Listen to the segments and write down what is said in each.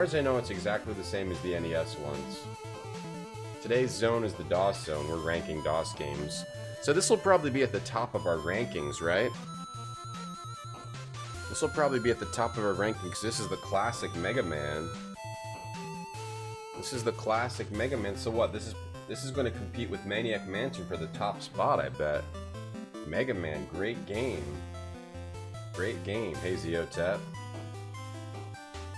As I know, it's exactly the same as the NES ones. Today's zone is the DOS zone. We're ranking DOS games. So this will probably be at the top of our rankings, right? This will probably be at the top of our rankings. This is the classic Mega Man. This is the classic Mega Man. So what? This is going to compete with Maniac Mansion for the top spot, I bet. Mega Man, great game. Great game. Hey, Zeotep.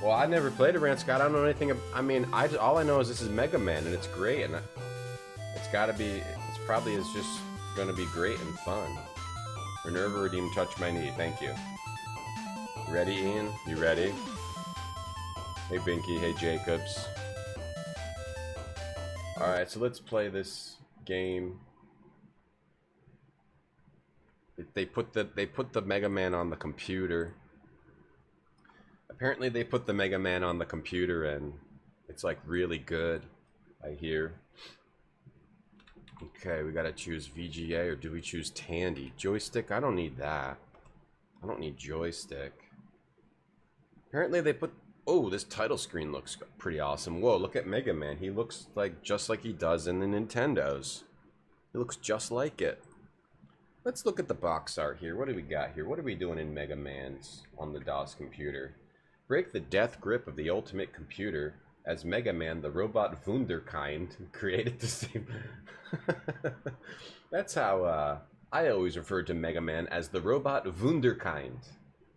Well, I never played it, Rant Scott. I don't know anything. I mean, all I know is this is Mega Man, and it's great, and it's gotta be. It's probably is just gonna be great and fun. Minerva Redeem, touch my knee. Thank you. Ready, Ian? You ready? Hey, Binky. Hey, Jacobs. All right, so let's play this game. They put the Mega Man on the computer. Apparently they put the Mega Man on the computer and it's like really good, I hear. Okay, we gotta choose VGA or do we choose Tandy? Joystick? I don't need that. I don't need joystick. Apparently they put... Oh, this title screen looks pretty awesome. Whoa, look at Mega Man. He looks like just like he does in the Nintendos. He looks just like it. Let's look at the box art here. What do we got here? What are we doing in Mega Man's on the DOS computer? Break the death grip of the ultimate computer as Mega Man, the robot Wunderkind, created to save... That's how I always referred to Mega Man, as the robot Wunderkind.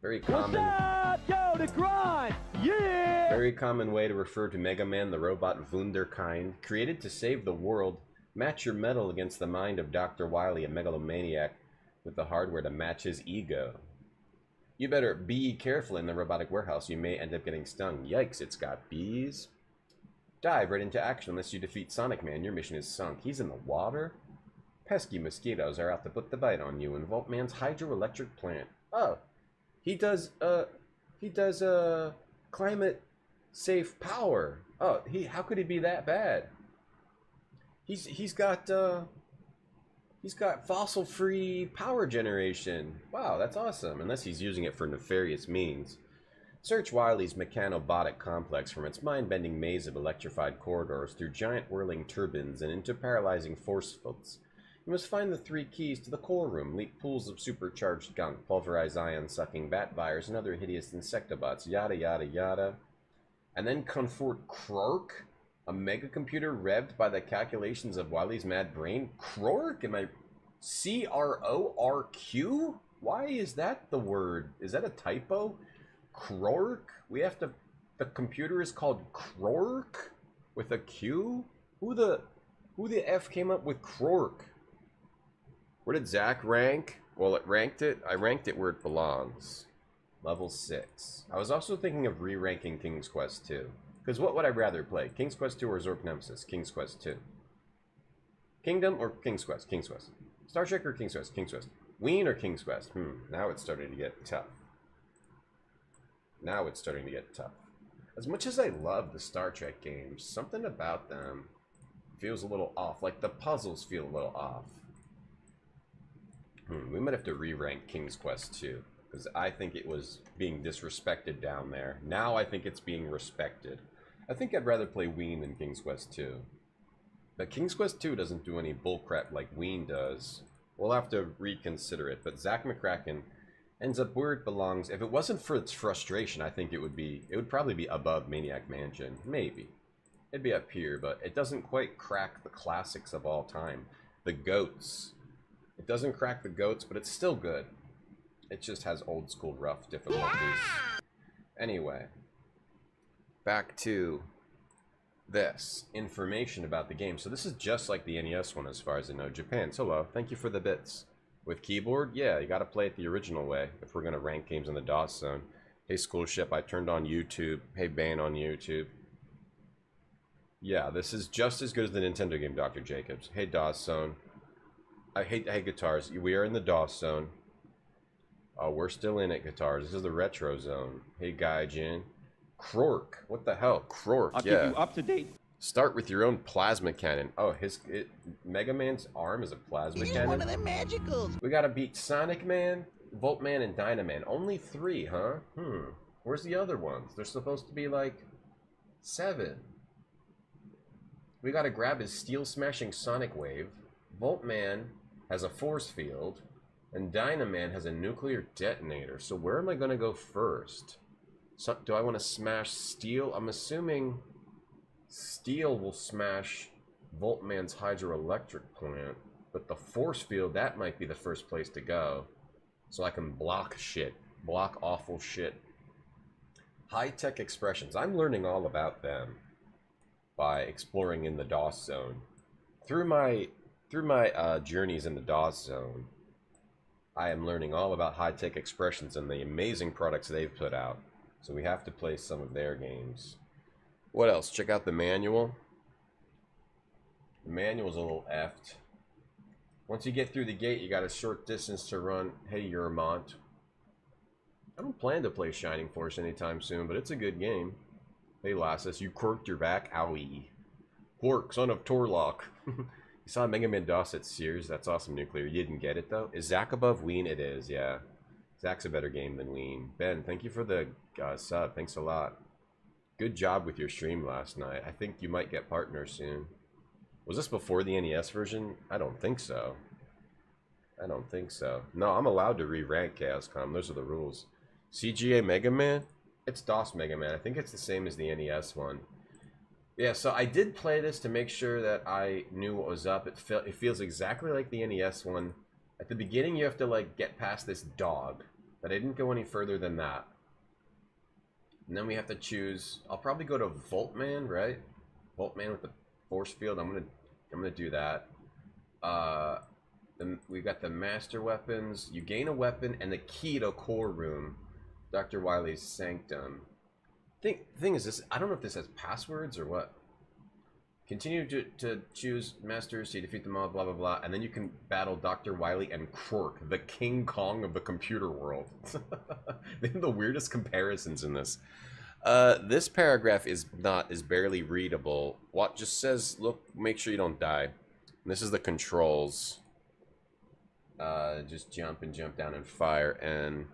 Very common... What's up? Yo, the grind! Yeah! Very common way to refer to Mega Man, the robot Wunderkind, created to save the world. Match your metal against the mind of Dr. Wily, a megalomaniac, with the hardware to match his ego. You better be careful in the robotic warehouse. You may end up getting stung. Yikes, it's got bees. Dive right into action unless you defeat Sonic Man. Your mission is sunk. He's in the water. Pesky mosquitoes are out to put the bite on you in Vault Man's hydroelectric plant. Oh, he does climate safe power. Oh, how could he be that bad? He's got fossil-free power generation. Wow, that's awesome. Unless he's using it for nefarious means. Search Wily's mechanobotic complex from its mind-bending maze of electrified corridors through giant whirling turbines and into paralyzing force fields. You must find the 3 keys to the core room, leak pools of supercharged gunk, pulverize ion-sucking bat virus, and other hideous insectobots, yada yada yada. And then confront Krork? A megacomputer revved by the calculations of Wily's mad brain? Krork? Am I... C-R-O-R-Q? Why is that the word? Is that a typo? Krork? We have to... The computer is called Krork? With a Q? Who the F came up with Krork? Where did Zach rank? Well, it ranked it. I ranked it where it belongs. Level 6. I was also thinking of re-ranking King's Quest 2. Because what would I rather play? King's Quest 2 or Zork Nemesis? King's Quest 2. Kingdom or King's Quest? King's Quest. Star Trek or King's Quest? King's Quest. Ween or King's Quest? Now it's starting to get tough. Now it's starting to get tough. As much as I love the Star Trek games, something about them feels a little off. Like the puzzles feel a little off. We might have to re-rank King's Quest 2. Because I think it was being disrespected down there. Now I think it's being respected. I think I'd rather play Ween than King's Quest 2. But King's Quest 2 doesn't do any bullcrap like Ween does. We'll have to reconsider it. But Zach McCracken ends up where it belongs. If it wasn't for its frustration, I think it would probably be above Maniac Mansion. Maybe. It'd be up here, but it doesn't quite crack the classics of all time. The GOATs. It doesn't crack the GOATs, but it's still good. It just has old school rough difficulties. Yeah! Anyway, back to this information about the game. So this is just like the NES one as far as I know. Japan, hello, thank you for the bits. With keyboard, yeah, you gotta play it the original way if we're gonna rank games in the DOS zone. Hey School Ship, I turned on YouTube. Hey Bane on YouTube. Yeah, this is just as good as the Nintendo game, Dr. Jacobs. Hey DOS zone. Hey Guitars, we are in the DOS zone. Oh, we're still in it, Guitars. This is the retro zone. Hey, Gaijin. Krork. What the hell? Krork, I'll yeah. keep you up to date. Start with your own plasma cannon. Oh, Mega Man's arm is a plasma cannon? One of them magicals. We gotta beat Sonic Man, Volt Man, and Dynaman. Only 3, huh? Where's the other ones? They're supposed to be like 7. We gotta grab his steel-smashing sonic wave. Voltman has a force field. And Dynaman has a nuclear detonator. So where am I gonna go first? So, do I want to smash steel? I'm assuming steel will smash Voltman's hydroelectric plant. But the force field, that might be the first place to go. So I can block shit. Block awful shit. High-tech expressions. I'm learning all about them by exploring in the DOS zone. Through my journeys in the DOS zone, I am learning all about high-tech expressions and the amazing products they've put out. So we have to play some of their games. What else? Check out the manual. The manual's a little effed. Once you get through the gate, you got a short distance to run. Hey, Yermont. I don't plan to play Shining Force anytime soon, but it's a good game. Hey, Lassus, you quirked your back? Owie. Quark, son of Torlock. You saw Mega Man DOS at Sears? That's awesome, Nuclear. You didn't get it, though? Is Zack above Ween? It is, yeah. Zack's a better game than Ween. Ben, thank you for the sub. Thanks a lot. Good job with your stream last night. I think you might get partners soon. Was this before the NES version? I don't think so. I don't think so. No, I'm allowed to re-rank Chaoscom. Those are the rules. CGA Mega Man? It's DOS Mega Man. I think it's the same as the NES one. Yeah, so I did play this to make sure that I knew what was up. It feels exactly like the NES one. At the beginning, you have to, like, get past this dog. But I didn't go any further than that. And then we have to choose... I'll probably go to Voltman, right? Voltman with the force field. I'm gonna do that. Then we've got the master weapons. You gain a weapon and the key to core room. Dr. Wily's sanctum. Thing is, this, I don't know if this has passwords or what. Continue to choose masters, so you defeat them all, blah, blah, blah. And then you can battle Dr. Wily and Quirk, the King Kong of the computer world. They have the weirdest comparisons in this. This paragraph is barely readable. What just says, look, make sure you don't die. And this is the controls. Just jump and jump down and fire. And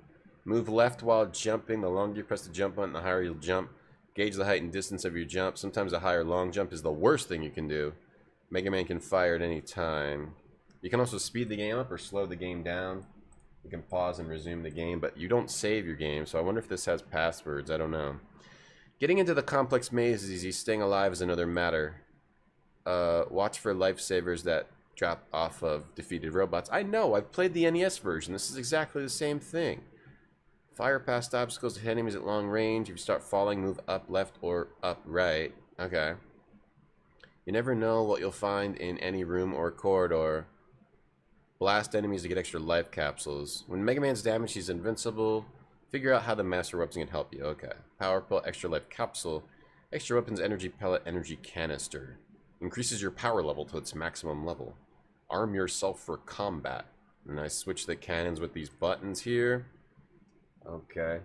move left while jumping. The longer you press the jump button, the higher you'll jump. Gauge the height and distance of your jump. Sometimes a high or long jump is the worst thing you can do. Mega Man can fire at any time. You can also speed the game up or slow the game down. You can pause and resume the game, but you don't save your game, so I wonder if this has passwords. I don't know. Getting into the complex maze is easy. Staying alive is another matter. Watch for lifesavers that drop off of defeated robots. I know, I've played the NES version. This is exactly the same thing. Fire past obstacles to hit enemies at long range. If you start falling, move up left or up right. Okay. You never know what you'll find in any room or corridor. Blast enemies to get extra life capsules. When Mega Man's damaged, he's invincible. Figure out how the Master Weapons can help you. Okay. Power Pill, extra life capsule. Extra weapons, energy pellet, energy canister. Increases your power level to its maximum level. Arm yourself for combat. And I switch the cannons with these buttons here. Okay.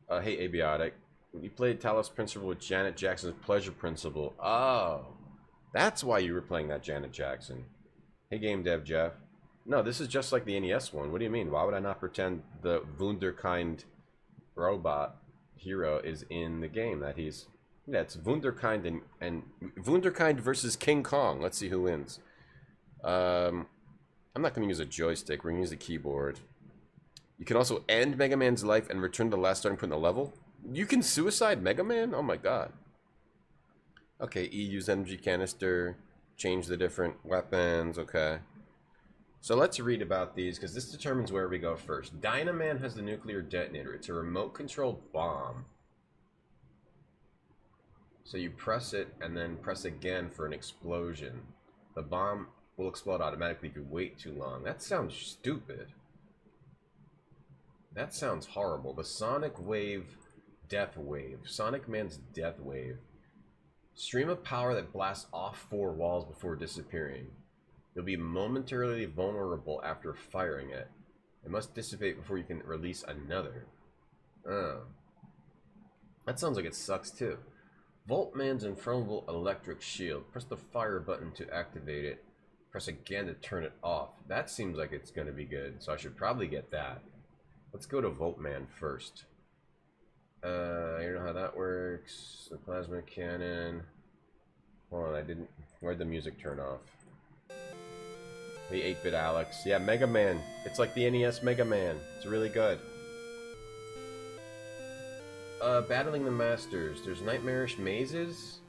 Hey, Abiotic. You played Talos Principle with Janet Jackson's Pleasure Principle. Oh. That's why you were playing that Janet Jackson. Hey, Game Dev Jeff. No, this is just like the NES one. What do you mean? Why would I not pretend the Wunderkind robot hero is in the game? That he's... Yeah, it's Wunderkind and Wunderkind versus King Kong. Let's see who wins. I'm not going to use a joystick. We're going to use a keyboard. You can also end Mega Man's life and return to the last starting point in the level. You can suicide Mega Man? Oh my god. Okay, E, use energy canister. Change the different weapons. Okay. So let's read about these, because this determines where we go first. Dynaman has the nuclear detonator. It's a remote-controlled bomb. So you press it, and then press again for an explosion. The bomb will explode automatically if you wait too long. That sounds stupid. That sounds horrible. The Sonic Wave Death Wave. Sonic Man's Death Wave. Stream of power that blasts off 4 walls before disappearing. You'll be momentarily vulnerable after firing it. It must dissipate before you can release another. That sounds like it sucks too. Voltman's Infernal Electric Shield. Press the fire button to activate it. Press again to turn it off. That seems like it's going to be good, so I should probably get that. Let's go to Voltman first. I don't know how that works. The plasma cannon. Hold on, I didn't... Where'd the music turn off? The 8-bit Alex. Yeah, Mega Man. It's like the NES Mega Man. It's really good. Battling the Masters. There's nightmarish mazes?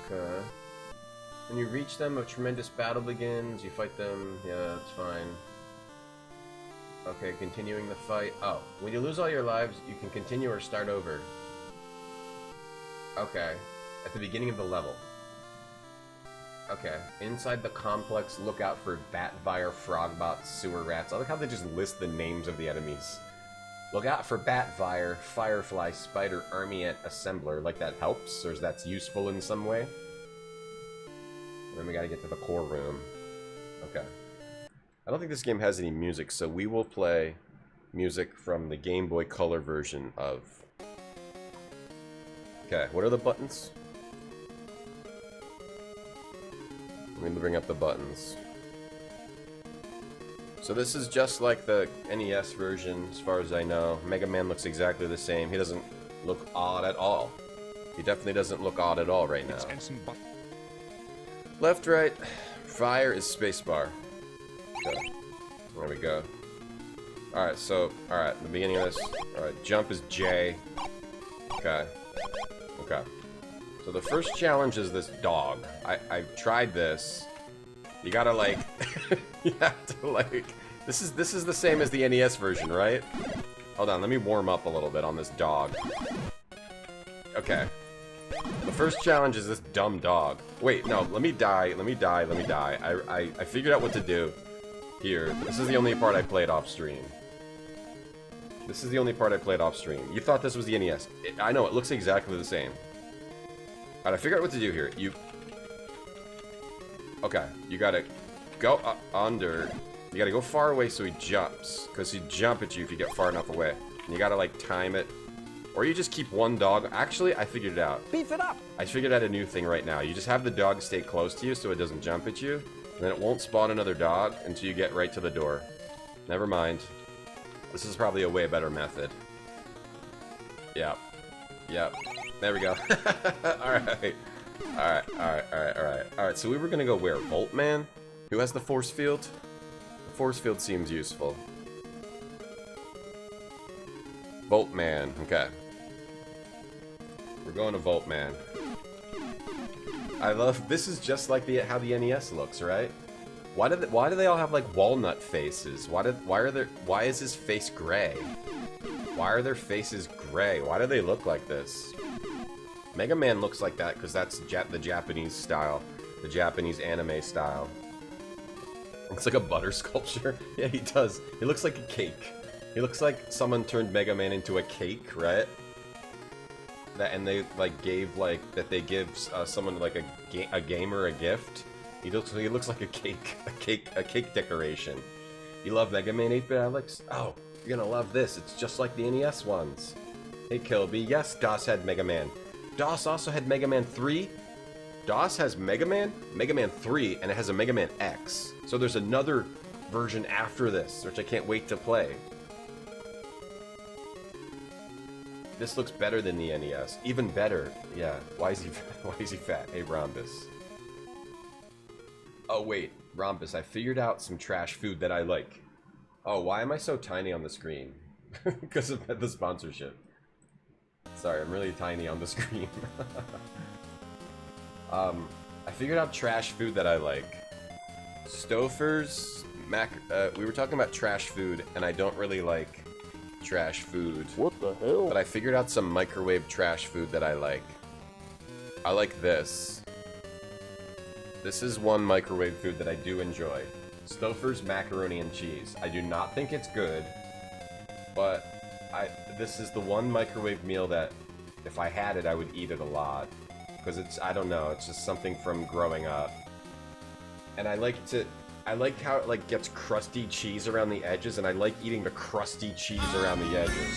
Okay. When you reach them, a tremendous battle begins. You fight them. Yeah, that's fine. Okay, continuing the fight. Oh, when you lose all your lives, you can continue or start over. Okay. At the beginning of the level. Okay. Inside the complex, look out for Batfire, Frogbots, Sewer Rats. I like how they just list the names of the enemies. Look out for Batfire, Firefly, Spider, Army Ant, Assembler. Like that helps, or that's useful in some way. And then we gotta get to the core room. Okay. I don't think this game has any music, so we will play music from the Game Boy Color version of... Okay, what are the buttons? Let me bring up the buttons. So this is just like the NES version, as far as I know. Mega Man looks exactly the same. He doesn't look odd at all. He definitely doesn't look odd at all right now. Left, right. Fire is spacebar. Okay. There we go. Alright, so, alright, the beginning of this. Alright, jump is J. Okay. Okay. So the first challenge is this dog. I've tried this. You gotta like you have to like this is the same as the NES version, right? Hold on, let me warm up a little bit on this dog. Okay. The first challenge is this dumb dog. Wait, no, let me die. I figured out what to do here. This is the only part I played off stream. You thought this was the NES. I know, it looks exactly the same. Alright, I figured out what to do here. Okay, you gotta go under. You gotta go far away so he jumps. Because he'd jump at you if you get far enough away. And you gotta, like, time it. Or you just keep one dog. Actually, I figured it out. Beef it up! I figured out a new thing right now. You just have the dog stay close to you so it doesn't jump at you. And then it won't spawn another dog until you get right to the door. Never mind. This is probably a way better method. Yep. Yep. There we go. Alright. Alright, so we were gonna go where? Voltman? Who has the force field? The force field seems useful. Voltman, okay. We're going to Voltman. I love, this is just like how the NES looks, right? Why do they all have like walnut faces? Why is his face gray? Why are their faces gray? Why do they look like this? Mega Man looks like that because that's the Japanese style. The Japanese anime style. Looks like a butter sculpture. Yeah, he does. He looks like a cake. He looks like someone turned Mega Man into a cake, right? And they like gave someone like a gamer a gift. He looks like a cake decoration. You love Mega Man 8-bit, Alex? Oh, you're gonna love this. It's just like the NES ones. Hey Kilby, yes, DOS had Mega Man. DOS also had Mega Man 3. DOS has Mega Man 3, and it has a Mega Man X. So there's another version after this, which I can't wait to play. This looks better than the NES. Even better. Yeah. Why is he fat? Hey, Rhombus. Oh, wait. Rhombus, I figured out some trash food that I like. Oh, why am I so tiny on the screen? Because of the sponsorship. Sorry, I'm really tiny on the screen. I figured out trash food that I like. Stouffer's we were talking about trash food, and I don't really like trash food. What the hell? But I figured out some microwave trash food that I like. I like this. This is one microwave food that I do enjoy. Stouffer's macaroni and cheese. I do not think it's good, but this is the one microwave meal that if I had it, I would eat it a lot. Because I don't know, it's just something from growing up. And I like how it like gets crusty cheese around the edges, and I like eating the crusty cheese around the edges.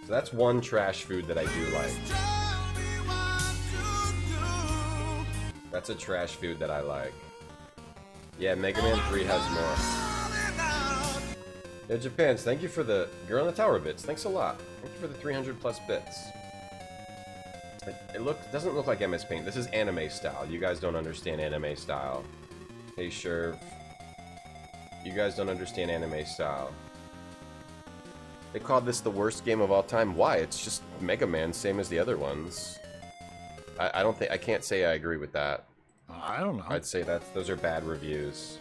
So that's one trash food that I do like. That's a trash food that I like. Yeah, Mega Man 3 has more. Yeah, Japans, thank you for the Girl in the Tower bits. Thanks a lot. Thank you for the 300 plus bits. It doesn't look like MS Paint. This is anime style. You guys don't understand anime style. Hey, Sherv. You guys don't understand anime style. They called this the worst game of all time. Why? It's just Mega Man, same as the other ones. I can't say I agree with that. I don't know. I'd say those are bad reviews.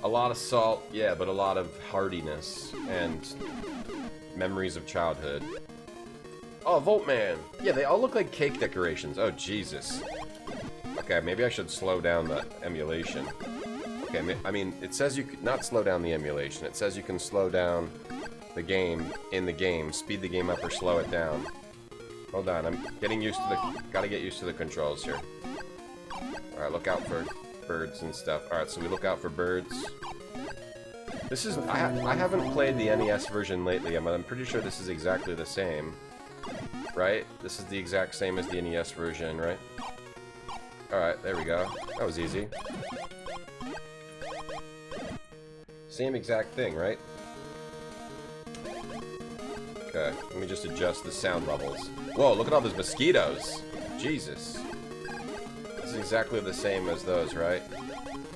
A lot of salt, yeah, but a lot of hardiness and memories of childhood. Oh, Voltman! Yeah, they all look like cake decorations. Oh, Jesus. Okay, maybe I should slow down the emulation. Okay, I mean, it says you could not slow down the emulation. It says you can slow down the game in the game, speed the game up or slow it down. Hold on, I'm getting used to the... Gotta get used to the controls here. Alright, look out for birds and stuff. Alright, so we look out for birds. This is... I haven't played the NES version lately, but I'm pretty sure this is exactly the same. Right? This is the exact same as the NES version, right? Alright, there we go. That was easy. Same exact thing, right? Okay, let me just adjust the sound levels. Whoa, look at all those mosquitoes! Jesus. This is exactly the same as those, right?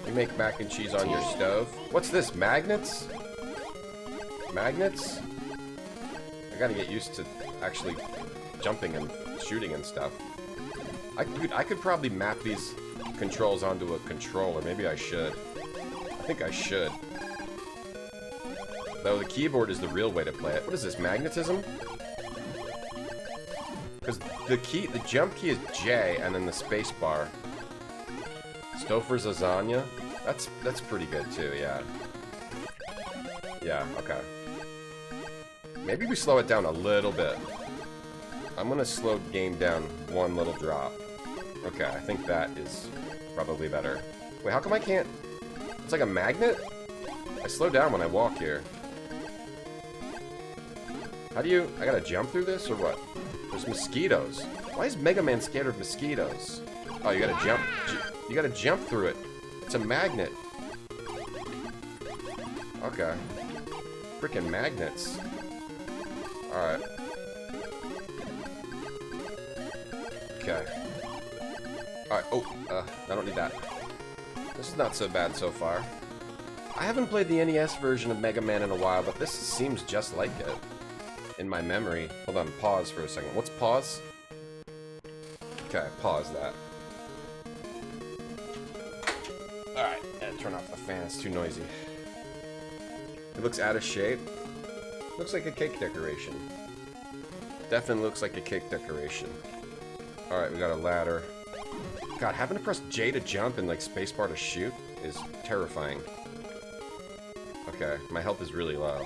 You make mac and cheese on your stove. What's this, magnets? Magnets? I gotta get used to actually jumping and shooting and stuff. I could probably map these controls onto a controller. Maybe I should. I think I should. Though the keyboard is the real way to play it. What is this, magnetism? Because the jump key is J, and then the space bar. Stouffer's lasagna? That's pretty good too, yeah. Yeah, okay. Maybe we slow it down a little bit. I'm gonna slow the game down one little drop. Okay, I think that is probably better. Wait, how come I can't... It's like a magnet? I slow down when I walk here. How do you... I gotta jump through this, or what? There's mosquitoes. Why is Mega Man scared of mosquitoes? Oh, you gotta jump... You gotta jump through it. It's a magnet. Okay. Freaking magnets. Alright. Okay. Alright, oh, I don't need that. This is not so bad so far. I haven't played the NES version of Mega Man in a while, but this seems just like it. In my memory. Hold on, pause for a second. What's pause? Okay, pause that. Alright, turn off the fan, it's too noisy. It looks out of shape. Looks like a cake decoration. Definitely looks like a cake decoration. Alright, we got a ladder. God, having to press J to jump and like spacebar to shoot is terrifying. Okay, my health is really low.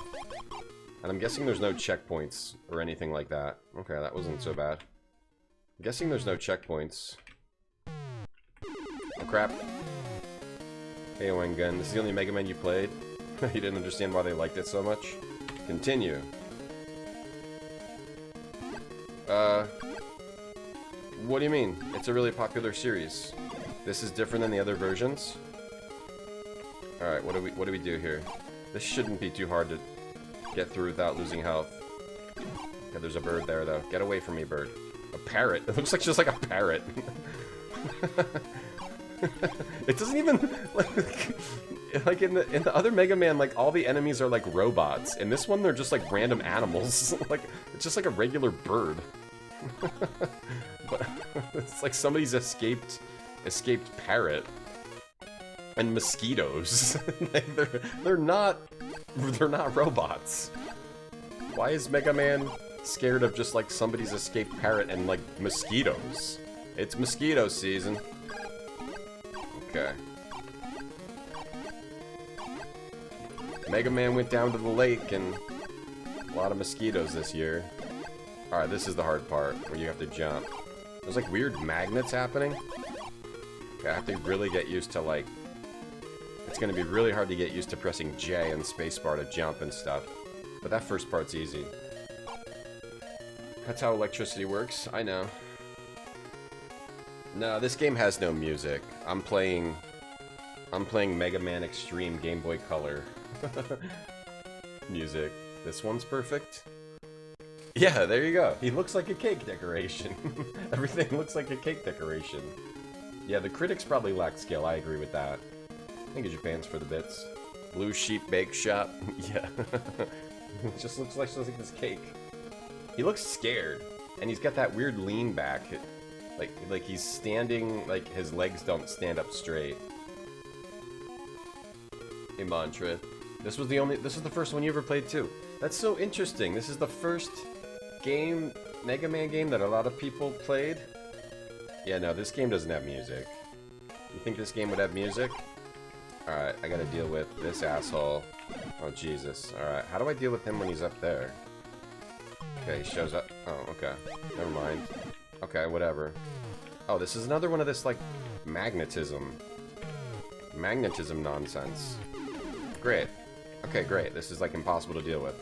And I'm guessing there's no checkpoints or anything like that. Okay, that wasn't so bad. I'm guessing there's no checkpoints. Oh crap. Hey, Owen Gun, this is the only Mega Man you played? You didn't understand why they liked it so much? Continue. What do you mean? It's a really popular series. This is different than the other versions? Alright, what do we do here? This shouldn't be too hard to get through without losing health. Okay, there's a bird there, though. Get away from me, bird. A parrot? It looks like just like a parrot. It doesn't even... Like in the other Mega Man, like, all the enemies are like robots. In this one, they're just like random animals. Like, it's just like a regular bird. But it's like somebody's escaped parrot. And mosquitoes. they're not robots. Why is Mega Man scared of just like somebody's escaped parrot and like mosquitoes? It's mosquito season. Okay. Mega Man went down to the lake and a lot of mosquitoes this year. Alright, this is the hard part where you have to jump. There's like weird magnets happening. Okay, I have to really get used to like... It's gonna be really hard to get used to pressing J and spacebar to jump and stuff. But that first part's easy. That's how electricity works, I know. No, this game has no music. I'm playing Mega Man Extreme Game Boy Color music. This one's perfect. Yeah, there you go. He looks like a cake decoration. Everything looks like a cake decoration. Yeah, the critics probably lack skill. I agree with that. I think get your pants for the bits. Blue Sheep Bake Shop. Yeah. It just looks like this cake. He looks scared. And he's got that weird lean back. Like he's standing, like his legs don't stand up straight. Hey, Mantra. This is the first one you ever played too. That's so interesting. This is the first game, Mega Man game that a lot of people played. Yeah, no, this game doesn't have music. You think this game would have music? Alright, I gotta deal with this asshole. Oh, Jesus. Alright, how do I deal with him when he's up there? Okay, he shows up. Oh, okay. Never mind. Okay, whatever. Oh, this is another one of this, like, magnetism nonsense. Great. Okay, great. This is, like, impossible to deal with.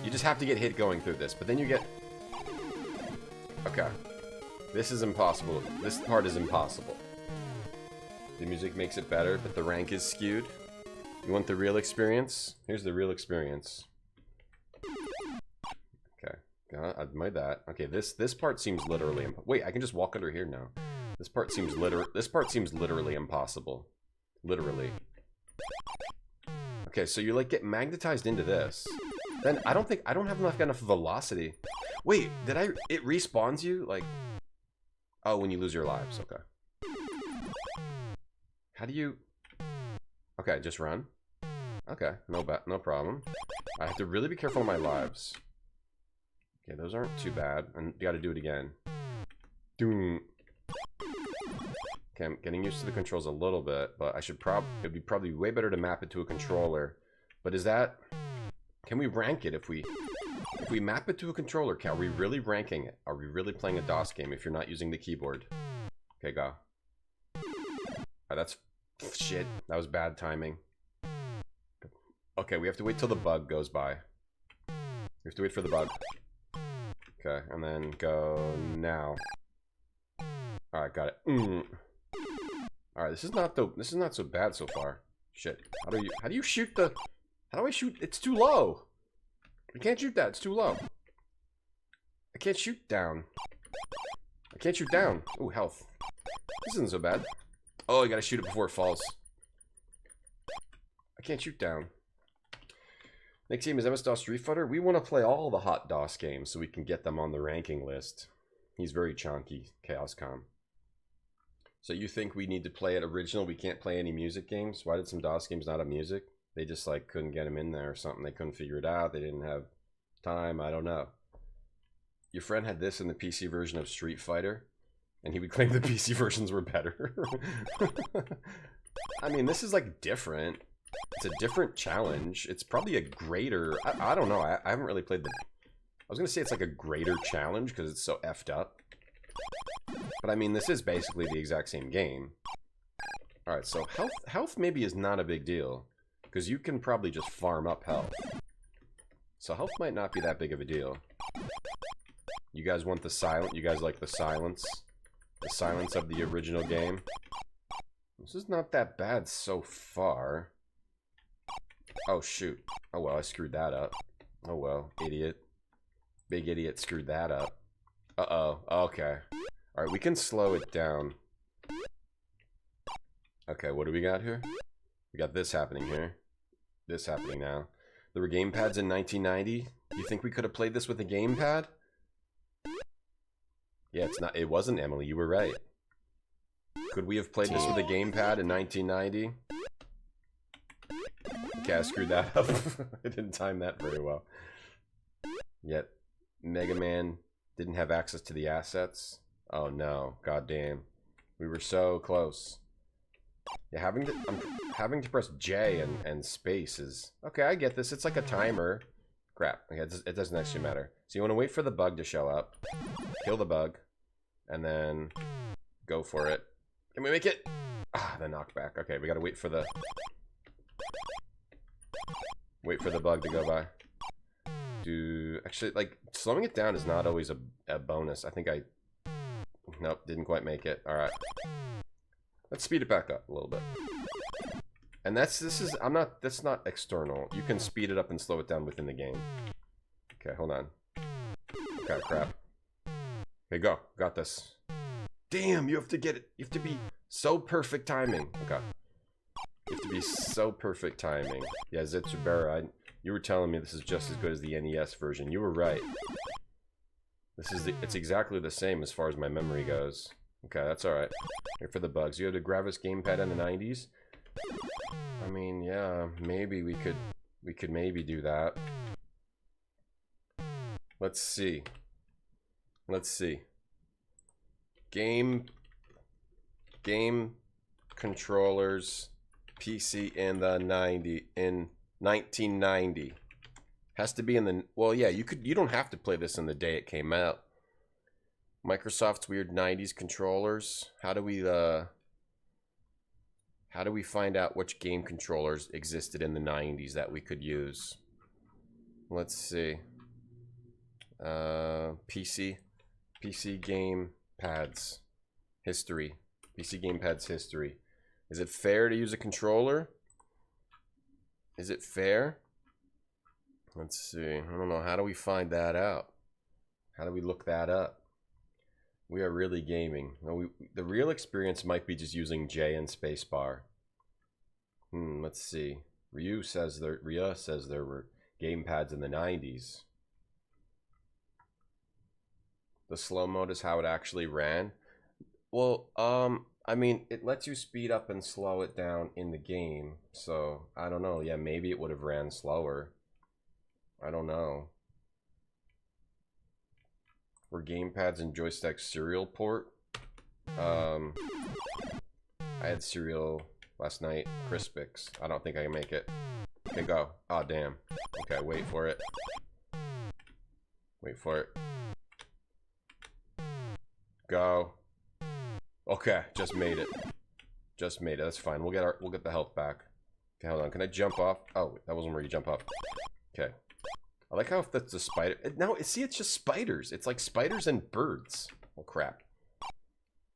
You just have to get hit going through this, but then you get... Okay. This is impossible. This part is impossible. The music makes it better, but the rank is skewed. You want the real experience? Here's the real experience. Okay. I've made that. Okay, this part seems literally... Wait, I can just walk under here now. This part seems literally impossible. Literally. Okay, so you like get magnetized into this. Then I don't have enough velocity. Wait, it respawns you? Like, oh, when you lose your lives, okay. How do you... Okay, just run. Okay, no problem. I have to really be careful of my lives. Okay, those aren't too bad. And you gotta do it again. Doom. Okay, I'm getting used to the controls a little bit, but it'd be probably way better to map it to a controller. But is that... Can we rank it if we map it to a controller? Are we really ranking it? Are we really playing a DOS game if you're not using the keyboard? Okay, go. Alright, that's... Shit, that was bad timing. Okay, we have to wait till the bug goes by. We have to wait for the bug. Okay, and then go now. Alright, got it. Alright, this is not so bad so far. Shit. How do you shoot the... How do I shoot? It's too low. I can't shoot that. It's too low. I can't shoot down. I can't shoot down. Ooh, health. This isn't so bad. Oh, you gotta shoot it before it falls. I can't shoot down. Next game is MS-DOS Street Fighter. We want to play all the hot DOS games so we can get them on the ranking list. He's very chonky, ChaosCom. So you think we need to play it original? We can't play any music games? Why did some DOS games not have music? They just, like, couldn't get them in there or something. They couldn't figure it out. They didn't have time. I don't know. Your friend had this in the PC version of Street Fighter, and he would claim the PC versions were better. I mean, this is, like, different. It's a different challenge. It's probably a greater... I don't know. I haven't really played the... I was going to say it's, like, a greater challenge because it's so effed up. But, I mean, this is basically the exact same game. Alright, so health maybe is not a big deal. Because you can probably just farm up health. So health might not be that big of a deal. You guys want the silent? You guys like the silence? The silence of the original game? This is not that bad so far. Oh, shoot. Oh, well, I screwed that up. Oh, well, idiot. Big idiot screwed that up. Uh-oh. Okay. Alright, we can slow it down. Okay, what do we got here? We got this happening here. This happening now. There were gamepads in 1990. You think we could have played this with a gamepad? Yeah, it's not. It wasn't, Emily. You were right. Could we have played this with a gamepad in 1990? Okay, I screwed that up. I didn't time that very well. Yet, Mega Man didn't have access to the assets. Oh no, goddamn. We were so close. Yeah, I'm having to press J and space is... Okay, I get this. It's like a timer. Crap. Okay, it doesn't actually matter. So you want to wait for the bug to show up. Kill the bug. And then go for it. Can we make it? Ah, the knockback. Okay, we gotta wait for the... Wait for the bug to go by. Actually, like, slowing it down is not always a bonus. I think I... Nope, didn't quite make it. Alright. Let's speed it back up a little bit. And that's not external. You can speed it up and slow it down within the game. Okay, hold on. Okay, crap. Okay, go. Got this. Damn, you have to get it. You have to be so perfect timing. Okay. You have to be so perfect timing. Yeah, Zetsubera, you were telling me this is just as good as the NES version. You were right. It's exactly the same as far as my memory goes. Okay, that's alright. Here for the bugs. You had a Gravis gamepad in the 90s? I mean, yeah, maybe we could maybe do that. Let's see. Let's see. Game controllers PC in the 1990. Has to be in the, well, yeah, you don't have to play this in the day it came out. Microsoft's weird 90s controllers. How do we find out which game controllers existed in the 90s that we could use? Let's see. PC game pads history. PC game pads history. Is it fair to use a controller? Is it fair? Let's see. I don't know. How do we find that out? How do we look that up? We are really gaming. The real experience might be just using J and spacebar. Let's see. Rhea says there were game pads in the 90s. The slow mode is how it actually ran. Well, I mean, it lets you speed up and slow it down in the game. So, I don't know. Yeah, maybe it would have ran slower. I don't know. Were gamepads and joysticks serial port? I had cereal last night. Crispix. I don't think I can make it. Okay, go. Oh, damn. Okay, wait for it. Wait for it. Go. Okay, just made it. Just made it. That's fine. We'll get the health back. Okay, hold on. Can I jump off? Oh, that wasn't where you jump off. Okay. I like how if that's a spider. No, see, it's just spiders. It's like spiders and birds. Oh crap!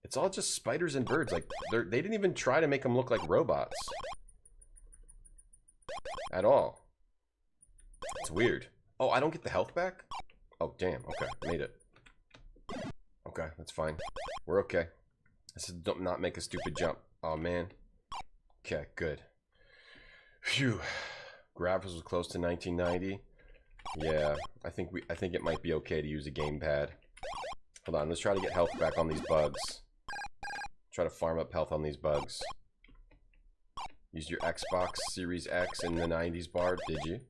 It's all just spiders and birds. Like they didn't even try to make them look like robots at all. It's weird. Oh, I don't get the health back. Oh damn. Okay, made it. Okay, that's fine. We're okay. This is don't not make a stupid jump. Oh man. Okay, good. Phew. Graphics was close to 1990. Yeah, I think it might be okay to use a gamepad. Hold on, let's try to get health back on these bugs. Try to farm up health on these bugs. Use your Xbox Series X in the 90s bar, did you?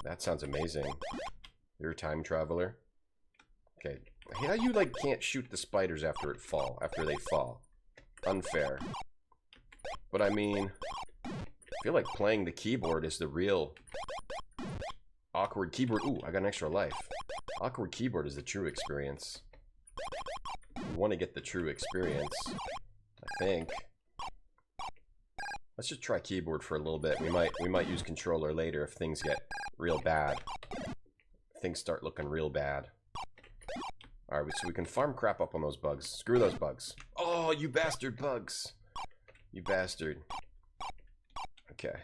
That sounds amazing. You're a time traveler. Okay. I hate how you like can't shoot the spiders after they fall. Unfair. But I mean, I feel like playing the keyboard is the real awkward keyboard. Ooh, I got an extra life. Awkward keyboard is the true experience. You want to get the true experience, I think. Let's just try keyboard for a little bit. We might use controller later if things get real bad. Things start looking real bad. Alright, so we can farm crap up on those bugs. Screw those bugs. Oh, you bastard bugs. You bastard. Okay.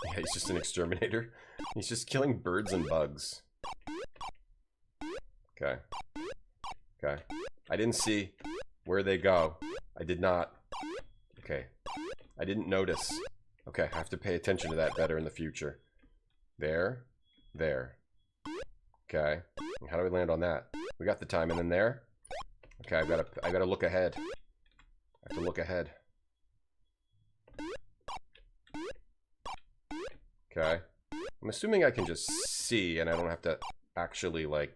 Yeah, he's just an exterminator. He's just killing birds and bugs. Okay. Okay. I didn't see where they go. I did not. Okay. I didn't notice. Okay, I have to pay attention to that better in the future. There. There. Okay. And how do we land on that? We got the time, and then there. Okay, I gotta look ahead. I have to look ahead. Okay. I'm assuming I can just see, and I don't have to actually, like,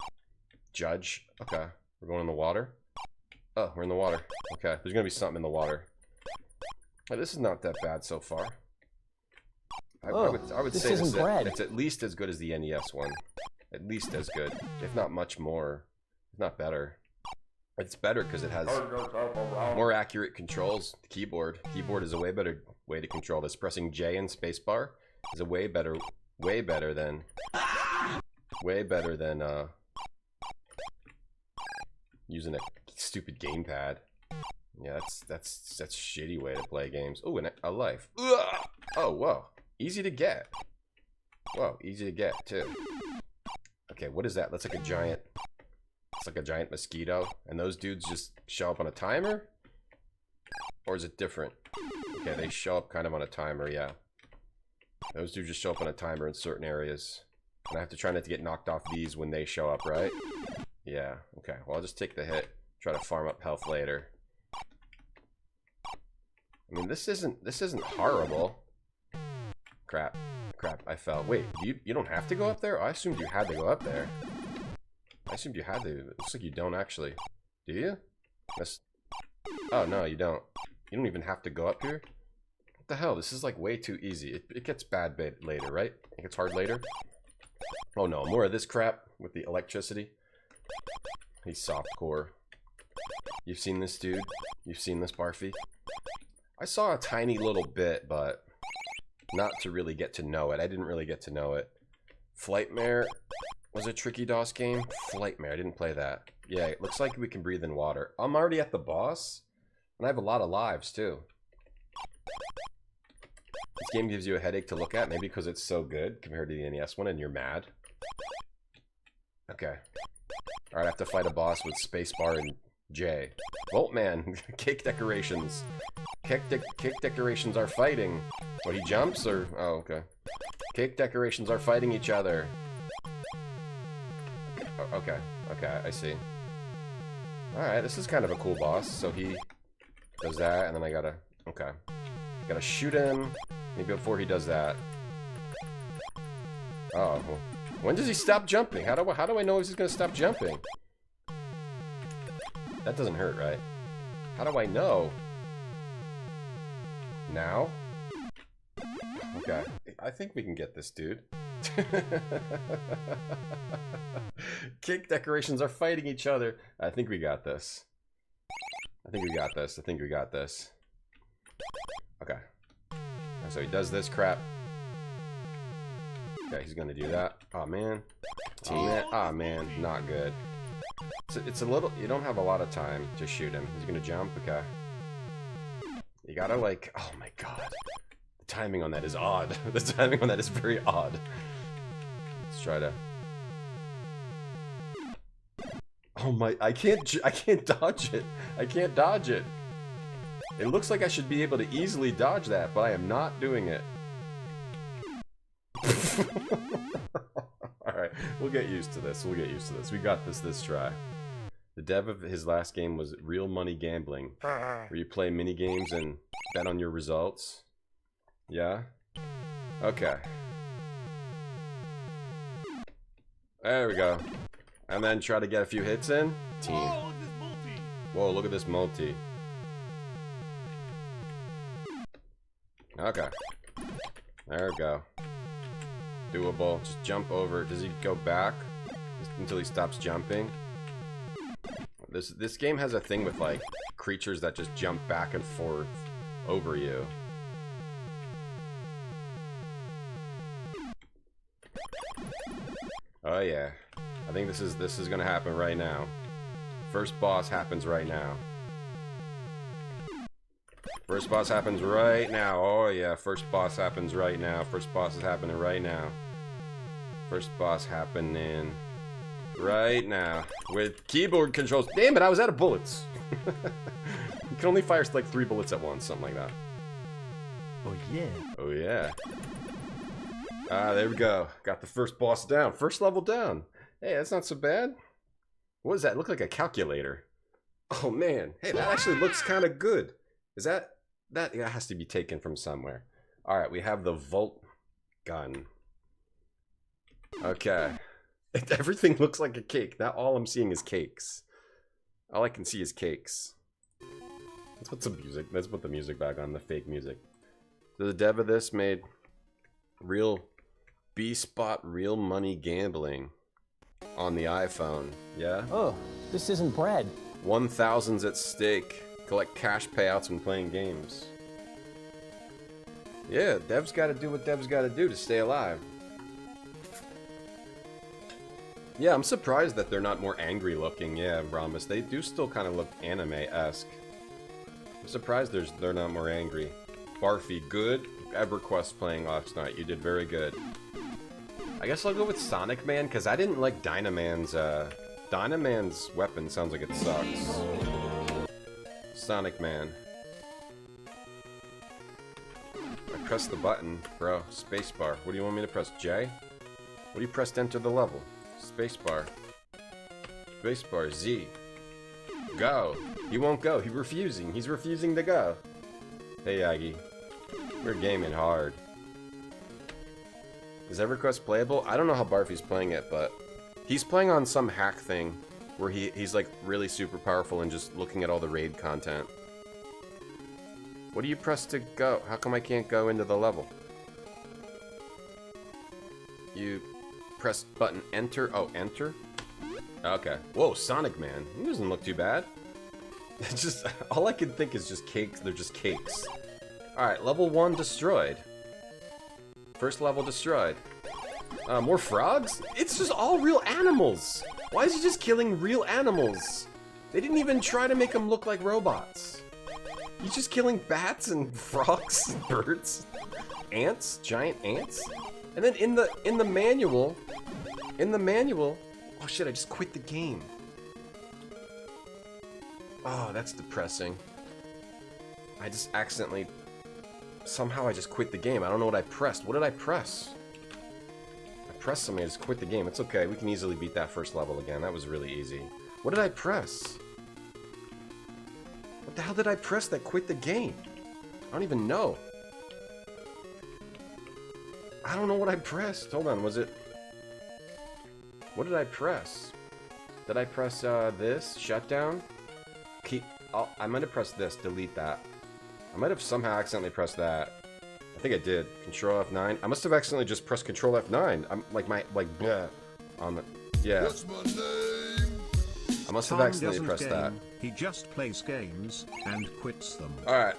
judge. Okay. We're going in the water. Oh, we're in the water. Okay. There's gonna be something in the water. Oh, this is not that bad so far. I would say it's at least as good as the NES one. At least as good, if not much more. If not better. It's better because it has more accurate controls. The keyboard is a way better way to control this. Pressing J and spacebar is a way better than using a stupid gamepad. Yeah, that's a shitty way to play games. Oh, and a life. Ugh! Oh, whoa. Easy to get. Whoa, easy to get, too. Okay, what is that? That's like a giant... It's like a giant mosquito. And those dudes just show up on a timer? Or is it different? Okay, they show up kind of on a timer, yeah. Those dudes just show up on a timer in certain areas. And I have to try not to get knocked off these when they show up, right? Yeah, okay. Well, I'll just take the hit. Try to farm up health later. I mean, this isn't horrible. Crap. Crap, I fell. Wait, you don't have to go up there? I assumed you had to go up there. I assumed you had to. It looks like you don't actually. Do you? Oh, no, you don't. You don't even have to go up here? What the hell? This is like way too easy. It gets bad later, right? It gets hard later? Oh no, more of this crap with the electricity. He's softcore. You've seen this dude? You've seen this Barfy? I saw a tiny little bit, but not to really get to know it. I didn't really get to know it. Flightmare was a Tricky DOS game? Flightmare, I didn't play that. Yeah, it looks like we can breathe in water. I'm already at the boss, and I have a lot of lives, too. This game gives you a headache to look at, maybe because it's so good compared to the NES one, and you're mad. Okay. Alright, I have to fight a boss with spacebar and J. Voltman, cake decorations. Cake decorations are fighting. What, he jumps, or... Oh, okay. Cake decorations are fighting each other. Okay, okay, I see. Alright, this is kind of a cool boss. So he does that, and then I gotta... Okay. Gotta shoot him, maybe before he does that. Oh, when does he stop jumping? How do I know if he's gonna stop jumping? That doesn't hurt, right? How do I know? Now? Okay, I think we can get this dude. Cake decorations are fighting each other. I think we got this. I think we got this. I think we got this. Okay. So he does this crap. Okay, he's gonna do that. Oh man. Oh man. Oh man. Not good. It's a little... You don't have a lot of time to shoot him. He's gonna jump. Okay. You gotta like... Oh my god. The timing on that is odd. The timing on that is very odd. Let's try to... Oh my... I can't dodge it. I can't dodge it. It looks like I should be able to easily dodge that, but I am not doing it. Alright, we'll get used to this. We'll get used to this. We got this try. The dev of his last game was Real Money Gambling, where you play mini games and bet on your results. Yeah? Okay. There we go. And then try to get a few hits in. Team. Whoa, look at this multi. Okay. There we go. Doable. Just jump over. Does he go back until he stops jumping? This game has a thing with like creatures that just jump back and forth over you. Oh yeah. I think this is gonna happen right now. First boss happens right now. First boss happens right now. Oh yeah, first boss happens right now. First boss is happening right now. First boss happening right now. With keyboard controls. Damn it, I was out of bullets. You can only fire like 3 bullets at once, something like that. Oh yeah. Oh yeah. Ah, there we go. Got the first boss down. First level down. Hey, that's not so bad. What does that look like? A calculator. Oh man. Hey, that actually looks kind of good. Is that... That has to be taken from somewhere. Alright, we have the Volt gun. Okay. Everything looks like a cake. Now all I'm seeing is cakes. All I can see is cakes. Let's put some music. Let's put the music back on, the fake music. So the dev of this made real B-Spot Real Money Gambling on the iPhone. Yeah? Oh, this isn't bread. 1,000's at stake. Collect cash payouts when playing games. Yeah, devs gotta do what devs gotta do to stay alive. Yeah, I'm surprised that they're not more angry looking. Yeah, Rhombus, they do still kind of look anime-esque. I'm surprised they're not more angry. Barfy, good. EverQuest playing last night. You did very good. I guess I'll go with Sonic Man, because I didn't like Dynaman's, Dynaman's weapon sounds like it sucks. Sonic Man. I pressed the button, bro. Spacebar. What do you want me to press? J? What do you press to enter the level? Spacebar. Spacebar. Z. Go. He won't go. He's refusing. He's refusing to go. Hey, Aggie. We're gaming hard. Is EverQuest playable? I don't know how Barfy's playing it, but he's playing on some hack thing where he's like really super powerful and just looking at all the raid content. What do you press to go? How come I can't go into the level? You press button enter. Oh, enter? Okay. Whoa, Sonic Man. He doesn't look too bad. It's just, all I can think is just cakes. They're just cakes. Alright, level 1 destroyed. First level destroyed. More frogs? It's just all real animals. Why is he just killing real animals? They didn't even try to make them look like robots. He's just killing bats and frogs and birds. Ants? Giant ants? And then in the manual, oh shit, I just quit the game. Oh, that's depressing. I just accidentally, somehow I just quit the game. I don't know what I pressed. What did I press? I pressed something, I just quit the game. It's okay, we can easily beat that first level again. That was really easy. What did I press? What the hell did I press that quit the game? I don't even know. I don't know what I pressed. Hold on, was it... What did I press? Did I press this? Shutdown? Keep... Oh, I might have pressed this. Delete that. I might have somehow accidentally pressed that. I think I did. Control F9. I must have accidentally just pressed Control F9. I'm like bleh, on the... Yeah. What's my name? I must have accidentally pressed that. He just plays games and quits them. Alright.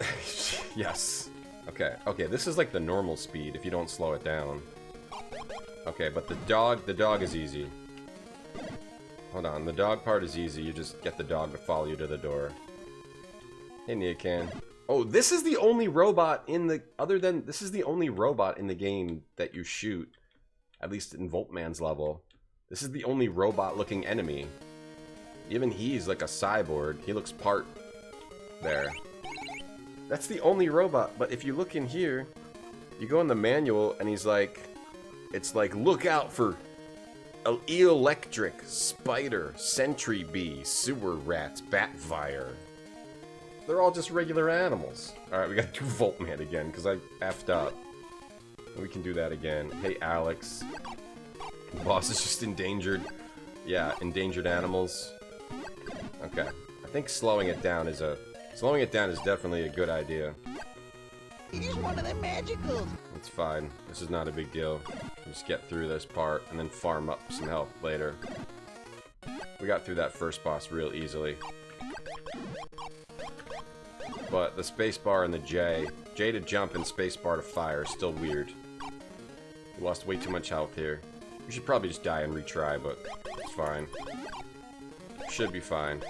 Yes. Okay. Okay, this is like the normal speed if you don't slow it down. Okay, but the dog is easy. Hold on, the dog part is easy. You just get the dog to follow you to the door. Hey, Neacan. Oh, this is the only robot in the... This is the only robot in the game that you shoot. At least in Voltman's level. This is the only robot-looking enemy. Even he's like a cyborg. He looks part... There. That's the only robot, but if you look in here, you go in the manual, and he's like... It's like, look out for... electric, spider, sentry bee, sewer rats, batfire. They're all just regular animals. Alright, we gotta do Voltman again, because I effed up. We can do that again. Hey, Alex. Boss is just endangered. Yeah, endangered animals. Okay. I think slowing it down is definitely a good idea. He's one of the magicals. It's fine. This is not a big deal. Just get through this part and then farm up some health later. We got through that first boss real easily. But the spacebar and the J to jump and spacebar to fire is still weird. We lost way too much health here. We should probably just die and retry, but it's fine. Should be fine.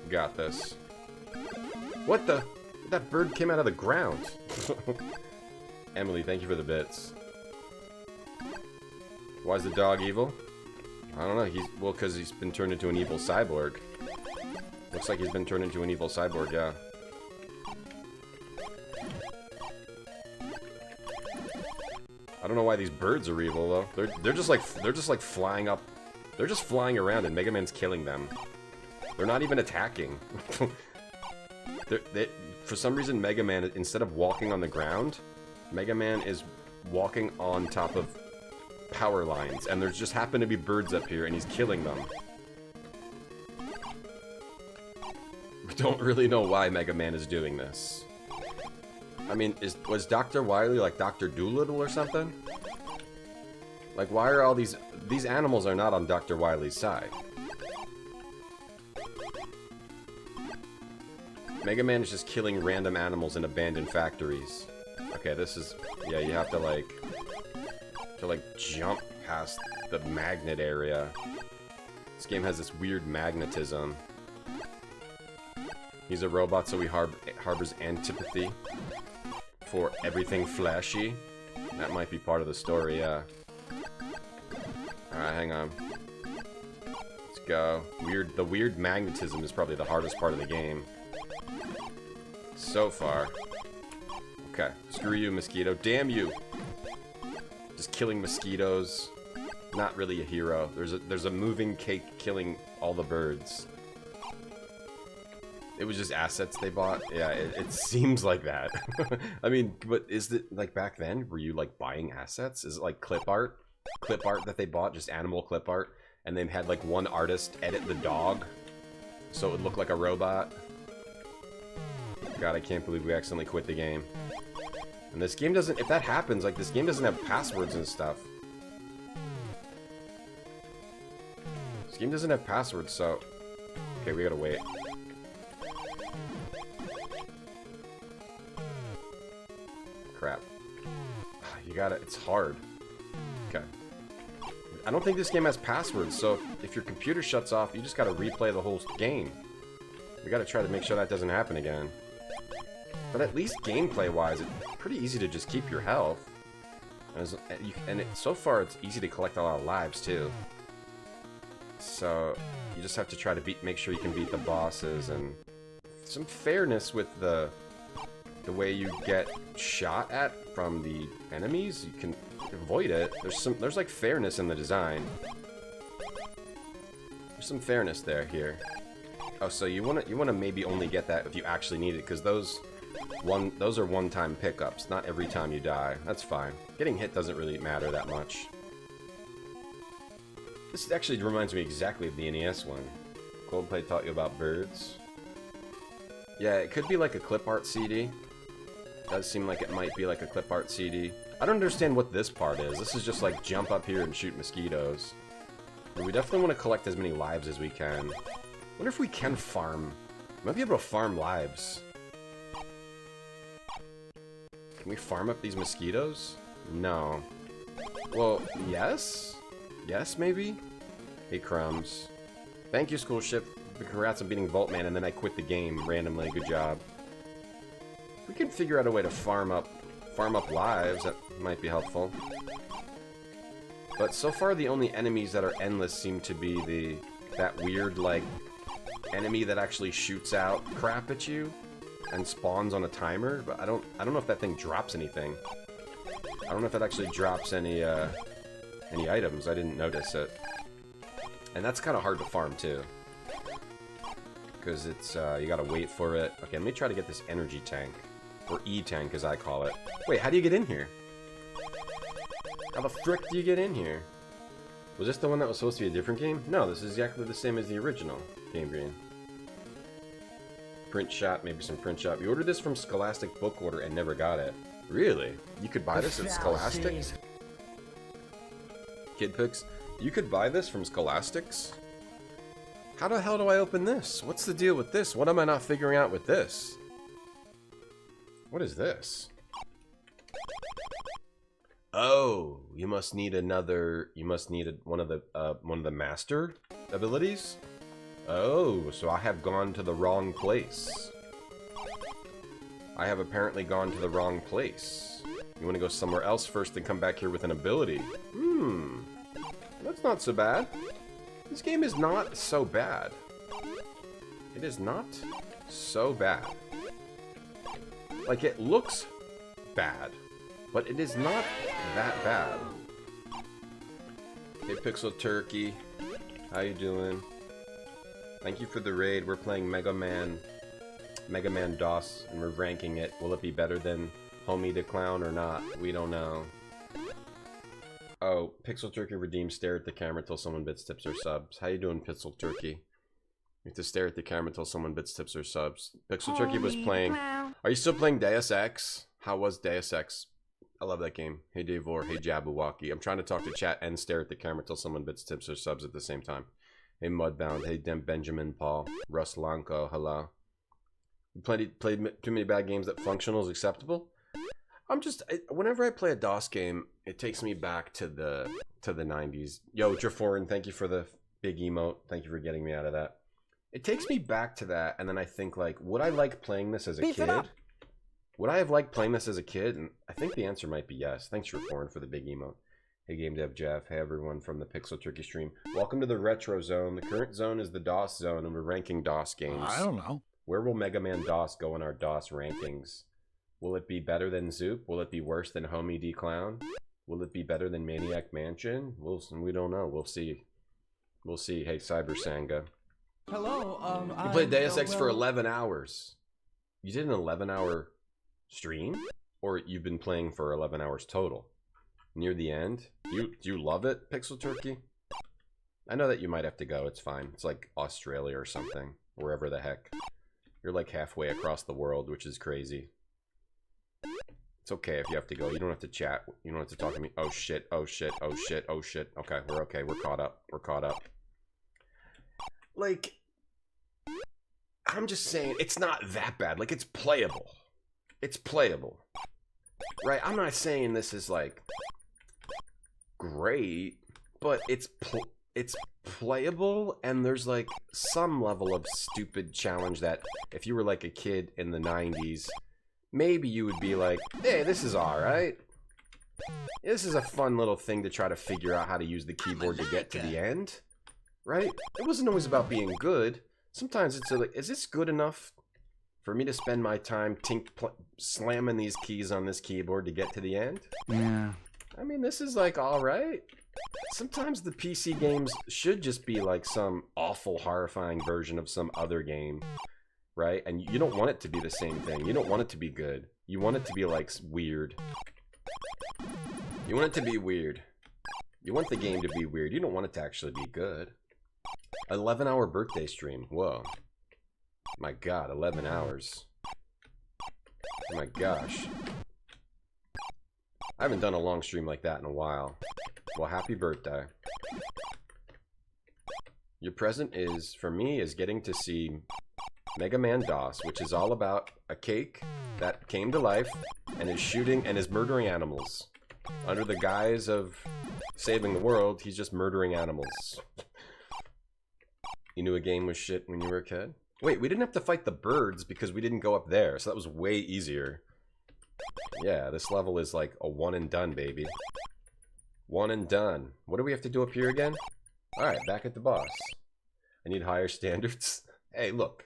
We got this. What the? That bird came out of the ground. Emily, thank you for the bits. Why is the dog evil? I don't know. Well, because he's been turned into an evil cyborg. Looks like he's been turned into an evil cyborg, yeah. I don't know why these birds are evil though. They're just like flying up. They're just flying around and Mega Man's killing them. They're not even attacking. For some reason, Mega Man, instead of walking on the ground, Mega Man is walking on top of power lines, and there's just happen to be birds up here, and he's killing them. We don't really know why Mega Man is doing this. I mean, was Dr. Wily like Dr. Doolittle or something? Like, why are all these animals are not on Dr. Wily's side? Mega Man is just killing random animals in abandoned factories. Okay, this is... Yeah, you have to, like, jump past the magnet area. This game has this weird magnetism. He's a robot, so he harbors antipathy for everything flashy. That might be part of the story, yeah. Alright, hang on. Let's go. The weird magnetism is probably the hardest part of the game. So far. Okay. Screw you, mosquito. Damn you! Just killing mosquitoes. Not really a hero. There's a moving cake killing all the birds. It was just assets they bought. Yeah, it seems like that. I mean, but is it like back then? Were you like buying assets? Is it like clip art? Clip art that they bought, just animal clip art, and they had like one artist edit the dog so it would look like a robot. God, I can't believe we accidentally quit the game. And this game doesn't, if that happens, like this game doesn't have passwords and stuff. This game doesn't have passwords, so okay, we gotta wait. Crap. You gotta, it's hard. Okay. I don't think this game has passwords, so if your computer shuts off, you just gotta replay the whole game. We gotta try to make sure that doesn't happen again. But at least gameplay-wise, it's pretty easy to just keep your health. So far, it's easy to collect a lot of lives, too. So, you just have to try to make sure you can beat the bosses, and some fairness with the way you get shot at from the enemies. You can avoid it. There's like fairness in the design. There's some fairness there here. Oh, so you wanna maybe only get that if you actually need it, because those are one-time pickups, not every time you die. That's fine. Getting hit doesn't really matter that much. This actually reminds me exactly of the NES one. Coldplay taught you about birds. Yeah, it could be like a clip art CD. Does seem like it might be like a clip art CD. I don't understand what this part is. This is just like jump up here and shoot mosquitoes. But we definitely want to collect as many lives as we can. Wonder if we can farm. We might be able to farm lives. Can we farm up these mosquitoes? No. Well, yes? Yes, maybe? Hey, Crumbs. Thank you, School Ship. Congrats on beating Voltman, and then I quit the game randomly. Good job. We can figure out a way to farm up lives. That might be helpful. But so far, the only enemies that are endless seem to be that weird, like, enemy that actually shoots out crap at you and spawns on a timer. But I don't know if that thing drops anything. I don't know if it actually drops any items. I didn't notice it. And that's kind of hard to farm too, because it's you gotta wait for it. Okay, let me try to get this energy tank. Or E-tank, as I call it. Wait, how do you get in here? How the frick do you get in here? Was this the one that was supposed to be a different game? No, this is exactly the same as the original Game Green. Print shop, maybe some print shop. You ordered this from Scholastic Book Order and never got it. Really? You could buy this at Scholastic? Kid Picks? You could buy this from Scholastics? How the hell do I open this? What's the deal with this? What am I not figuring out with this? What is this? Oh, you must need another. You must need one of the master abilities. Oh, so I have gone to the wrong place. I have apparently gone to the wrong place. You want to go somewhere else first and come back here with an ability? That's not so bad. This game is not so bad. It is not so bad. Like, it looks bad, but it is not that bad. Hey, Pixel Turkey. How you doing? Thank you for the raid. We're playing Mega Man DOS, and we're ranking it. Will it be better than Homie the Clown or not? We don't know. Oh, Pixel Turkey redeemed stare at the camera till someone bits, tips, or subs. How you doing, Pixel Turkey? You have to stare at the camera until someone bits, tips, or subs. Pixel Turkey was playing. Are you still playing Deus Ex? How was Deus Ex? I love that game. Hey Davor, hey Jabberwocky. I'm trying to talk to chat and stare at the camera until someone bits, tips, or subs at the same time. Hey Mudbound, hey Benjamin Paul, Russ Lanko, hello. You played too many bad games that functional is acceptable? Whenever I play a DOS game, it takes me back to the 90s. Yo, Jaforin, thank you for the big emote. Thank you for getting me out of that. It takes me back to that, and then I think, like, would I like playing this as a kid? Would I have liked playing this as a kid? And I think the answer might be yes. Thanks, Jaforin, for the big emote. Hey Game Dev Jeff, hey everyone from the Pixel Turkey stream. Welcome to the Retro Zone. The current zone is the DOS zone, and we're ranking DOS games. I don't know. Where will Mega Man DOS go in our DOS rankings? Will it be better than Zoop? Will it be worse than Homie D Clown? Will it be better than Maniac Mansion? We don't know. We'll see. We'll see. Hey Cyber Sanga. Hello, You played Deus Ex for 11 hours. You did an 11-hour stream? Or you've been playing for 11 hours total? Near the end? Do you love it, Pixel Turkey? I know that you might have to go. It's fine. It's like Australia or something. Wherever the heck. You're like halfway across the world, which is crazy. It's okay if you have to go. You don't have to chat. You don't have to talk to me. Oh shit, oh shit, oh shit, oh shit. Okay, we're okay. We're caught up. We're caught up. Like, I'm just saying, it's not that bad. Like, it's playable. It's playable. Right? I'm not saying this is, like, great, but it's playable, and there's, like, some level of stupid challenge that if you were, like, a kid in the 90s, maybe you would be like, hey, this is alright. This is a fun little thing to try to figure out how to use the keyboard to get to the end. Right? It wasn't always about being good. Sometimes it's like, is this good enough for me to spend my time slamming these keys on this keyboard to get to the end? Yeah. I mean, this is like alright. Sometimes the PC games should just be like some awful, horrifying version of some other game. Right? And you don't want it to be the same thing. You don't want it to be good. You want it to be like weird. You want it to be weird. You want the game to be weird. You don't want it to actually be good. 11-hour birthday stream. Whoa. My god, 11 hours. Oh my gosh. I haven't done a long stream like that in a while. Well, happy birthday. Your present is, for me, is getting to see Mega Man DOS, which is all about a cake that came to life and is shooting and is murdering animals. Under the guise of saving the world, he's just murdering animals. You knew a game was shit when you were a kid? Wait, we didn't have to fight the birds because we didn't go up there, so that was way easier. Yeah, this level is like a one and done, baby. One and done. What do we have to do up here again? Alright, back at the boss. I need higher standards. Hey, look.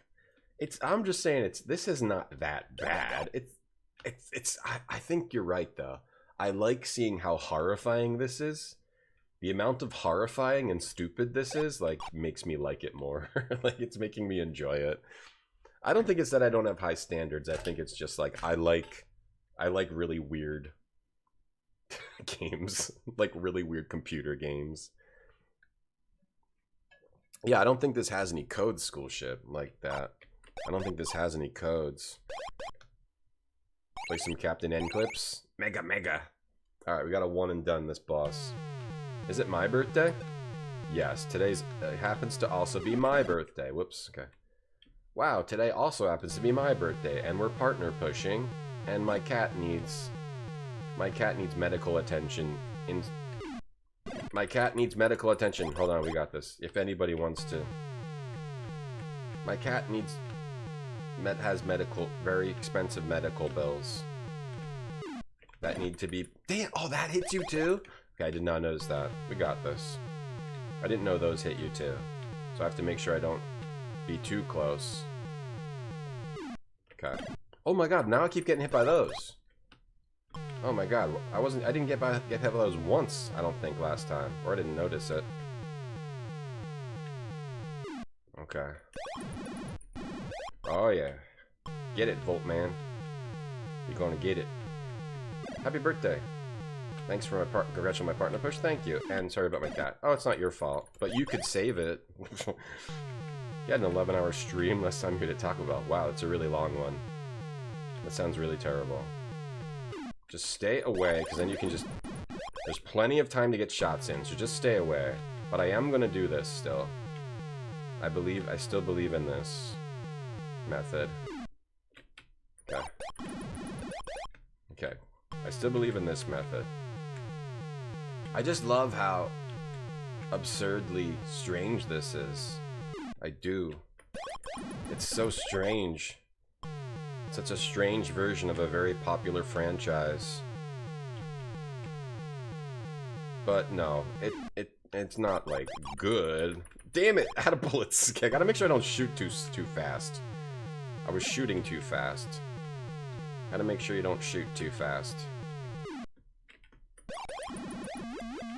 I'm just saying this is not that bad. I think you're right though. I like seeing how horrifying this is. The amount of horrifying and stupid this is, like, makes me like it more. Like, it's making me enjoy it. I don't think it's that I don't have high standards. I think it's just, like, I like really weird games. Like, really weird computer games. Yeah, I don't think this has any code school shit like that. I don't think this has any codes. Play some Captain N clips. Mega, mega. Alright, we got a one and done this boss. Is it my birthday? Yes, today's happens to also be my birthday. Whoops, okay. Wow, today also happens to be my birthday, and we're partner pushing, and my cat needs medical attention. My cat needs medical attention. Hold on, we got this. If anybody wants to. My cat has very expensive medical bills that need to be. Damn! Oh, that hits you too. Okay, I did not notice that. We got this. I didn't know those hit you too. So I have to make sure I don't be too close. Okay. Oh my god, now I keep getting hit by those. Oh my god, I didn't get hit by those once, I don't think, last time. Or I didn't notice it. Okay. Oh yeah. Get it, Voltman. You're gonna get it. Happy birthday. Thanks for congrats on my partner push. Thank you. And sorry about my cat. Oh, it's not your fault. But you could save it. You had an 11-hour stream last time here to talk about. Wow, it's a really long one. That sounds really terrible. Just stay away, because then you can just... There's plenty of time to get shots in, so just stay away. But I am going to do this still. I still believe in this method. Okay. Okay. I still believe in this method. I just love how absurdly strange this is. I do. It's so strange. Such a strange version of a very popular franchise. But no, it's not like good. Damn it! Out of bullets. Okay, I gotta make sure I don't shoot too fast. I was shooting too fast. Gotta make sure you don't shoot too fast.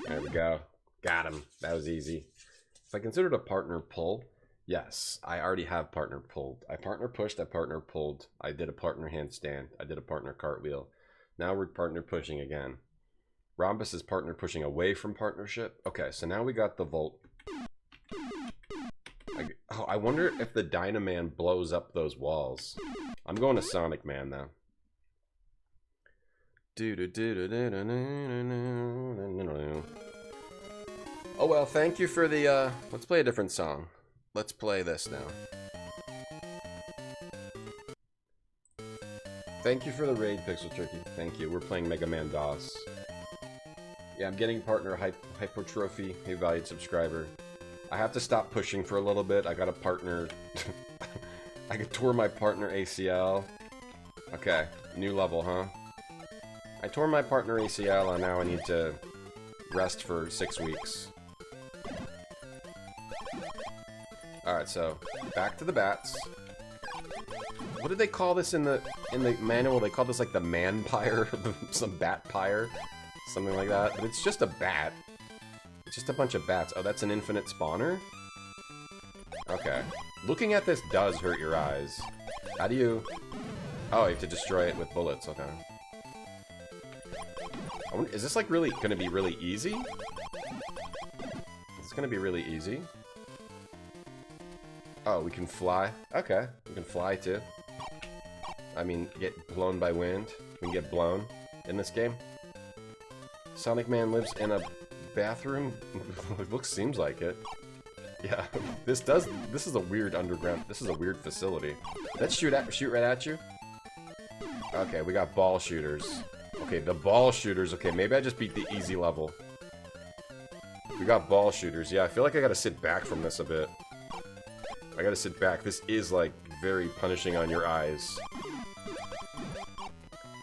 There we go. Got him. That was easy. If I considered a partner pull, yes, I already have partner pulled. I partner pushed, I partner pulled. I did a partner handstand. I did a partner cartwheel. Now we're partner pushing again. Rhombus is partner pushing away from partnership. Okay, so now we got the Volt. I wonder if the Dynaman blows up those walls. I'm going to Sonic Man though. Oh well, thank you for the let's play a different song. Let's play this now. Thank you for the raid, Pixel Turkey. Thank you. We're playing Mega Man DOS. Yeah, I'm getting partner hypertrophy, a valued subscriber. I have to stop pushing for a little bit. I got a partner. I could tore my partner ACL. Okay, new level, huh? I tore my partner ACL and now I need to rest for 6 weeks. Alright, so back to the bats. What did they call this in the manual? They call this like the man-pyre, some bat-pyre, something like that. But it's just a bat. It's just a bunch of bats. Oh, that's an infinite spawner? Okay. Looking at this does hurt your eyes. How do you... Oh, you have to destroy it with bullets. Okay. Is this like really gonna be really easy? It's gonna be really easy. Oh, we can fly. Okay, we can fly too. I mean, get blown by wind. We can get blown in this game. Sonic Man lives in a bathroom. Seems like it. Yeah, this is a weird underground. This is a weird facility. Let's shoot right at you. Okay, we got ball shooters. Okay, the ball shooters. Okay, maybe I just beat the easy level. We got ball shooters. Yeah, I feel like I gotta sit back from this a bit. I gotta sit back. This is, like, very punishing on your eyes.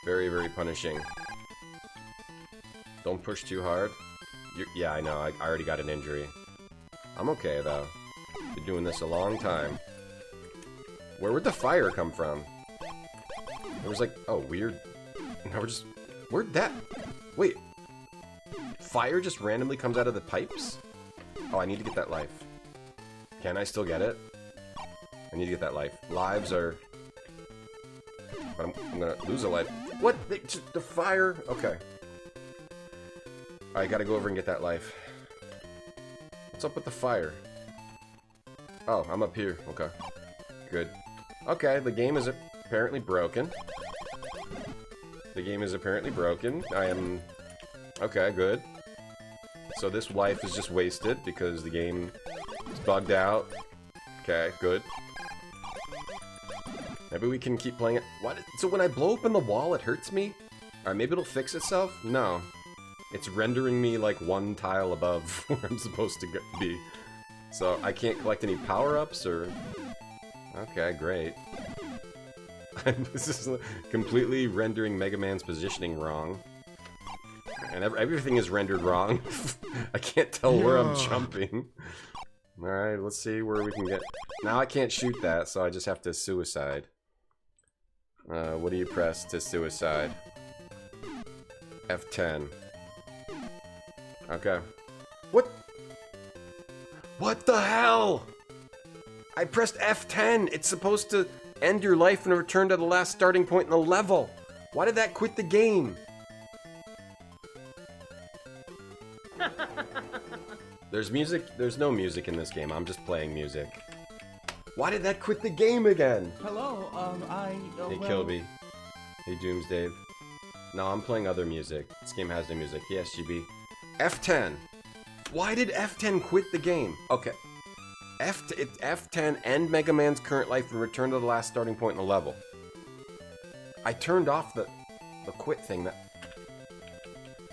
Very, very punishing. Don't push too hard. Yeah, I know. I already got an injury. I'm okay, though. Been doing this a long time. Where would the fire come from? It was like, oh, weird. Now we're just... Where'd that... Wait. Fire just randomly comes out of the pipes? Oh, I need to get that life. Can I still get it? I need to get that life. Lives are... But I'm gonna lose a life. What? The fire? Okay. I gotta go over and get that life. What's up with the fire? Oh, I'm up here. Okay. Good. Okay, the game is apparently broken. The game is apparently broken. I am... Okay, good. So this life is just wasted because the game is bugged out. Okay, good. Maybe we can keep playing it. What? So when I blow open the wall, it hurts me? Alright, maybe it'll fix itself? No. It's rendering me like one tile above where I'm supposed to be. So I can't collect any power-ups or... Okay, great. This is completely rendering Mega Man's positioning wrong. And everything is rendered wrong. I can't tell where I'm jumping. Alright, let's see where we can get... Now I can't shoot that, so I just have to suicide. What do you press to suicide? F10. Okay. What? What the hell? I pressed F10! It's supposed to end your life and return to the last starting point in the level! Why did that quit the game? There's music? There's no music in this game. I'm just playing music. Why did that quit the game again? Hello, Hey, Kilby. Hey, Doomsday. No, I'm playing other music. This game has no music. Yes, GB. F10. Why did F10 quit the game? Okay. F10 end Mega Man's current life and return to the last starting point in the level. I turned off the quit thing that...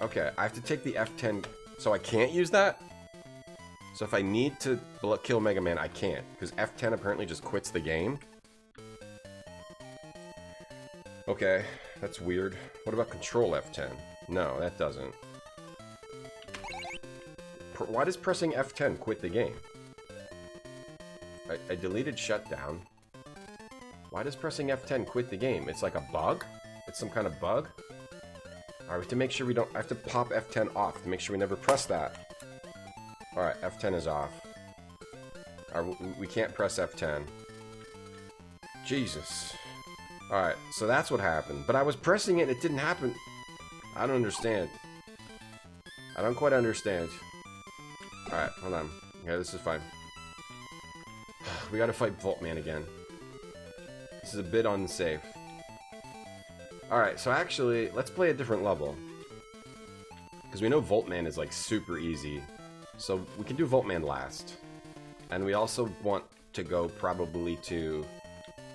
Okay, I have to take the F10... So I can't use that? So if I need to kill Mega Man, I can't. Because F10 apparently just quits the game. Okay, that's weird. What about Control F10? No, that doesn't. Why does pressing F10 quit the game? I deleted shutdown. Why does pressing F10 quit the game? It's like a bug? It's some kind of bug? Alright, we have to make sure we don't... I have to pop F10 off to make sure we never press that. Alright, F10 is off. Alright, we can't press F10. Jesus. Alright, so that's what happened. But I was pressing it and it didn't happen. I don't understand. I don't quite understand. Alright, hold on. Okay, this is fine. We gotta fight Voltman again. This is a bit unsafe. Alright, so actually, let's play a different level. Because we know Voltman is like super easy. So we can do Voltman last. And we also want to go probably to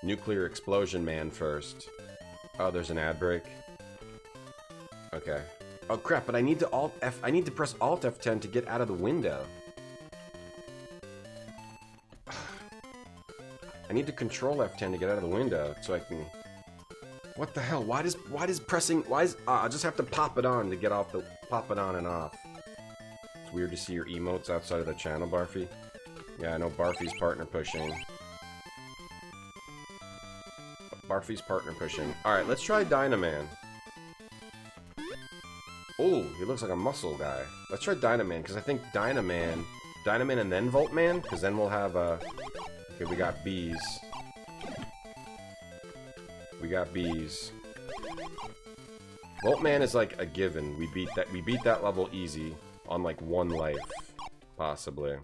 Nuclear Explosion Man first. Oh, there's an ad break. Okay. Oh crap, but I need to I need to press Alt F10 to get out of the window. I need to control F10 to get out of the window so I can... What the hell? Why does pressing... I just have to pop it on to get off the... Pop it on and off. It's weird to see your emotes outside of the channel, Barfy. Yeah, I know Barfy's partner pushing. Barfy's partner pushing. Alright, let's try Dynaman. Oh, he looks like a muscle guy. Let's try Dynaman, because I think Dynaman and then Voltman, because then we'll have okay, we got bees. We got bees. Voltman is like a given. We beat that level easy on like 1 life, possibly.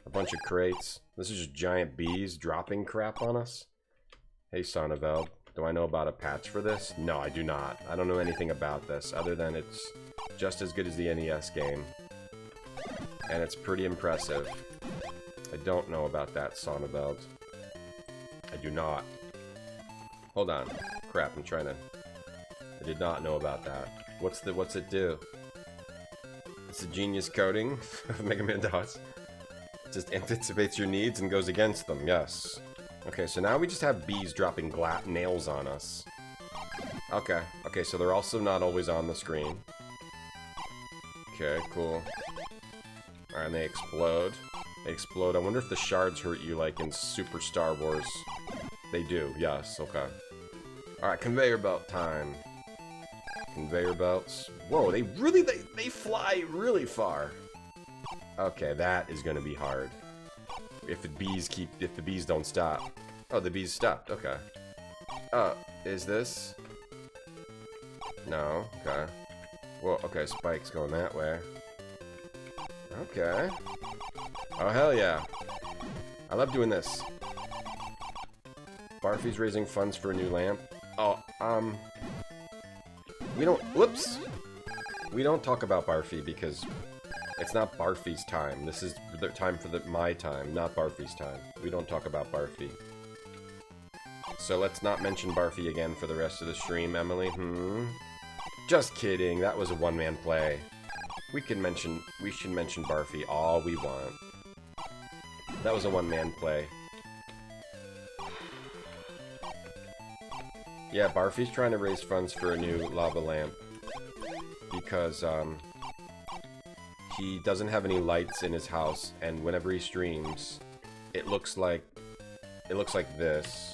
A bunch of crates. This is just giant bees dropping crap on us. Hey, Sonneveld, do I know about a patch for this? No, I do not. I don't know anything about this, other than it's just as good as the NES game. And it's pretty impressive. I don't know about that, Sonneveld. I do not. Hold on. Crap, I'm trying to... I did not know about that. What's it do? It's a genius coding of Mega Man DOS. It just anticipates your needs and goes against them, yes. Okay, so now we just have bees dropping nails on us. Okay, so they're also not always on the screen. Okay, cool. Alright, and they explode. They explode. I wonder if the shards hurt you like in Super Star Wars. They do, yes, okay. Alright, conveyor belt time. Conveyor belts. Whoa, they fly really far. Okay, that is gonna be hard. If the bees don't stop. Oh, the bees stopped, okay. Is this? No, okay. Well, okay, Spike's going that way. Okay. Oh, hell yeah. I love doing this. Barfy's raising funds for a new lamp. Oh, whoops! We don't talk about Barfy because it's not Barfy's time. This is the time for my time, not Barfy's time. We don't talk about Barfy. So let's not mention Barfy again for the rest of the stream, Emily. Just kidding, that was a one-man play. We should mention Barfy all we want. That was a one-man play. Yeah, Barfy's trying to raise funds for a new lava lamp. Because, he doesn't have any lights in his house, and whenever he streams, it looks like this.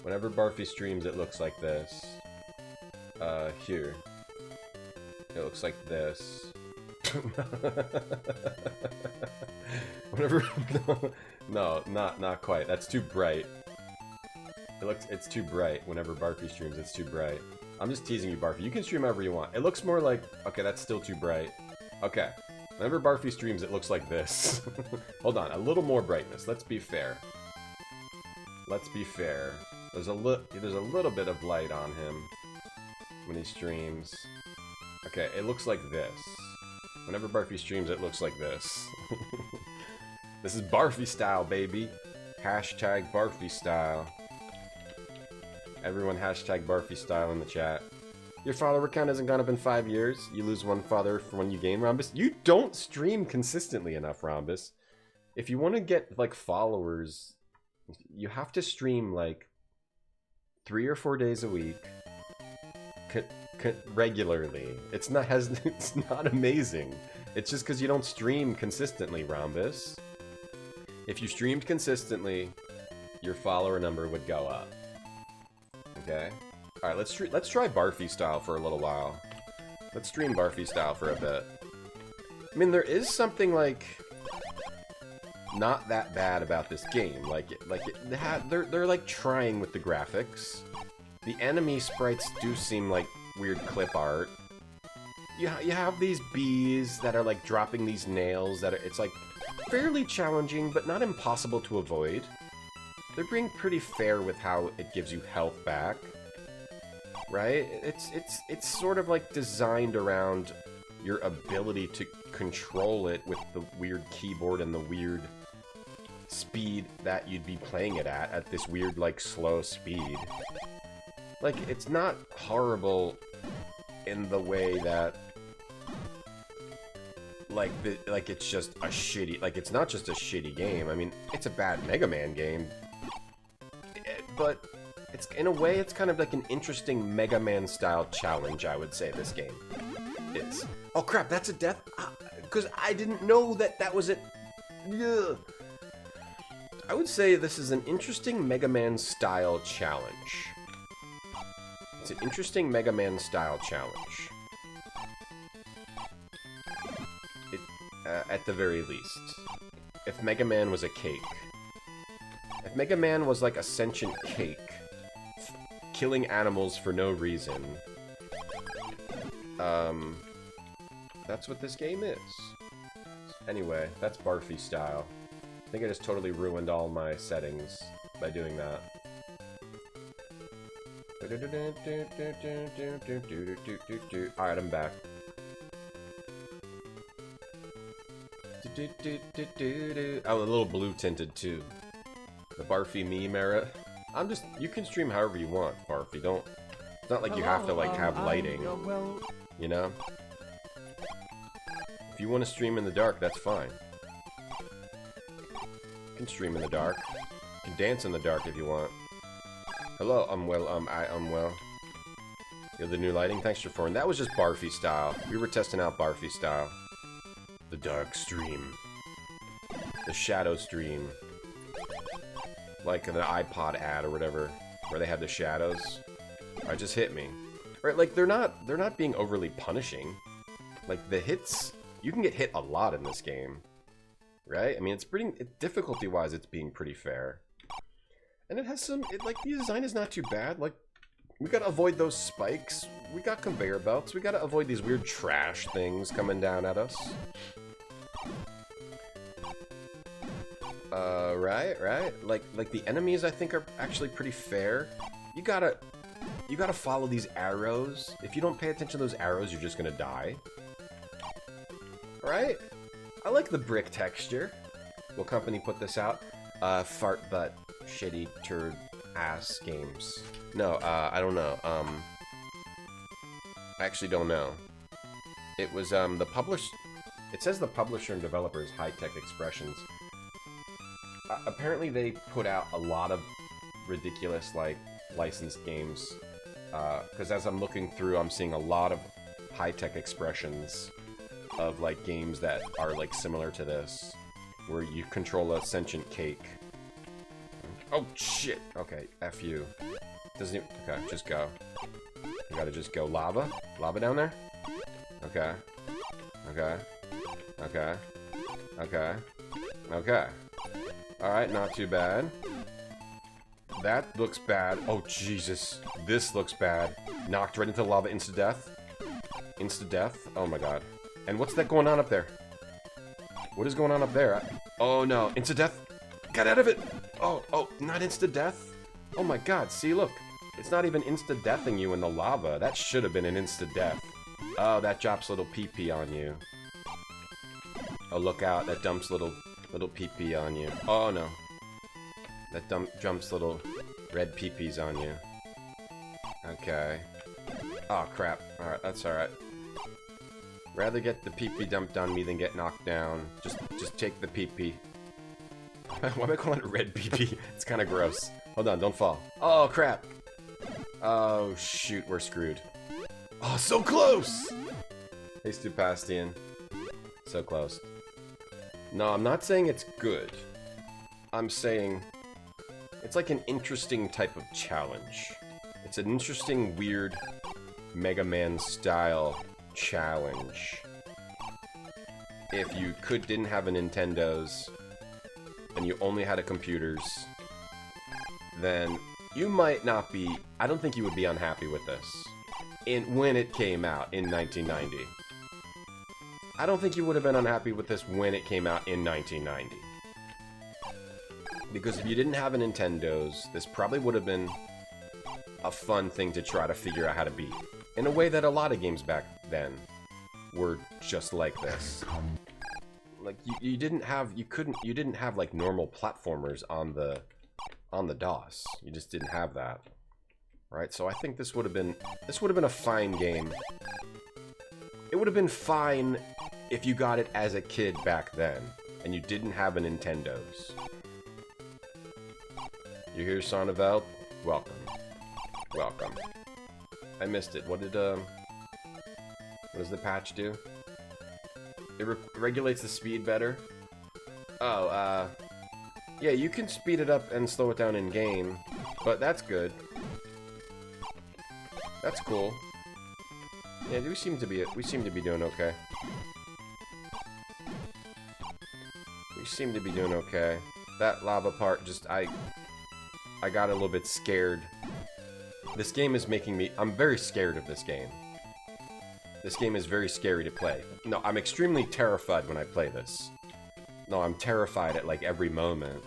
Whenever Barfy streams, it looks like this. Here. It looks like this. Whenever... No, not quite. That's too bright. It's too bright. Whenever Barfy streams, it's too bright. I'm just teasing you, Barfy. You can stream however you want. It looks more like... Okay, that's still too bright. Okay. Whenever Barfy streams, it looks like this. Hold on, a little more brightness. Let's be fair. Let's be fair. There's a little bit of light on him when he streams. Okay, it looks like this. Whenever Barfy streams, it looks like this. This is Barfy style, baby. Hashtag Barfy style. Everyone hashtag Barfy style in the chat. Your follower count hasn't gone up in 5 years. You lose 1 father for when you gain, Rhombus. You don't stream consistently enough, Rhombus. If you want to get, like, followers, you have to stream, like, 3 or 4 days a week. Regularly. It's not amazing. It's just because you don't stream consistently, Rhombus. If you streamed consistently, your follower number would go up. Okay? Alright, let's try Barfy style for a little while. Let's stream Barfy style for a bit. I mean, there is something, like, not that bad about this game. They're like trying with the graphics. The enemy sprites do seem like weird clip art. You have these bees that are like dropping these nails that it's like fairly challenging, but not impossible to avoid. They're being pretty fair with how it gives you health back, right? It's sort of like designed around your ability to control it with the weird keyboard and the weird speed that you'd be playing it at this weird, like, slow speed. Like, it's not horrible in the way that, like, it's just a shitty, like, it's not just a shitty game. I mean, it's a bad Mega Man game, but it's, in a way, it's kind of like an interesting Mega Man style challenge, I would say, this game is. Oh crap, that's a death? Because I didn't know that was it. Ugh. I would say this is an interesting Mega Man style challenge. It's an interesting Mega Man style challenge. At the very least. If Mega Man was a cake. If Mega Man was like a sentient cake, killing animals for no reason, that's what this game is. Anyway, that's Barfy style. I think I just totally ruined all my settings by doing that. Alright, I'm back. Oh, a little blue tinted too. The Barfy meme era. You can stream however you want, Barfy. It's not like you have to, like, have lighting. You know? If you want to stream in the dark, that's fine. You can stream in the dark. You can dance in the dark if you want. Hello, well. You're the new lighting? Thanks for foreign. That was just Barfy style. We were testing out Barfy style. The dark stream. The shadow stream. Like the iPod ad or whatever, where they had the shadows. Alright, just hit me. Right, like, they're not being overly punishing. Like, the hits, you can get hit a lot in this game. Right? I mean, difficulty-wise, it's being pretty fair. And it has like, the design is not too bad. Like, we gotta avoid those spikes. We got conveyor belts. We gotta avoid these weird trash things coming down at us. Right. Like the enemies, I think, are actually pretty fair. You gotta follow these arrows. If you don't pay attention to those arrows, you're just gonna die. Right? I like the brick texture. What company put this out? Fart butt, shitty turd ass games. No, I don't know. I actually don't know. It was the publish. It says the publisher and developer is High Tech Expressions. Apparently they put out a lot of ridiculous, like, licensed games. Because as I'm looking through, I'm seeing a lot of high-tech expressions of, like, games that are, like, similar to this. Where you control a sentient cake. Oh, shit! Okay, F you. Doesn't even... Okay, just go. You gotta just go. Lava? Lava down there? Okay. Okay. Okay. Okay. Okay. Alright, not too bad. That looks bad. Oh, Jesus. This looks bad. Knocked right into lava, insta-death. Insta-death? Oh my god. And what's that going on up there? What is going on up there? Oh no. Insta-death? Get out of it! Oh, not insta-death? Oh my god, see, look. It's not even insta-deathing you in the lava. That should have been an insta-death. Oh, that drops little pee-pee on you. Oh, look out. That dumps little pee-pee on you. Oh no. That jumps little red pee-pees on you. Okay. Oh crap. Alright, that's alright. Rather get the pee-pee dumped on me than get knocked down. Just take the pee-pee. Why am I calling it red pee-pee? It's kinda gross. Hold on, don't fall. Oh crap. Oh shoot, we're screwed. Oh, so close! Hey, Stupastian. So close. No, I'm not saying it's good. I'm saying it's like an interesting type of challenge. It's an interesting, weird Mega Man style challenge. If you didn't have a Nintendo's and you only had a computer's, then you might not be. I don't think you would be unhappy with this when it came out in 1990. I don't think you would have been unhappy with this when it came out in 1990. Because if you didn't have a Nintendo's, this probably would have been a fun thing to try to figure out how to beat. In a way that a lot of games back then were just like this. Like you didn't have like normal platformers on the DOS. You just didn't have that. Right? So I think this would have been a fine game. It would have been fine if you got it as a kid back then and you didn't have a Nintendo's. You hear Sonneveld? Welcome. Welcome. I missed it. What does the patch do? It regulates the speed better? Oh, yeah, you can speed it up and slow it down in game, but that's good. That's cool. Yeah, we seem to be doing okay. We seem to be doing okay. That lava part just I got a little bit scared. This game is making me... I'm very scared of this game. This game is very scary to play. No, I'm extremely terrified when I play this. No, I'm terrified at, like, every moment.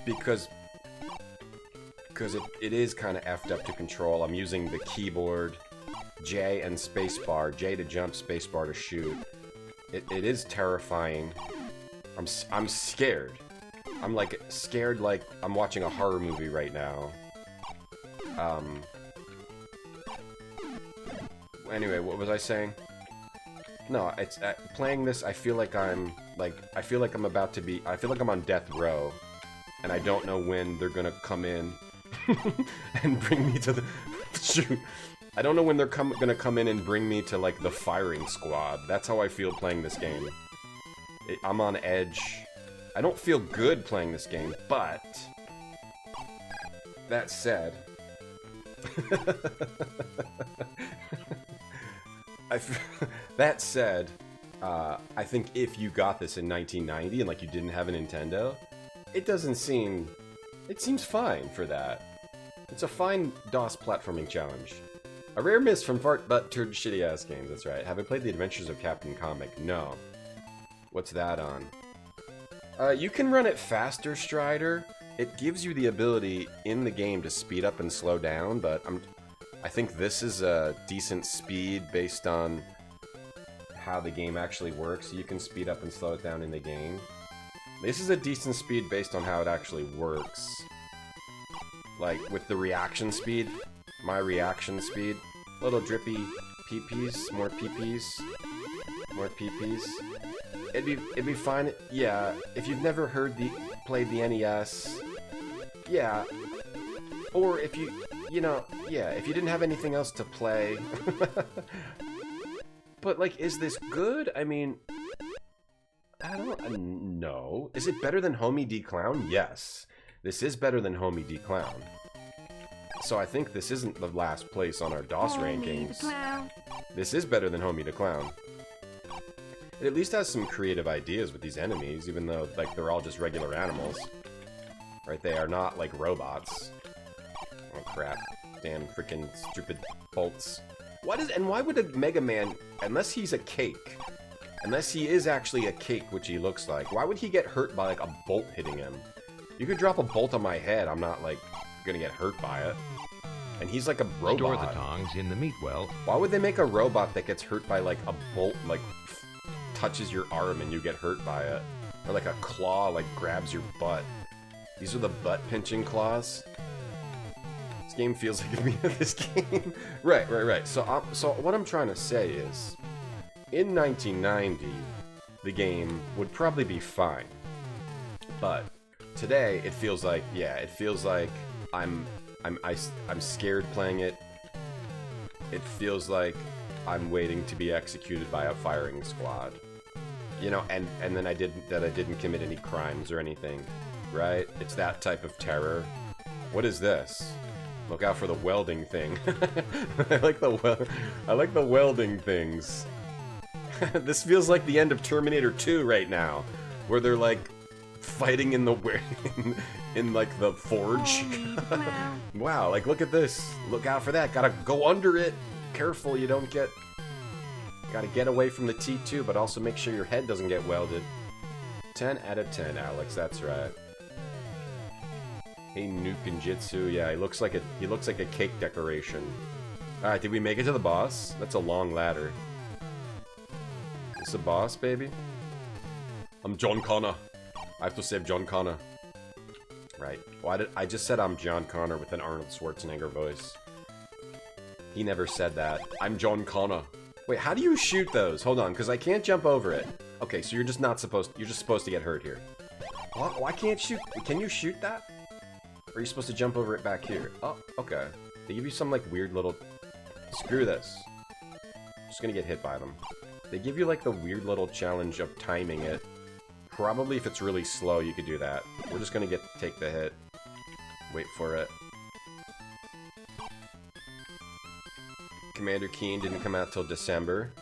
Because it is kind of effed up to control. I'm using the keyboard, J and spacebar. J to jump, spacebar to shoot. It is terrifying. I'm scared. I'm like scared like I'm watching a horror movie right now. Anyway, what was I saying? No, it's playing this. I feel like I'm about to be. I feel like I'm on death row, and I don't know when they're gonna come in and bring me to the shoot. I don't know when they're gonna come in and bring me to like the firing squad. That's how I feel playing this game. I'm on edge. I don't feel good playing this game, but that said, that said, I think if you got this in 1990 and like you didn't have a Nintendo, it seems fine for that. It's a fine DOS platforming challenge. A rare miss from Fart Butt Turd Shitty Ass Games, that's right. Have I played The Adventures of Captain Comic? No. What's that on? You can run it faster, Strider. It gives you the ability in the game to speed up and slow down, but I think this is a decent speed based on how the game actually works. You can speed up and slow it down in the game. This is a decent speed based on how it actually works. Like, with the reaction speed, my reaction speed, little drippy peepees, more peepees, more peepees. It'd be fine, yeah, if you've never played the NES, yeah, or if you didn't have anything else to play. But, like, is this good? I mean, I don't know. Is it better than Homie D Clown? Yes. This is better than Homie D Clown. So I think this isn't the last place on our DOS rankings. This is better than Homie the Clown. It at least has some creative ideas with these enemies, even though, like, they're all just regular animals. Right? They are not, like, robots. Oh, crap. Damn freaking stupid bolts. Why would a Mega Man, unless he's a cake, unless he is actually a cake, which he looks like, why would he get hurt by, like, a bolt hitting him? You could drop a bolt on my head, I'm not, like, gonna get hurt by it. And he's like a robot. Store the tongs in the meat well. Why would they make a robot that gets hurt by, like, a bolt, like, touches your arm and you get hurt by it? Or, like, a claw, like, grabs your butt. These are the butt-pinching claws? This game feels like this game. Right. So what I'm trying to say is, in 1990, the game would probably be fine. But today, it feels like, yeah, it feels like I'm scared playing it. It feels like I'm waiting to be executed by a firing squad. You know, and then I didn't commit any crimes or anything, right? It's that type of terror. What is this? Look out for the welding thing. I like the welding things. This feels like the end of Terminator 2 right now, where they're like fighting in the in like the forge. Wow, like look at this. Look out for that. Gotta go under it. Careful, you don't get. Gotta get away from the T2, but also make sure your head doesn't get welded. 10 out of 10, Alex. That's right. Hey, Nukenjitsu. Yeah, he looks like a cake decoration. All right, did we make it to the boss? That's a long ladder. Is this a boss, baby? I'm John Connor. I have to save John Connor. Right. Why did I just said I'm John Connor with an Arnold Schwarzenegger voice? He never said that. I'm John Connor. Wait, how do you shoot those? Hold on, because I can't jump over it. Okay, so you're just supposed to get hurt here. Why can't you? Can you shoot that? Or are you supposed to jump over it back here? Oh, okay. They give you some like weird little. Screw this. I'm just gonna get hit by them. They give you like the weird little challenge of timing it. Probably if it's really slow, you could do that. We're just gonna take the hit. Wait for it. Commander Keen didn't come out till December.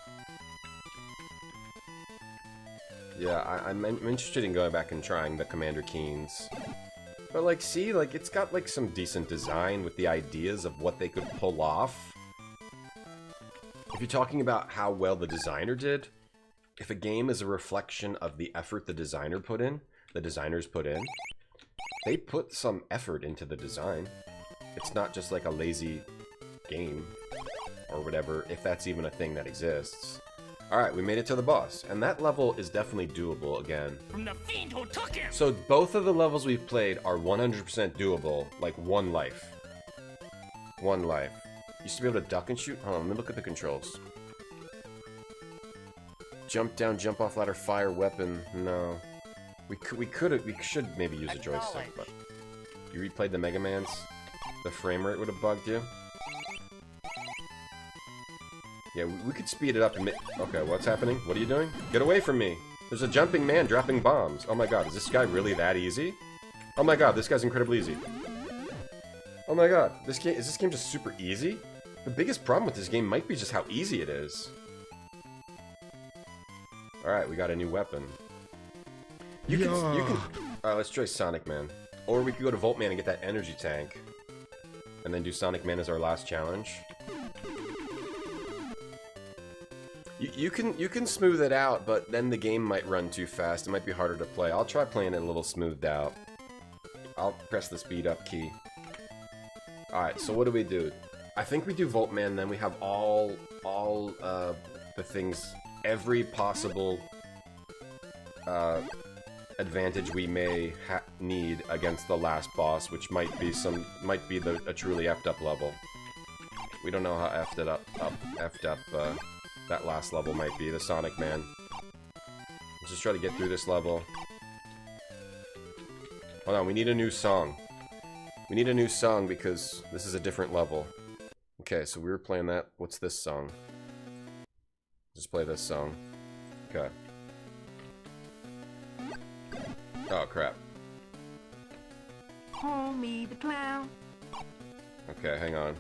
Yeah, I'm interested in going back and trying the Commander Keens. But like, see, like it's got like some decent design with the ideas of what they could pull off. If you're talking about how well the designer did, if a game is a reflection of the effort the designers put in, they put some effort into the design. It's not just like a lazy game. Or whatever, if that's even a thing that exists. Alright, we made it to the boss. And that level is definitely doable again. From the fiend who took him! So both of the levels we've played are 100% doable. Like, one life. One life. Used to be able to duck and shoot? Hold on, let me look at the controls. Jump down, jump off ladder, fire weapon. No. We should maybe use a joystick, but... You replayed the Mega Mans? The frame rate would have bugged you? Yeah, we could speed it up and okay, what's happening? What are you doing? Get away from me! There's a jumping man dropping bombs. Oh my god, is this guy really that easy? Oh my god, this guy's incredibly easy. Oh my god, is this game just super easy? The biggest problem with this game might be just how easy it is. Alright, we got a new weapon. You can... Alright, let's try Sonic Man. Or we could go to Volt Man and get that energy tank. And then do Sonic Man as our last challenge. You can smooth it out, but then the game might run too fast. It might be harder to play. I'll try playing it a little smoothed out. I'll press the speed up key. Alright, so what do we do? I think we do Volt Man, then we have all the things, every possible advantage we may need against the last boss, which might be a truly effed up level. We don't know how effed up that last level might be, the Sonic Man. Let's just try to get through this level. Hold on, we need a new song. We need a new song because this is a different level. Okay, so we were playing that. What's this song? Just play this song. Okay. Oh, crap. Homie the clown. Okay, hang on.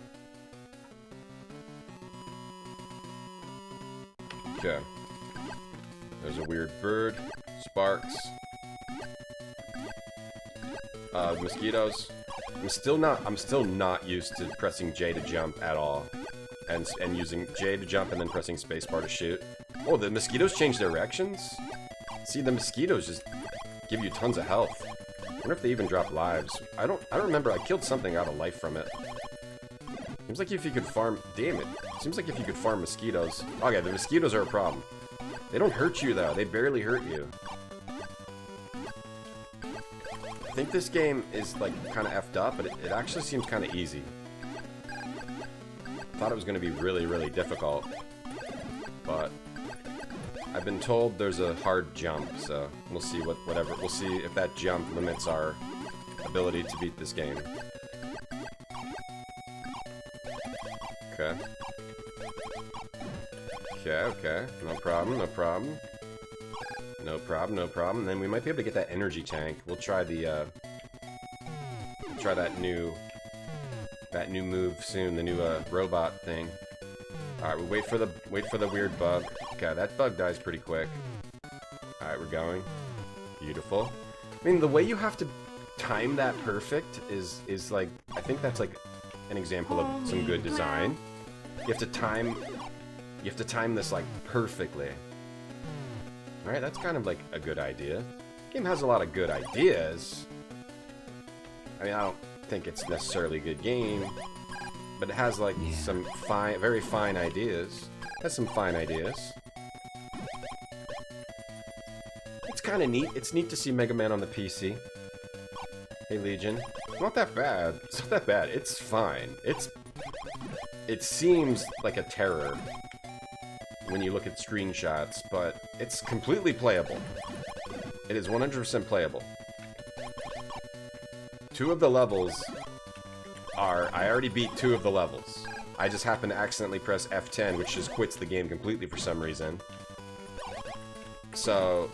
Okay. There's a weird bird. Sparks. Mosquitoes. I'm still not used to pressing J to jump at all. And using J to jump and then pressing spacebar to shoot. Oh, the mosquitoes change directions? See, the mosquitoes just give you tons of health. I wonder if they even drop lives. I don't remember. I killed something out of life from it. Seems like if you could farm... Damn it. Seems like if you could farm mosquitoes... Okay, the mosquitoes are a problem. They don't hurt you, though. They barely hurt you. I think this game is, like, kind of effed up, but it actually seems kind of easy. I thought it was going to be really, really difficult. But... I've been told there's a hard jump, so we'll see whatever. We'll see if that jump limits our ability to beat this game. Okay. Okay. No problem, no problem. No problem, no problem. Then we might be able to get that energy tank. We'll try the, try that new move soon, the new, robot thing. Alright, we wait for the weird bug. Okay, that bug dies pretty quick. Alright, we're going. Beautiful. I mean, the way you have to time that perfect is like, I think that's like an example of some good design. You have to time this like perfectly. Alright, that's kind of like a good idea. The game has a lot of good ideas. I mean, I don't think it's necessarily a good game, but it has like some fine, very fine ideas. It has some fine ideas. It's kind of neat. It's neat to see Mega Man on the PC. Hey, Legion. It's not that bad. It's not that bad. It's fine. It seems like a terror when you look at screenshots, but it's completely playable. It is 100% playable. 2 of the levels are... I already beat 2 of the levels. I just happened to accidentally press F10, which just quits the game completely for some reason. So,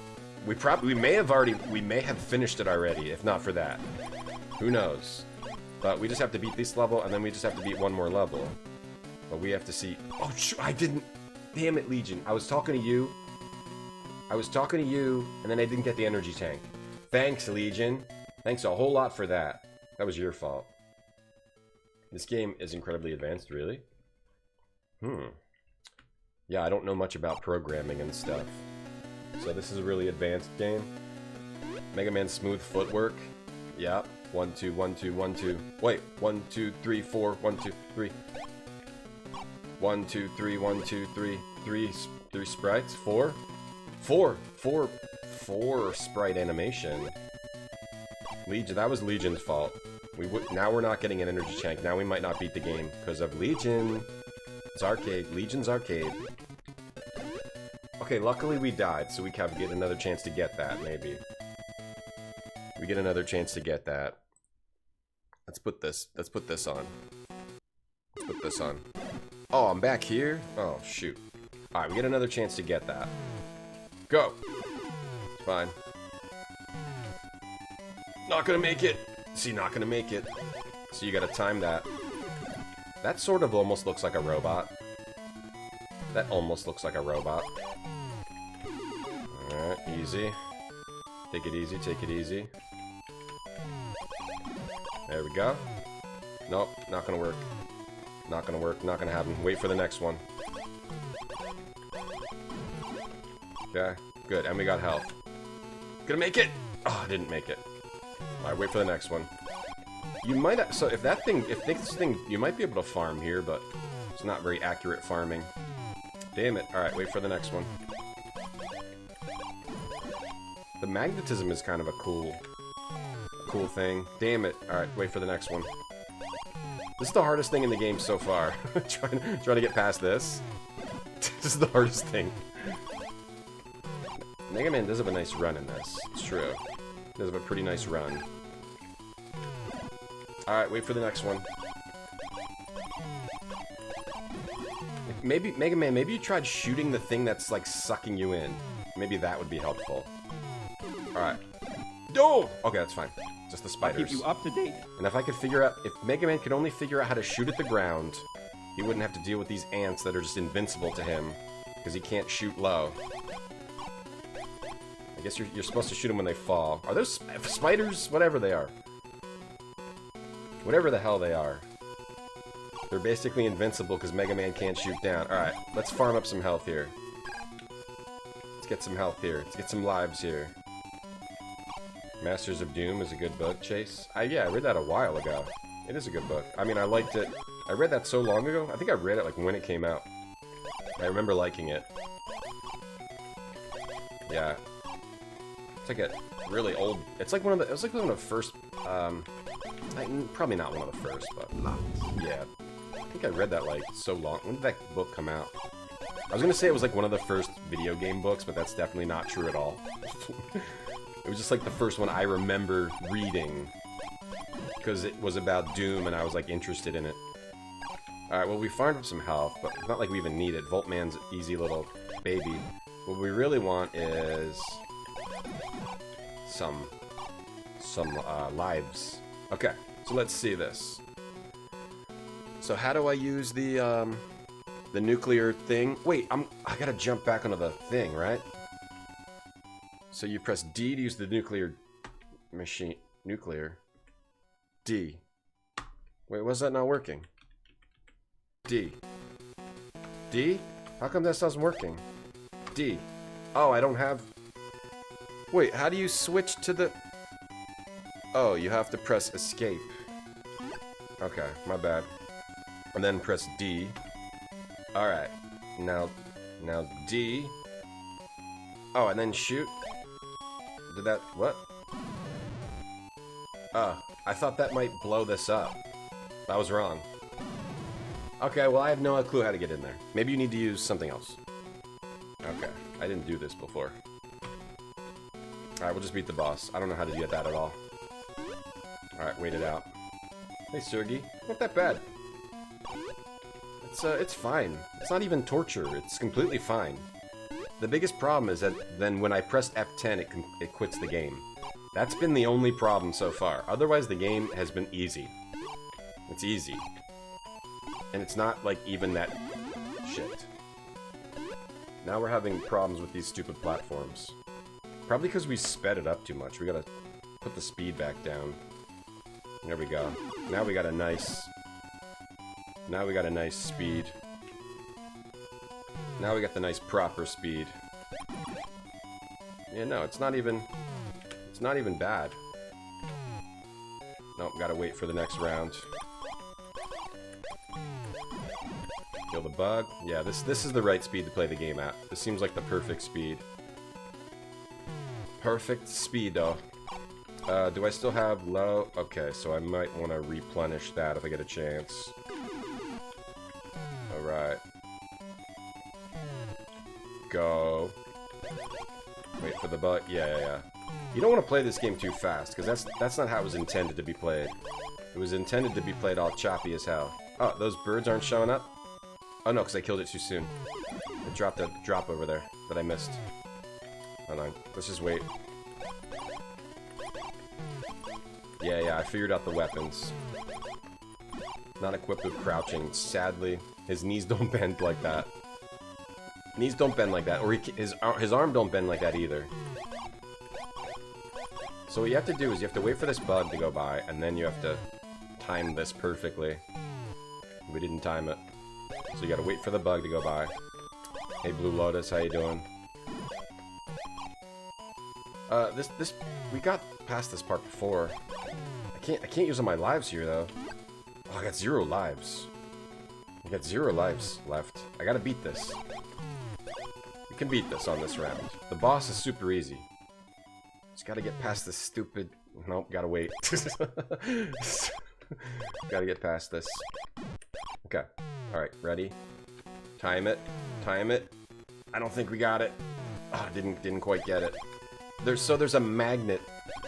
we may have finished it already, if not for that. Who knows? But we just have to beat this level, and then we just have to beat 1 more level. But we have to see... Oh, I didn't... Damn it, Legion. I was talking to you. And then I didn't get the energy tank. Thanks, Legion. Thanks a whole lot for that. That was your fault. This game is incredibly advanced, really? Yeah, I don't know much about programming and stuff. So this is a really advanced game. Mega Man smooth footwork. Yeah. 1, 2, 1, 2, 1, 2. Wait. 1, 2, 3, 4. 1, 2, 3. 1, 2, 3, 1, 2, 3. 3 sprites? 4? 4 sprite animation. Legion, that was Legion's fault. Now we're not getting an energy tank. Now we might not beat the game because of Legion. It's arcade. Legion's arcade. Okay, luckily we died, so we can get another chance to get that, maybe. We get another chance to get that. Let's put this on. Let's put this on. Oh, I'm back here? Oh, shoot. Alright, we get another chance to get that. Go! It's fine. Not gonna make it! See, not gonna make it. So you gotta time that. That sort of almost looks like a robot. That almost looks like a robot. Alright, easy. Take it easy, take it easy. There we go. Nope, not gonna work. Not gonna work, not gonna happen. Wait for the next one. Okay, good, and we got health. Gonna make it! Oh, I didn't make it. Alright, wait for the next one. You might, so if this thing, you might be able to farm here, but it's not very accurate farming. Damn it. Alright, wait for the next one. The magnetism is kind of a cool thing. Damn it. Alright, wait for the next one. This is the hardest thing in the game so far. trying to get past this. This is the hardest thing. Mega Man does have a nice run in this. It's true. He does have a pretty nice run. Alright, wait for the next one. Maybe, Mega Man, maybe you tried shooting the thing that's, like, sucking you in. Maybe that would be helpful. Alright. Oh! Okay, that's fine. Just the spiders. I'll keep you up to date. And if I could figure out... If Mega Man could only figure out how to shoot at the ground, he wouldn't have to deal with these ants that are just invincible to him. Because he can't shoot low. I guess you're supposed to shoot them when they fall. Are those spiders? Whatever they are. Whatever the hell they are. They're basically invincible because Mega Man can't shoot down. Alright, let's farm up some health here. Let's get some health here. Let's get some lives here. Masters of Doom is a good book, Chase. Yeah, I read that a while ago. It is a good book. I mean, I liked it. I read that so long ago. I think I read it like when it came out. I remember liking it. Yeah. It's like a really old... It's like one of the... It was like one of the first... probably not one of the first, but... Yeah. I think I read that, like, so long. When did that book come out? I was gonna say it was, like, one of the first video game books, but that's definitely not true at all. It was just, like, the first one I remember reading. Because it was about Doom, and I was, like, interested in it. Alright, well, we farmed up some health, but it's not like we even need it. Voltman's easy little baby. What we really want is some lives. Okay, so let's see this. So how do I use the nuclear thing? Wait, I gotta jump back onto the thing, right? So you press D to use the nuclear machine. Nuclear. D. Wait, was that not working? D. D? How come that doesn't working? D. Oh, I don't have... Wait, how do you switch to the... Oh, you have to press escape. Okay, my bad. And then press D. Alright. Now D. Oh, and then shoot. Did that... What? I thought that might blow this up. I was wrong. Okay, well, I have no clue how to get in there. Maybe you need to use something else. Okay, I didn't do this before. Alright, we'll just beat the boss. I don't know how to get that at all. Alright, wait it out. Hey, Sergey. Not that bad. It's fine. It's not even torture. It's completely fine. The biggest problem is that then when I press F10, it quits the game. That's been the only problem so far. Otherwise, the game has been easy. It's easy. And it's not, like, even that shit. Now we're having problems with these stupid platforms. Probably because we sped it up too much. We gotta put the speed back down. There we go. Now we got a nice... Now we got a nice speed. Now we got the nice proper speed. Yeah, no, it's not even... It's not even bad. Nope, gotta wait for the next round. Kill the bug. Yeah, this is the right speed to play the game at. This seems like the perfect speed. Perfect speed, though. Do I still have low? Okay, so I might want to replenish that if I get a chance. Alright. Go. Wait for the bug. Yeah. You don't want to play this game too fast, because that's not how it was intended to be played. It was intended to be played all choppy as hell. Oh, those birds aren't showing up? Oh no, because I killed it too soon. It dropped a drop over there that I missed. Hold on, let's just wait. Yeah, I figured out the weapons. Not equipped with crouching, sadly. His knees don't bend like that. Knees don't bend like that, or his arm don't bend like that either. So what you have to do is you have to wait for this bug to go by, and then you have to time this perfectly. We didn't time it. So you gotta wait for the bug to go by. Hey Blue Lotus, how you doing? We got past this part before. I can't use all my lives here though. Oh, I got 0 lives. I got 0 lives left. I gotta beat this. We can beat this on this round. The boss is super easy. Just gotta get past this stupid... Nope, gotta wait. Gotta get past this. Okay. Alright, ready? Time it. Time it. I don't think we got it. Oh, didn't quite get it. There's a magnet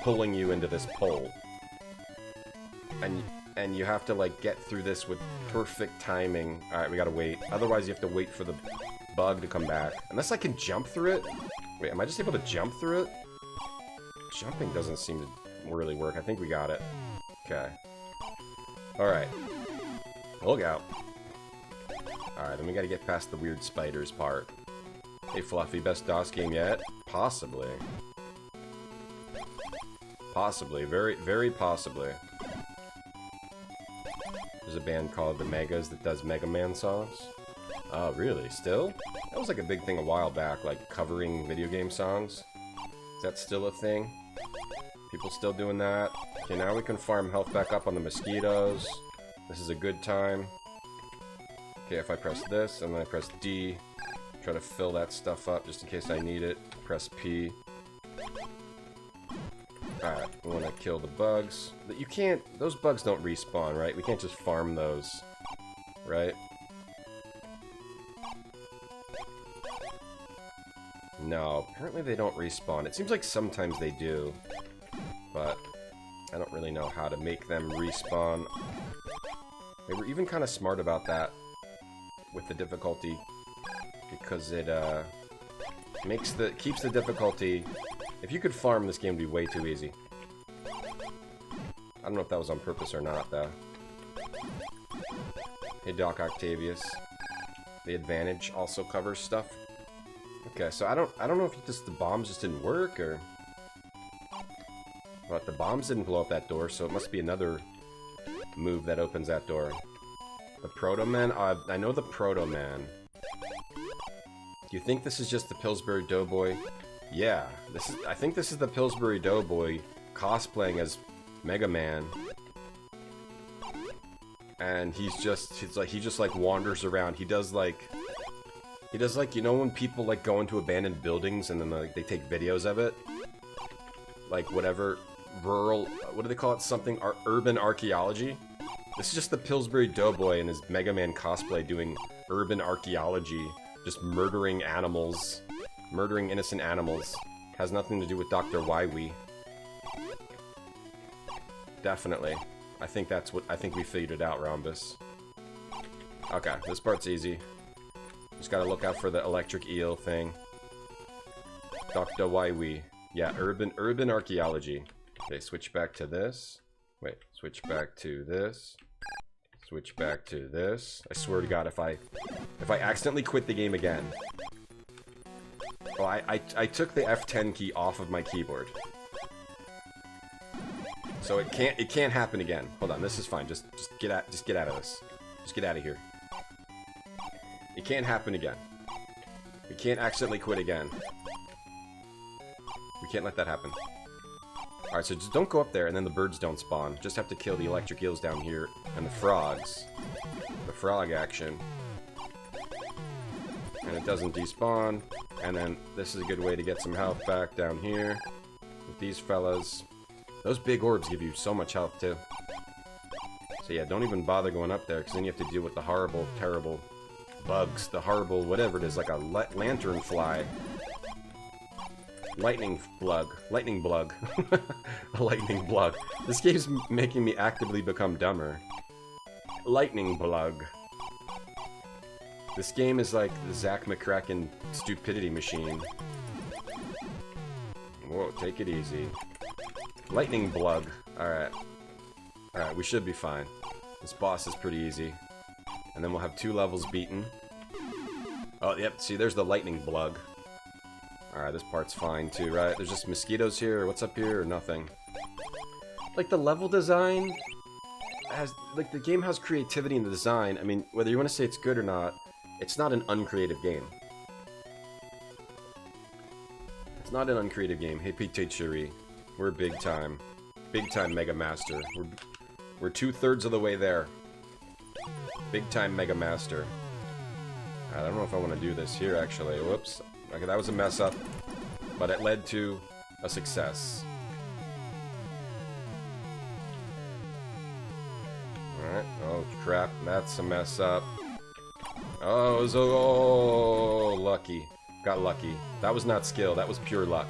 pulling you into this pole. And you have to, like, get through this with perfect timing. Alright, we gotta wait. Otherwise, you have to wait for the bug to come back. Unless I can jump through it? Wait, am I just able to jump through it? Jumping doesn't seem to really work. I think we got it. Okay. Alright. Look out. Alright, then we gotta get past the weird spiders part. Hey Fluffy, best DOS game yet? Possibly. Possibly. Very, very possibly. There's a band called The Megas that does Mega Man songs. Oh, really? Still? That was like a big thing a while back, like covering video game songs. Is that still a thing? People still doing that? Okay, now we can farm health back up on the mosquitoes. This is a good time. Okay, if I press this, and then I press D, try to fill that stuff up just in case I need it. Press P. Alright, we want to kill the bugs. You can't... Those bugs don't respawn, right? We can't just farm those. Right? No, apparently they don't respawn. It seems like sometimes they do. But I don't really know how to make them respawn. They were even kind of smart about that with the difficulty, because it keeps the difficulty. If you could farm, this game would be way too easy. I don't know if that was on purpose or not, though. Hey, Doc Octavius. The advantage also covers stuff. Okay, so I don't know if the bombs just didn't work, or... But the bombs didn't blow up that door, so it must be another move that opens that door. The Proto-Man? I know the Proto-Man. Do you think this is just the Pillsbury Doughboy? Yeah, I think this is the Pillsbury Doughboy cosplaying as Mega Man. And he just like wanders around. He does like, you know when people like go into abandoned buildings and then like they take videos of it? Like whatever, rural, what do they call it? Something, urban archaeology? This is just the Pillsbury Doughboy and his Mega Man cosplay doing urban archaeology. Just murdering animals. Murdering innocent animals. Has nothing to do with Dr. Wywee. Definitely. I think we figured it out, Rhombus. Okay, this part's easy. Just gotta look out for the electric eel thing. Dr. Wywee. Yeah, urban archaeology. Okay, switch back to this. Wait, switch back to this. Switch back to this. I swear to God, if I accidentally quit the game again. Oh, I took the F10 key off of my keyboard. So it can't happen again. Hold on, this is fine. Just get out of this. Just get out of here. It can't happen again. We can't accidentally quit again. We can't let that happen. Alright, so just don't go up there and then the birds don't spawn. Just have to kill the electric eels down here and the frogs. The frog action. And it doesn't despawn. And then this is a good way to get some health back down here with these fellas. Those big orbs give you so much health too. So yeah, don't even bother going up there because then you have to deal with the horrible, terrible bugs. The horrible, whatever it is, like a lantern fly. Lightning blug. Lightning blug. A lightning blug. This game's making me actively become dumber. Lightning blug. This game is like the Zach McCracken stupidity machine. Whoa, take it easy. Lightning blug. Alright. Alright, we should be fine. This boss is pretty easy. And then we'll have 2 levels beaten. Oh, yep, see, there's the lightning blug. Alright, this part's fine too, right? There's just mosquitoes here, or what's up here, or nothing. Like, the level design has... Like, the game has creativity in the design. I mean, whether you want to say it's good or not, it's not an uncreative game. It's not an uncreative game. Hey, Pete we're big time. Big time Mega Master. We're 2/3 of the way there. Big time Mega Master. I don't know if I want to do this here, actually. Whoops. Okay, that was a mess up. But it led to a success. Alright. Oh, crap. That's a mess up. Oh, lucky. Got lucky. That was not skill. That was pure luck.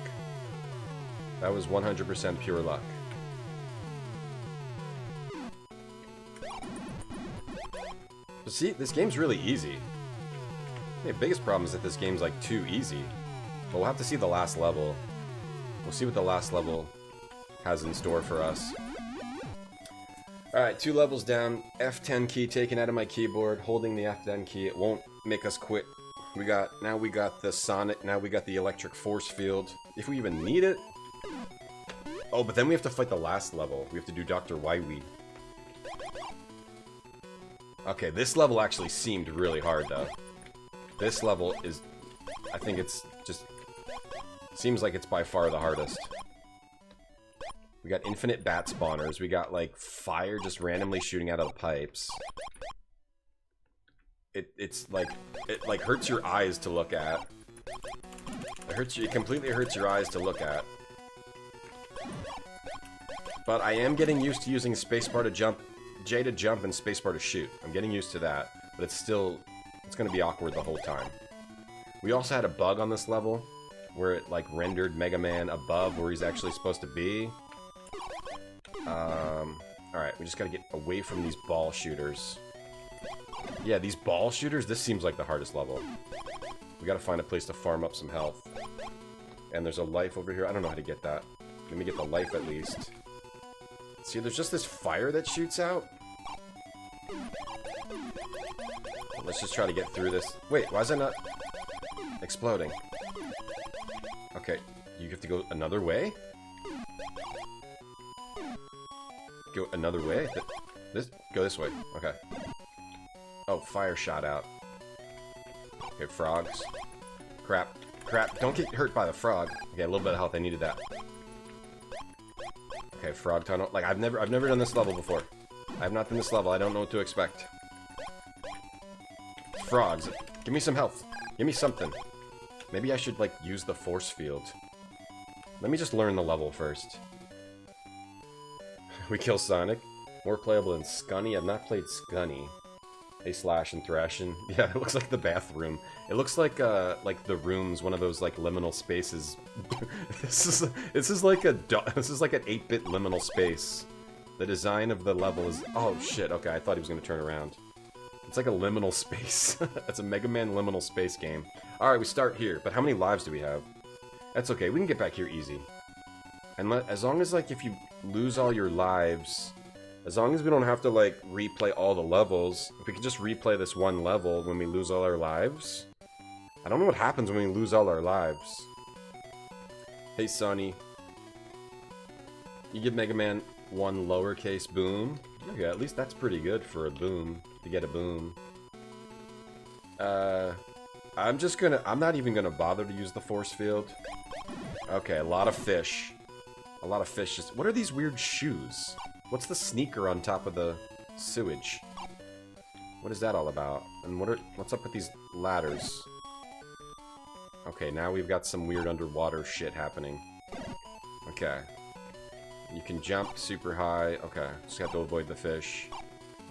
That was 100% pure luck. But see, this game's really easy. The biggest problem is that this game's like too easy. But we'll have to see the last level. We'll see what the last level has in store for us. Alright, 2 levels down. F10 key taken out of my keyboard. Holding the F10 key. It won't make us quit. Now we got the sonic. Now we got the electric force field. If we even need it. Oh, but then we have to fight the last level. We have to do Dr. Wywee. Okay, this level actually seemed really hard, though. This level is... I think it's just... Seems like it's by far the hardest. We got infinite bat spawners. We got, like, fire just randomly shooting out of the pipes. It's like... It, like, hurts your eyes to look at. It completely hurts your eyes to look at. But I am getting used to using spacebar to jump, J to jump, and spacebar to shoot. I'm getting used to that, but it's still, it's going to be awkward the whole time. We also had a bug on this level, where it, like, rendered Mega Man above where he's actually supposed to be. Alright, we just gotta get away from these ball shooters. Yeah, these ball shooters, this seems like the hardest level. We gotta find a place to farm up some health. And there's a life over here. I don't know how to get that. Let me get the life at least. See, there's just this fire that shoots out. Let's just try to get through this. Wait, why is it not exploding? Okay, you have to go another way? Go another way? Go this way. Okay. Oh, fire shot out. Okay, frogs. Crap. Crap. Don't get hurt by the frog. Okay, a little bit of health. I needed that. Okay, frog tunnel. Like, I've never done this level before. I have not done this level. I don't know what to expect. Frogs. Give me some health. Give me something. Maybe I should, like, use the force field. Let me just learn the level first. We kill Sonic. More playable than Scunny. I've not played Scunny. Hey, Slash and Thrashin'. Yeah, it looks like the bathroom. It looks like the rooms, one of those like liminal spaces. this is like an 8-bit liminal space. The design of the level is oh shit. Okay, I thought he was gonna turn around. It's like a liminal space. It's a Mega Man liminal space game. All right, we start here. But how many lives do we have? That's okay. We can get back here easy. And as long as like if you lose all your lives. As long as we don't have to, like, replay all the levels, if we could just replay this one level when we lose all our lives. I don't know what happens when we lose all our lives. Hey, Sonny. You give Mega Man one lowercase boom. Okay, at least that's pretty good for a boom, to get a boom. I'm not even gonna bother to use the force field. Okay, a lot of fish. A lot of fish just... What are these weird shoes? What's the sneaker on top of the sewage? What is that all about? And what's up with these ladders? Okay, now we've got some weird underwater shit happening. Okay. You can jump super high. Okay, just have to avoid the fish.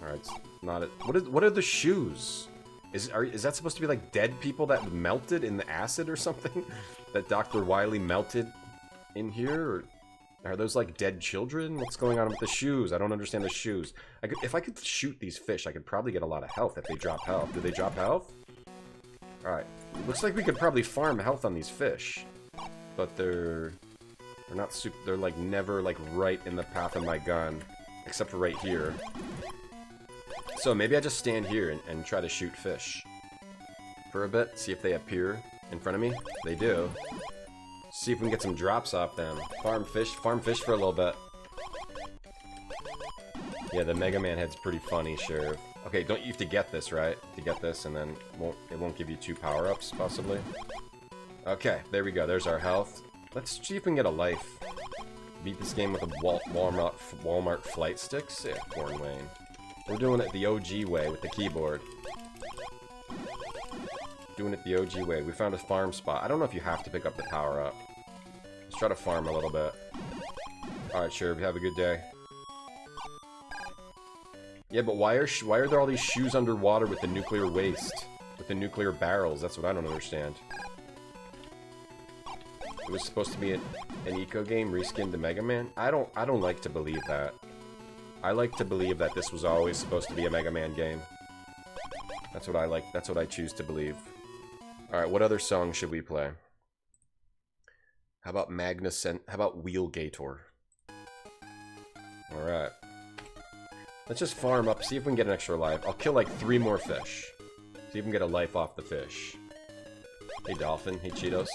Alright, it's not it. What are the shoes? Is that supposed to be like dead people that melted in the acid or something? That Dr. Wily melted in here? Or are those like dead children? What's going on with the shoes? I don't understand the shoes. If I could shoot these fish, I could probably get a lot of health if they drop health. Do they drop health? Alright. Looks like we could probably farm health on these fish. But they're not super... They're like never like right in the path of my gun. Except for right here. So maybe I just stand here and try to shoot fish. For a bit. See if they appear in front of me. They do. See if we can get some drops off them. Farm fish for a little bit. Yeah, the Mega Man head's pretty funny, sure. Okay, don't you have to get this, right? To get this, and then it won't give you 2 power-ups, possibly. Okay, there we go. There's our health. Let's see if we can get a life. Beat this game with a Walmart flight sticks. Yeah, Corn Wayne. We're doing it the OG way with the keyboard. Doing it the OG way. We found a farm spot. I don't know if you have to pick up the power-up. Let's try to farm a little bit. Alright, sure. Have a good day. Yeah, but why are there all these shoes underwater with the nuclear waste? With the nuclear barrels? That's what I don't understand. It was supposed to be an eco game reskinned to Mega Man? I don't like to believe that. I like to believe that this was always supposed to be a Mega Man game. That's what I like. That's what I choose to believe. Alright, what other song should we play? How about how about Wheelgator? Alright. Let's just farm up, see if we can get an extra life. I'll kill like 3 more fish. See if we can get a life off the fish. Hey Dolphin, hey Cheetos.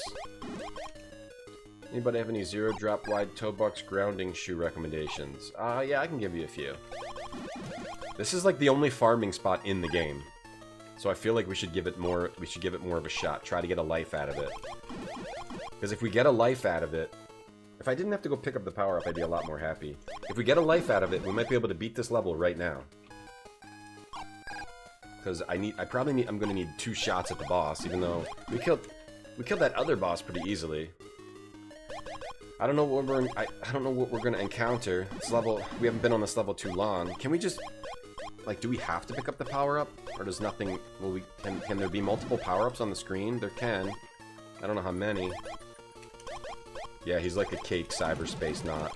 Anybody have any 0-drop wide toe box grounding shoe recommendations? Yeah, I can give you a few. This is like the only farming spot in the game. So I feel like we should give it more of a shot. Try to get a life out of it. Because if we get a life out of it... If I didn't have to go pick up the power-up, I'd be a lot more happy. If we get a life out of it, we might be able to beat this level right now. Because I'm gonna need 2 shots at the boss, even though we killed that other boss pretty easily. I don't know what we're gonna encounter. This level, we haven't been on this level too long. Can we just... Like, do we have to pick up the power-up? Or does nothing... Can there be multiple power-ups on the screen? There can. I don't know how many. Yeah, he's like a cake, cyberspace not.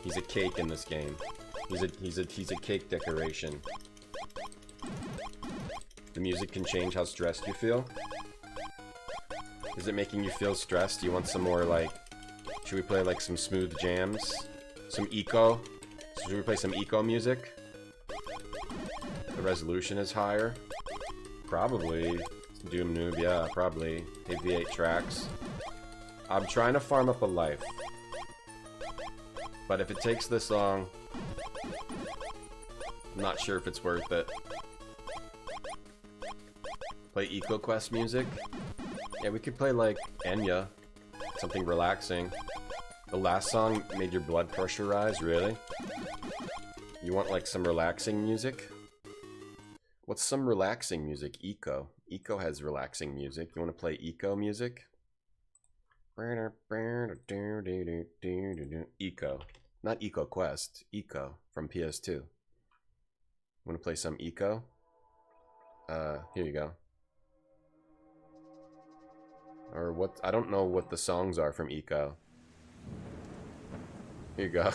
He's a cake in this game. He's a cake decoration. The music can change how stressed you feel. Is it making you feel stressed? Do you want some more, like... Should we play, like, some smooth jams? Some eco? Should we play some eco music? The resolution is higher. Probably. Doom Noob, yeah, probably. AV8 tracks. I'm trying to farm up a life. But if it takes this long... I'm not sure if it's worth it. Play EcoQuest music? Yeah, we could play, like, Enya. Something relaxing. The last song made your blood pressure rise? Really? You want, like, some relaxing music? What's some relaxing music? Eco. Eco has relaxing music. You want to play Eco music? Eco. Not EcoQuest. Eco from PS2. Want to play some Eco? Here you go. Or what? I don't know what the songs are from Eco. Here you go.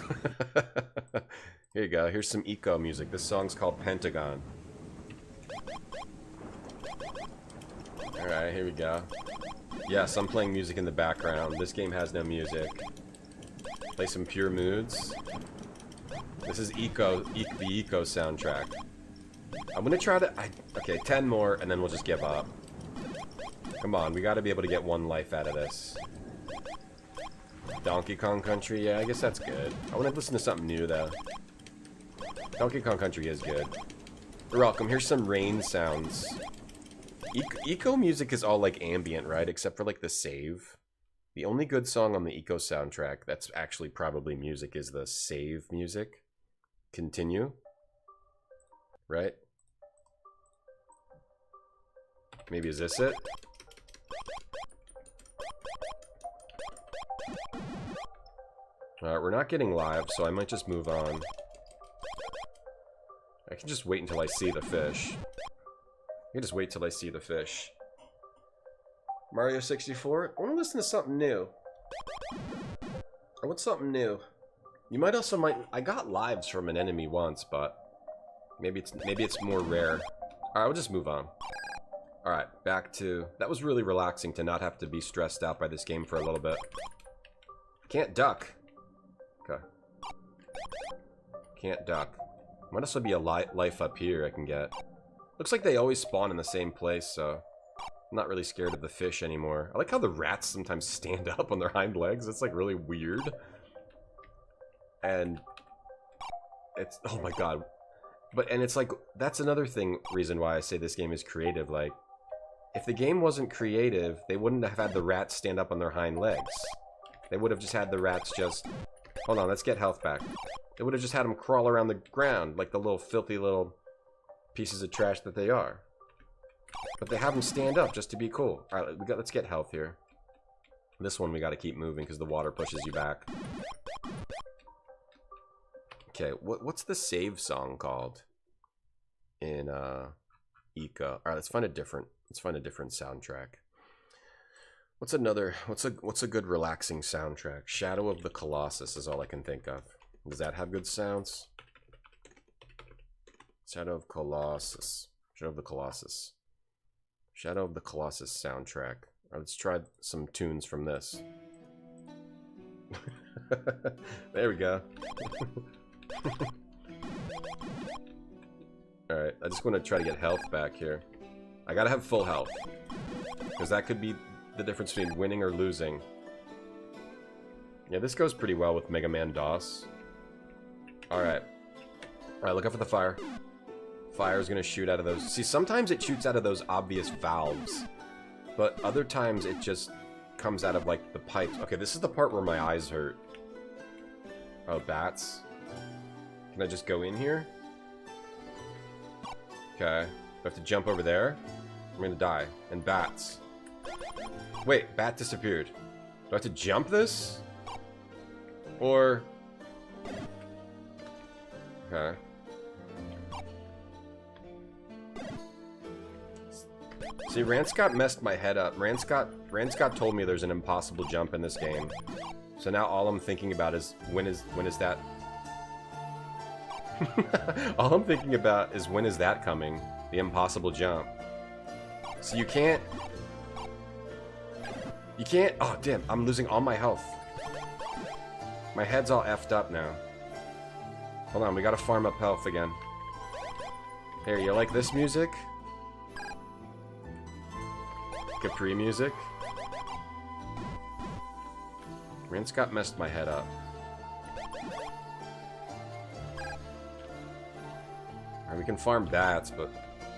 Here you go. Here's some Eco music. This song's called Pentagon. Alright, here we go. Yes, I'm playing music in the background. This game has no music. Play some Pure Moods. This is Eco, the Eco soundtrack. I'm gonna try to... okay, 10 more, and then we'll just give up. Come on, we gotta be able to get one life out of this. Donkey Kong Country, yeah, I guess that's good. I wanna listen to something new, though. Donkey Kong Country is good. You're welcome. Here's some rain sounds. Eco music is all, like, ambient, right? Except for, like, the save. The only good song on the Eco soundtrack that's actually probably music is the save music. Continue. Right? Maybe is this it? Alright, we're not getting live, so I might just move on. I can just wait until I see the fish. I can just wait till I see the fish. Mario 64? I want to listen to something new. I want something new. You might also I got lives from an enemy once, but maybe it's more rare. Alright, we'll just move on. Alright, back to... That was really relaxing to not have to be stressed out by this game for a little bit. Can't duck. Okay. Can't duck. Might also be a life up here I can get. Looks like they always spawn in the same place, so... I'm not really scared of the fish anymore. I like how the rats sometimes stand up on their hind legs. It's like really weird. And... it's... oh my god. And it's like... that's another reason why I say this game is creative. Like, if the game wasn't creative, they wouldn't have had the rats stand up on their hind legs. They would have just had the rats just... hold on, let's get health back. They would have just had them crawl around the ground like the little filthy little pieces of trash that they are. But they have them stand up just to be cool. Alright, let's get health here. This one we gotta keep moving because the water pushes you back. Okay, what's the save song called? In Eco. Alright, let's find a different soundtrack. What's a good relaxing soundtrack? Shadow of the Colossus is all I can think of. Does that have good sounds? Shadow of Colossus. Shadow of the Colossus. Shadow of the Colossus soundtrack. Right, let's try some tunes from this. There we go. Alright, I just want to try to get health back here. I gotta have full health. Because that could be the difference between winning or losing. Yeah, this goes pretty well with Mega Man DOS. Alright. Alright, look out for the fire. Fire's gonna shoot out of those. See, sometimes it shoots out of those obvious valves. But other times it just comes out of, like, the pipes. Okay, this is the part where my eyes hurt. Oh, bats. Can I just go in here? Okay. Do I have to jump over there? I'm gonna die. And bats. Wait, bat disappeared. Do I have to jump this? Or... okay. See, Ranscott messed my head up. Ranscott told me there's an impossible jump in this game. So now all I'm thinking about is when is that... All I'm thinking about is when is that coming? The impossible jump. So you can't... You can't... Oh, damn. I'm losing all my health. My head's all effed up now. Hold on. We gotta farm up health again. Here, you like this music? Capri music? Rince got messed my head up. Alright, we can farm bats, but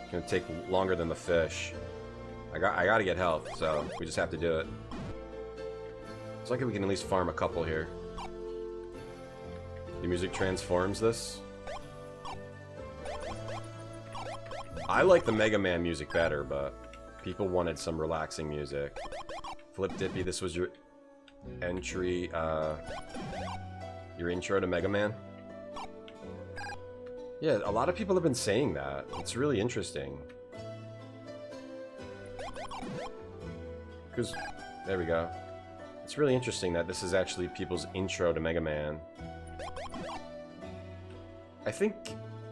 it's gonna take longer than the fish. I gotta get health, so we just have to do it. It's like we can at least farm a couple here. The music transforms this. I like the Mega Man music better, but people wanted some relaxing music. Flip Dippy, this was your entry, your intro to Mega Man? Yeah, a lot of people have been saying that. It's really interesting. Because, there we go. It's really interesting that this is actually people's intro to Mega Man. I think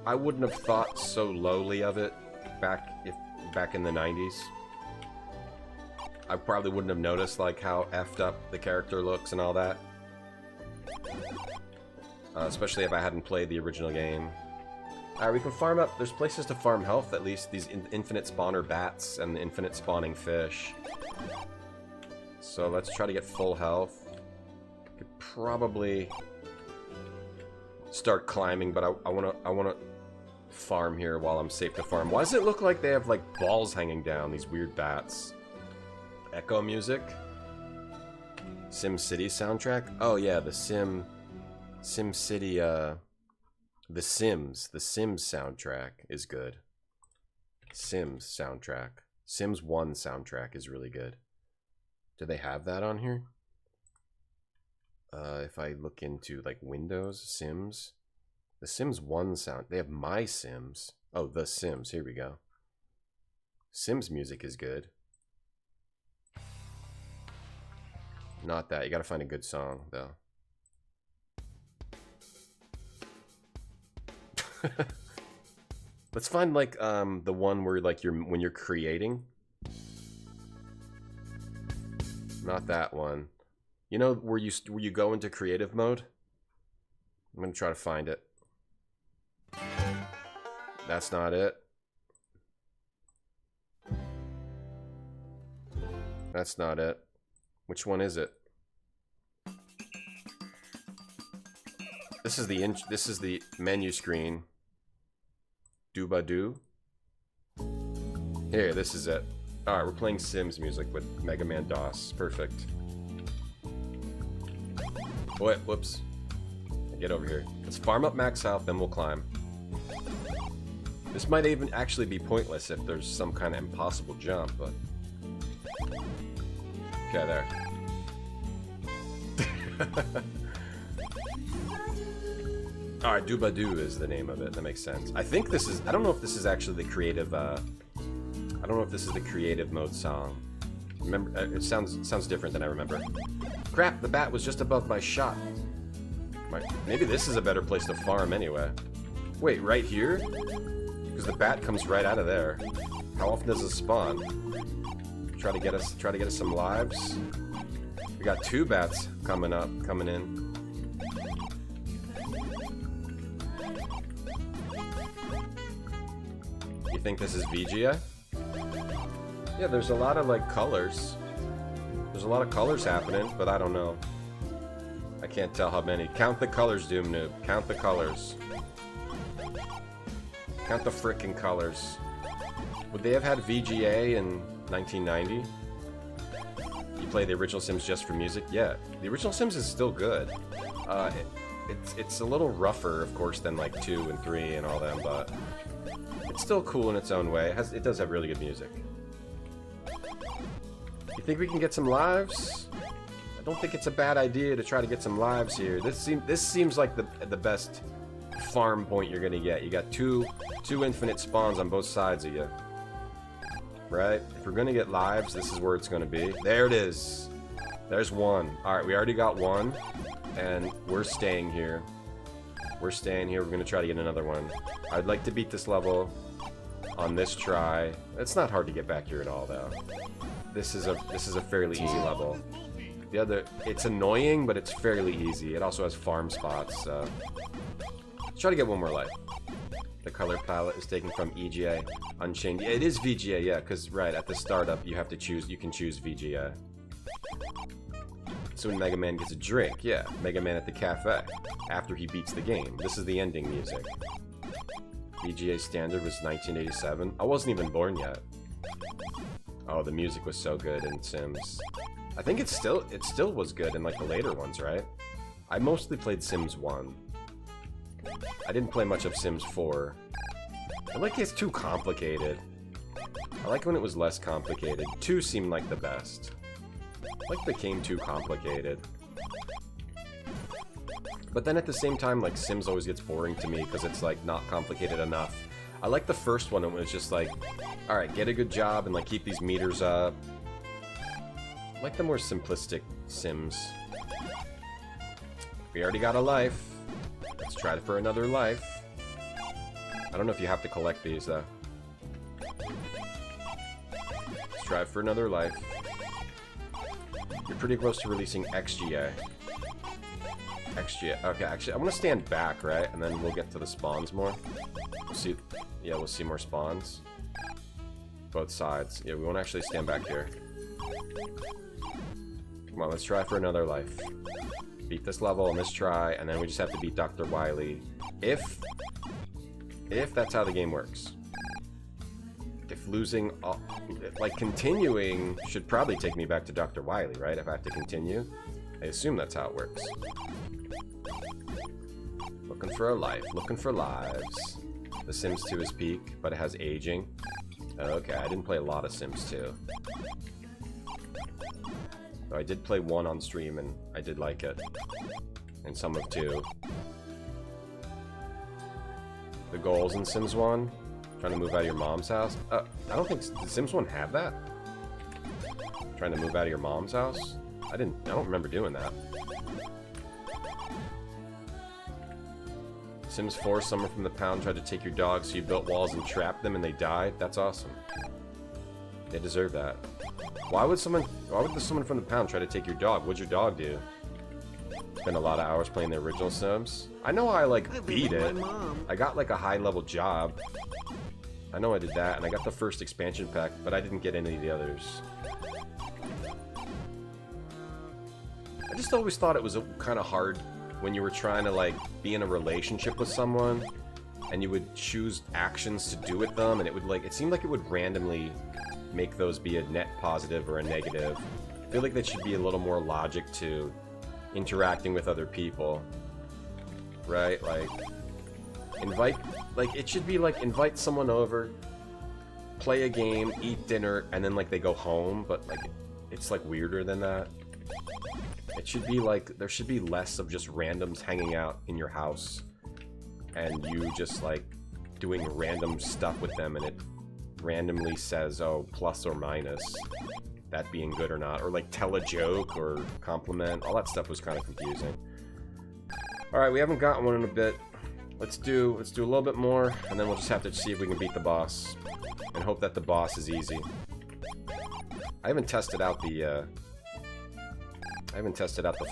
I wouldn't have thought so lowly of it back in the 90s. I probably wouldn't have noticed like how effed up the character looks and all that. Especially if I hadn't played the original game. Alright, we can farm up. There's places to farm health, at least. These infinite spawner bats and the infinite spawning fish. So let's try to get full health. Could probably start climbing, but I wanna farm here while I'm safe to farm. Why does it look like they have like balls hanging down, these weird bats? Echo music? Sim City soundtrack? Oh yeah, the Sim City, The Sims soundtrack is good. Sims soundtrack. Sims 1 soundtrack is really good. Do they have that on here? If I look into like Windows, Sims, the Sims 1 sound, they have My Sims. Oh, The Sims, here we go. Sims music is good. Not that, you gotta find a good song though. Let's find like the one where like when you're creating. Not that one. You know where you go into creative mode? I'm gonna try to find it. That's not it. That's not it. Which one is it? This is the menu screen. Doobadoo. Here, this is it. Alright, we're playing Sims music with Mega Man DOS. Perfect. Wait, whoops. Get over here. Let's farm up max health, then we'll climb. This might even actually be pointless if there's some kind of impossible jump, but... Okay, there. Alright, Doobadoo is the name of it. That makes sense. I think this is... I don't know if this is actually the creative, I don't know if this is the creative mode song. Remember, it sounds different than I remember. Crap, the bat was just above my shot. Maybe this is a better place to farm anyway. Wait, right here? Because the bat comes right out of there. How often does it spawn? Try to get us some lives. We got 2 bats coming in. You think this is VGA? Yeah, there's a lot of like colors. There's a lot of colors happening, but I don't know. I can't tell how many. Count the colors, Doom Noob. Count the colors. Count the frickin' colors. Would they have had VGA in 1990? You play the original Sims just for music? Yeah, the original Sims is still good. It's a little rougher, of course, than like 2 and 3 and all them, but it's still cool in its own way. It does have really good music. You think we can get some lives? I don't think it's a bad idea to try to get some lives here. This seems like the best farm point you're gonna get. You got two infinite spawns on both sides of you. Right? If we're gonna get lives, this is where it's gonna be. There it is. There's one. Alright, we already got one. And we're staying here. We're staying here. We're going to try to get another one. I'd like to beat this level on this try. It's not hard to get back here at all, though. This is a fairly easy level. The other, it's annoying, but it's fairly easy. It also has farm spots, so... Let's try to get one more life. The color palette is taken from EGA Unchained. Yeah, it is VGA, yeah, because, right, at the startup, you have to choose, you can choose VGA. So when Mega Man gets a drink, yeah, Mega Man at the cafe, after he beats the game. This is the ending music. VGA standard was 1987. I wasn't even born yet. Oh, the music was so good in Sims. I think it still was good in like the later ones, right? I mostly played Sims 1. I didn't play much of Sims 4. I like it's too complicated. I like when it was less complicated. 2 seemed like the best. Like became too complicated. But then at the same time, like Sims always gets boring to me because it's like not complicated enough. I like the first one, it was just like, alright, get a good job and like keep these meters up. I like the more simplistic Sims. We already got a life. Let's try it for another life. I don't know if you have to collect these though. Let's try it for another life. You're pretty close to releasing XGA. XGA. Okay, actually, I want to stand back, right? And then we'll get to the spawns more. We'll see. Yeah, we'll see more spawns. Both sides. Yeah, we won't actually stand back here. Come on, let's try for another life. Beat this level on this try, and then we just have to beat Dr. Wily. If that's how the game works. If losing, like continuing should probably take me back to Dr. Wily, right? If I have to continue. I assume that's how it works. Looking for a life, looking for lives. The Sims 2 is peak, but it has aging. Okay, I didn't play a lot of Sims 2. Though I did play 1 on stream, and I did like it. And some of 2. The goals in Sims 1? Trying to move out of your mom's house? I don't think... Did Sims 1 have that? Trying to move out of your mom's house? I don't remember doing that. Sims 4, someone from the pound tried to take your dog, so you built walls and trapped them and they died? That's awesome. They deserve that. Why would someone from the pound try to take your dog? What'd your dog do? Spent a lot of hours playing the original Sims. I know I like beat it. I got like a high level job. I know I did that, and I got the first expansion pack, but I didn't get any of the others. I just always thought it was kind of hard when you were trying to like be in a relationship with someone and you would choose actions to do with them, and it would like, it seemed like it would randomly make those be a net positive or a negative. I feel like there should be a little more logic to interacting with other people, right? Like it should be like invite someone over, play a game, eat dinner, and then like they go home, but like it's like weirder than that. It should be like, there should be less of just randoms hanging out in your house and you just like doing random stuff with them, and it randomly says, oh, plus or minus, that being good or not, or like tell a joke or compliment. All that stuff was kind of confusing. Alright, we haven't gotten one in a bit. Let's do a little bit more, and then we'll just have to see if we can beat the boss and hope that the boss is easy. I haven't tested out the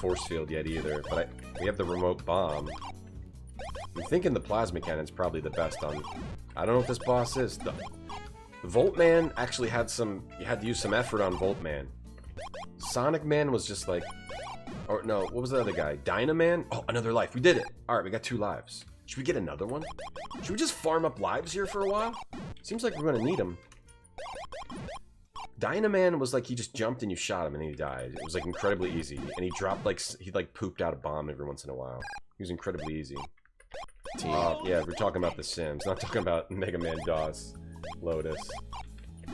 force field yet either, but we have the remote bomb. I'm thinking the plasma cannon's probably the best on... I don't know what this boss is. The Voltman actually had some... You had to use some effort on Voltman. Sonic Man was just like... Or no, what was the other guy? Dynaman? Oh, another life. We did it! Alright, we got 2 lives. Should we get another one? Should we just farm up lives here for a while? Seems like we're gonna need them. Dynaman was like, he just jumped and you shot him and he died. It was like incredibly easy. And he dropped like, he like pooped out a bomb every once in a while. He was incredibly easy. Yeah, we're talking about The Sims, not talking about Mega Man DOS. Lotus.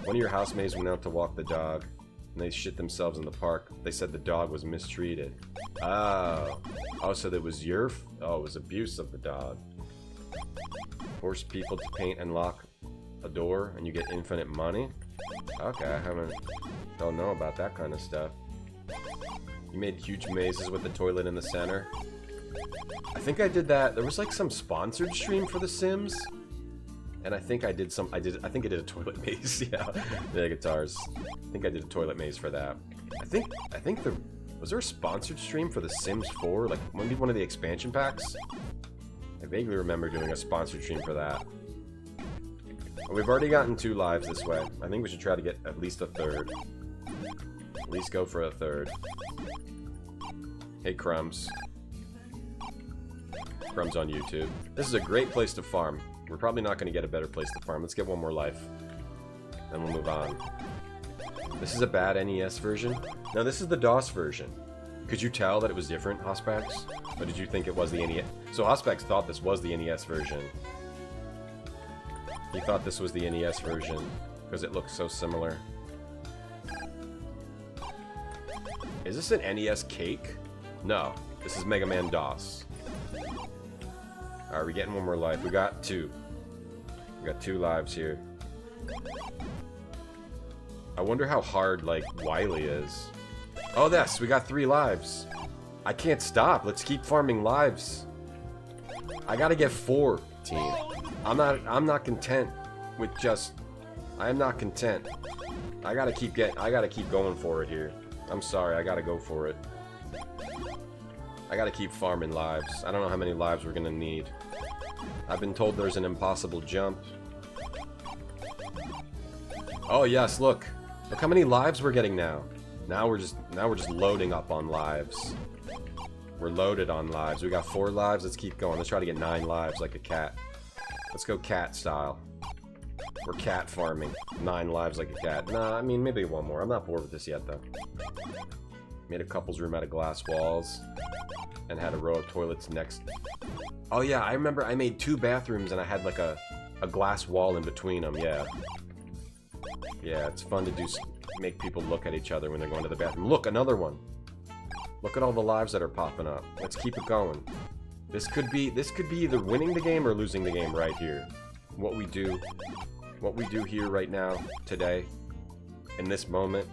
One of your housemates went out to walk the dog, and they shit themselves in the park. They said the dog was mistreated. Oh. Oh, so that was it was abuse of the dog. Force people to paint and lock a door, and you get infinite money? Okay, don't know about that kind of stuff. You made huge mazes with the toilet in the center. I think I did that. There was like some sponsored stream for The Sims. And I think I did some, I think I did a toilet maze, yeah. The guitars. I think I did a toilet maze for that. I think was there a sponsored stream for The Sims 4? Like, maybe one of the expansion packs? I vaguely remember doing a sponsored stream for that. We've already gotten 2 lives this way. I think we should try to get at least a third. At least go for a third. Hey, Crumbs. Crumbs on YouTube. This is a great place to farm. We're probably not going to get a better place to farm. Let's get one more life. Then we'll move on. This is a bad NES version? No, this is the DOS version. Could you tell that it was different, Hospex? Or did you think it was the NES? So Hospex thought this was the NES version. He thought this was the NES version because it looks so similar. Is this an NES cake? No. This is Mega Man DOS. Alright, we're getting one more life. We got 2. We got 2 lives here. I wonder how hard, like, Wily is. Oh, yes, we got 3 lives. I can't stop. Let's keep farming lives. I gotta get 4, team. I'm not content with just... I am not content. I gotta keep going for it here. I'm sorry, I gotta go for it. I gotta keep farming lives. I don't know how many lives we're gonna need. I've been told there's an impossible jump. Oh yes, look. Look how many lives we're getting now. Now we're just loading up on lives. We're loaded on lives. We got 4 lives. Let's keep going. Let's try to get 9 lives like a cat. Let's go cat style. We're cat farming. 9 lives like a cat. Nah, I mean maybe one more. I'm not bored with this yet though. Made a couple's room out of glass walls. And had a row of toilets next. Oh yeah, I remember I made 2 bathrooms and I had like a glass wall in between them, yeah. Yeah, it's fun to make people look at each other when they're going to the bathroom. Look, another one. Look at all the lives that are popping up. Let's keep it going. This could be either winning the game or losing the game right here. What we do here right now, today, in this moment,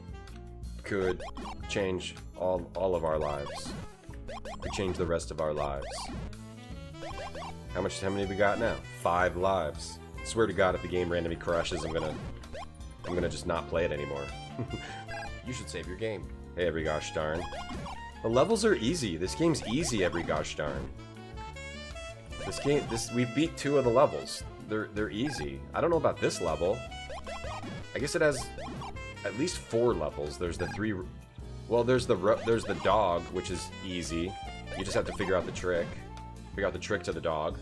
could change all of our lives. Could change the rest of our lives. How many have we got now? 5 lives. I swear to God, if the game randomly crashes, I'm gonna just not play it anymore. You should save your game. Hey, every gosh darn. The levels are easy. This game's easy, every gosh darn. We beat 2 of the levels. They're easy. I don't know about this level. I guess it has at least 4 levels. There's the 3. Well, there's the dog, which is easy. You just have to figure out the trick. Figure out the trick to the dog.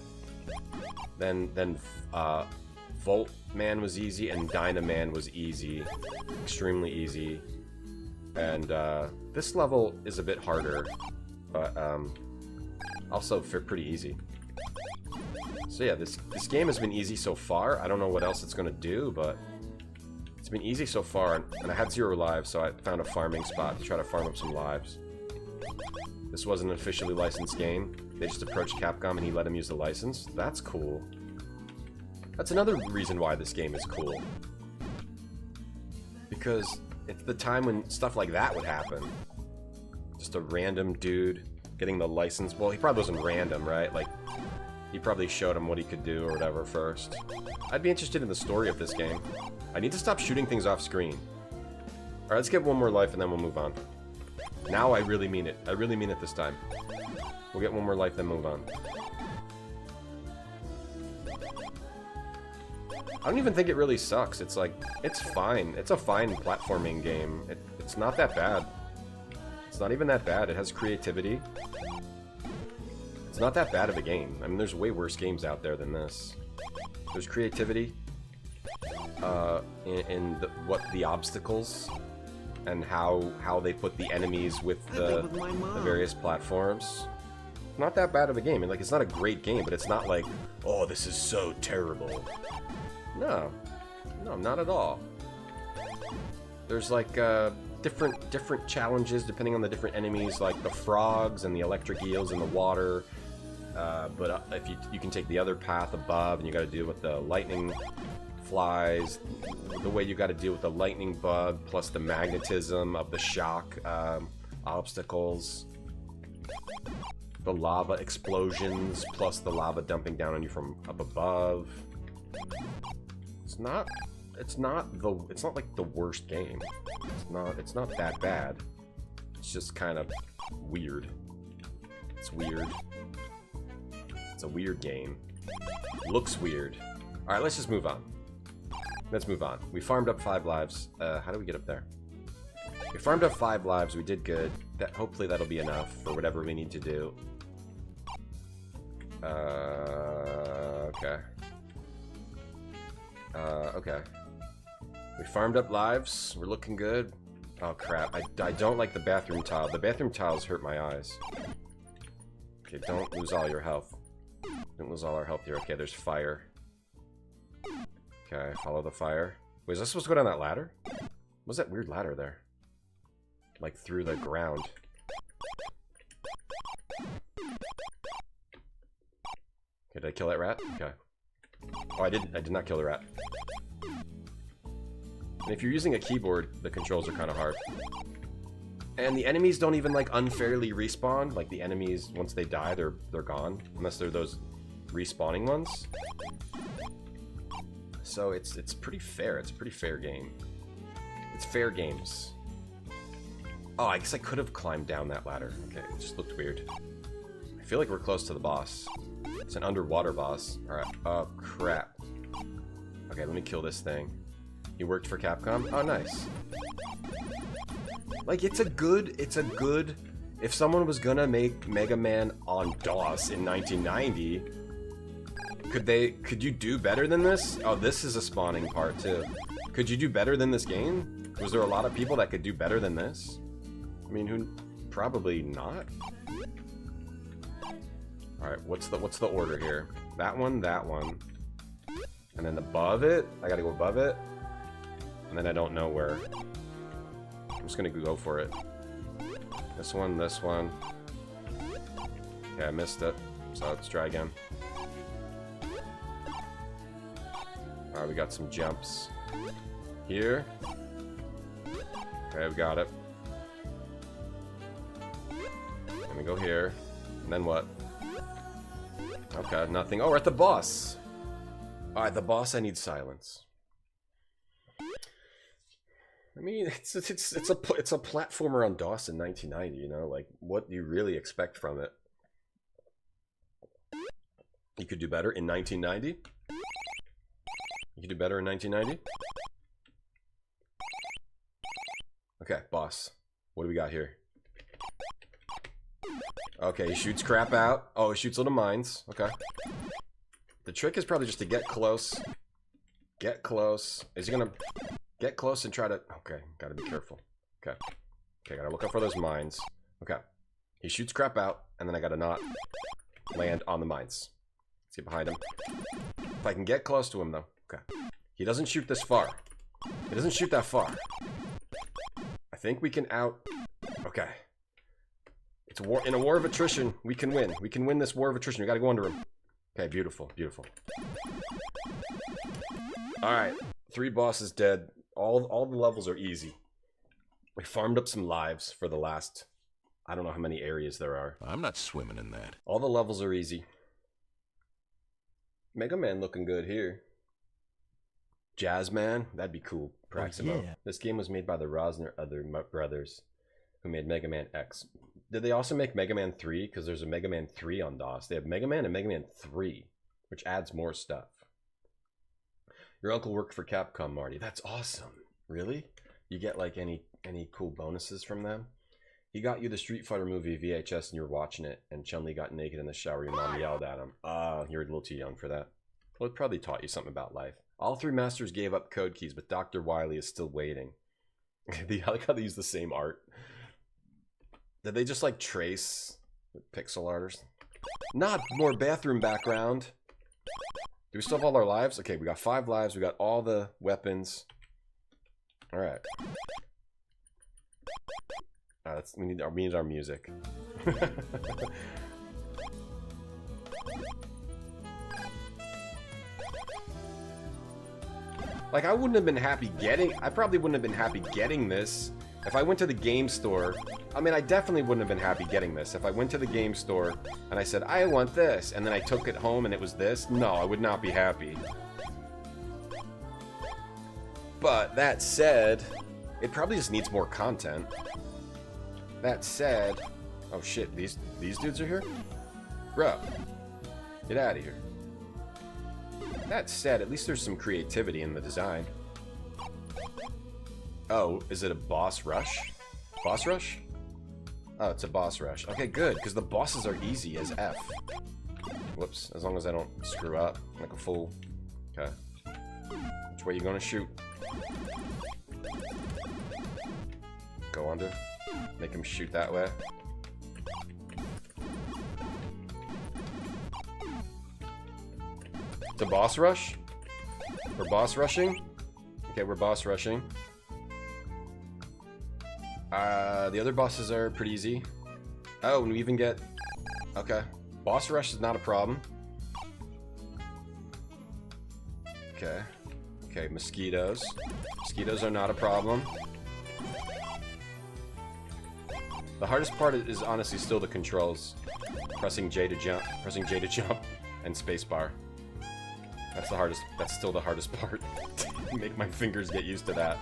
Then Volt Man was easy, and Dynaman was easy. Extremely easy. And this level is a bit harder, but also pretty easy. So yeah, this game has been easy so far. I don't know what else it's gonna do, but it's been easy so far. And I had 0 lives, so I found a farming spot to try to farm up some lives. This wasn't an officially licensed game. They just approached Capcom and he let him use the license. That's cool. That's another reason why this game is cool. Because it's the time when stuff like that would happen. Just a random dude getting the license. Well, he probably wasn't random, right? Like, he probably showed him what he could do or whatever first. I'd be interested in the story of this game. I need to stop shooting things off screen. Alright, let's get one more life and then we'll move on. Now I really mean it. I really mean it this time. We'll get one more life, then move on. I don't even think it really sucks. It's like, it's fine. It's a fine platforming game. It's not that bad. It's not even that bad. It has creativity. It's not that bad of a game. I mean, there's way worse games out there than this. There's creativity in the obstacles and how they put the enemies with the various platforms. Not that bad of a game. And like, it's not a great game, but it's not like, oh, this is so terrible. No, not at all. There's like different challenges depending on the different enemies, like the frogs and the electric eels in the water. But if you can take the other path above, and you got to deal with the lightning flies, the way you got to deal with the lightning bug, plus the magnetism of the shock obstacles. the lava explosions plus the lava dumping down on you from up above. It's not like the worst game. It's not that bad. It's just kind of weird. It's weird. It's a weird game. Looks weird. Alright, let's just move on. Let's move on. We farmed up 5 lives. How do we get up there? We farmed up 5 lives. We did good. Hopefully that'll be enough for whatever we need to do. Okay. Okay. We farmed up lives. We're looking good. Oh, crap. I don't like the bathroom tile. The bathroom tiles hurt my eyes. Okay, don't lose all your health. Don't lose all our health here. Okay, there's fire. Okay, follow the fire. Wait, is I supposed to go down that ladder? What's that weird ladder there? Like, through the ground. Okay, did I kill that rat? Okay. Oh, I did not kill the rat. And if you're using a keyboard, the controls are kind of hard. And the enemies don't even, like, unfairly respawn. Like, the enemies, once they die, they're gone. Unless they're those respawning ones. So it's pretty fair. It's a pretty fair game. It's fair games. Oh, I guess I could have climbed down that ladder. Okay, it just looked weird. I feel like we're close to the boss. It's an underwater boss. Alright. Oh, crap. Okay, let me kill this thing. You worked for Capcom? Oh, nice. Like, it's a good... If someone was gonna make Mega Man on DOS in 1990... Could you do better than this? Oh, this is a spawning part, too. Could you do better than this game? Was there a lot of people that could do better than this? I mean, who... Probably not. Alright, what's the order here? That one, and then above it, I gotta go above it, and then I don't know where. I'm just gonna go for it. This one. Okay, I missed it, so let's try again. Alright, we got some jumps. Here. Okay, we got it. Let me go here, and then what? Okay, nothing. Oh, we're at the boss. Alright, the boss, I need silence. I mean, it's a platformer on DOS in 1990, you know? Like, what do you really expect from it? You could do better in 1990? You could do better in 1990? Okay, boss. What do we got here? Okay, he shoots crap out. Oh, he shoots little mines. Okay. The trick is probably just to get close. Get close. Is he gonna get close and try to... Okay, gotta be careful. Okay. Okay, gotta look out for those mines. Okay. He shoots crap out, and then I gotta not land on the mines. Let's get behind him. If I can get close to him, though. Okay. He doesn't shoot this far. He doesn't shoot that far. I think we can out... Okay. It's a war, in a war of attrition, we can win. We can win this war of attrition. We gotta go under him. Okay, beautiful, beautiful. Alright, 3 bosses dead. All the levels are easy. We farmed up some lives for the last... I don't know how many areas there are. I'm not swimming in that. All the levels are easy. Mega Man looking good here. Jazzman, that'd be cool. Proximo. Oh, yeah. This game was made by the Rosner brothers, who made Mega Man X. Did they also make Mega Man 3? Because there's a Mega Man 3 on DOS. They have Mega Man and Mega Man 3, which adds more stuff. Your uncle worked for Capcom, Marty. That's awesome. Really? You get like any cool bonuses from them? He got you the Street Fighter movie VHS and you were watching it, and Chun-Li got naked in the shower. Your mom yelled at him. You're a little too young for that. Well, it probably taught you something about life. All 3 masters gave up code keys, but Dr. Wily is still waiting. I like how they use the same art. Did they just like trace with pixel art? Not more bathroom background. Do we still have all our lives? Okay, we got 5 lives. We got all the weapons. All right. We need our music. Like, I wouldn't have been happy getting... I probably wouldn't have been happy getting this If I went to the game store, I mean, I definitely wouldn't have been happy getting this. If I went to the game store and I said, I want this, and then I took it home and it was this, no, I would not be happy. But that said, it probably just needs more content. That said, oh shit, these dudes are here? Bro, get out of here. That said, at least there's some creativity in the design. Oh, is it a boss rush? Boss rush? Oh, it's a boss rush. Okay, good, because the bosses are easy as F. Whoops, as long as I don't screw up like a fool. Okay. Which way you gonna shoot? Go under. Make him shoot that way. It's a boss rush? We're boss rushing? Okay, we're boss rushing. The other bosses are pretty easy. Oh, and we even get... Okay. Boss rush is not a problem. Okay. Okay, mosquitoes. Mosquitoes are not a problem. The hardest part is honestly still the controls. Pressing J to jump, and spacebar. That's the hardest. That's still the hardest part. Make my fingers get used to that.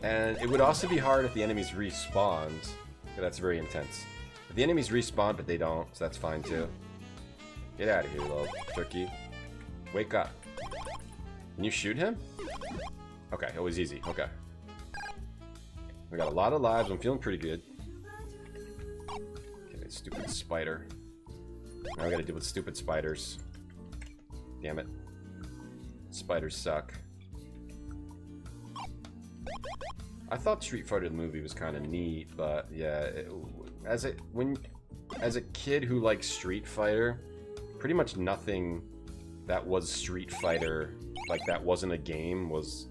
And it would also be hard if the enemies respawned. That's very intense. If the enemies respawn, but they don't, so that's fine too. Get out of here, little turkey. Wake up. Can you shoot him? Okay, always easy. Okay. We got a lot of lives. I'm feeling pretty good. Okay, stupid spider. Now I gotta deal with stupid spiders. Damn it. Spiders suck. I thought Street Fighter the movie was kind of neat, but yeah, as a kid who likes Street Fighter, pretty much nothing that was Street Fighter, like that wasn't a game, was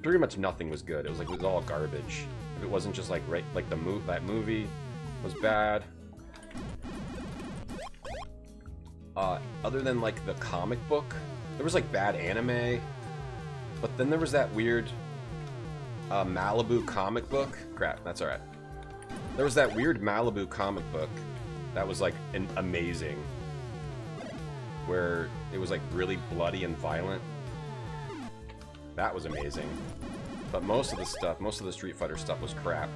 pretty much nothing was good. It was all garbage. If it wasn't just like that movie was bad. Other than like the comic book, there was like bad anime, but then there was that weird Malibu comic book. Crap, that's alright. There was that weird Malibu comic book that was like amazing, where it was like really bloody and violent. That was amazing. But most of the Street Fighter stuff was crap.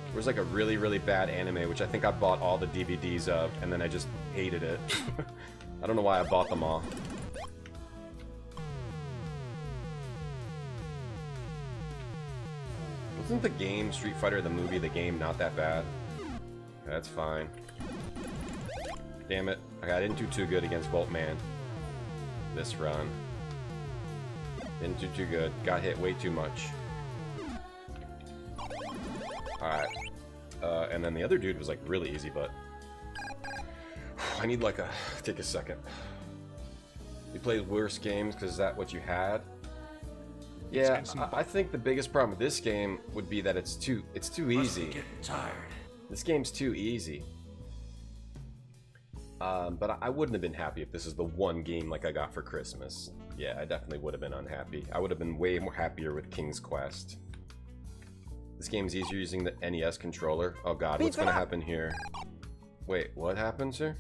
There was like a really, really bad anime, which I think I bought all the DVDs of, and then I just hated it. I don't know why I bought them all. Wasn't the game Street Fighter the movie, the game, not that bad? That's fine. Damn it. I didn't do too good against Voltman this run. Didn't do too good. Got hit way too much. Alright. And then the other dude was like really easy, but... I need like take a second. You played worse games because is that what you had? Yeah, I think the biggest problem with this game would be that it's too easy. This game's too easy. But I wouldn't have been happy if this is the one game like I got for Christmas. Yeah, I definitely would have been unhappy. I would have been way more happier with King's Quest. This game's easier using the NES controller. Oh god, what's gonna happen here? Wait, what happens here?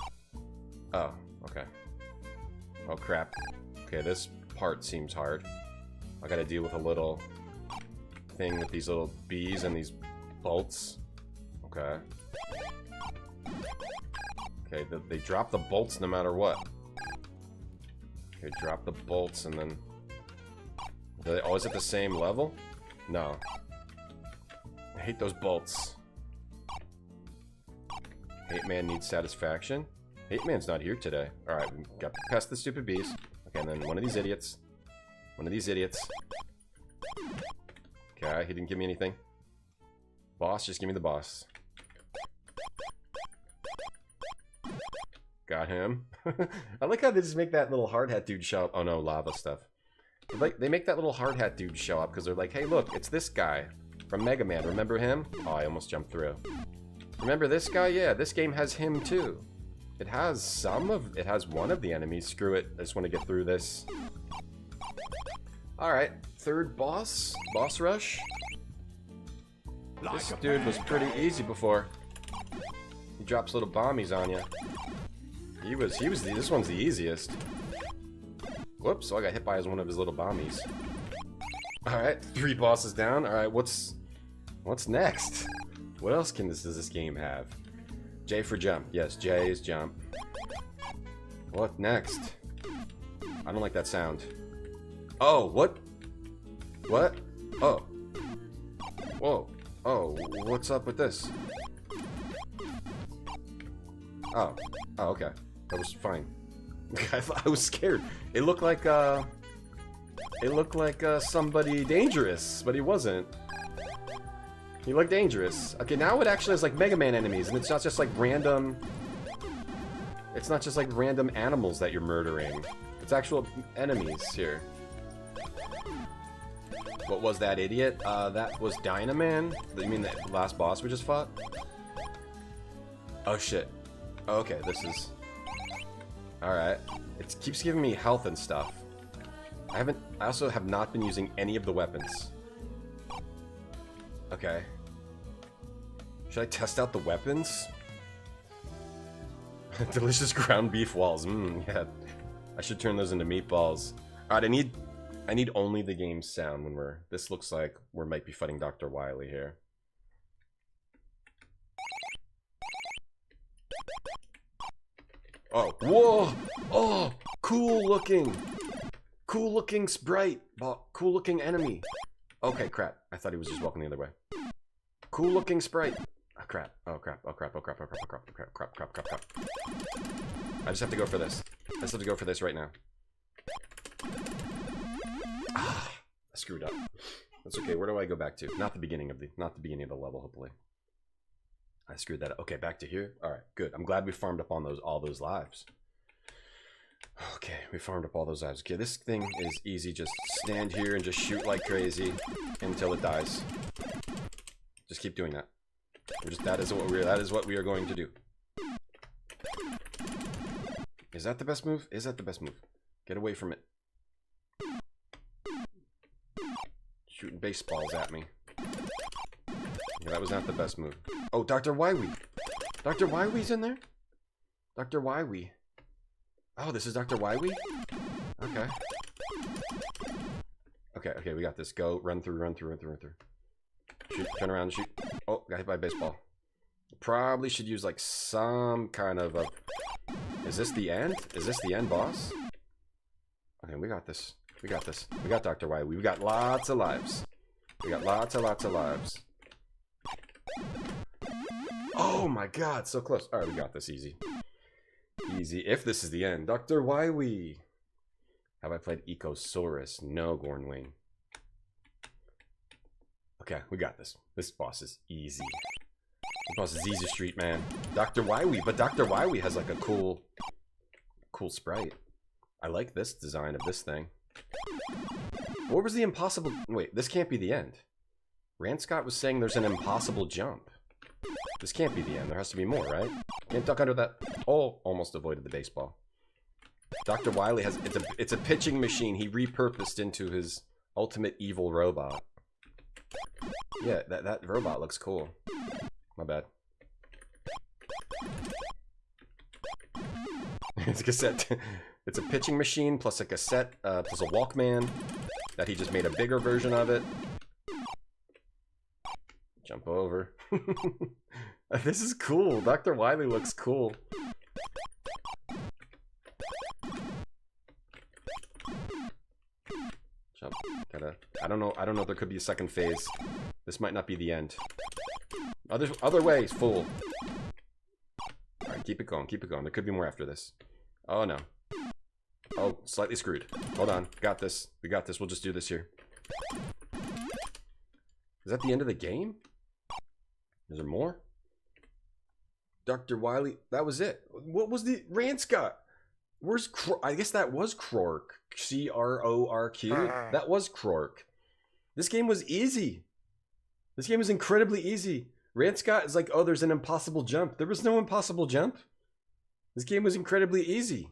Oh, okay. Oh crap. Okay, this part seems hard. I gotta deal with a little thing with these little bees and these bolts. Okay. Okay, they drop the bolts no matter what. Okay, drop the bolts and then... Are they always at the same level? No. I hate those bolts. Hate Man needs satisfaction. Hate Man's not here today. Alright, we got past the stupid bees. Okay, and then one of these idiots. One of these idiots. Okay, he didn't give me anything. Boss, just give me the boss. Got him. I like how they just make that little hard hat dude show up. Oh no, lava stuff. They make that little hard hat dude show up because they're like, hey look, it's this guy from Mega Man. Remember him? Oh, I almost jumped through. Remember this guy? Yeah, this game has him too. It has one of the enemies. Screw it. I just want to get through this. Alright, third boss. Boss rush. This dude was pretty easy before. He drops little bombies on you. This one's the easiest. Whoops, so I got hit by one of his little bombies. Alright, 3 bosses down. Alright, what's next? What else does this game have? J for jump. Yes, J is jump. What next? I don't like that sound. Oh, what? What? Oh. Whoa. Oh, what's up with this? Oh. Oh, okay. That was fine. I was scared. It looked like somebody dangerous, but he wasn't. He looked dangerous. Okay, now it actually has like Mega Man enemies, and it's not just like random... It's not just like random animals that you're murdering. It's actual enemies here. What was that, idiot? That was Dynaman? You mean the last boss we just fought? Oh shit. Oh, okay, this is... Alright. It keeps giving me health and stuff. I also have not been using any of the weapons. Okay. Should I test out the weapons? Delicious ground beef walls. Yeah. I should turn those into meatballs. Alright, I need only the game's sound when we're... This looks like we might be fighting Dr. Wily here. Oh, whoa! Oh, cool looking! Cool looking sprite! Cool looking enemy! Okay, crap. I thought he was just walking the other way. Cool looking sprite! Oh, crap. Oh, crap. Oh, crap. Oh, crap. Oh, crap. Oh, crap. Oh, crap. Crap. Crap. Crap. Crap. I just have to go for this. I just have to go for this right now. Ah, I screwed up. That's okay. Where do I go back to? Not the beginning of the level, hopefully. I screwed that up. Okay, back to here. All right, good. I'm glad we farmed up on all those lives. Okay, we farmed up all those lives. Okay, this thing is easy. Just stand here and just shoot like crazy until it dies. Just keep doing that. That is what we are going to do. Is that the best move? Is that the best move? Get away from it. Shooting baseballs at me. Yeah, that was not the best move. Oh, Dr. Wily. Dr. Wily's in there? Dr. Wily. Oh, this is Dr. Wily? Okay. Okay, we got this. Go, run through. Shoot, turn around, shoot. Oh, got hit by a baseball. Probably should use like some kind of a... Is this the end? Is this the end boss? Okay, we got this. We got this. We got Dr. Wily. We got lots of lives. We got lots of lives. Oh my god, so close. Alright, we got this easy. Easy, if this is the end. Dr. Wily. Have I played Ecosaurus? No, Gornwing. Okay, we got this. This boss is easy. This boss is easy street, man. Dr. Wily, but Dr. Wily has like a cool sprite. I like this design of this thing. What was the impossible... Wait, this can't be the end. Ranscott was saying there's an impossible jump. This can't be the end. There has to be more, right? Can't duck under that... Oh, almost avoided the baseball. Dr. Wily has... It's a pitching machine he repurposed into his ultimate evil robot. Yeah, that robot looks cool. My bad. It's a cassette. It's a pitching machine plus a cassette plus a Walkman that he just made a bigger version of it. Jump over. This is cool. Dr. Wily looks cool. Jump. I don't know. There could be a second phase. This might not be the end. Other ways, fool. Alright, keep it going. There could be more after this. Oh no. Oh, slightly screwed. Hold on. Got this. We got this. We'll just do this here. Is that the end of the game? Is there more? Dr. Wily. That was it. What was the... Ranscott. Where's Krork? I guess that was Krork. C-R-O-R-Q. That was Krork. This game was easy. This game is incredibly easy. Ranscott is like, oh, there's an impossible jump. There was no impossible jump. This game was incredibly easy.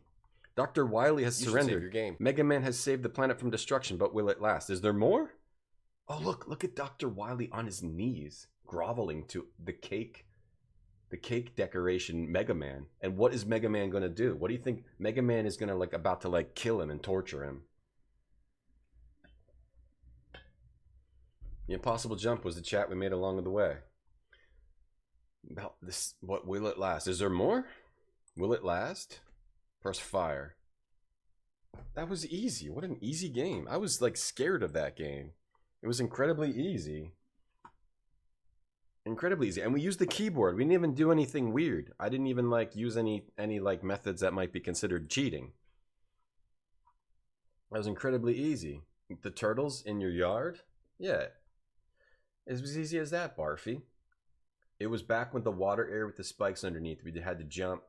Dr. Wily has You should surrendered. save your game. Mega Man has saved the planet from destruction, but will it last? Is there more? Oh, look at Dr. Wily on his knees, groveling to the cake decoration Mega Man. And what is Mega Man gonna do? What do you think Mega Man is gonna about to kill him and torture him? The impossible jump was the chat we made along the way. About this, what will it last? Is there more? Will it last? Press fire. That was easy. What an easy game. I was scared of that game. It was incredibly easy. Incredibly easy. And we used the keyboard. We didn't even do anything weird. I didn't even use any methods that might be considered cheating. That was incredibly easy. The turtles in your yard? Yeah. It was as easy as that, Barfy. It was back when the water area with the spikes underneath. We had to jump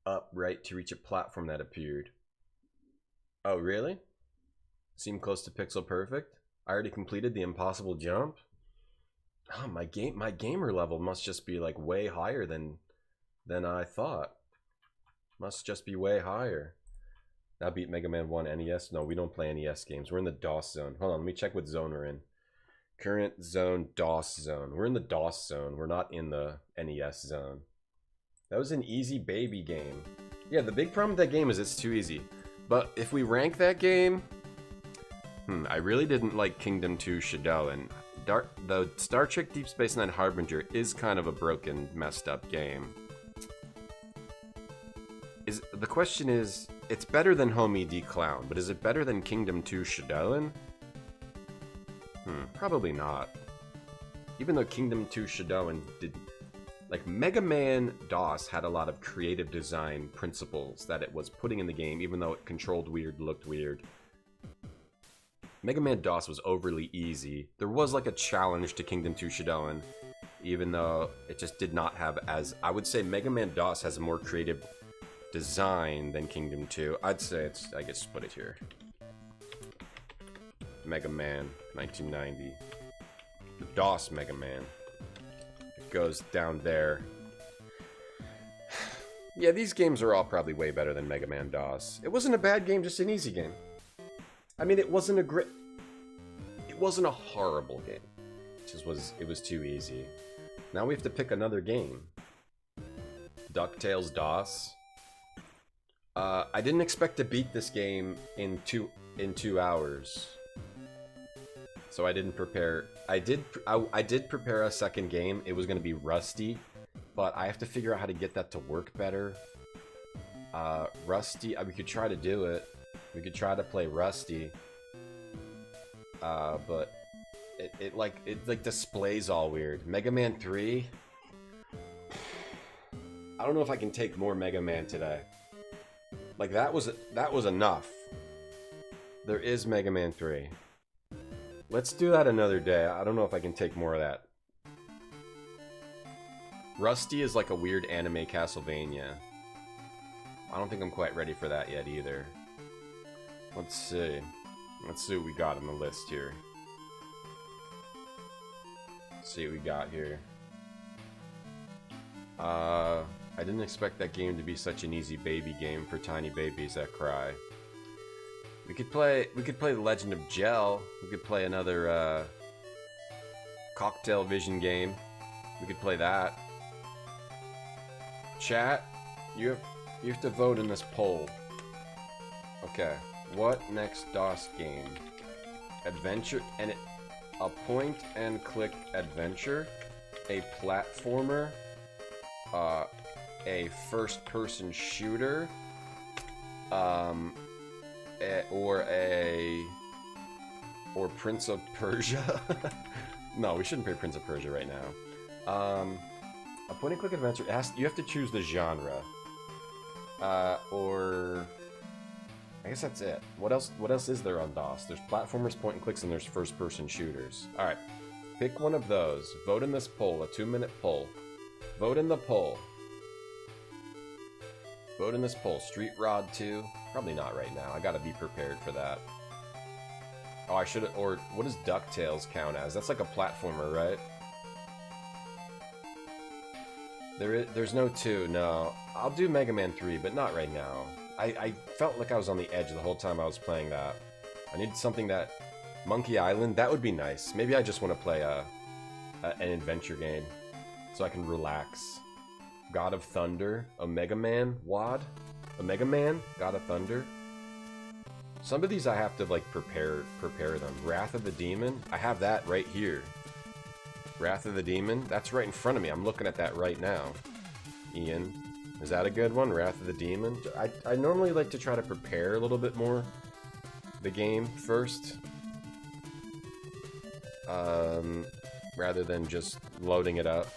up right to reach a platform that appeared. Oh, really? Seemed close to pixel perfect? I already completed the impossible jump? Oh, my gamer level must just be way higher than I thought. Must just be way higher. Now beat Mega Man 1 NES? No, we don't play NES games. We're in the DOS zone. Hold on, let me check what zone we're in. Current zone, DOS zone. We're in the DOS zone. We're not in the NES zone. That was an easy baby game. Yeah, the big problem with that game is it's too easy. But if we rank that game... I really didn't like Kingdom 2 Shadowin. The Star Trek Deep Space Nine Harbinger is kind of a broken, messed up game. The question is, it's better than Homie D Clown, but is it better than Kingdom 2 Shadowin? Probably not. Even though Kingdom 2 Shadowin did... Mega Man DOS had a lot of creative design principles that it was putting in the game, even though it controlled weird, looked weird. Mega Man DOS was overly easy. There was a challenge to Kingdom 2 Shadowin, even though it just did not have as... I would say Mega Man DOS has a more creative design than Kingdom 2. I'd say it's... I guess put it here. Mega Man 1990. The DOS Mega Man. It goes down there. Yeah, these games are all probably way better than Mega Man DOS. It wasn't a bad game, just an easy game. I mean, it wasn't a great... It wasn't a horrible game. It was too easy. Now we have to pick another game. DuckTales DOS. I didn't expect to beat this game in 2 hours. So I didn't prepare... I did prepare a second game. It was going to be Rusty. But I have to figure out how to get that to work better. Rusty... we could try to do it. We could try to play Rusty, but it displays all weird. Mega Man 3. I don't know if I can take more Mega Man today. That was enough. There is Mega Man 3. Let's do that another day. I don't know if I can take more of that. Rusty is a weird anime Castlevania. I don't think I'm quite ready for that yet either. Let's see. Let's see what we got on the list here. Let's see what we got here. I didn't expect that game to be such an easy baby game for tiny babies that cry. We could play The Legend of Gel. We could play another Cocktail Vision game. We could play that. Chat, you have to vote in this poll. Okay. What next DOS game? Adventure and a point and click adventure, a platformer, a first person shooter, or Prince of Persia. No, we shouldn't play Prince of Persia right now. A point and click adventure. You have to choose the genre, or. I guess that's it. What else is there on DOS? There's platformers, point and clicks, and there's first-person shooters. Alright. Pick one of those. Vote in this poll. A 2-minute poll. Vote in the poll. Vote in this poll. Street Rod 2? Probably not right now. I gotta be prepared for that. Oh, I should... Or, what does DuckTales count as? That's like a platformer, right? There's no 2, no. I'll do Mega Man 3, but not right now. I felt like I was on the edge the whole time I was playing that. I needed something that... Monkey Island, that would be nice. Maybe I just want to play an adventure game so I can relax. God of Thunder, Omega Man, WAD? Omega Man, God of Thunder. Some of these I have to like prepare them. Wrath of the Demon, I have that right here. Wrath of the Demon, that's right in front of me. I'm looking at that right now. Ian, is that a good one? Wrath of the Demon. I normally like to try to prepare a little bit more the game first. Rather than just loading it up.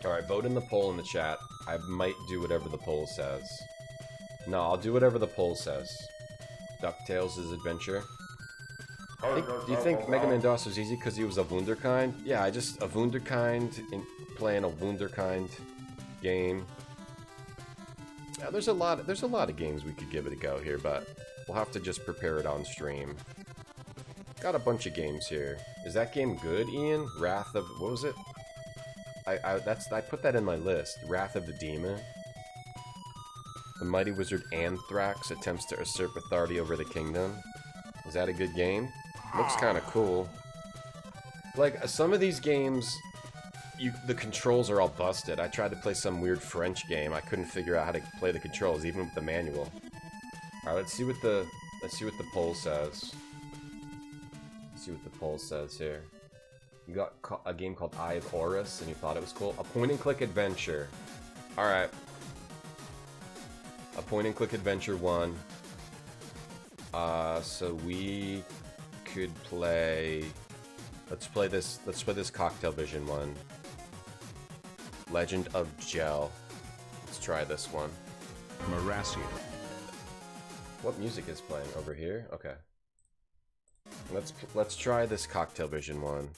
Alright, vote in the poll in the chat. I might do whatever the poll says. No, I'll do whatever the poll says. DuckTales' adventure. Do you think Mega Man DOS was easy because he was a Wunderkind? Yeah, a Wunderkind, playing a Wunderkind game. Yeah, there's a lot of games we could give it a go here, but we'll have to just prepare it on stream. Got a bunch of games here. Is that game good, Ian? Wrath of... what was it? I put that in my list. Wrath of the Demon. The Mighty Wizard Anthrax attempts to usurp authority over the kingdom. Is that a good game? Looks kind of cool. Like, some of these games, the controls are all busted. I tried to play some weird French game. I couldn't figure out how to play the controls, even with the manual. Alright, let's see what the poll says. See what the poll says here. You got a game called Eye of Horus and you thought it was cool. A point-and-click adventure. Alright. A point-and-click adventure 1. So we could play... Let's play this Cocktail Vision one. Legend of Gel. Let's try this one. Marassia. What music is playing over here? Okay. Let's try this Cocktail Vision one.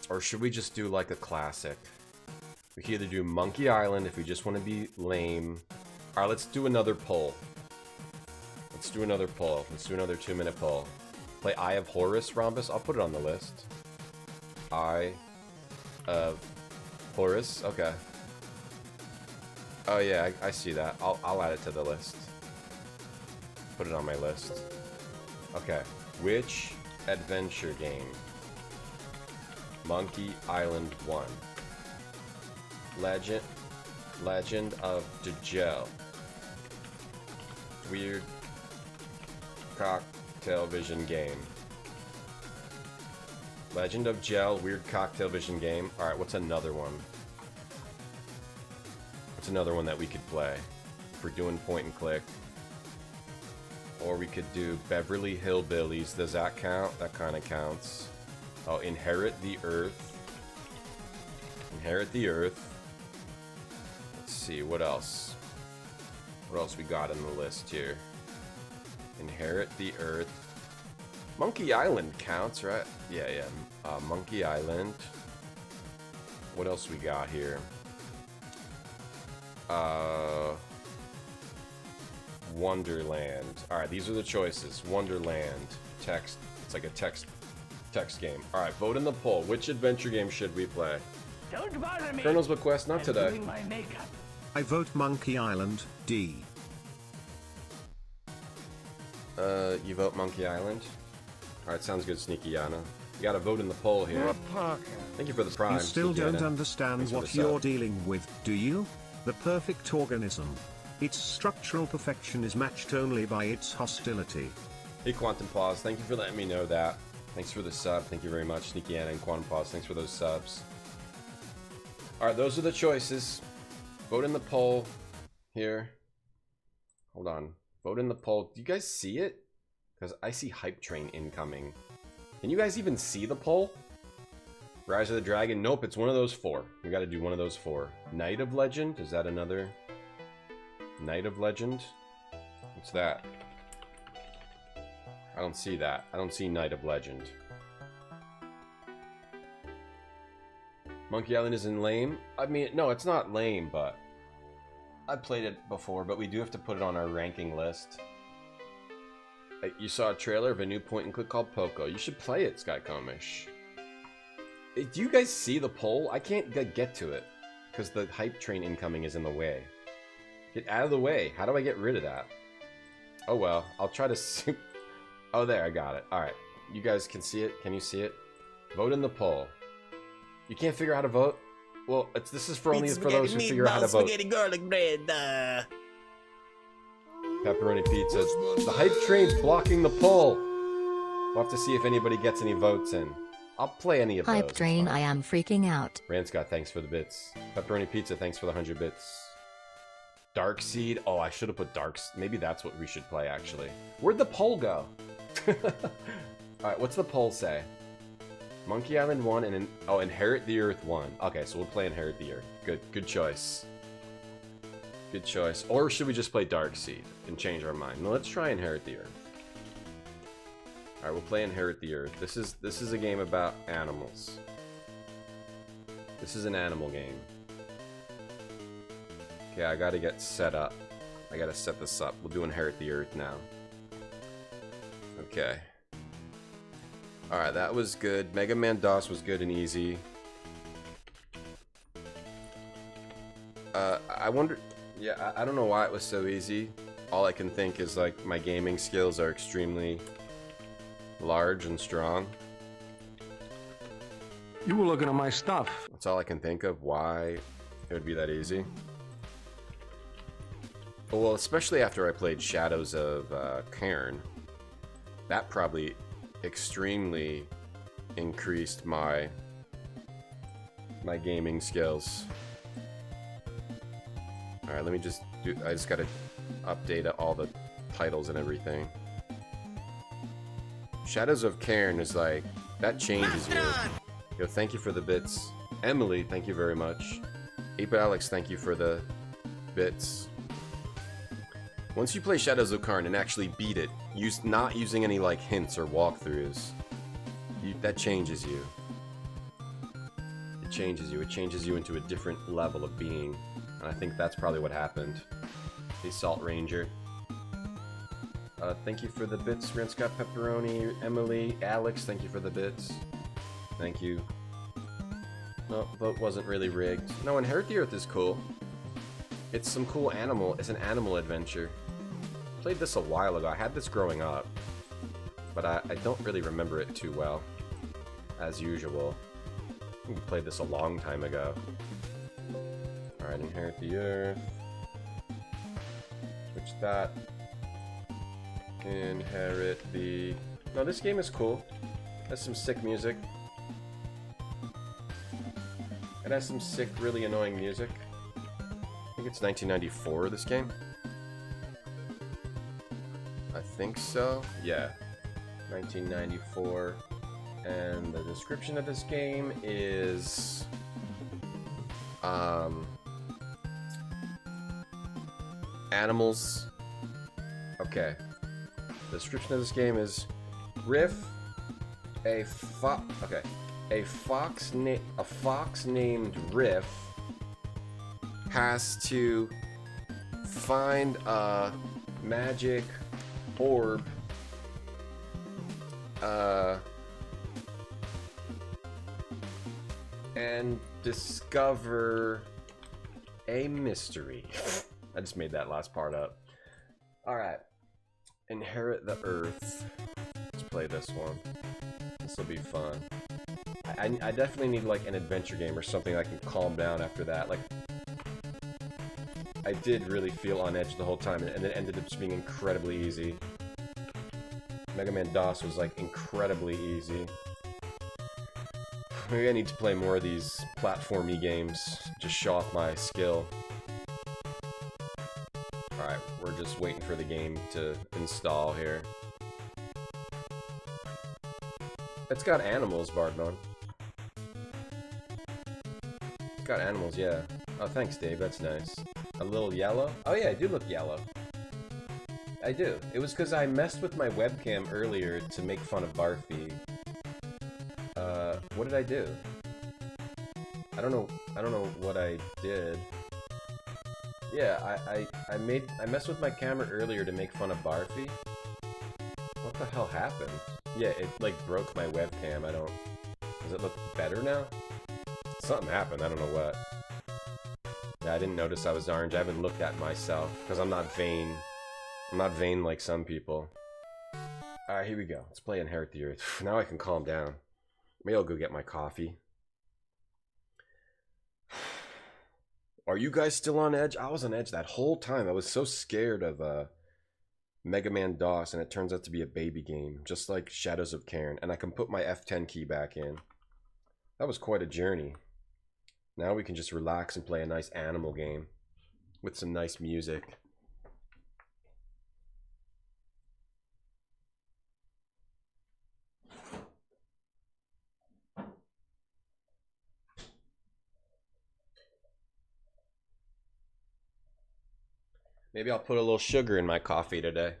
Or should we just do like a classic? We can either do Monkey Island if we just want to be lame. Alright, let's do another poll. Let's do another poll. Let's do another 2-minute poll. Play Eye of Horus, Rhombus. I'll put it on the list. Eye of Horus. Okay. Oh yeah, I see that. I'll add it to the list. Put it on my list. Okay. Which adventure game? Monkey Island 1. Legend of Gel. Weird Cocktail Vision game. Legend of Gel, Weird Cocktail Vision game. Alright, what's another one? What's another one that we could play? If we're doing point and click. Or we could do Beverly Hillbillies. Does that count? That kind of counts. Oh, Inherit the Earth. Inherit the Earth. Let's see, what else? What else we got in the list here? Inherit the Earth. Monkey Island counts, right? Yeah. Monkey Island. What else we got here? Wonderland. Alright, these are the choices. Wonderland. Text. It's like a text game. Alright, vote in the poll. Which adventure game should we play? Don't bother me. Colonel's Bequest, not I'm today. doing my makeup. I vote Monkey Island, D. You vote Monkey Island? Alright, sounds good, Sneaky Yana. You gotta vote in the poll here. Thank you for the prime. You still Sneaky don't Yana. understand Thanks for what the sub. you're dealing with, do you? The perfect organism. Its structural perfection is matched only by its hostility. Hey, Quantum Pause, thank you for letting me know that. Thanks for the sub. Thank you very much, Sneaky Yana and Quantum Pause. Thanks for those subs. Alright, those are the choices. Vote in the poll here. Hold on. Vote in the poll. Do you guys see it? Because I see Hype Train incoming. Can you guys even see the poll? Rise of the Dragon? Nope, it's one of those 4. We gotta do one of those 4. Night of Legend? Is that another? Night of Legend? What's that? I don't see that. I don't see Night of Legend. Monkey Island isn't lame? I mean, no, it's not lame, but... I've played it before, but we do have to put it on our ranking list. You saw a trailer of a new point-and-click called Poco. You should play it, Skycomish. Do you guys see the poll? I can't get to it, because the Hype Train incoming is in the way. Get out of the way. How do I get rid of that? Oh well, I'll try to see. Oh, there, I got it. Alright, you guys can see it? Can you see it? Vote in the poll. You can't figure out how to vote? Well, this is for only for those who figure out how to vote. Spaghetti garlic bread. Pepperoni pizza. The hype train's blocking the poll. We'll have to see if anybody gets any votes in. I'll play any of those. Hype train, I am freaking out. Ranscott, thanks for the bits. Pepperoni pizza, thanks for the 100 bits. Dark Seed. Oh, I should have put maybe that's what we should play, actually. Where'd the poll go? Alright, what's the poll say? Monkey Island 1 and Inherit the Earth 1. Okay, so we'll play Inherit the Earth. Good choice. Good choice. Or should we just play Dark Seed and change our mind? No, let's try Inherit the Earth. Alright, we'll play Inherit the Earth. This is a game about animals. This is an animal game. Okay, I gotta get set up. I gotta set this up. We'll do Inherit the Earth now. Okay. Alright, that was good. Mega Man DOS was good and easy. I wonder... Yeah, I don't know why it was so easy. All I can think is, like, my gaming skills are extremely large and strong. You were looking at my stuff. That's all I can think of why it would be that easy. Well, especially after I played Shadows of Cairn. That probably extremely increased my gaming skills. Alright, let me just do... I just gotta update all the titles and everything. Shadows of Cairn is like... That changes you. Yo, thank you for the bits. Emily, thank you very much. Ape Alex, thank you for the bits. Once you play Shadows of Cairn and actually beat it, not using any like hints or walkthroughs, that changes you. It changes you. It changes you into a different level of being. And I think that's probably what happened. The Salt Ranger. Thank you for the bits, Rinscott Pepperoni, Emily, Alex, thank you for the bits. Thank you. No, vote wasn't really rigged. No, Inherit the Earth is cool. It's some cool animal. It's an animal adventure. Played this a while ago. I had this growing up, but I don't really remember it too well, as usual. We played this a long time ago. Alright, Inherit the Earth. Switch that. Inherit the... No, this game is cool. It has some sick music. It has some sick, really annoying music. I think it's 1994, this game. I think so. Yeah. 1994. And the description of this game is... Animals. Okay. The description of this game is... Riff, a fox named Riff has to find a magic orb and discover a mystery. I just made that last part up. Alright. Inherit the Earth. Let's play this one. This will be fun. I definitely need like an adventure game or something I can calm down after that. Like, I did really feel on edge the whole time, and it ended up just being incredibly easy. Mega Man DOS was like incredibly easy. Maybe I need to play more of these platformy games, just show off my skill. Alright, we're just waiting for the game to install here. It's got animals, Bardmon. It's got animals, yeah. Oh, thanks, Dave, that's nice. A little yellow? Oh yeah, I do look yellow. I do. It was because I messed with my webcam earlier to make fun of Barfy. What did I do? I don't know what I did. Yeah, I messed with my camera earlier to make fun of Barfy. What the hell happened? Yeah, it like broke my webcam. Does it look better now? Something happened, I don't know what. Yeah, I didn't notice I was orange. I haven't looked at myself because I'm not vain. I'm not vain like some people. Alright, here we go. Let's play Inherit the Earth. Now I can calm down. Maybe I'll go get my coffee. Are you guys still on edge? I was on edge that whole time. I was so scared of Mega Man DOS, and it turns out to be a baby game, just like Shadows of Cairn. And I can put my F10 key back in. That was quite a journey. Now we can just relax and play a nice animal game with some nice music. Maybe I'll put a little sugar in my coffee today.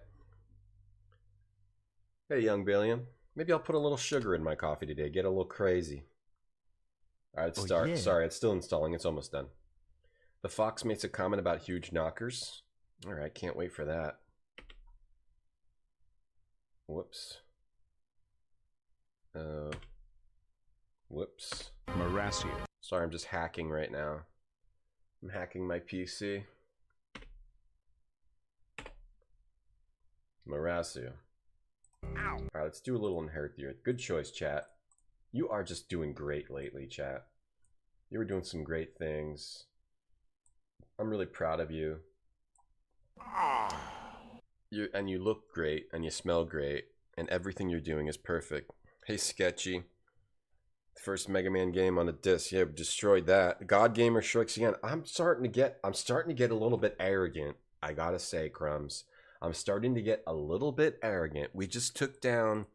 Hey, young Billiam. Maybe I'll put a little sugar in my coffee today. Get a little crazy. Alright, let's start. yeah. Sorry, it's still installing. It's almost done. The Fox makes a comment about huge knockers. Alright, can't wait for that. Whoops. Whoops. Marassia. Sorry, I'm just hacking right now. I'm hacking my PC. Marassia. Alright, let's do a little Inherit the Earth. Good choice, chat. You are just doing great lately, chat. You were doing some great things. I'm really proud of you. And you look great, and you smell great, and everything you're doing is perfect. Hey, Sketchy. First Mega Man game on a disc. Yeah, destroyed that. God Gamer strikes again. I'm starting to get a little bit arrogant. I gotta say, Crumbs. I'm starting to get a little bit arrogant. We just took down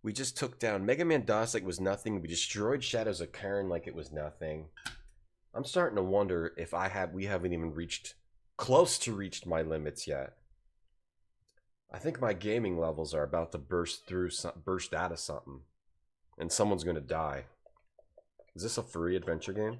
Mega Man DOS like it was nothing. We destroyed Shadows of Cairn like it was nothing. I'm starting to wonder if we haven't even reached close to reached my limits yet. I think my gaming levels are about to burst out of something, and someone's gonna die. Is this a furry adventure game?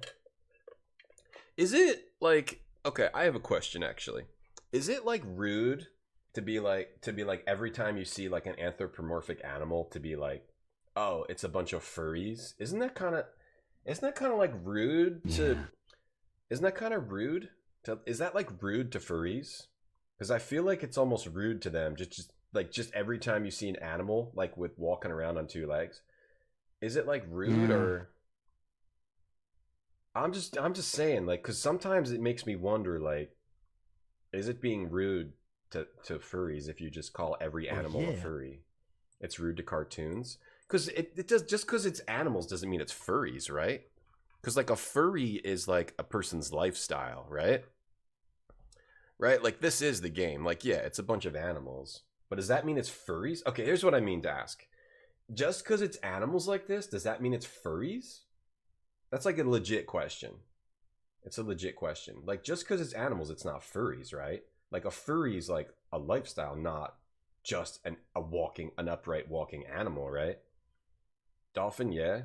Is it like, okay, I have a question actually. Is it like rude to be like every time you see like an anthropomorphic animal to be like, oh, it's a bunch of furries? Isn't that kind of like rude to? Yeah. Isn't that kind of rude to? Is that like rude to furries? Because I feel like it's almost rude to them. Just every time you see an animal like with walking around on two legs, is it like rude or? I'm just saying, like, because sometimes it makes me wonder, like, is it being rude to furries if you just call every animal a furry? It's rude to cartoons because it does, just because it's animals doesn't mean it's furries, right? Because like a furry is like a person's lifestyle, right? Right? Like this is the game. Like, yeah, it's a bunch of animals, but does that mean it's furries? Okay, here's what I mean to ask: just because it's animals like this, does that mean it's furries? That's like a legit question. It's a legit question. Like, just because it's animals, it's not furries, right? Like, a furry is like a lifestyle, not just an upright walking animal, right? Dolphin, yeah.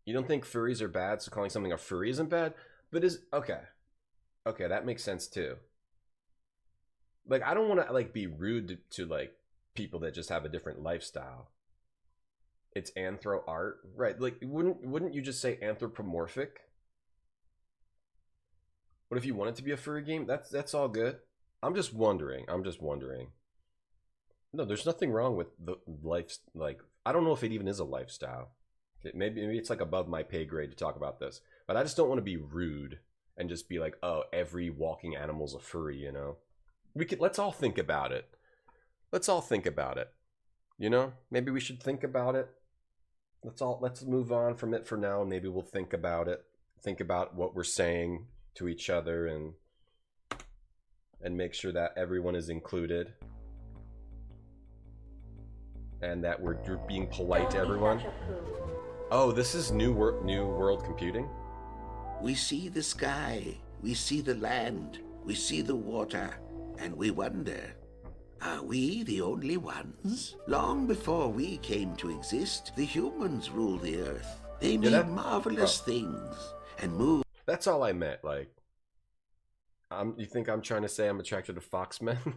You don't think furries are bad, so calling something a furry isn't bad? But okay, that makes sense too. Like, I don't want to like be rude to like people that just have a different lifestyle. It's anthro art, right? Like, wouldn't you just say anthropomorphic? What if you want it to be a furry game? That's all good. I'm just wondering. No, there's nothing wrong with the life. Like, I don't know if it even is a lifestyle. Maybe it's like above my pay grade to talk about this. But I just don't want to be rude and just be like, oh, every walking animal's a furry, you know? Let's all think about it. You know? Maybe we should think about it. Let's move on from it for now. Maybe we'll think about it. Think about what we're saying to each other and make sure that everyone is included and that we're being polite to everyone. Oh, this is new world computing? We see the sky, we see the land, we see the water, and we wonder, are we the only ones? Long before we came to exist, the humans ruled the earth. They made marvelous things and moved. That's all I meant. Like, you think I'm trying to say I'm attracted to foxmen?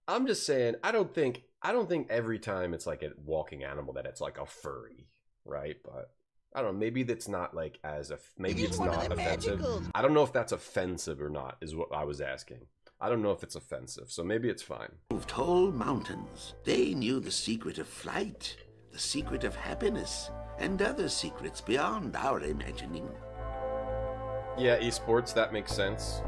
I'm just saying I don't think every time it's like a walking animal that it's like a furry, right? But I don't know, maybe that's not like as maybe He's it's one of not them offensive. magicals. I don't know if that's offensive or not, is what I was asking. I don't know if it's offensive, so maybe it's fine. Moved whole mountains. They knew the secret of flight, the secret of happiness, and other secrets beyond our imagining. Yeah, esports, that makes sense.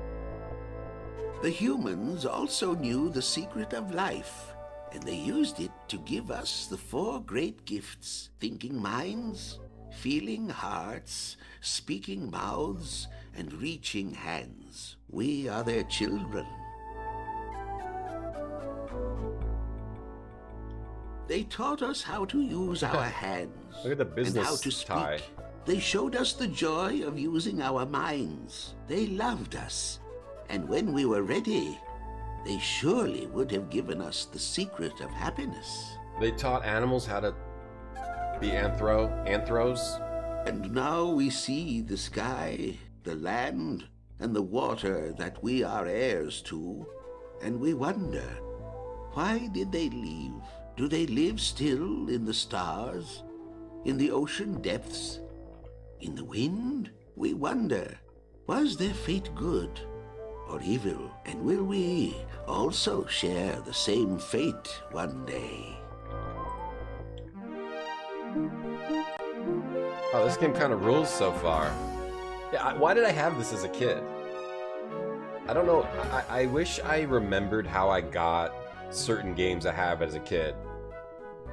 The humans also knew the secret of life, and they used it to give us the four great gifts: thinking minds, feeling hearts, speaking mouths, and reaching hands. We are their children. They taught us how to use our hands. Look at the and business how to speak. tie. They showed us the joy of using our minds. They loved us. And when we were ready, they surely would have given us the secret of happiness. They taught animals how to be anthros. And now we see the sky, the land, and the water that we are heirs to, and we wonder, why did they leave? Do they live still in the stars, in the ocean depths, in the wind? We wonder, was their fate good or evil? And will we also share the same fate one day? Oh, this game kind of rules so far. Yeah, why did I have this as a kid? I don't know. I wish I remembered how I got certain games I have as a kid.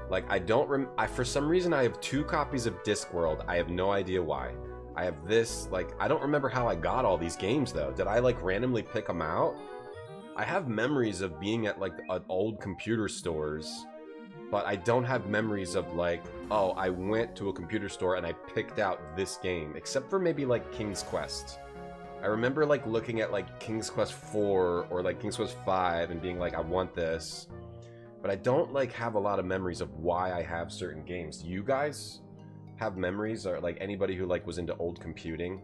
Like, I don't for some reason I have 2 copies of Discworld. I have no idea why. I have this, like, I don't remember how I got all these games though. Did I like randomly pick them out? I have memories of being at like old computer stores, but I don't have memories of like, oh, I went to a computer store and I picked out this game, except for maybe like King's Quest. I remember like looking at like King's Quest 4 or like King's Quest 5 and being like, I want this. But I don't like have a lot of memories of why I have certain games. Do you guys have memories, or like anybody who like was into old computing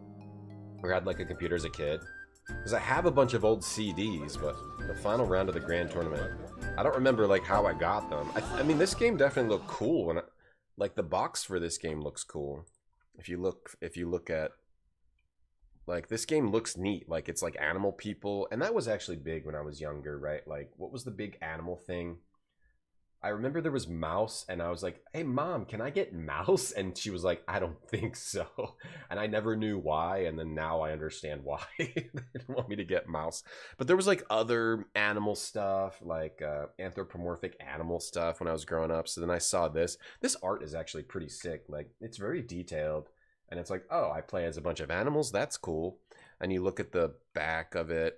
or had like a computer as a kid? Because I have a bunch of old CDs, but the final round of the Grand Tournament, I don't remember like how I got them. I mean, this game definitely looked cool when like the box for this game looks cool. If you look at like, this game looks neat. Like, it's like animal people, and that was actually big when I was younger, right? Like, what was the big animal thing? I remember there was Mouse, and I was like, hey, Mom, can I get Mouse? And she was like, I don't think so. And I never knew why, and then now I understand why they didn't want me to get Mouse. But there was, like, other animal stuff, like anthropomorphic animal stuff when I was growing up. So then I saw this. This art is actually pretty sick. Like, it's very detailed, and it's like, oh, I play as a bunch of animals? That's cool. And you look at the back of it,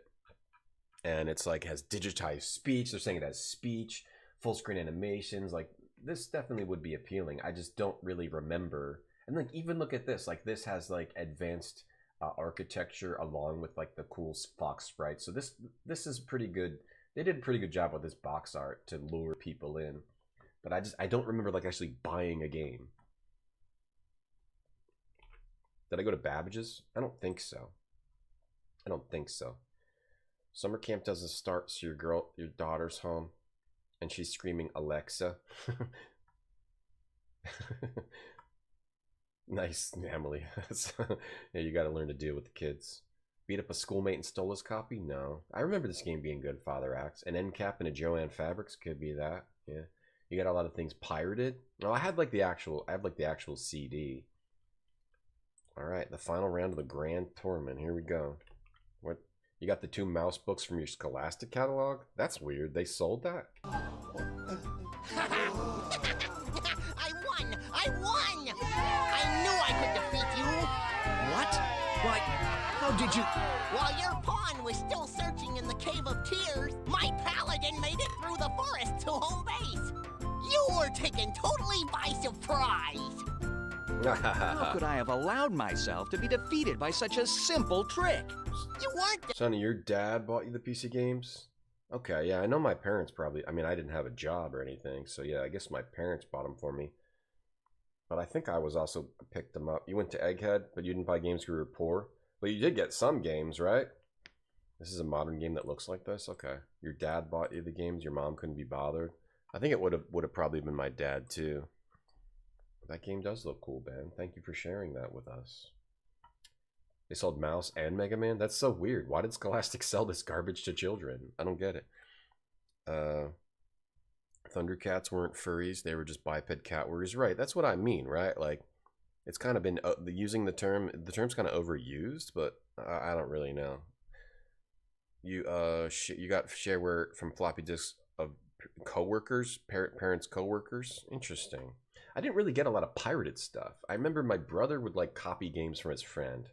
and it's like, has digitized speech. They're saying it has speech. Full screen animations. Like, this definitely would be appealing. I just don't really remember. And like, even look at this, like, this has like advanced architecture along with like the cool fox sprites. So this is pretty good. They did a pretty good job with this box art to lure people in. But I don't remember like actually buying a game. Did I go to Babbage's? I don't think so. I don't think so. Summer camp doesn't start, so your daughter's home. And she's screaming, Alexa. Nice, Emily. Yeah, you got to learn to deal with the kids. Beat up a schoolmate and stole his copy? No. I remember this game being good, Father Axe. An end cap and a Joanne Fabrics could be that. Yeah. You got a lot of things pirated. No, I have like the actual CD. All right, the final round of the Grand Tournament. Here we go. What? You got the 2 mouse books from your Scholastic catalog? That's weird. They sold that? I won! I won! I knew I could defeat you! What? Why, how did you... While your pawn was still searching in the Cave of Tears, my paladin made it through the forest to home base! You were taken totally by surprise! How could I have allowed myself to be defeated by such a simple trick? You weren't... Sonny, your dad bought you the PC games? Okay, yeah, I know my parents probably... I mean, I didn't have a job or anything, so yeah, I guess my parents bought them for me. But I think I was also picked them up. You went to Egghead, but you didn't buy games because you were poor? But you did get some games, right? This is a modern game that looks like this? Okay. Your dad bought you the games, your mom couldn't be bothered. I think it would have probably been my dad, too. That game does look cool, Ben. Thank you for sharing that with us. They sold Mouse and Mega Man? That's so weird. Why did Scholastic sell this garbage to children? I don't get it. Thundercats weren't furries. They were just biped cat warriors. Right, that's what I mean, right? Like, it's kind of been, using the term's kind of overused, but I don't really know. You got shareware from floppy disks of coworkers, parents' coworkers. Interesting. I didn't really get a lot of pirated stuff. I remember my brother would like copy games from his friend,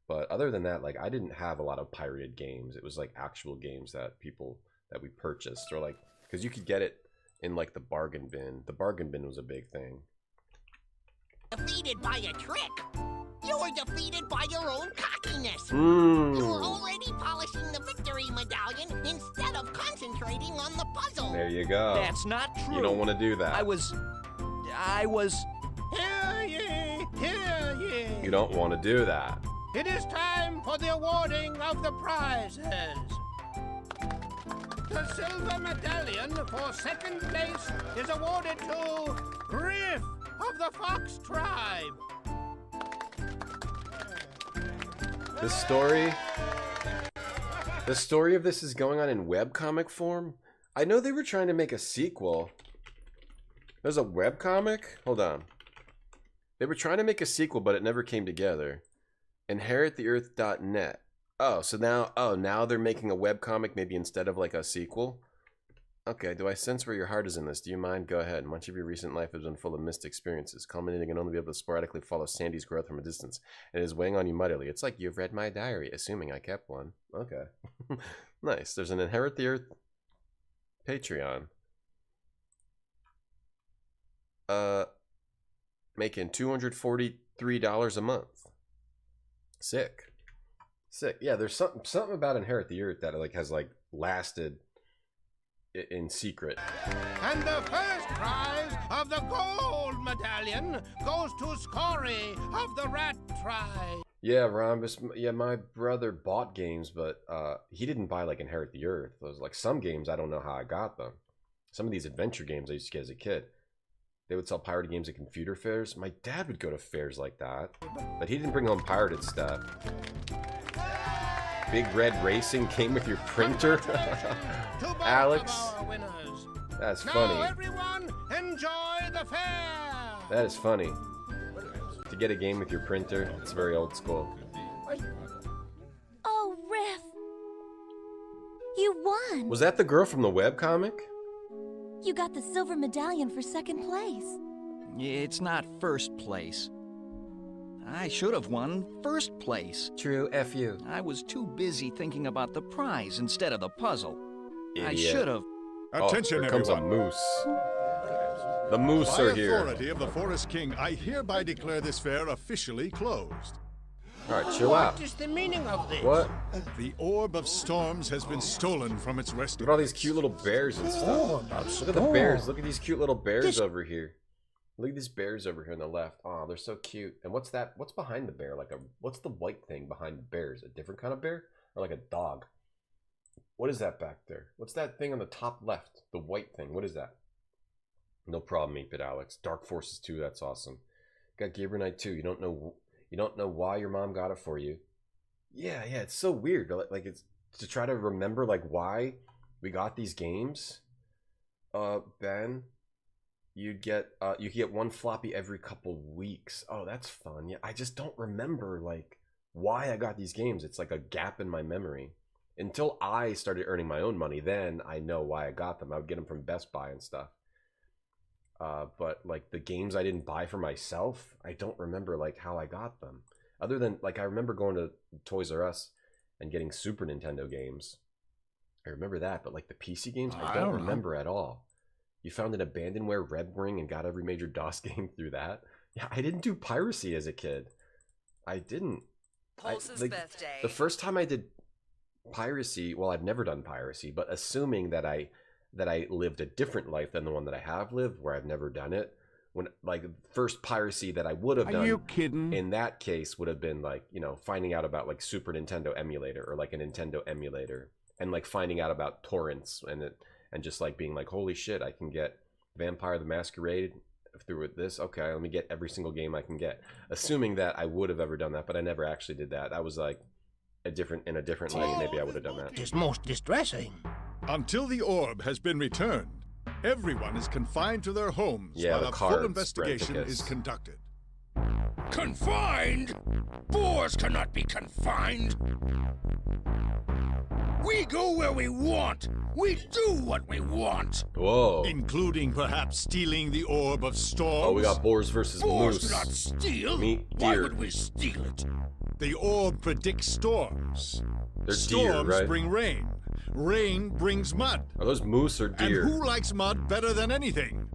but other than that, like I didn't have a lot of pirated games. It was like actual games that we purchased, or like because you could get it in like the bargain bin. The bargain bin was a big thing. Defeated by a trick. You were defeated by your own cockiness. Mm. You were already polishing the victory medallion instead of concentrating on the puzzle. There you go. That's not true. You don't want to do that. I was... Hear ye, hear ye. You don't want to do that. It is time for the awarding of the prizes. The silver medallion for second place is awarded to Griff of the Fox Tribe. The story of this is going on in webcomic form. I know they were trying to make a sequel. There's a webcomic? Hold on. They were trying to make a sequel, but it never came together. InheritTheEarth.net. Oh, so now they're making a webcomic maybe instead of like a sequel? Okay, do I sense where your heart is in this? Do you mind? Go ahead. Much of your recent life has been full of missed experiences, culminating in only be able to sporadically follow Sandy's growth from a distance. It is weighing on you mightily. It's like you've read my diary, assuming I kept one. Okay. Nice. There's an Inherit the Earth Patreon. Making $243 a month. Sick. Yeah, there's something about Inherit the Earth that like has like lasted in secret. And the first prize of the gold medallion goes to Scory of the Rat Tribe. Yeah, Rhombus. Yeah, my brother bought games, but he didn't buy like Inherit the Earth. Those like some games I don't know how I got them. Some of these adventure games I used to get as a kid. They would sell pirated games at computer fairs. My dad would go to fairs like that, but he didn't bring home pirated stuff. Big Red Racing came with your printer. Alex, that's funny. Now everyone enjoy the fair. That is funny. To get a game with your printer, it's very old school. Oh, Riff. You won. Was that the girl from the webcomic? You got the silver medallion for second place. It's not first place. I should have won first place. True, F you. I was too busy thinking about the prize instead of the puzzle. Idiot. I should have... Attention, here comes everyone. a moose. The moose By are here. authority of the Forest King, I hereby declare this fair officially closed. All right, chill out. What is the meaning of this? What? The Orb of Storms has been stolen from its resting. Look at all these cute little bears and stuff. Look at the bears. Look at these cute little bears over here. Look at these bears over here on the left. Oh, they're so cute. And what's that? What's behind the bear? What's the white thing behind the bears? A different kind of bear? Or like a dog? What is that back there? What's that thing on the top left? The white thing. What is that? No problem, 8-Bit Alex. Dark Forces 2, that's awesome. Got Gabriel Knight 2. You don't know why your mom got it for you. Yeah, it's so weird. Like it's to try to remember like why we got these games. Ben, you get one floppy every couple weeks. Oh, that's fun. Yeah, I just don't remember like why I got these games. It's like a gap in my memory. Until I started earning my own money, then I know why I got them. I would get them from Best Buy and stuff. But like the games I didn't buy for myself, I don't remember like how I got them. Other than like I remember going to Toys R Us and getting Super Nintendo games. I remember that, but like the PC games, I don't remember at all. You found an abandonware Red Ring and got every major DOS game through that? Yeah, I didn't do piracy as a kid. I didn't. Pulse's birthday. The first time I did piracy, well, I've never done piracy, but assuming that I lived a different life than the one that I have lived, where I've never done it. When like first piracy that I would have done, Are you kidding? In that case would have been like, you know, finding out about like Super Nintendo emulator or like a Nintendo emulator, and like finding out about torrents and just like being like, holy shit, I can get Vampire the Masquerade through with this. Okay, let me get every single game I can get. Assuming that I would have ever done that, but I never actually did that. That was like in a different light. Maybe I would have done that. It's most distressing. Until the orb has been returned, everyone is confined to their homes while a full investigation is conducted. Confined? Boars cannot be confined. We go where we want. We do what we want. Whoa. Including perhaps stealing the orb of storms. Oh, we got boars versus Boars moose. do not steal. Meat, deer. Why would we steal it? The orb predicts storms. They're Storms deer, right? bring rain. Rain brings mud. Are those moose or deer? And who likes mud better than anything?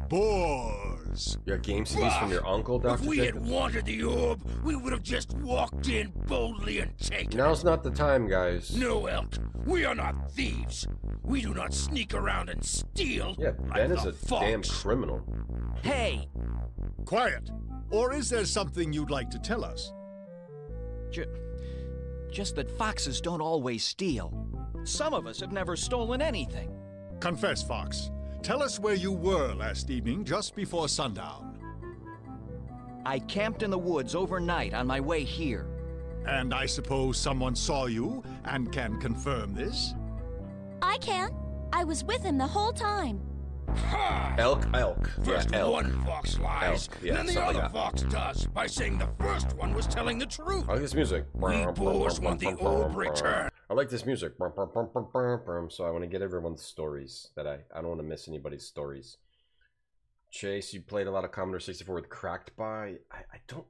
Boars. You got game CDs from your uncle, Dr. If we Jacob? had wanted the orb, we would have just walked in boldly and taken Now's not the time, guys. No, Elk. We are not thieves. We do not sneak around and steal. Yeah, Ben is a fox. damn criminal. Hey! Quiet. Or is there something you'd like to tell us? Just that foxes don't always steal. Some of us have never stolen anything. Confess, Fox. Tell us where you were last evening just before sundown. I camped in the woods overnight on my way here. And I suppose someone saw you and can confirm this? I can. I was with him the whole time. Ha! Elk. First Yeah, elk. one fox lies, Elk. Yeah, then the something other like that. fox does, by saying the first one was telling the truth. I like this music. We boars want the orb returned. I like this music. So I want to get everyone's stories. That I don't want to miss anybody's stories. Chase, you played a lot of Commodore 64 with Cracked By. I don't.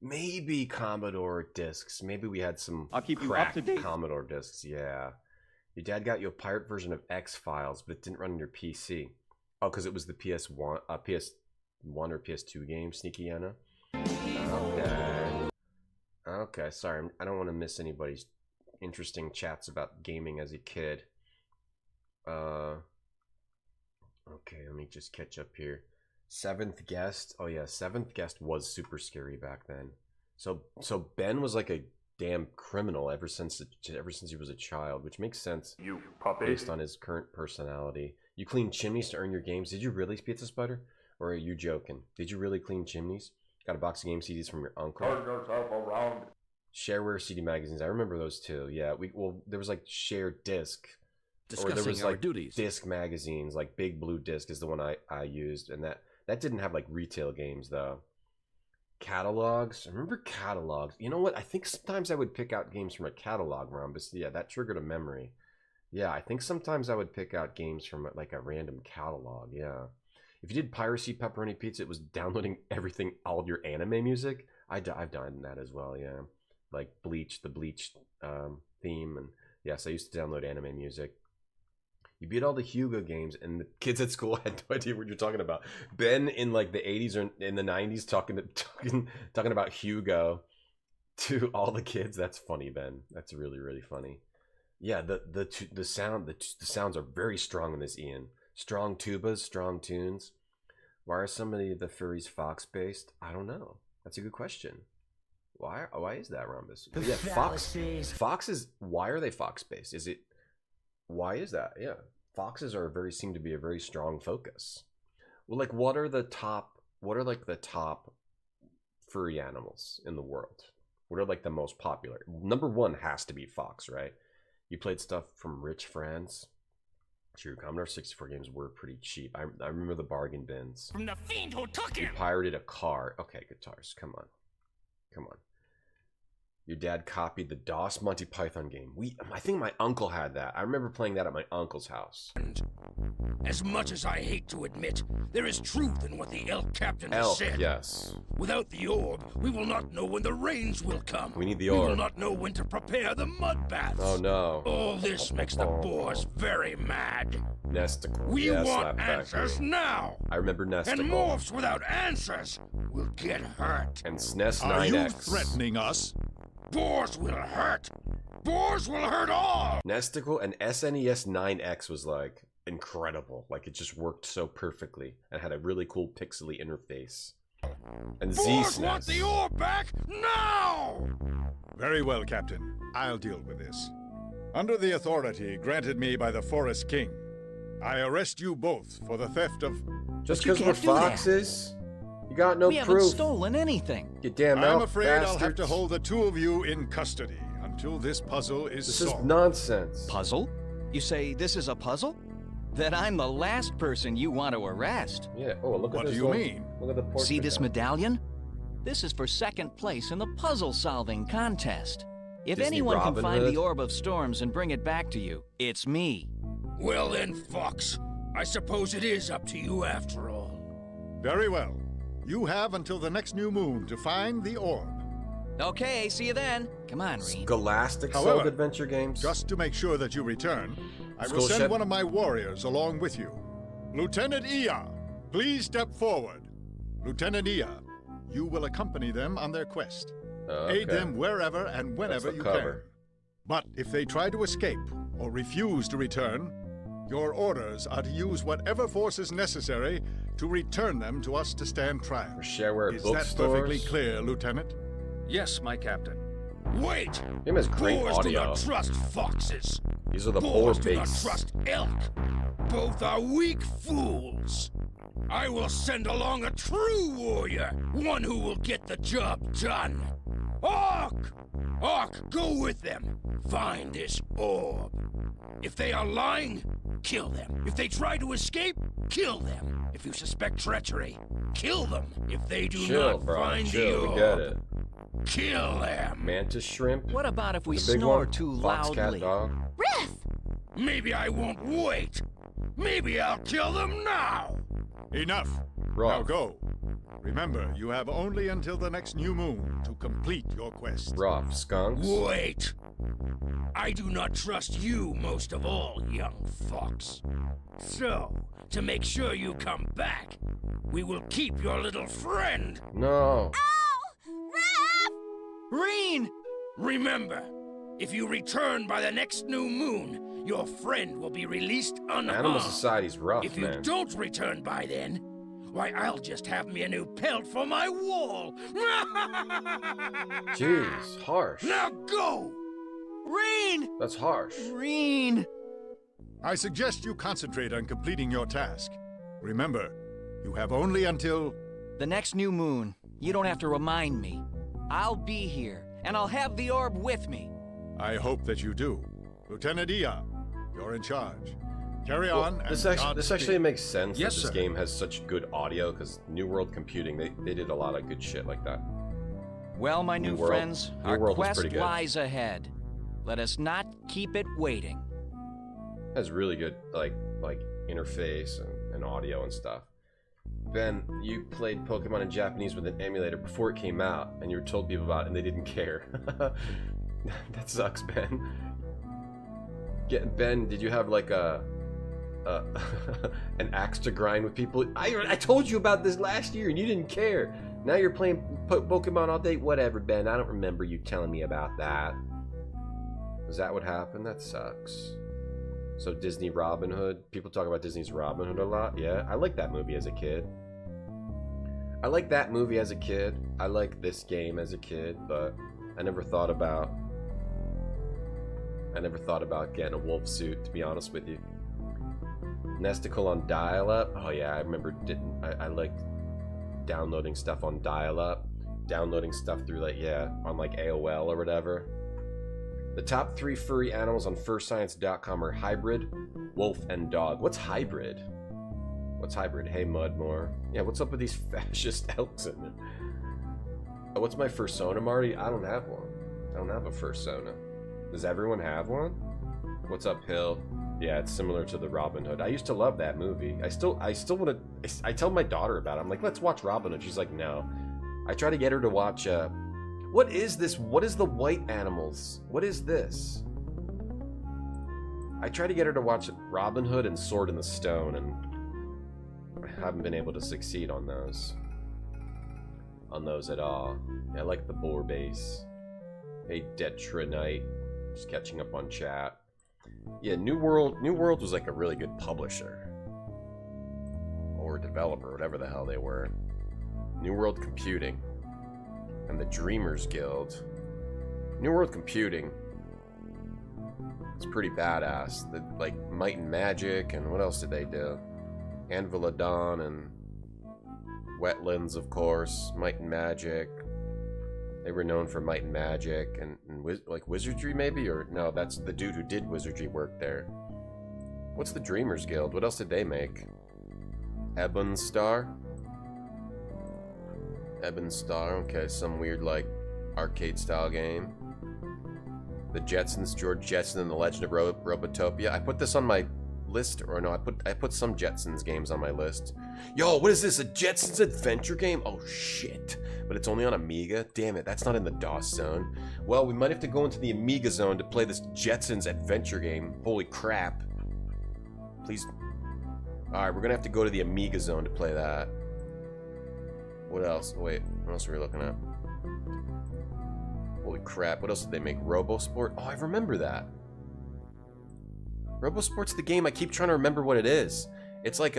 Maybe Commodore discs. Maybe we had some. I'll keep you up cracked to date. Commodore discs. Yeah. Your dad got you a pirate version of X-Files, but it didn't run on your PC. Oh, because it was the PS1 or PS2 game, Sneaky Anna. Okay. Okay, sorry. I don't want to miss anybody's interesting chats about gaming as a kid. Okay, let me just catch up here. Seventh Guest. Oh yeah, Seventh Guest was super scary back then. So Ben was like a damn criminal ever since he was a child, which makes sense. You puppy. Based on his current personality. You clean chimneys to earn your games. Did you really, Pizza Spider? Or are you joking? Did you really clean chimneys? Got a box of game CDs from your uncle. Turn yourself around. Shareware CD magazines. I remember those too. Yeah, there was like shared disc. Or there was like disc magazines, like Big Blue Disc is the one I used, and that didn't have like retail games though. Catalogs. I remember catalogs. You know what? I think sometimes I would pick out games from a catalog, Rhombus. Yeah, that triggered a memory. Yeah, I think sometimes I would pick out games from like a random catalog. Yeah. If you did Piracy Pepperoni Pizza, it was downloading everything, all of your anime music. I've done that as well. Yeah, like Bleach, the Bleach theme, and yes, I used to download anime music. You beat all the Hugo games, and the kids at school had no idea what you're talking about. Ben in like the 80s or in the 90s talking about Hugo to all the kids. That's funny, Ben. That's really, really funny. Yeah, the sounds are very strong in this, Ian. Strong tubas, strong tunes. Why are so many of the furries fox based? I don't know. That's a good question. Why is that, Rhombus? But yeah, foxes. Why are they fox based? Why is that? Yeah, foxes seem to be a very strong focus. Well, like, what are like the top furry animals in the world? What are like the most popular? Number one has to be fox, right? You played stuff from Rich Franz. Sure, Commodore 64 games were pretty cheap. I remember the bargain bins. From the fiend who took You him. pirated a car. Okay, guitars. Come on. Your dad copied the DOS Monty Python game. I think my uncle had that. I remember playing that at my uncle's house. As much as I hate to admit, there is truth in what the elk captain has Elk, said. yes. Without the orb, we will not know when the rains will come. We need the We orb. will not know when to prepare the mud baths. Oh no. All this makes the boars very mad. Nesticle. We Yeah, want Slap answers Factory. now. I remember Nesticle. And morphs without answers will get hurt. And SNES 9X. Are you threatening us? Boars will hurt. Boars will hurt all. Nesticle and SNES 9X was like incredible. Like it just worked so perfectly and had a really cool pixely interface. And Boars Z-SNES. want the orb back now. Very well, Captain. I'll deal with this. Under the authority granted me by the Forest King, I arrest you both for the theft of... Just you because we're can't do that. foxes? You got no We haven't proof. stolen anything. You damn I'm afraid I'll have bastards. to hold the two of you in custody until this puzzle is This solved. is nonsense. Puzzle? You say this is a puzzle? Then I'm the last person you want to arrest. Yeah. Oh, look at What this. do you mean? Look at the portrait. See this guy. medallion? This is for second place in the puzzle-solving contest. If Disney anyone can Robin find Hood? the Orb of Storms and bring it back to you, it's me. Well then, Fox, I suppose it is up to you after all. Very well. You have until the next new moon to find the orb. Okay, see you then. Come on, Reen. Scholastic However, sold adventure games. Just to make sure that you return, I will Skull send ship? one of my warriors along with you. Lieutenant Ia, please step forward. Lieutenant Ia, you will accompany them on their quest. Aid them wherever and whenever the you cover. can. But if they try to escape or refuse to return, your orders are to use whatever force is necessary to return them to us to stand trial. For shareware Is that bookstores. perfectly clear, Lieutenant? Yes, my captain. Wait! Game has great Boars do audio. not trust foxes. These are the Boars boar do not base. trust elk. Both are weak fools. I will send along a true warrior, one who will get the job done. Orc! Orc, go with them. Find this orb. If they are lying, kill them. If they try to escape, kill them. If you suspect treachery, kill them. If they do Chill, not bro. find Chill. the We get orb, it. kill them. Mantis shrimp. What about if we The big snore one. too Fox, cat, loudly? dog. Riff! Maybe I won't wait. Maybe I'll kill them now. Enough. Raw. Now go. Remember, you have only until the next new moon to complete your quest. Rough skunks. Wait. I do not trust you most of all, young fox. So, to make sure you come back, we will keep your little friend. No. Reen! Remember, if you return by the next new moon, your friend will be released unharmed. Animal Society's rough, If you man. don't return by then, why, I'll just have me a new pelt for my wall. Jeez, harsh. Now go! Reen! That's harsh. Reen! I suggest you concentrate on completing your task. Remember, you have only until... The next new moon. You don't have to remind me. I'll be here, and I'll have the orb with me. I hope that you do. Lieutenant Ia, you're in charge. Carry on. This and actually Godspeed. makes sense Yes, that this sir. game has such good audio because New World Computing, they did a lot of good shit like that. Well, my new New World. friends, New our World was quest pretty good. lies ahead. Let us not keep it waiting. It has really good like interface and audio and stuff. Ben, you played Pokemon in Japanese with an emulator before it came out, and you were told people about it, and they didn't care. That sucks, Ben. Ben, did you have like an axe to grind with people? I told you about this last year, and you didn't care. Now you're playing Pokemon all day. Whatever, Ben. I don't remember you telling me about that. Is that what happened? That sucks. So Disney Robin Hood. People talk about Disney's Robin Hood a lot. Yeah, I liked that movie as a kid. I liked that movie as a kid. I liked this game as a kid, but I never thought about getting a wolf suit, to be honest with you. Nesticle on dial-up. Oh yeah, I remember. I liked downloading stuff on dial-up, downloading stuff through on AOL or whatever. The top 3 furry animals on firstscience.com are hybrid, wolf, and dog. What's hybrid? What's hybrid? Hey, Mudmore. Yeah, what's up with these fascist elks in it? Oh, what's my fursona, Marty? I don't have one. I don't have a fursona. Does everyone have one? What's up, Hill? Yeah, it's similar to the Robin Hood. I used to love that movie. I still want to... I tell my daughter about it. I'm like, let's watch Robin Hood. She's like, no. I try to get her to watch... What is this? What is the white animals? What is this? I try to get her to watch Robin Hood and Sword in the Stone, and I haven't been able to succeed on those. On those at all. Yeah, I like the boar base. Hey, Detronite. Just catching up on chat. Yeah, New World was like a really good publisher. Or developer, whatever the hell they were. New World Computing. And the Dreamers Guild. New World Computing. It's pretty badass. Like Might and Magic, and what else did they do? Anvil of Dawn and Wetlands, of course. Might and Magic. They were known for Might and Magic and like Wizardry, maybe? Or no, that's the dude who did Wizardry work there. What's the Dreamers Guild? What else did they make? Ebon Star? Ebon Star, okay, some weird like arcade style game. The Jetsons, George Jetson and the Legend of Robotopia. I put this on my list, or no, I put some Jetsons games on my list. Yo, what is this? A Jetsons adventure game? Oh shit. But it's only on Amiga? Damn it, that's not in the DOS zone. Well, we might have to go into the Amiga zone to play this Jetsons adventure game. Holy crap. Please. Alright, we're gonna have to go to the Amiga zone to play that. What else? Wait, what else are we looking at? Holy crap, what else did they make? RoboSport? Oh, I remember that. RoboSport's the game, I keep trying to remember what it is. It's like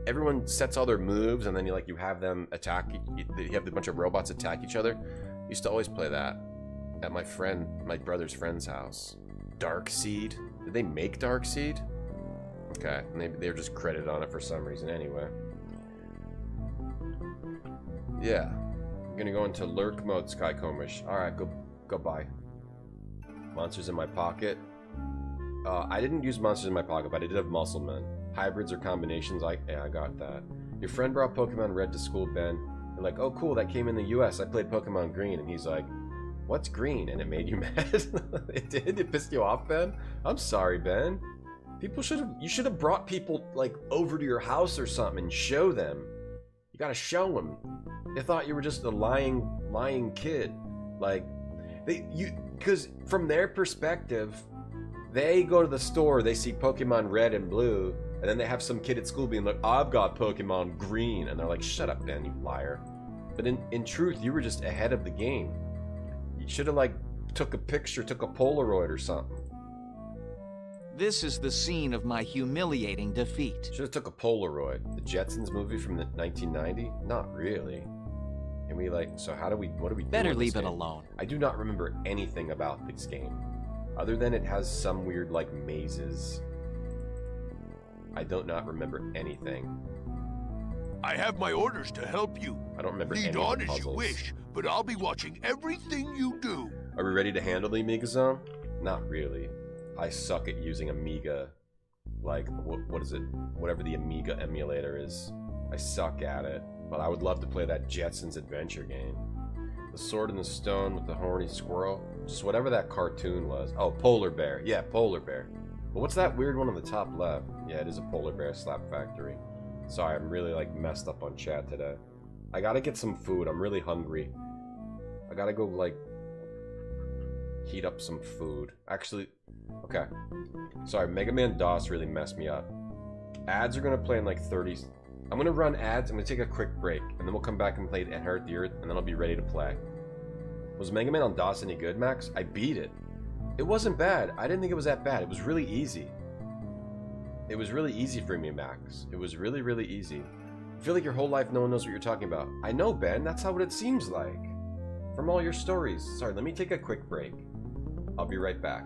everyone sets all their moves, and then you have them attack, you have a bunch of robots attack each other. I used to always play that at my brother's friend's house. Darkseed? Did they make Darkseed? Okay, maybe they were just credited on it for some reason anyway. Yeah. I'm gonna go into lurk mode, Skycomish. Alright, go by. Monsters in my pocket. I didn't use monsters in my pocket, but I did have Musclemen. Hybrids or combinations, yeah, I got that. Your friend brought Pokemon Red to school, Ben. You're like, oh cool, that came in the US. I played Pokemon Green, and he's like, what's green? And it made you mad? It did? It pissed you off, Ben? I'm sorry, Ben. You should have brought people, like, over to your house or something and show them. You gotta show them. They thought you were just a lying kid. Like, because from their perspective, they go to the store, they see Pokemon Red and Blue, and then they have some kid at school being like, I've got Pokemon Green, and they're like, shut up, Ben, you liar. But in truth, you were just ahead of the game. You should have, like, took a picture, took a Polaroid or something. This is the scene of my humiliating defeat. Should have took a Polaroid. The Jetsons movie from the 1990? Not really. And we so what do we do? Better leave it alone. I do not remember anything about this game. Other than it has some weird, like, mazes. I do not remember anything. I have my orders to help you. I don't remember any Lead of on the as you puzzles. wish, but I'll be watching everything you do. Are we ready to handle the Amiga Zone? Not really. I suck at using Amiga. Like, what is it? Whatever the Amiga emulator is. I suck at it. But I would love to play that Jetsons adventure game. The Sword in the Stone with the horny squirrel. Just whatever that cartoon was. Oh, Polar Bear. Yeah, Polar Bear. But what's that weird one on the top left? Yeah, it is a Polar Bear Slap Factory. Sorry, I'm really, like, messed up on chat today. I gotta get some food. I'm really hungry. I gotta go, like, heat up some food. Actually, okay. Sorry, Mega Man DOS really messed me up. Ads are gonna play in, like, 30... I'm gonna run ads, I'm gonna take a quick break, and then we'll come back and play Inherit the Earth, and then I'll be ready to play. Was Mega Man on DOS any good, Max? I beat it. It wasn't bad. I didn't think it was that bad. It was really easy. It was really easy for me, Max. It was really, really easy. I feel like your whole life no one knows what you're talking about. I know, Ben. That's how it seems like. From all your stories. Sorry, let me take a quick break. I'll be right back.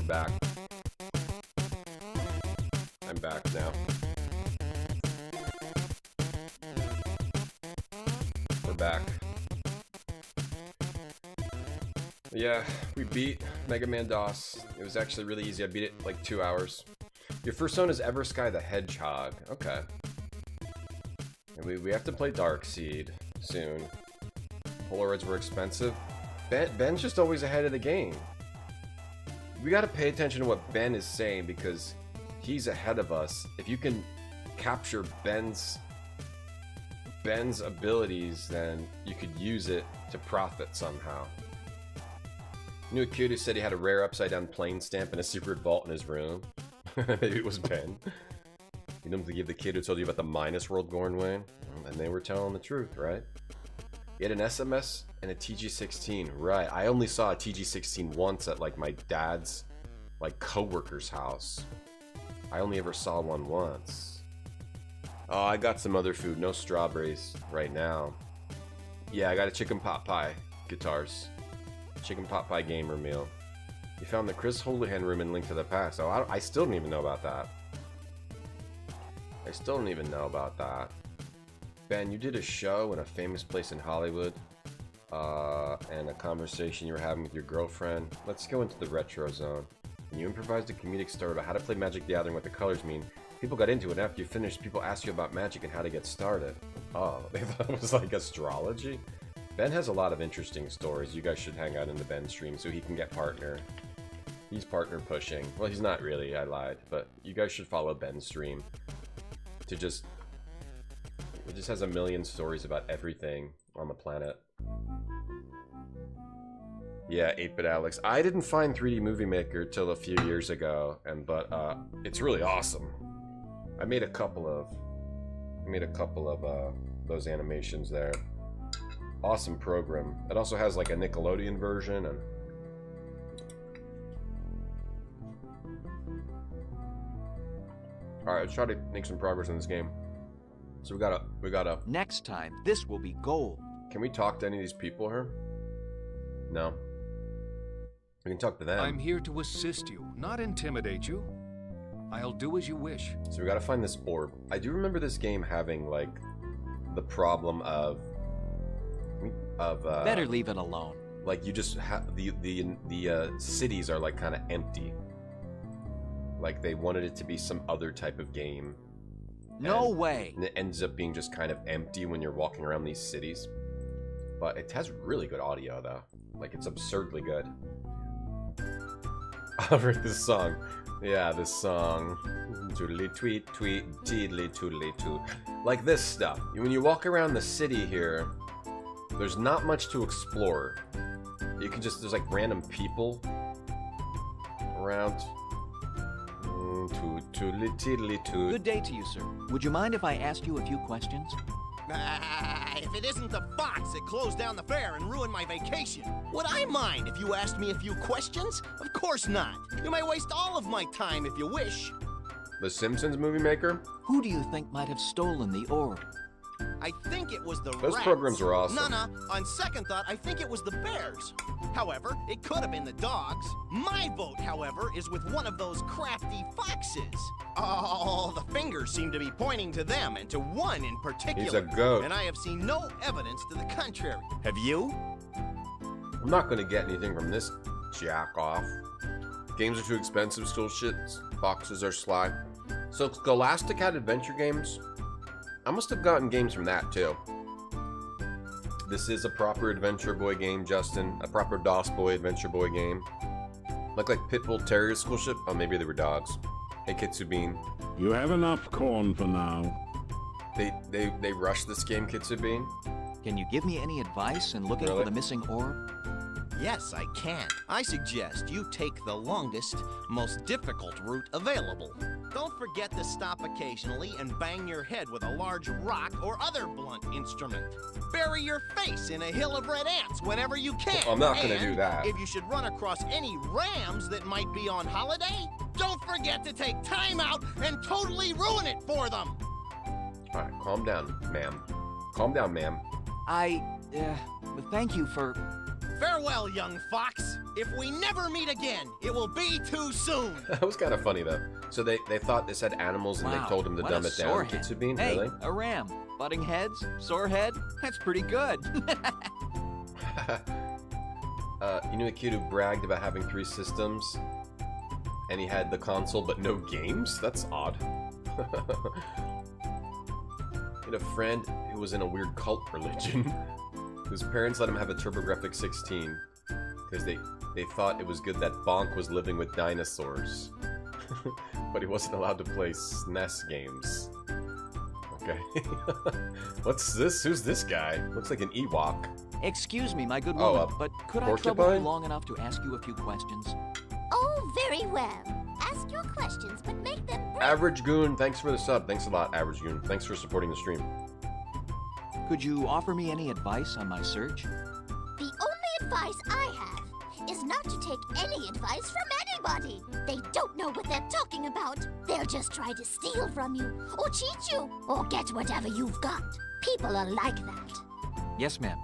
back. I'm back now. We're back. Yeah, we beat Mega Man DOS. It was actually really easy. I beat it in like 2 hours. Your first zone is Ever Sky the Hedgehog. Okay. And we have to play Dark Seed soon. Polaroids were expensive. Ben's just always ahead of the game. We gotta pay attention to what Ben is saying because he's ahead of us. If you can capture Ben's abilities, then you could use it to profit somehow. Knew a kid who said he had a rare upside-down plane stamp in a secret vault in his room. Maybe it was Ben. You didn't believe the kid who told you about the minus world going away? And they were telling the truth, right? He had an SMS and a TG16. Right, I only saw a TG16 once at like my dad's like co-worker's house. I only ever saw one once. Oh, I got some other food. No strawberries right now. Yeah, I got a chicken pot pie. Guitars. Chicken pot pie gamer meal. You found the Chris Houlihan room in Link to the Past. Oh, I still don't even know about that. I still don't even know about that. Ben, you did a show in a famous place in Hollywood. And a conversation you were having with your girlfriend. Let's go into the retro zone. And you improvised a comedic story about how to play Magic the Gathering, what the colors mean. People got into it. After you finished, people asked you about Magic and how to get started. Oh, they thought it was like astrology? Ben has a lot of interesting stories. You guys should hang out in the Ben stream so he can get partner. He's partner pushing. Well, he's not really, I lied. But you guys should follow Ben's stream. He just has a million stories about everything on the planet. Yeah, 8-Bit Alex. I didn't find 3D Movie Maker till a few years ago, but it's really awesome. I made a couple of those animations there. Awesome program. It also has like a Nickelodeon version and all right, let's try to make some progress in this game. So we gotta. Next time, this will be gold. Can we talk to any of these people here? No. We can talk to them. I'm here to assist you, not intimidate you. I'll do as you wish. So we gotta find this orb. I do remember this game having like the problem of better leave it alone. Like you just have the cities are like kind of empty. Like they wanted it to be some other type of game. No way. And it ends up being just kind of empty when you're walking around these cities. But it has really good audio though. Like it's absurdly good. I've heard this song. Yeah, this song. Toodly tweet tweet teedly toodly toot. Like this stuff. When you walk around the city here, there's not much to explore. You can just, there's like random people around. Good day to you, sir. Would you mind if I asked you a few questions? If it isn't the fox that closed down the fair and ruined my vacation, would I mind if you asked me a few questions? Of course not. You may waste all of my time if you wish. The Simpsons Movie Maker? Who do you think might have stolen the orb? I think it was the Those rats. programs were awesome. No. On second thought, I think it was the bears. However, it could have been the dogs. My vote, however, is with one of those crafty foxes. All the fingers seem to be pointing to them, and to one in particular. He's a goat. And I have seen no evidence to the contrary. Have you? I'm not going to get anything from this jack off. Games are too expensive, still shit. Foxes are sly. So Scholastic had adventure games. I must have gotten games from that too. This is a proper Adventure Boy game, Justin. A proper DOS Boy Adventure Boy game. Like Pitbull Terrier School Ship. Oh, maybe they were dogs. Hey, Kitsubin. You have enough corn for now. They rushed this game, Kitsubin. Can you give me any advice in looking for the missing orb? Yes, I can. I suggest you take the longest, most difficult route available. Don't forget to stop occasionally and bang your head with a large rock or other blunt instrument. Bury your face in a hill of red ants whenever you can. Well, I'm not going to do that. If you should run across any rams that might be on holiday, don't forget to take time out and totally ruin it for them. All right, calm down, ma'am. Calm down, ma'am. Thank you for Farewell, young fox. If we never meet again, it will be too soon. That was kind of funny, though. So they thought this had animals, and they told him to dumb it down. Kitsubin, hey, really? a ram. Butting heads? Sore head? That's pretty good. You knew a kid who bragged about having 3 systems, and he had the console but no games? That's odd. He had a friend who was in a weird cult religion, whose parents let him have a TurboGrafx 16 because they thought it was good that Bonk was living with dinosaurs. But he wasn't allowed to play SNES games. Okay. What's this? Who's this guy? Looks like an Ewok. Excuse me, my good woman, but could I trouble you long enough to ask you a few questions? Oh, very well. Ask your questions, but make them brief. Average Goon, thanks for the sub. Thanks a lot, Average Goon. Thanks for supporting the stream. Could you offer me any advice on my search? The only advice I have is not to take any advice from anybody. They don't know what they're talking about. They'll just try to steal from you, or cheat you, or get whatever you've got. People are like that. Yes, ma'am.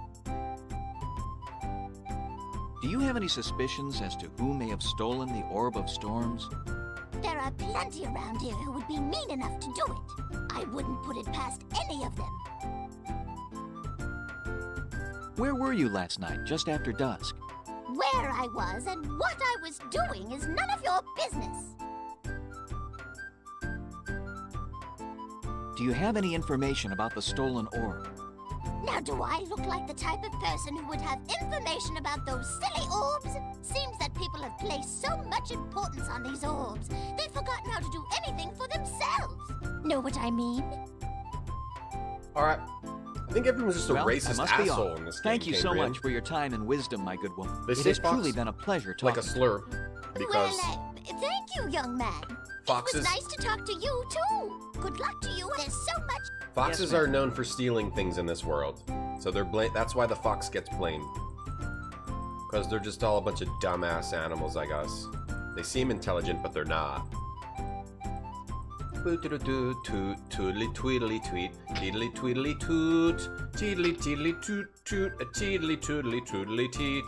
Do you have any suspicions as to who may have stolen the Orb of Storms? There are plenty around here who would be mean enough to do it. I wouldn't put it past any of them. Where were you last night, just after dusk? Where I was and what I was doing is none of your business. Do you have any information about the stolen orb? Now, do I look like the type of person who would have information about those silly orbs? Seems that people have placed so much importance on these orbs, they've forgotten how to do anything for themselves. Know what I mean? Alright. I think everyone's just a racist asshole in this game. Thank you so much for your time and wisdom, my good woman. They It say has fox truly been a pleasure talking. like a slur, because Thank you, young man. foxes. It was nice to talk to you, too. Good luck to you. There's so much... Foxes are known for stealing things in this world, so they're that's why the fox gets blamed. Because they're just all a bunch of dumbass animals, I guess. They seem intelligent, but they're not. Toodly tweedly tweet, teedly tweedly toot, teedly teedly toot toot, a teedly toodly toodly teet.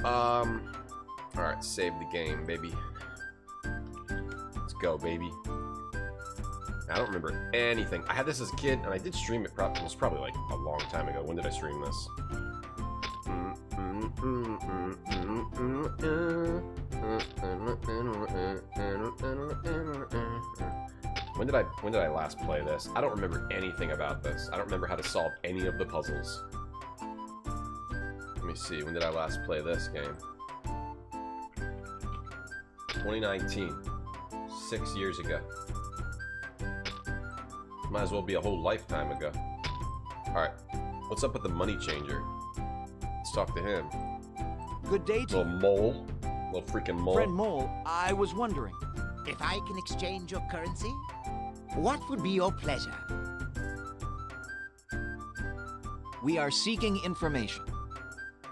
Alright, save the game, baby. Let's go, baby. I don't remember anything. I had this as a kid, and I did stream it. It was probably like a long time ago. When did I stream this? When did I last play this? I don't remember anything about this. I don't remember how to solve any of the puzzles. Let me see. When did I last play this game? 2019. 6 years ago. Might as well be a whole lifetime ago. Alright. What's up with the money changer? Let's talk to him. Good day to you. Little mole. Little freaking mole. Friend Mole, I was wondering. If I can exchange your currency, what would be your pleasure? We are seeking information.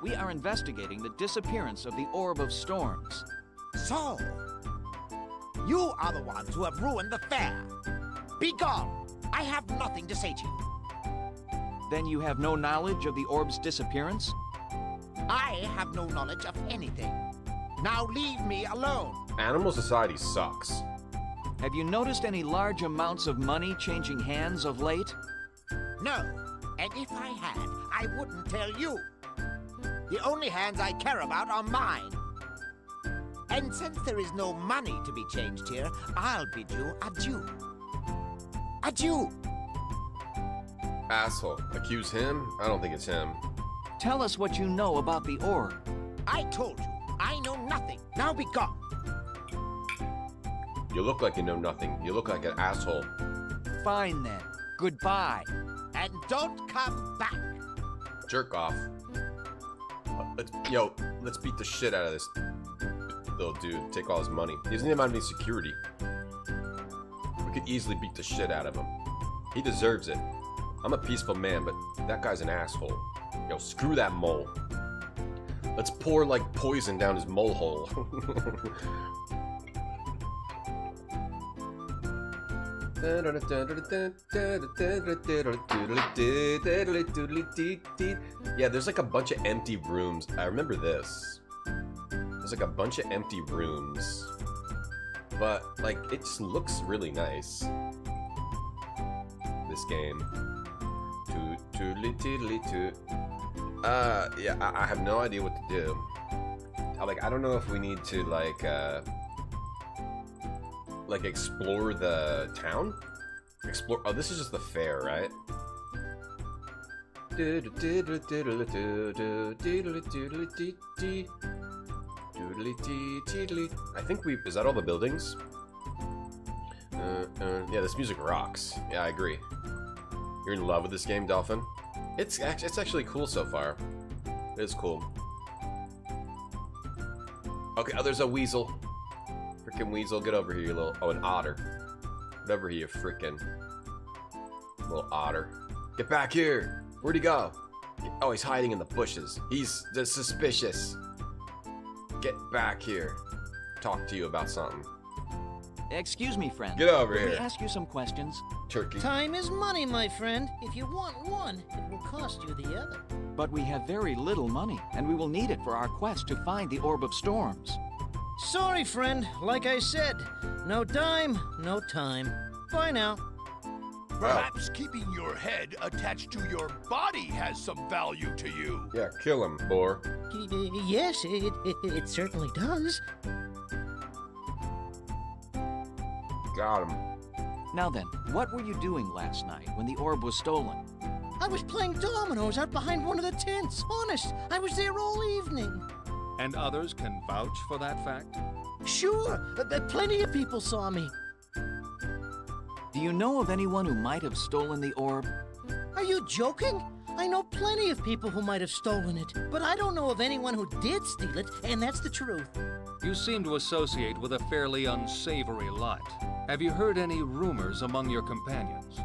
We are investigating the disappearance of the Orb of Storms. So, you are the ones who have ruined the fair. Be gone. I have nothing to say to you. Then you have no knowledge of the orb's disappearance? I have no knowledge of anything. Now leave me alone. Animal society sucks. Have you noticed any large amounts of money changing hands of late? No. And if I had, I wouldn't tell you. The only hands I care about are mine. And since there is no money to be changed here, I'll bid you adieu. Adieu! Asshole. Accuse him? I don't think it's him. Tell us what you know about the orb. I told you, I know nothing. Now be gone. You look like you know nothing. You look like an asshole. Fine then. Goodbye. And don't come back. Jerk off. Let's beat the shit out of this little dude. Take all his money. He doesn't even have any security. We could easily beat the shit out of him. He deserves it. I'm a peaceful man, but that guy's an asshole. Yo, screw that mole. Let's pour, like, poison down his mole hole. Yeah, there's like a bunch of empty rooms. I remember this. There's like a bunch of empty rooms. But, like, it just looks really nice. This game. Yeah, I have no idea what to do. I don't know if we need to, like explore the town? Explore. Oh, this is just the fair, right? I think we... Is that all the buildings? Yeah, this music rocks. Yeah, I agree. You're in love with this game, Dolphin? It's actually cool so far. It is cool. Okay, oh, there's a weasel. Frickin' weasel, get over here, you little... Oh, an otter. Get over here, you frickin' little otter. Get back here! Where'd he go? Oh, he's hiding in the bushes. He's suspicious. Get back here. Talk to you about something. Excuse me, friend. Get over Can here. we ask you some questions? Turkey. Time is money, my friend. If you want one, it will cost you the other. But we have very little money, and we will need it for our quest to find the Orb of Storms. Sorry, friend. Like I said, no dime, no time. Bye now. Perhaps keeping your head attached to your body has some value to you. Yeah, kill him, boar. Yes, it certainly does. Got him. Now then, what were you doing last night when the orb was stolen? I was playing dominoes out behind one of the tents. Honest, I was there all evening. And others can vouch for that fact? Sure, plenty of people saw me. Do you know of anyone who might have stolen the orb? Are you joking? I know plenty of people who might have stolen it, but I don't know of anyone who did steal it, and that's the truth. You seem to associate with a fairly unsavory lot. Have you heard any rumors among your companions?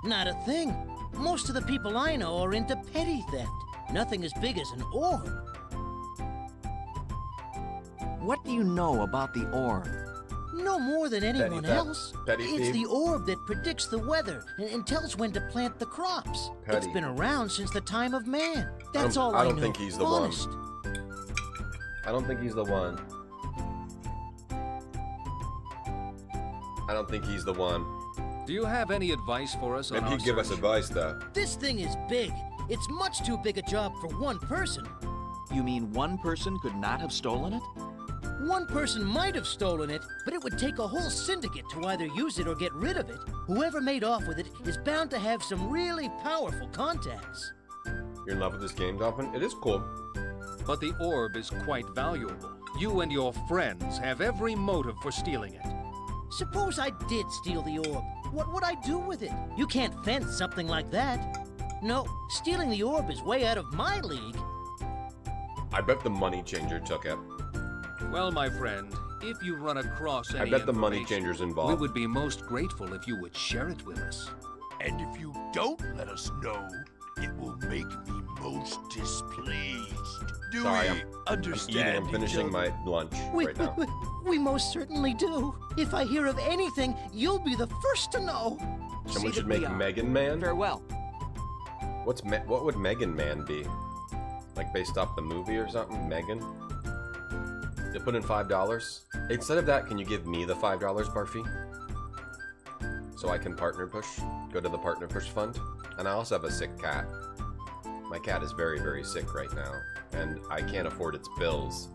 Not a thing. Most of the people I know are into petty theft. Nothing as big as an orb. What do you know about the orb? No more than anyone else. Petty It's thief. the orb that predicts the weather and tells when to plant the crops. Petty. It's been around since the time of man. That's all I know. I don't think he's the Honest. one. I don't think he's the one. I don't think he's the one. Do you have any advice for us on Maybe our he'd give us search? advice, though. This thing is big. It's much too big a job for one person. You mean one person could not have stolen it? One person might have stolen it, but it would take a whole syndicate to either use it or get rid of it. Whoever made off with it is bound to have some really powerful contacts. You're in love with this game, Dolphin? It is cool. But the orb is quite valuable. You and your friends have every motive for stealing it. Suppose I did steal the orb. What would I do with it? You can't fence something like that. No, stealing the orb is way out of my league. I bet the money changer took it. Well, my friend, if you run across any I bet the money information, changer's we involved. would be most grateful if you would share it with us. And if you don't let us know, it will make me most displeased. Do Sorry, we understand? I'm eating. I'm finishing my lunch right now. We most certainly do. If I hear of anything, you'll be the first to know. Someone See should that we make are. Megan Man? Farewell. What would Megan Man be? Like based off the movie or something? Megan? You put in $5. Instead of that, can you give me the $5, Barfy? So I can partner push? Go to the partner push fund? And I also have a sick cat. My cat is very, very sick right now, and I can't afford its bills.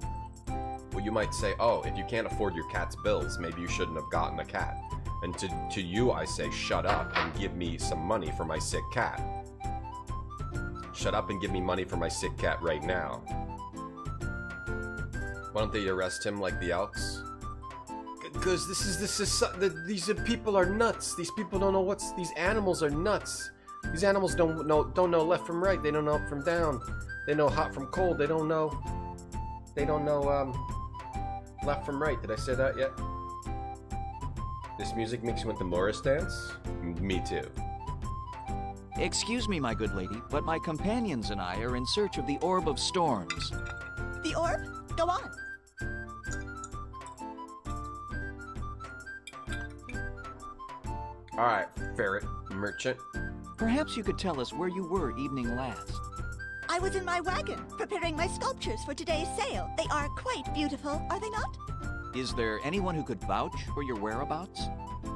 Well, you might say, oh, if you can't afford your cat's bills, maybe you shouldn't have gotten a cat. And to you, I say, shut up and give me some money for my sick cat. Shut up and give me money for my sick cat right now. Why don't they arrest him like the Elks? Because these people are nuts. These people don't know these animals are nuts. These animals don't know left from right. They don't know up from down. They know hot from cold. They don't know left from right. Did I say that yet? This music makes you want the Morris dance? Me too. Excuse me, my good lady, but my companions and I are in search of the Orb of Storms. The orb? Go on. Alright, ferret merchant. Perhaps you could tell us where you were evening last. I was in my wagon, preparing my sculptures for today's sale. They are quite beautiful, are they not? Is there anyone who could vouch for your whereabouts?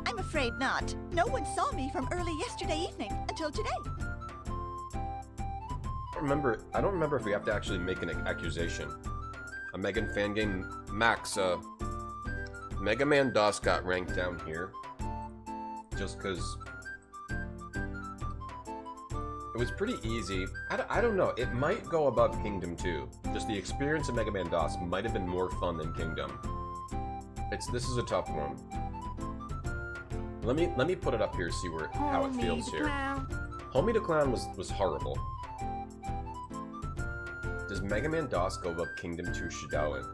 I'm afraid not. No one saw me from early yesterday evening until today. I don't remember if we have to actually make an accusation. A Megan fan game. Max, Mega Man DOS got ranked down here. Just because it was pretty easy. I don't know. It might go above Kingdom 2. Just the experience of Mega Man DOS might have been more fun than Kingdom. This is a tough one. Let me put it up here, see how it feels here. Homie the Clown was horrible. Does Mega Man DOS go above Kingdom 2 Shidoin?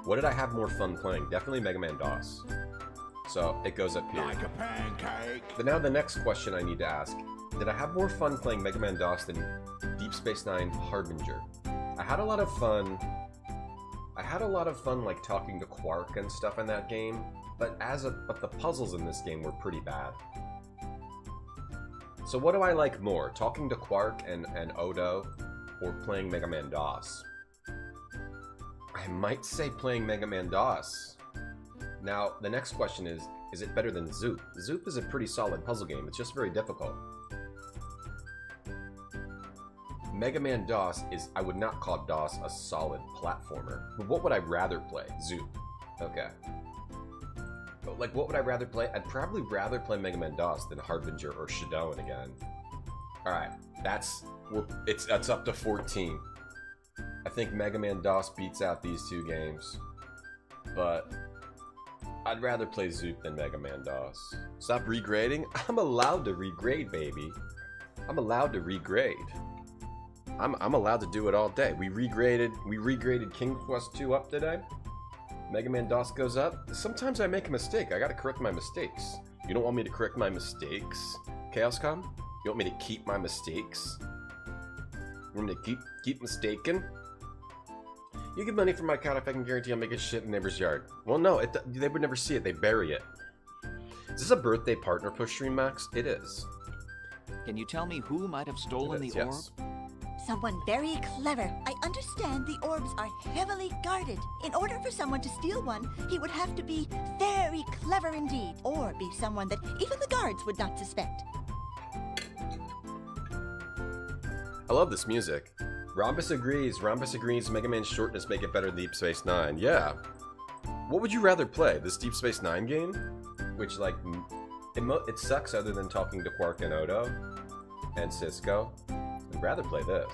What did I have more fun playing? Definitely Mega Man DOS. So it goes up here. Like a pancake. But now the next question I need to ask. Did I have more fun playing Mega Man DOS than Deep Space Nine Harbinger? I had a lot of fun like talking to Quark and stuff in that game, but the puzzles in this game were pretty bad. So what do I like more? Talking to Quark and Odo, or playing Mega Man DOS? I might say playing Mega Man DOS. Now, the next question is it better than Zoop? Zoop is a pretty solid puzzle game, it's just very difficult. Mega Man DOS is, I would not call DOS a solid platformer. But what would I rather play? Zoop. Okay. But like, what would I rather play? I'd probably rather play Mega Man DOS than Harbinger or Shidoin again. Alright, that's up to 14. I think Mega Man DOS beats out these two games. But I'd rather play Zoop than Mega Man DOS. Stop regrading? I'm allowed to regrade, baby. I'm allowed to regrade. I'm allowed to do it all day. We regraded King's Quest 2 up today. Mega Man DOS goes up. Sometimes I make a mistake. I gotta correct my mistakes. You don't want me to correct my mistakes, ChaosCom? You want me to keep my mistakes? You want me to keep mistaken? You give money for my cat if I can guarantee I'll make a shit in neighbor's yard. Well, no, they would never see it. They bury it. Is this a birthday partner push stream, Max? It is. Can you tell me who might have stolen the orb? Yes. Someone very clever. I understand the orbs are heavily guarded. In order for someone to steal one, he would have to be very clever indeed, or be someone that even the guards would not suspect. I love this music. Rhombus agrees. Rhombus agrees. Mega Man's shortness make it better than Deep Space Nine. Yeah. What would you rather play? This Deep Space Nine game? Which, like, it sucks other than talking to Quark and Odo and Cisco. I'd rather play this.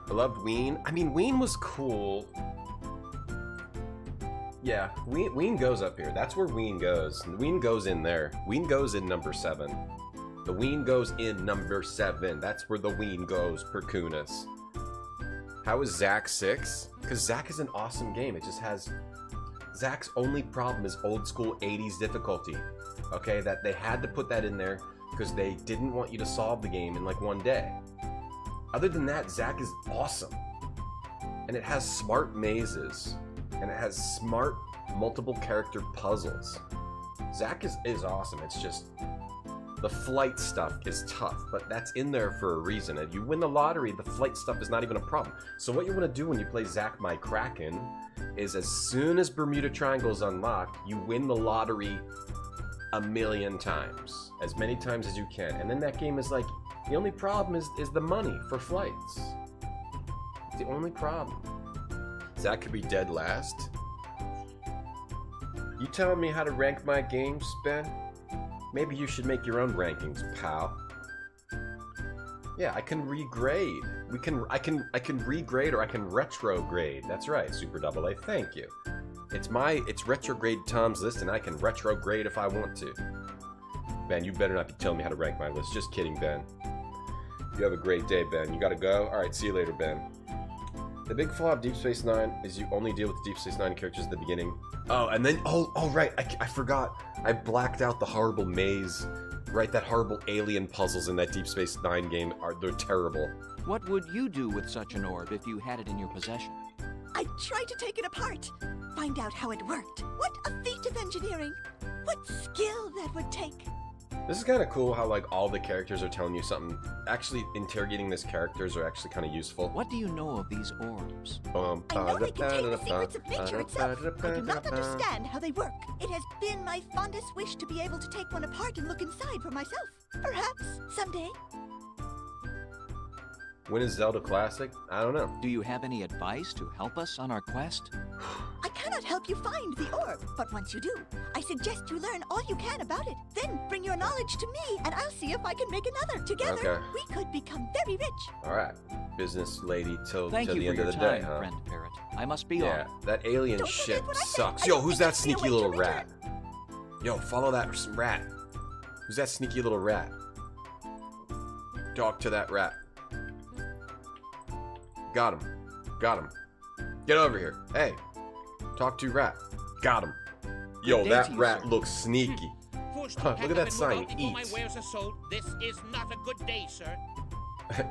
I loved Ween. I mean, Ween was cool. Yeah, Ween goes up here. That's where Ween goes. Ween goes in there. Ween goes in number 7. The Ween goes in number 7. That's where the Ween goes, Perkunas. How is Zack 6? Because Zack is an awesome game. It just has... Zack's only problem is old school 80s difficulty. Okay, that they had to put that in there because they didn't want you to solve the game in like one day. Other than that, Zack is awesome. And it has smart mazes. And it has smart multiple character puzzles. Zack is awesome. It's just... the flight stuff is tough, but that's in there for a reason. And you win the lottery, the flight stuff is not even a problem. So what you want to do when you play Zack My Kraken is as soon as Bermuda Triangle is unlocked, you win the lottery 1,000,000 times. As many times as you can. And then that game is like, the only problem is the money for flights. It's the only problem. Zack could be dead last. You telling me how to rank my games, Ben? Maybe you should make your own rankings, pal. Yeah, I can regrade. I can regrade or I can retrograde. That's right, Super Double A. Thank you. It's retrograde Tom's list, and I can retrograde if I want to. Ben, you better not be telling me how to rank my list. Just kidding, Ben. You have a great day, Ben. You gotta go. All right, see you later, Ben. The big flaw of Deep Space Nine is you only deal with the Deep Space Nine characters at the beginning. Oh, and then, oh right, I forgot. I blacked out the horrible maze. Right, that horrible alien puzzles in that Deep Space Nine game, they're terrible. What would you do with such an orb if you had it in your possession? I'd try to take it apart, find out how it worked. What a feat of engineering! What skill that would take. This is kind of cool how like all the characters are telling you something. Actually, interrogating these characters are actually kind of useful. What do you know of these orbs? I know they contain the secrets of nature itself. I do not understand how they work. It has been my fondest wish to be able to take one apart and look inside for myself. Perhaps someday. When is Zelda Classic? I don't know. Do you have any advice to help us on our quest? I cannot help you find the orb, but once you do, I suggest you learn all you can about it. Then bring your knowledge to me, and I'll see if I can make another. Together, we could become very rich. All right, business lady till Thank the you end for of your the time, day, huh? friend Parrot. I must be Yeah, on. that alien Don't shit forget what I sucks. said. Yo, I who's don't that think sneaky you'll little wait till rat? Yo, follow that rat. Who's that sneaky little rat? Talk to that rat. Got him. Got him. Get over here. Hey. Talk to rat. Got him. Yo, that rat looks sneaky. Huh, look at that sign. Eat. My wares are sold. This is not a good day, sir.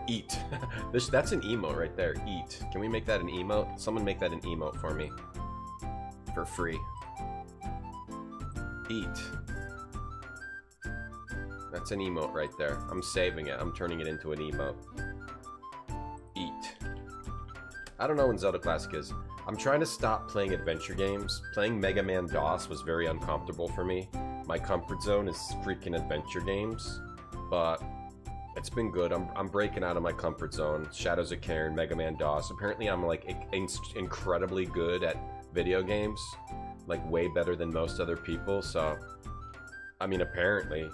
Eat. That's an emote right there. Eat. Can we make that an emote? Someone make that an emote for me. For free. Eat. That's an emote right there. I'm saving it. I'm turning it into an emote. Eat. I don't know when Zelda Classic is. I'm trying to stop playing adventure games. Playing Mega Man DOS was very uncomfortable for me. My comfort zone is freaking adventure games. But it's been good. I'm breaking out of my comfort zone. Shadows of Cairn, Mega Man DOS. Apparently I'm like incredibly good at video games. Like way better than most other people. So, I mean apparently.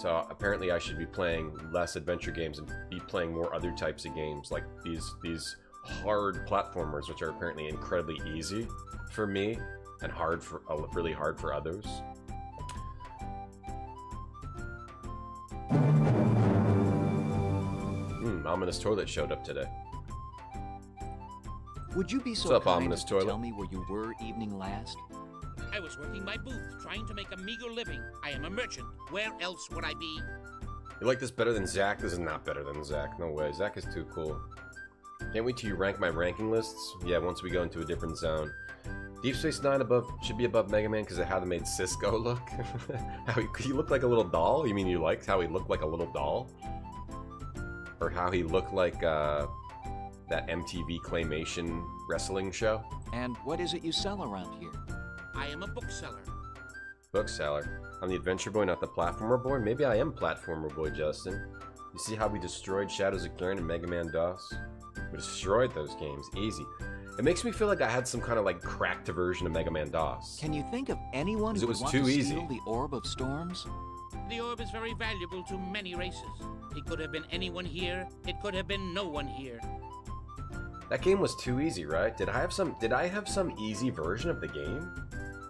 So apparently I should be playing less adventure games and be playing more other types of games. Like these hard platformers, which are apparently incredibly easy for me and really hard for others. Ominous Toilet showed up today. Would you be so What's up, kind Ominous as to Toilet? tell me where you were evening last? I was working my booth, trying to make a meager living. I am a merchant. Where else would I be? You like this better than Zach? This is not better than Zach. No way. Zach is too cool. Can't wait till you rank my ranking lists. Yeah, once we go into a different zone. Deep Space Nine should be above Mega Man because of how they made Cisco look. How he looked like a little doll? You mean you liked how he looked like a little doll? Or how he looked like that MTV claymation wrestling show? And what is it you sell around here? I am a bookseller. Bookseller. I'm the adventure boy, not the platformer boy. Maybe I am platformer boy, Justin. You see how we destroyed Shadows of Cairn and Mega Man DOS? We destroyed those games, easy. It makes me feel like I had some kind of like cracked version of Mega Man DOS. Can you think of anyone who would want to steal the Orb of Storms? The orb is very valuable to many races. It could have been anyone here. It could have been no one here. That game was too easy, right? Did I have some easy version of the game?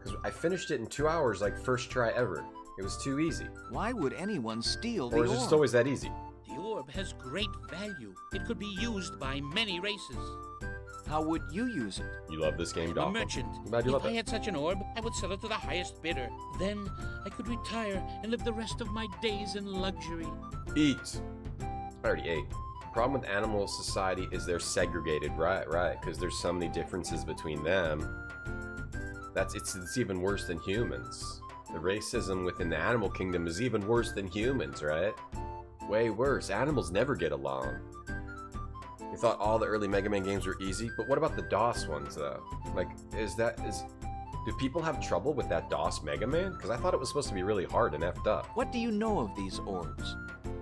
Because I finished it in 2 hours, like first try ever. It was too easy. Why would anyone steal the Or orb? is it just always that easy? The orb has great value. It could be used by many races. How would you use it? You love this game, I'm a Dolphin? merchant. I'm glad you love If I it. had such an orb, I would sell it to the highest bidder. Then I could retire and live the rest of my days in luxury. Eat. I already ate. The problem with animal society is they're segregated, right? Because there's so many differences between them. It's even worse than humans. The racism within the animal kingdom is even worse than humans, right? Way worse. Animals never get along. We thought all the early Mega Man games were easy, but what about the DOS ones, though? Like, do people have trouble with that DOS Mega Man? Because I thought it was supposed to be really hard and effed up. What do you know of these orbs?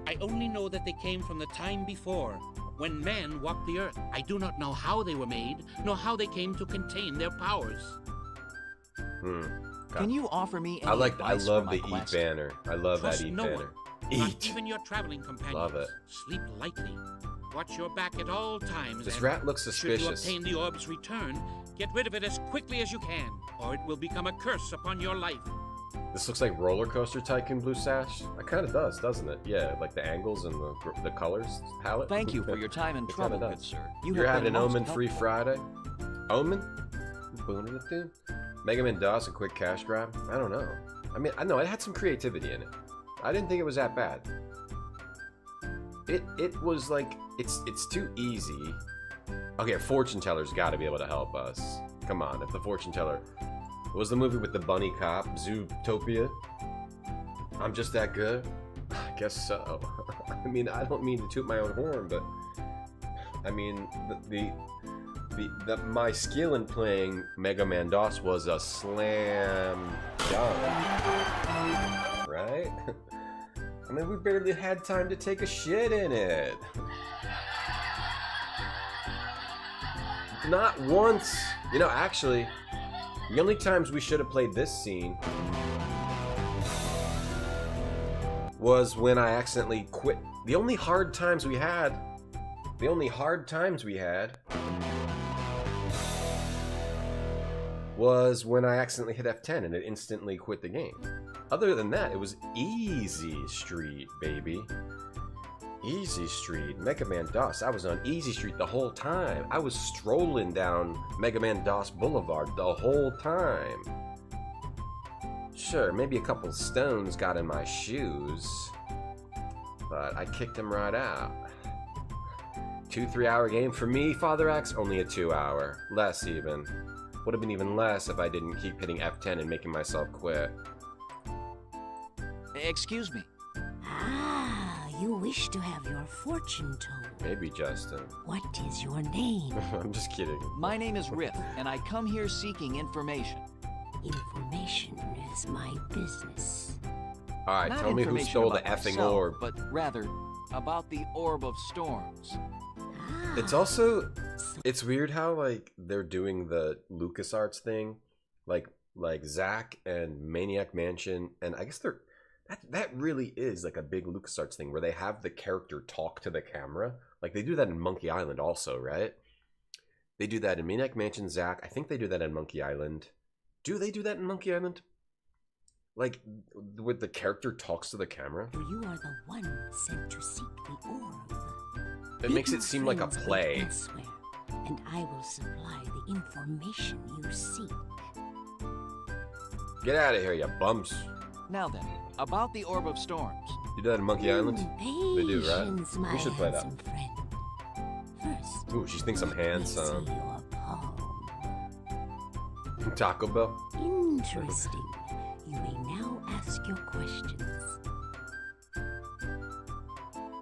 I only know that they came from the time before, when man walked the earth. I do not know how they were made, nor how they came to contain their powers. Can you offer me any I advice love for my the quest? Eat banner. I love Trust that Eat no banner. one, Eat. not even your traveling companions. Love it. Sleep lightly. Watch your back at all times. This and rat looks suspicious. Should you obtain the orb's return, get rid of it as quickly as you can, or it will become a curse upon your life. This looks like Roller Coaster Tycoon Blue Sash. It kind of does, doesn't it? Yeah, like the angles and the colors palette. Thank you for your time and It trouble, kinda good does. sir. You're have having been an most Omen-free helpful. Friday? Omen? Mega Man DOS, a quick cash grab? I don't know. I mean, I know it had some creativity in it. I didn't think it was that bad. It was like, it's too easy. Okay, a fortune teller's got to be able to help us. Come on, if the fortune teller... What was the movie with the bunny cop? Zootopia? I'm just that good? I guess so. I mean, I don't mean to toot my own horn, but I mean, my skill in playing Mega Man DOS was a slam dunk, right? I mean, we barely had time to take a shit in it. Not once. You know, actually, the only times we should have played this scene was when I accidentally quit. The only hard times we had was when I accidentally hit F10 and it instantly quit the game. Other than that, it was Easy Street, baby. Easy Street, Mega Man DOS. I was on Easy Street the whole time. I was strolling down Mega Man DOS Boulevard the whole time. Sure, maybe a couple stones got in my shoes, but I kicked them right out. 2-3 hour game for me, Father X, only a 2 hour. Less even. Would have been even less if I didn't keep hitting F10 and making myself quit. Excuse me. Ah, you wish to have your fortune told. Maybe, Justin. What is your name? I'm just kidding. My name is Riff, and I come here seeking information. Information is my business. Alright, tell me who stole the effing orb. But rather, about the Orb of Storms. It's also, it's weird how, like, they're doing the LucasArts thing. Like Zack and Maniac Mansion, and I guess that really is like a big LucasArts thing where they have the character talk to the camera. Like, they do that in Monkey Island also, right? They do that in Maniac Mansion, Zack. I think they do that in Monkey Island. Do they do that in Monkey Island? Like, with the character talks to the camera? You are the one sent to seek the orb. It makes it seem like a play. Elsewhere, and I will supply the information you seek. Get out of here, you bums. Now then, about the Orb of Storms. You do that in Monkey Island? They do, right? We should play that. First, ooh, she thinks I'm handsome. Taco Bell? Interesting. You may now ask your questions.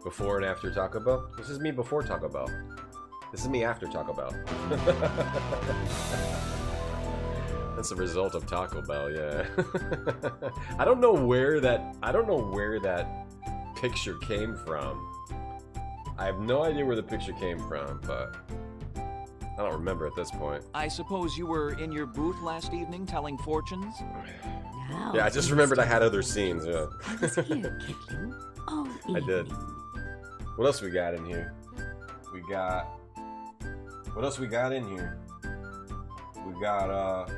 Before and after Taco Bell? This is me before Taco Bell. This is me after Taco Bell. That's the result of Taco Bell, yeah. I don't know where that picture came from. I have no idea where the picture came from, but I don't remember at this point. I suppose you were in your booth last evening telling fortunes? Now, yeah, I just remembered I had other scenes, yeah. I was here, Kidling, all I did. What else we got in here? What else we got in here? We got,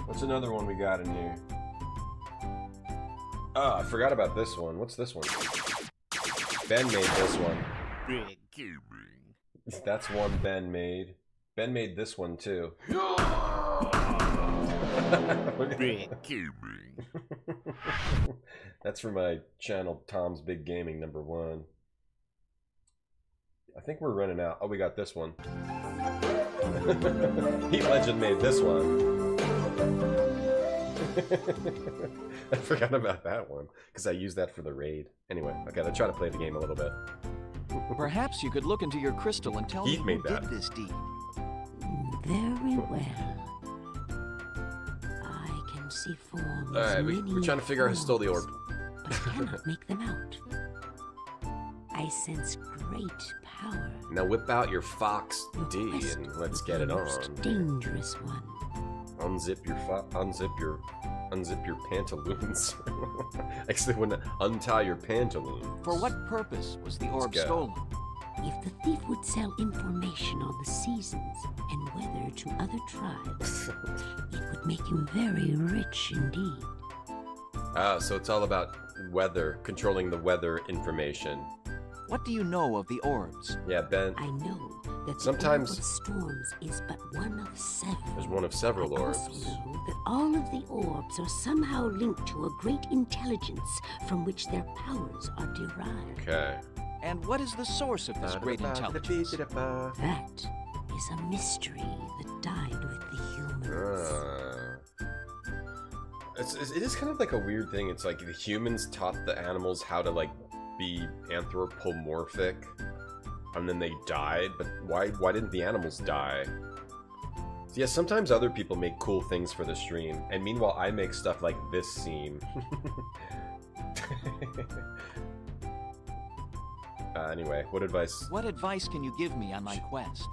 what's another one we got in here? Oh, I forgot about this one. What's this one? Ben made this one. That's one Ben made. Ben made this one too. That's for my channel, Tom's Big Gaming #1. I think we're running out. Oh, we got this one. Heat Legend made this one. I forgot about that one because I used that for the raid. Anyway, okay, let's try to play the game a little bit. Perhaps you could look into your crystal and tell me who did this deed. Very well. I can see forms. Alright, we're trying to figure out who stole the orb. But I cannot make them out. I sense great power. Now whip out your Fox D and let's get it on. Dangerous one. Unzip your pantaloons. Actually, when untie your pantaloons. For what purpose was the orb stolen? If the thief would sell information on the seasons and weather to other tribes, it would make him very rich indeed. Ah, so it's all about weather, controlling the weather information. What do you know of the orbs? Yeah, Ben. I know that sometimes the Orb of Storms is but one of several. There's one of several orbs. I also know that all of the orbs are somehow linked to a great intelligence from which their powers are derived. Okay. And what is the source of this great intelligence? That is a mystery that died with the humans. It is kind of like a weird thing. It's like the humans taught the animals how to like be anthropomorphic, and then they died. But why didn't the animals die? So yeah, sometimes other people make cool things for the stream, and meanwhile I make stuff like this scene. Anyway, what advice? What advice can you give me on my quest?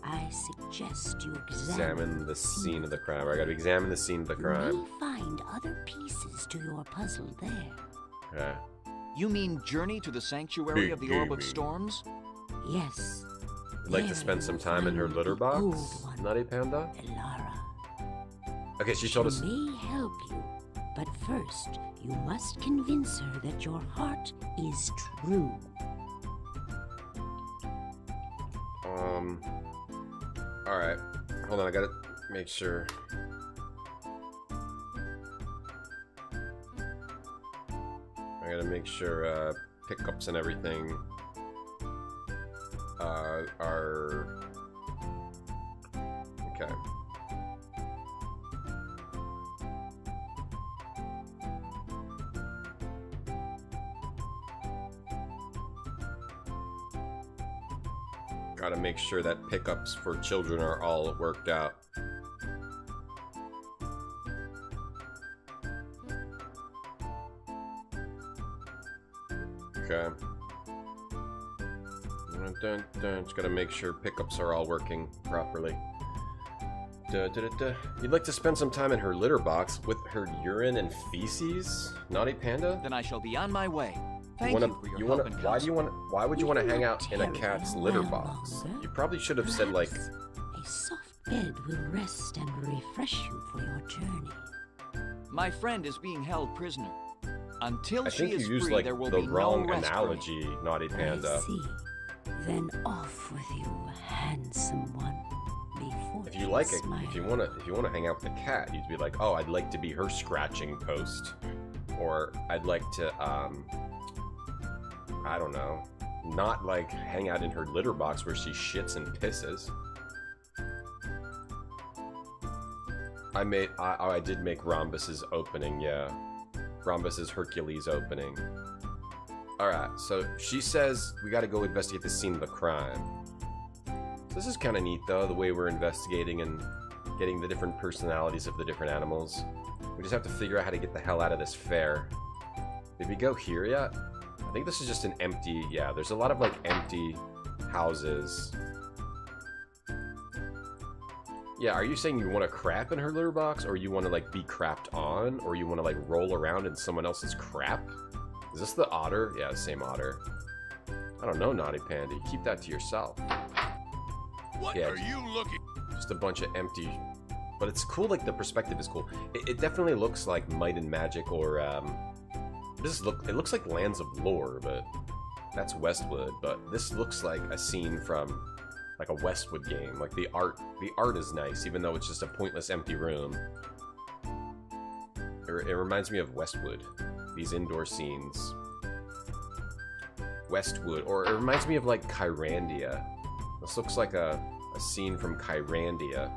I suggest you examine the scene of the crime. I gotta examine the scene of the crime. You may find other pieces to your puzzle there. Okay. You mean journey to the sanctuary of the Orb of Storms? Yes. I'd like to spend some time in her litter box, Nutty Panda. Elara. Okay, she told us. She may help you, but first you must convince her that your heart is true. Alright. Hold on, I gotta make sure. I gotta make sure pickups and everything are... Okay. Gotta make sure that pickups for children are all worked out. Okay. Just gotta make sure pickups are all working properly. You'd like to spend some time in her litter box with her urine and feces, Naughty Panda? Then I shall be on my way. Thank you for your help and counsel. Why would you want to hang out in a cat's litter box? You probably should have said like... A soft bed will rest and refresh you for your journey. My friend is being held prisoner. Until she is used, free, like, there will the be wrong no rest analogy, for me. Naughty Panda. I see. Then off with you, handsome one. If you like it, if you wanna hang out with the cat, you'd be like, oh, I'd like to be her scratching post, or I'd like to, I don't know, not like hang out in her litter box where she shits and pisses. I did make Rhombus's opening, yeah. Rhombus's Hercules opening. Alright, so she says we gotta go investigate the scene of the crime. So this is kind of neat though, the way we're investigating and getting the different personalities of the different animals. We just have to figure out how to get the hell out of this fair. Did we go here yet? I think this is just an empty, yeah, there's a lot of like empty houses. Yeah, are you saying you want to crap in her litter box, or you want to like be crapped on, or you want to like roll around in someone else's crap? Is this the otter? Yeah, the same otter. I don't know, Naughty Panda. Keep that to yourself. What are you looking? Just a bunch of empty, but it's cool. Like the perspective is cool. It definitely looks like Might and Magic, or it looks like Lands of Lore, but that's Westwood. But this looks like a scene from like a Westwood game. Like the art is nice, even though it's just a pointless empty room. It reminds me of Westwood. These indoor scenes. Westwood, or it reminds me of like Kyrandia. This looks like a scene from Kyrandia.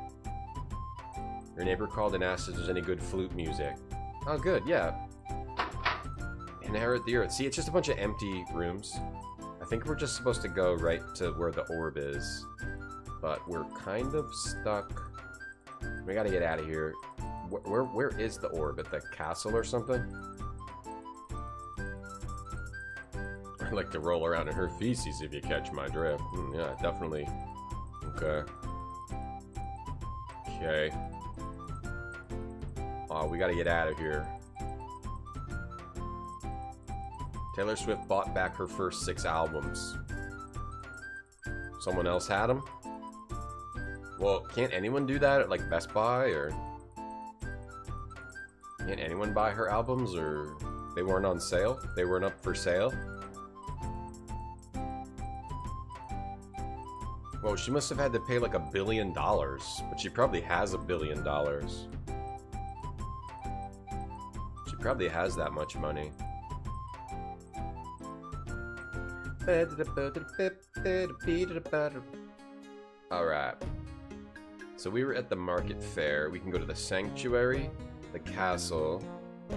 Your neighbor called and asked if there's any good flute music. Oh, good, yeah. Inherit the earth. See, it's just a bunch of empty rooms. I think we're just supposed to go right to where the orb is. But we're kind of stuck. We gotta get out of here. Where is the orb? At the castle or something? I like to roll around in her feces if you catch my drift. Yeah, definitely. Okay. Okay. Oh, we gotta get out of here. Taylor Swift bought back her first 6 albums. Someone else had them? Well, can't anyone do that at like Best Buy, or can't anyone buy her albums, or they weren't on sale? They weren't up for sale? Well, she must have had to pay like $1 billion, but she probably has $1 billion. She probably has that much money. Alright. So we were at the market fair. We can go to the sanctuary. the castle,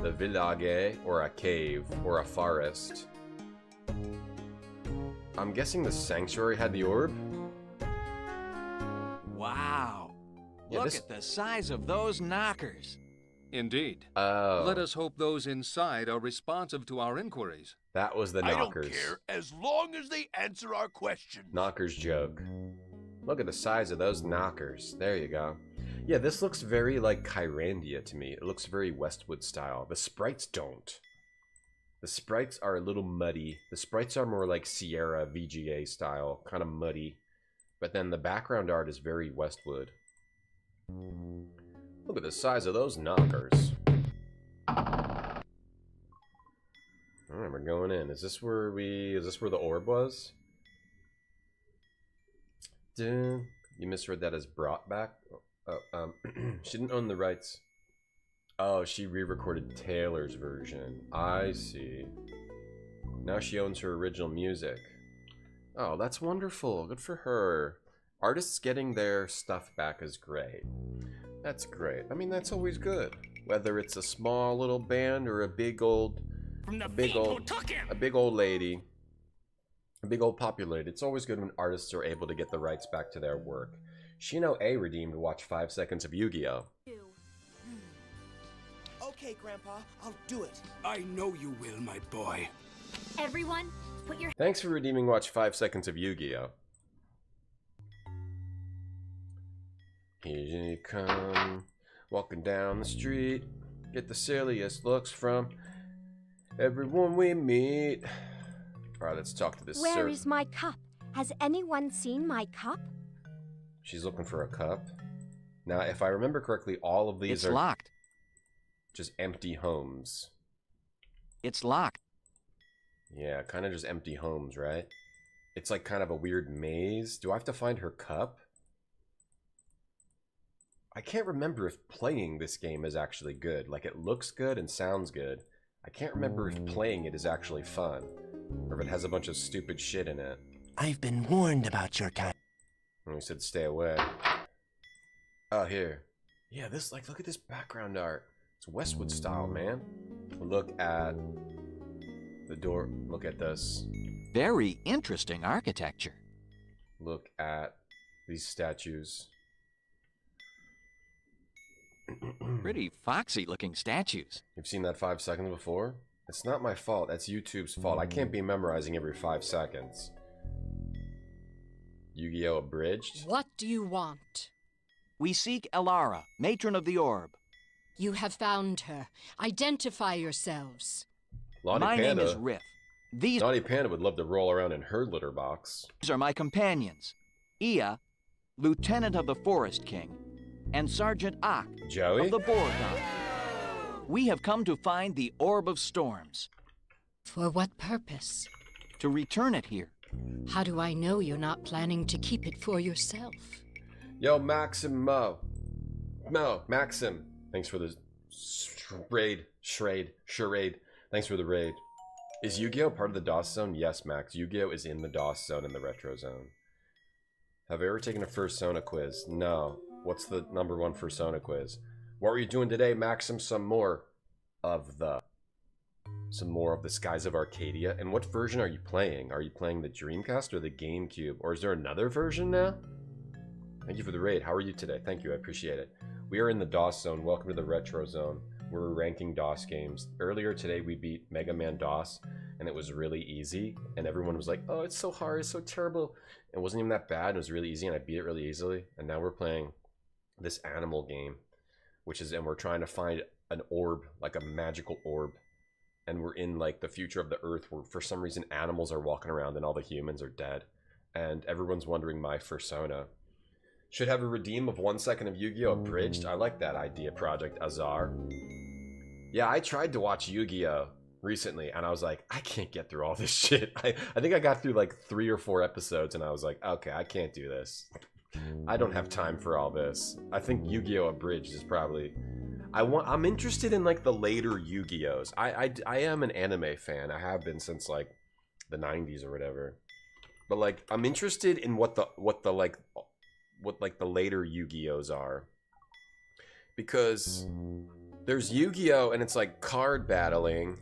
the village, or a cave, or a forest. I'm guessing the sanctuary had the orb? Wow. Yeah, Look at the size of those knockers. Indeed. Oh. Let us hope those inside are responsive to our inquiries. That was the knockers. I don't care as long as they answer our questions. Knockers joke. Look at the size of those knockers. There you go. Yeah, this looks very like Kyrandia to me. It looks very Westwood style. The sprites don't. The sprites are a little muddy. The sprites are more like Sierra VGA style, kind of muddy. But then the background art is very Westwood. Look at the size of those knockers. Alright, we're going in. Is this where the orb was? You misread that as brought back? She didn't own the rights. Oh, she re-recorded Taylor's version. I see. Now she owns her original music. Oh, that's wonderful. Good for her. Artists getting their stuff back is great. That's great. I mean, that's always good. Whether it's a small little band or a big old lady, a big old popular lady. It's always good when artists are able to get the rights back to their work. Shino A redeemed watch 5 seconds of Yu-Gi-Oh! Okay, Grandpa, I'll do it. I know you will, my boy. Everyone, put your... Thanks for redeeming watch 5 seconds of Yu-Gi-Oh! Here you come, walking down the street, get the silliest looks from everyone we meet. Alright, let's talk to this Where is my cup? Has anyone seen my cup? She's looking for a cup. Now, if I remember correctly, all of these are locked. Just empty homes. It's locked. Yeah, kind of just empty homes, right? It's like kind of a weird maze. Do I have to find her cup? I can't remember if playing this game is actually good. Like, it looks good and sounds good. I can't remember if playing it is actually fun. Or if it has a bunch of stupid shit in it. I've been warned about your kind. And we said stay away. Oh, here. Yeah, this, like, look at this background art. It's Westwood style, man. Look at the door. Look at this. Very interesting architecture. Look at these statues. Pretty foxy looking statues. You've seen that 5 seconds before? It's not my fault. That's YouTube's fault. I can't be memorizing every 5 seconds. Yu-Gi-Oh! Abridged? What do you want? We seek Elara, matron of the orb. You have found her. Identify yourselves. My name is Riff. Naughty Panda would love to roll around in her litter box. These are my companions. Ia, Lieutenant of the Forest King, and Sergeant Ak Joey? of the Boar God. We have come to find the Orb of Storms. For what purpose? To return it here. How do I know you're not planning to keep it for yourself? Yo, Maxim Mo. Maxim. Thanks for the charade. Thanks for the raid. Is Yu-Gi-Oh! Part of the DOS zone? Yes, Max. Yu-Gi-Oh! Is in the DOS zone and the retro zone. Have I ever taken a Fursona quiz? No. What's the #1 Fursona quiz? What were you doing today, Maxim? Some more of the Skies of Arcadia. And what version are you playing? Are you playing the Dreamcast or the GameCube? Or is there another version now? Thank you for the raid. How are you today? Thank you, I appreciate it. We are in the DOS zone. Welcome to the retro zone. We're ranking DOS games. Earlier today we beat Mega Man DOS and it was really easy. And everyone was like, oh, it's so hard, it's so terrible. It wasn't even that bad, it was really easy and I beat it really easily. And now we're playing this animal game, and we're trying to find an orb, like a magical orb. And we're in like the future of the earth where for some reason animals are walking around and all the humans are dead. And everyone's wondering my Fursona. Should have a redeem of 1 second of Yu-Gi-Oh! Abridged. I like that idea, Project Azar. Yeah, I tried to watch Yu-Gi-Oh! Recently, and I was like, I can't get through all this shit. I think I got through like 3 or 4 episodes, and I was like, okay, I can't do this. I don't have time for all this. I think Yu-Gi-Oh! Abridged is probably... I'm interested in like the later Yu-Gi-Ohs. I am an anime fan. I have been since like the 90s or whatever. But like, I'm interested in what the later Yu-Gi-Ohs are, because There's Yu-Gi-Oh! And it's like card battling.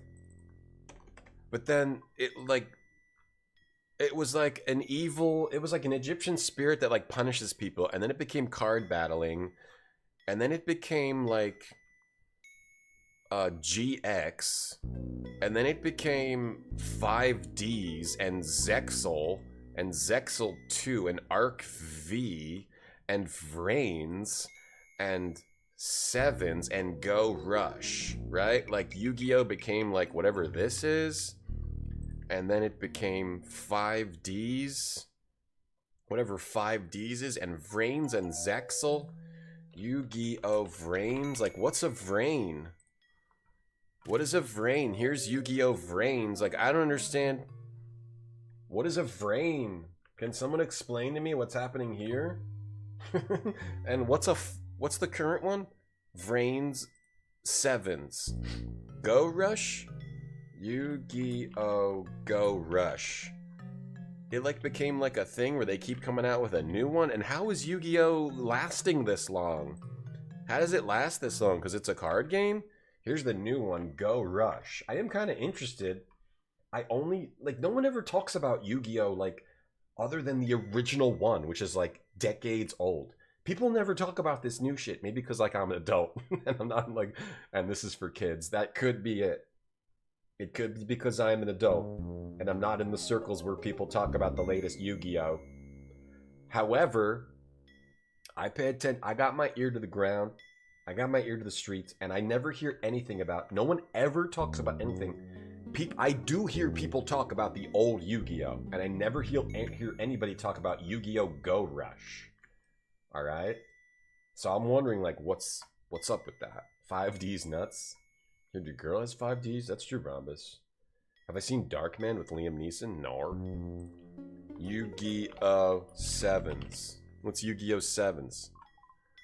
But then it was like an evil, it was like an Egyptian spirit that like punishes people. And then it became card battling. And then it became like GX. And then it became 5Ds and Zexal. And Zexal 2 and Arc V. And Vrains. And Sevens and Go Rush, right? Like Yu-Gi-Oh! Became like whatever this is, and then it became 5Ds, whatever 5Ds is, and Vrains and Zexal. Yu-Gi-Oh! Vrains, like what's a Vrain? What is a Vrain? Here's Yu-Gi-Oh! Vrains, like I don't understand. What is a Vrain? Can someone explain to me what's happening here? And what's the current one? Vrains Sevens. Go Rush? Yu-Gi-Oh! Go Rush. It like became like a thing where they keep coming out with a new one. And how is Yu-Gi-Oh! Lasting this long? How does it last this long? Because it's a card game? Here's the new one, Go Rush. I am kind of interested. I only, like, no one ever talks about Yu-Gi-Oh! Like, other than the original one, which is like decades old. People never talk about this new shit. Maybe because like I'm an adult and I'm not like, and this is for kids. That could be it. It could be because I'm an adult and I'm not in the circles where people talk about the latest Yu-Gi-Oh. However, I pay attention. I got my ear to the ground. I got my ear to the streets, and I never hear anything about. No one ever talks about anything. I do hear people talk about the old Yu-Gi-Oh, and I never hear anybody talk about Yu-Gi-Oh! Go Rush. All right, so I'm wondering like what's up with that? 5D's nuts. Your girl has 5Ds. That's true, Rhombus. Have I seen Darkman with Liam Neeson? No. Yu-Gi-Oh! Sevens. What's Yu-Gi-Oh! Sevens?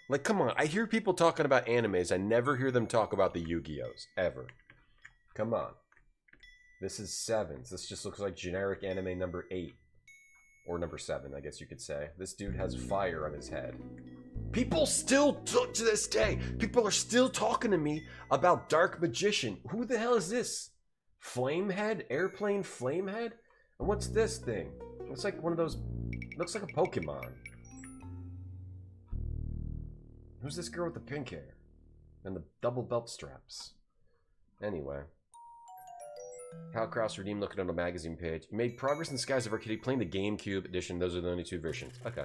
Like, come on. I hear people talking about animes. I never hear them talk about the Yu-Gi-Ohs ever. Come on. This is Sevens. This just looks like generic anime number 8. Or number 7, I guess you could say. This dude has fire on his head. People still, to this day, people are still talking to me about Dark Magician. Who the hell is this? Flamehead? Airplane Flamehead? And what's this thing? Looks like one of those, looks like a Pokemon. Who's this girl with the pink hair? And the double belt straps? Anyway. Hal Cross redeemed looking on a magazine page. You made progress in Skies of Arcadia playing the GameCube edition. Those are the only 2 versions. Okay.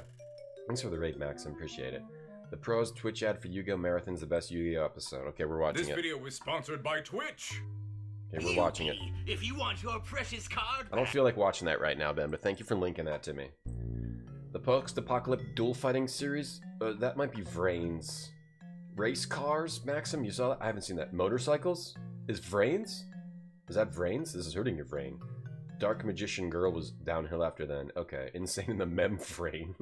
Thanks for the raid, Maxim. Appreciate it. The pros Twitch ad for Yu-Gi-Oh! Marathon's the best Yu-Gi-Oh! Episode. Okay, we're watching it. This video was sponsored by Twitch. Okay, we're watching it. If you want your precious card I don't feel like watching that right now, Ben, but thank you for linking that to me. The post-apocalyptic duel fighting series? That might be Vrains. Race cars, Maxim? You saw that? I haven't seen that. Motorcycles? Is Vrains? Is that Vrains? This is hurting your brain. Dark Magician Girl was downhill after then. Okay. Insane in the Mem frame.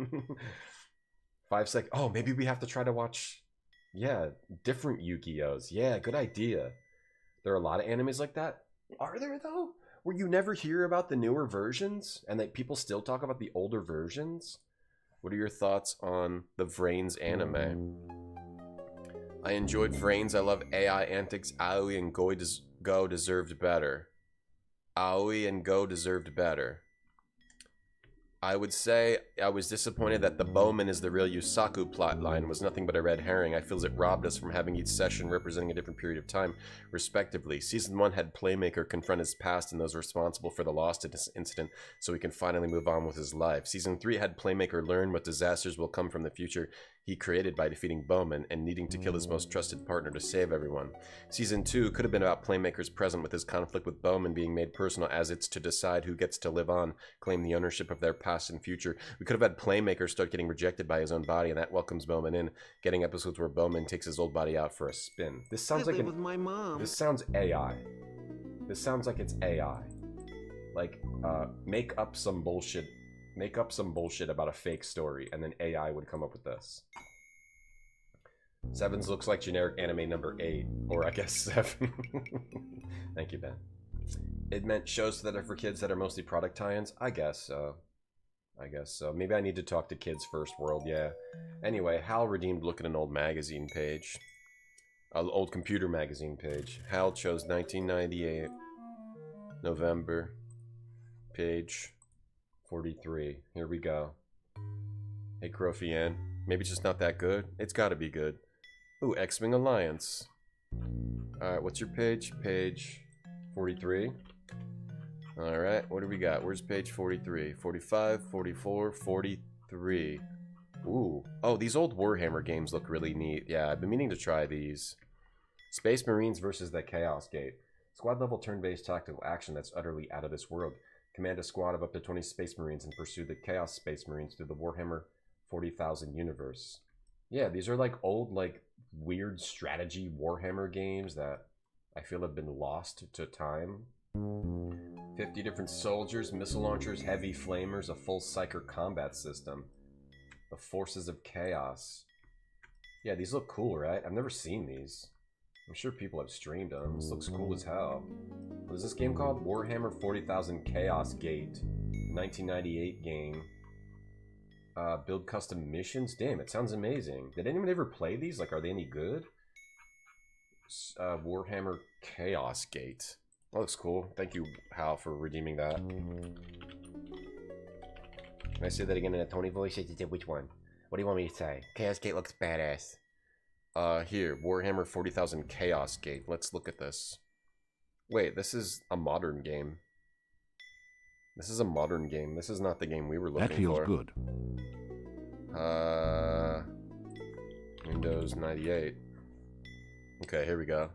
5 seconds. Oh, maybe we have to try to watch, yeah, different Yu-Gi-Ohs. Yeah, good idea. There are a lot of animes like that. Are there, though? Where you never hear about the newer versions and that people still talk about the older versions? What are your thoughts on the Vrains anime? I enjoyed Vrains. I love AI antics. Aoi and Go deserved better. Aoi and Go deserved better. I would say I was disappointed that the Bowman is the real Yusaku plotline was nothing but a red herring. I feel it robbed us from having each session representing a different period of time, respectively. Season 1 had Playmaker confront his past and those responsible for the Lost incident, so he can finally move on with his life. Season 3 had Playmaker learn what disasters will come from the future he created by defeating Bowman and needing to kill his most trusted partner to save everyone. Season 2 could have been about Playmaker's present with his conflict with Bowman being made personal as it's to decide who gets to live on, claim the ownership of their past and future. We could have had Playmaker start getting rejected by his own body and that welcomes Bowman in, getting episodes where Bowman takes his old body out for a spin. This sounds like with my mom. This sounds AI. This sounds like it's AI. Like, make up some bullshit. Make up some bullshit about a fake story, and then AI would come up with this. Sevens looks like generic anime number 8, or I guess 7. Thank you, Ben. It meant shows that are for kids that are mostly product tie-ins? I guess so. I guess so. Maybe I need to talk to Kids First World, yeah. Anyway, Hal redeemed look at an old magazine page. Old computer magazine page. Hal chose 1998. November. Page 43. Here we go. Hey, Crofian. Maybe it's just not that good. It's gotta be good. Ooh, X-Wing Alliance. Alright, what's your page? Page 43. Alright, what do we got? Where's page 43? 45, 44, 43. Ooh. Oh, these old Warhammer games look really neat. Yeah, I've been meaning to try these. Space Marines versus the Chaos Gate. Squad level turn-based tactical action that's utterly out of this world. Command a squad of up to 20 Space Marines and pursue the Chaos Space Marines through the Warhammer 40,000 universe. Yeah, these are like old, like, weird strategy Warhammer games that I feel have been lost to time. 50 different soldiers, missile launchers, heavy flamers, a full psyker combat system. The Forces of Chaos. Yeah, these look cool, right? I've never seen these. I'm sure people have streamed them. This looks cool as hell. What is this game called? Warhammer 40,000 Chaos Gate. 1998 game. Build custom missions? Damn, it sounds amazing. Did anyone ever play these? Like, are they any good? Warhammer Chaos Gate. That looks cool. Thank you, Hal, for redeeming that. Can I say that again in a Tony voice? Which one? What do you want me to say? Chaos Gate looks badass. Here, Warhammer 40,000 Chaos Gate. Let's look at this. Wait, this is a modern game. This is a modern game. This is not the game we were looking for. That feels good. Windows 98. Okay, here we go.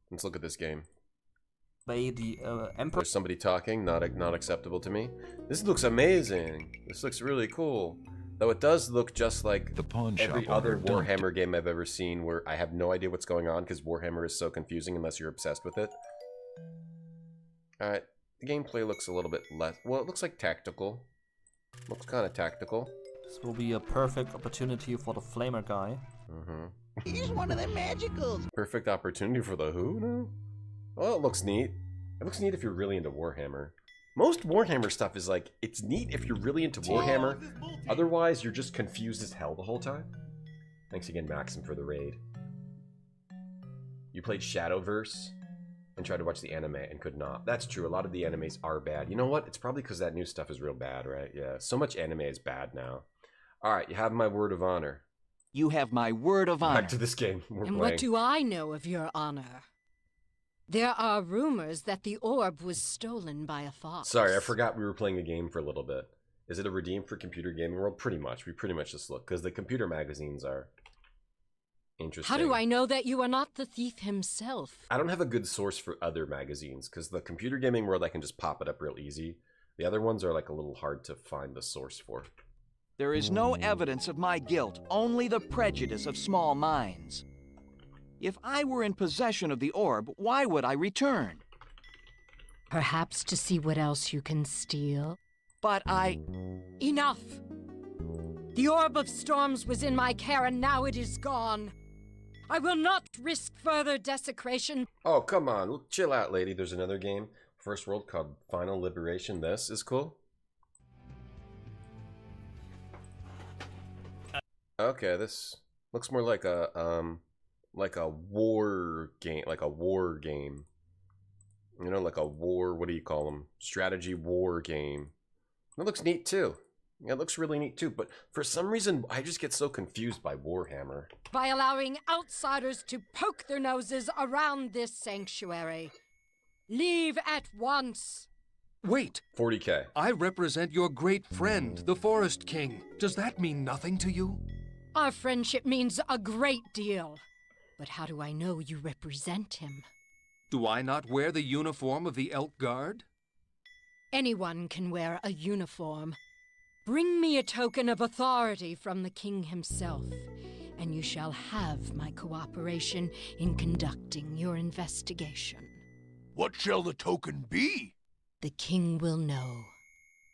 Let's look at this game. By the Emperor. There's somebody talking, not acceptable to me. This looks amazing. This looks really cool. Though it does look just like every other Warhammer game I've ever seen where I have no idea what's going on because Warhammer is so confusing unless you're obsessed with it. Alright, the gameplay looks a little bit less... Well, it looks like tactical. Looks kind of tactical. This will be a perfect opportunity for the Flamer guy. He's one of the magicals. Perfect opportunity for the who? No? Well, it looks neat. It looks neat if you're really into Warhammer. Most Warhammer stuff is like, it's neat if you're really into Warhammer. Otherwise, you're just confused as hell the whole time. Thanks again, Maxim, for the raid. You played Shadowverse and tried to watch the anime and could not. That's true. A lot of the animes are bad. You know what? It's probably because that new stuff is real bad, right? Yeah. So much anime is bad now. Alright, you have my word of honor. You have my word of honor. Back to this game we're and playing. What do I know of your honor? There are rumors that the orb was stolen by a fox. Sorry, I forgot we were playing a game for a little bit. Is it a redeem for Computer Gaming World? Pretty much. We pretty much just look, because the computer magazines are interesting. How do I know that you are not the thief himself? I don't have a good source for other magazines, because the Computer Gaming World, I can just pop it up real easy. The other ones are like a little hard to find the source for. There is no evidence of my guilt, only the prejudice of small minds. If I were in possession of the orb, why would I return? Perhaps to see what else you can steal. But I... Enough! The Orb of Storms was in my care and now it is gone. I will not risk further desecration. Oh, come on. Chill out, lady. There's another game, First World, called Final Liberation. This is cool. Okay, this looks more like a war game, You know, like a war, what do you call them? Strategy war game. It looks neat too. Yeah, it looks really neat too, but for some reason, I just get so confused by Warhammer. By allowing outsiders to poke their noses around this sanctuary. Leave at once. Wait. 40K. I represent your great friend, the Forest King. Does that mean nothing to you? Our friendship means a great deal. But how do I know you represent him? Do I not wear the uniform of the Elk Guard? Anyone can wear a uniform. Bring me a token of authority from the king himself, and you shall have my cooperation in conducting your investigation. What shall the token be? The king will know.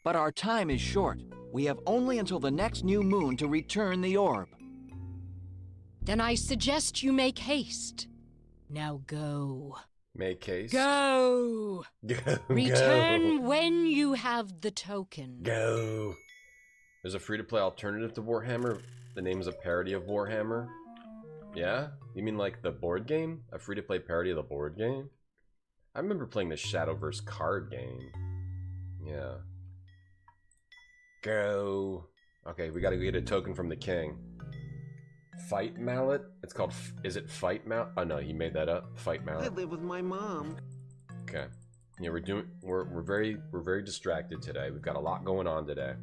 But our time is short. We have only until the next new moon to return the orb. Then I suggest you make haste. Now go. Make haste? Go! Return when you have the token. Go! There's a free-to-play alternative to Warhammer. The name is a parody of Warhammer. Yeah? You mean like the board game? A free-to-play parody of the board game? I remember playing the Shadowverse card game. Yeah. Go. Okay, we gotta get a token from the king. Fight mallet? It's called, is it fight mallet? Oh no, he made that up. Fight mallet. I live with my mom. Okay. Yeah, we're very distracted today. We've got a lot going on today.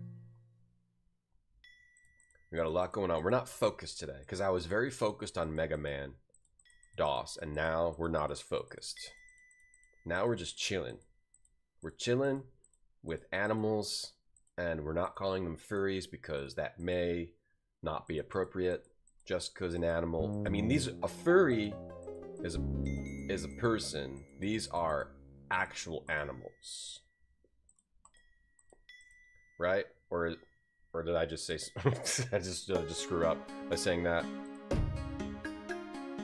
We got a lot going on. We're not focused today because I was very focused on Mega Man DOS, and now we're not as focused. Now we're just chilling. We're chilling with animals, and we're not calling them furries because that may not be appropriate. Just because an animal, I mean, a furry is a person. These are actual animals, right? Or did I just say? I just screw up by saying that.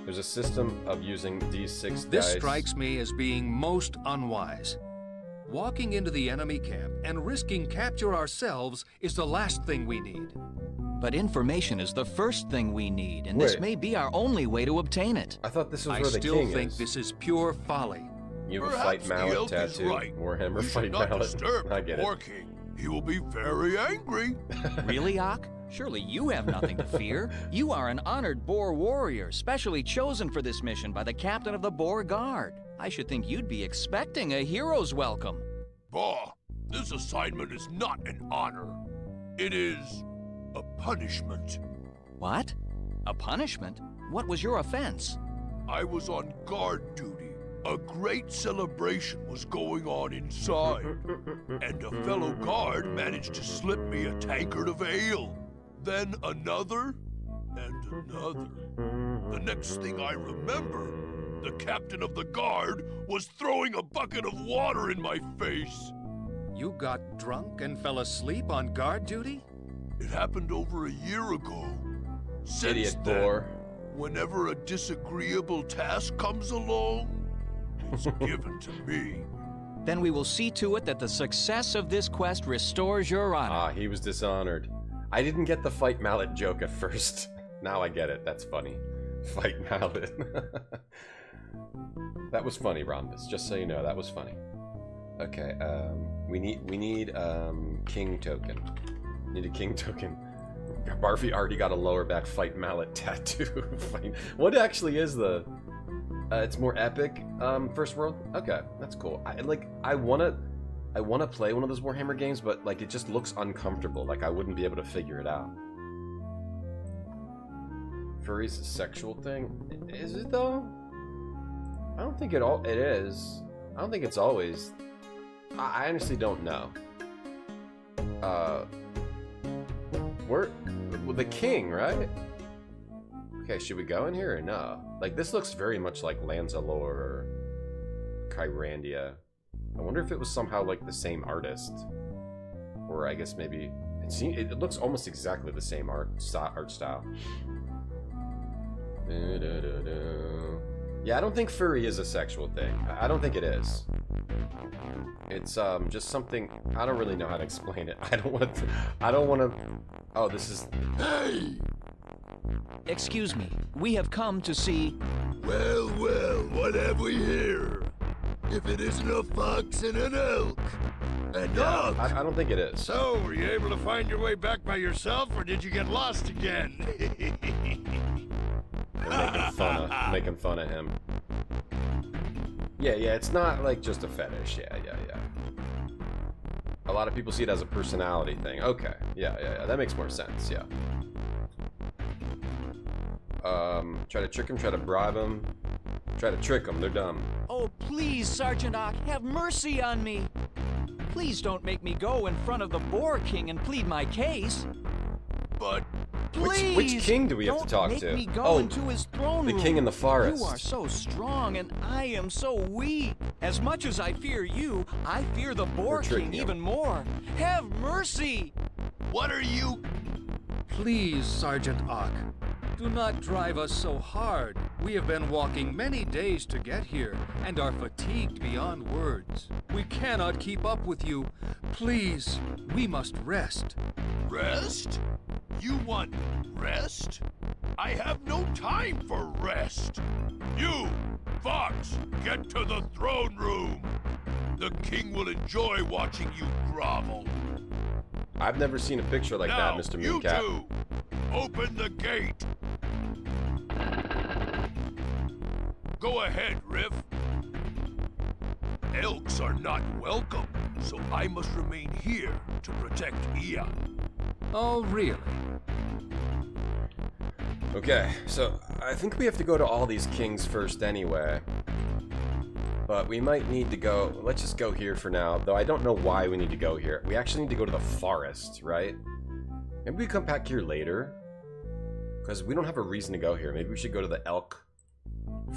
There's a system of using D6 dice. This strikes me as being most unwise. Walking into the enemy camp and risking capture ourselves is the last thing we need. But information is the first thing we need, and this may be our only way to obtain it. I thought this was where the king is. I still think this is pure folly. You have a fight mallet tattoo. Right. Warhammer we fight not mallet. disturb I get the it. King. He will be very angry. Really, Ock? Surely you have nothing to fear. You are an honored Boar warrior, specially chosen for this mission by the captain of the Boar Guard. I should think you'd be expecting a hero's welcome. Bah, this assignment is not an honor. It is a punishment. What? A punishment? What was your offense? I was on guard duty. A great celebration was going on inside, and a fellow guard managed to slip me a tankard of ale. Then another, and another. The next thing I remember, the captain of the guard was throwing a bucket of water in my face. You got drunk and fell asleep on guard duty? It happened over a year ago. Since Idiot then, boar. whenever a disagreeable task comes along, it's given to me. Then we will see to it that the success of this quest restores your honor. Ah, he was dishonored. I didn't get the fight mallet joke at first. Now I get it. That's funny. Fight mallet. That was funny, Rhombus. Just so you know, that was funny. Okay, we need king token. Need a king token. Barfy already got a lower back fight mallet tattoo. What actually is the? It's more epic. First world. Okay, that's cool. I wanna play one of those Warhammer games, but like it just looks uncomfortable. Like I wouldn't be able to figure it out. Furry's a sexual thing? Is it though? I don't think it is. I don't think it's always. I honestly don't know. We're the king, right? Okay, should we go in here or no? Like this looks very much like Lanzalor or Kyrandia. I wonder if it was somehow like the same artist, or I guess maybe it looks almost exactly the same art style. Yeah, I don't think furry is a sexual thing. I don't think it is. It's just something. I don't really know how to explain it. I don't want to. Oh, this is. Hey! Excuse me. We have come to see. Well, what have we here? If it isn't a fox and an elk. And yeah, I don't think it is. So, were you able to find your way back by yourself, or did you get lost again? They're making fun of him. Yeah, it's not like just a fetish. Yeah. A lot of people see it as a personality thing. Okay, yeah, that makes more sense. Yeah. Try to trick him, try to bribe him, try to trick them. They're dumb. Oh, please, Sergeant Ock, have mercy on me. Please don't make me go in front of the Boar King and plead my case. But please, which king do we have to talk to? Don't make me go into his throne room. The king in the forest. You are so strong, and I am so weak. As much as I fear you, I fear the Boar King even more. Have mercy. What are you? Please, Sergeant Ock, do not drive us so hard. We have been walking many days to get here and are fatigued beyond words. We cannot keep up with you. Please, we must rest. Rest? You want rest? I have no time for rest. You, Fox, get to the throne room. The king will enjoy watching you grovel. I've never seen a picture like that, Mr. Mooncap. You two, open the gate. Go ahead, Riff. Elks are not welcome, so I must remain here to protect Ia. Oh, really? Okay, so I think we have to go to all these kings first anyway. But we might need to go... Let's just go here for now, though I don't know why we need to go here. We actually need to go to the forest, right? Maybe we come back here later. Because we don't have a reason to go here. Maybe we should go to the elk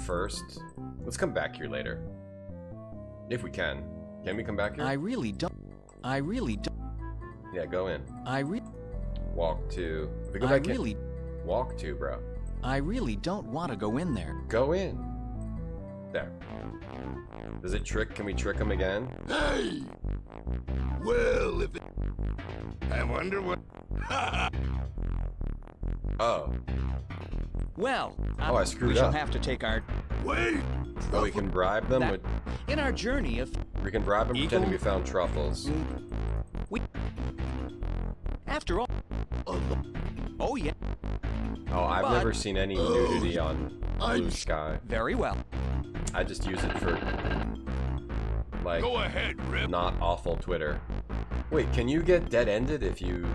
first. Let's come back here later. If we can. Can we come back here? I really don't. Yeah, go in. Walk to... If we go back in... Walk to, bro. I really don't want to go in there. Go in. There. Does it trick? Can we trick him again? Hey! Well, if it... I wonder what... Oh. Well, I screwed we shall up. have to take our... Wait! Oh, we can bribe them with... In our journey of... We can bribe them pretending we found truffles. After all... Oh, yeah. Oh, I've never seen any nudity on Blue Sky. Very well. I just use it for, like, go ahead, Rip. Not awful Twitter. Wait, can you get dead-ended if you...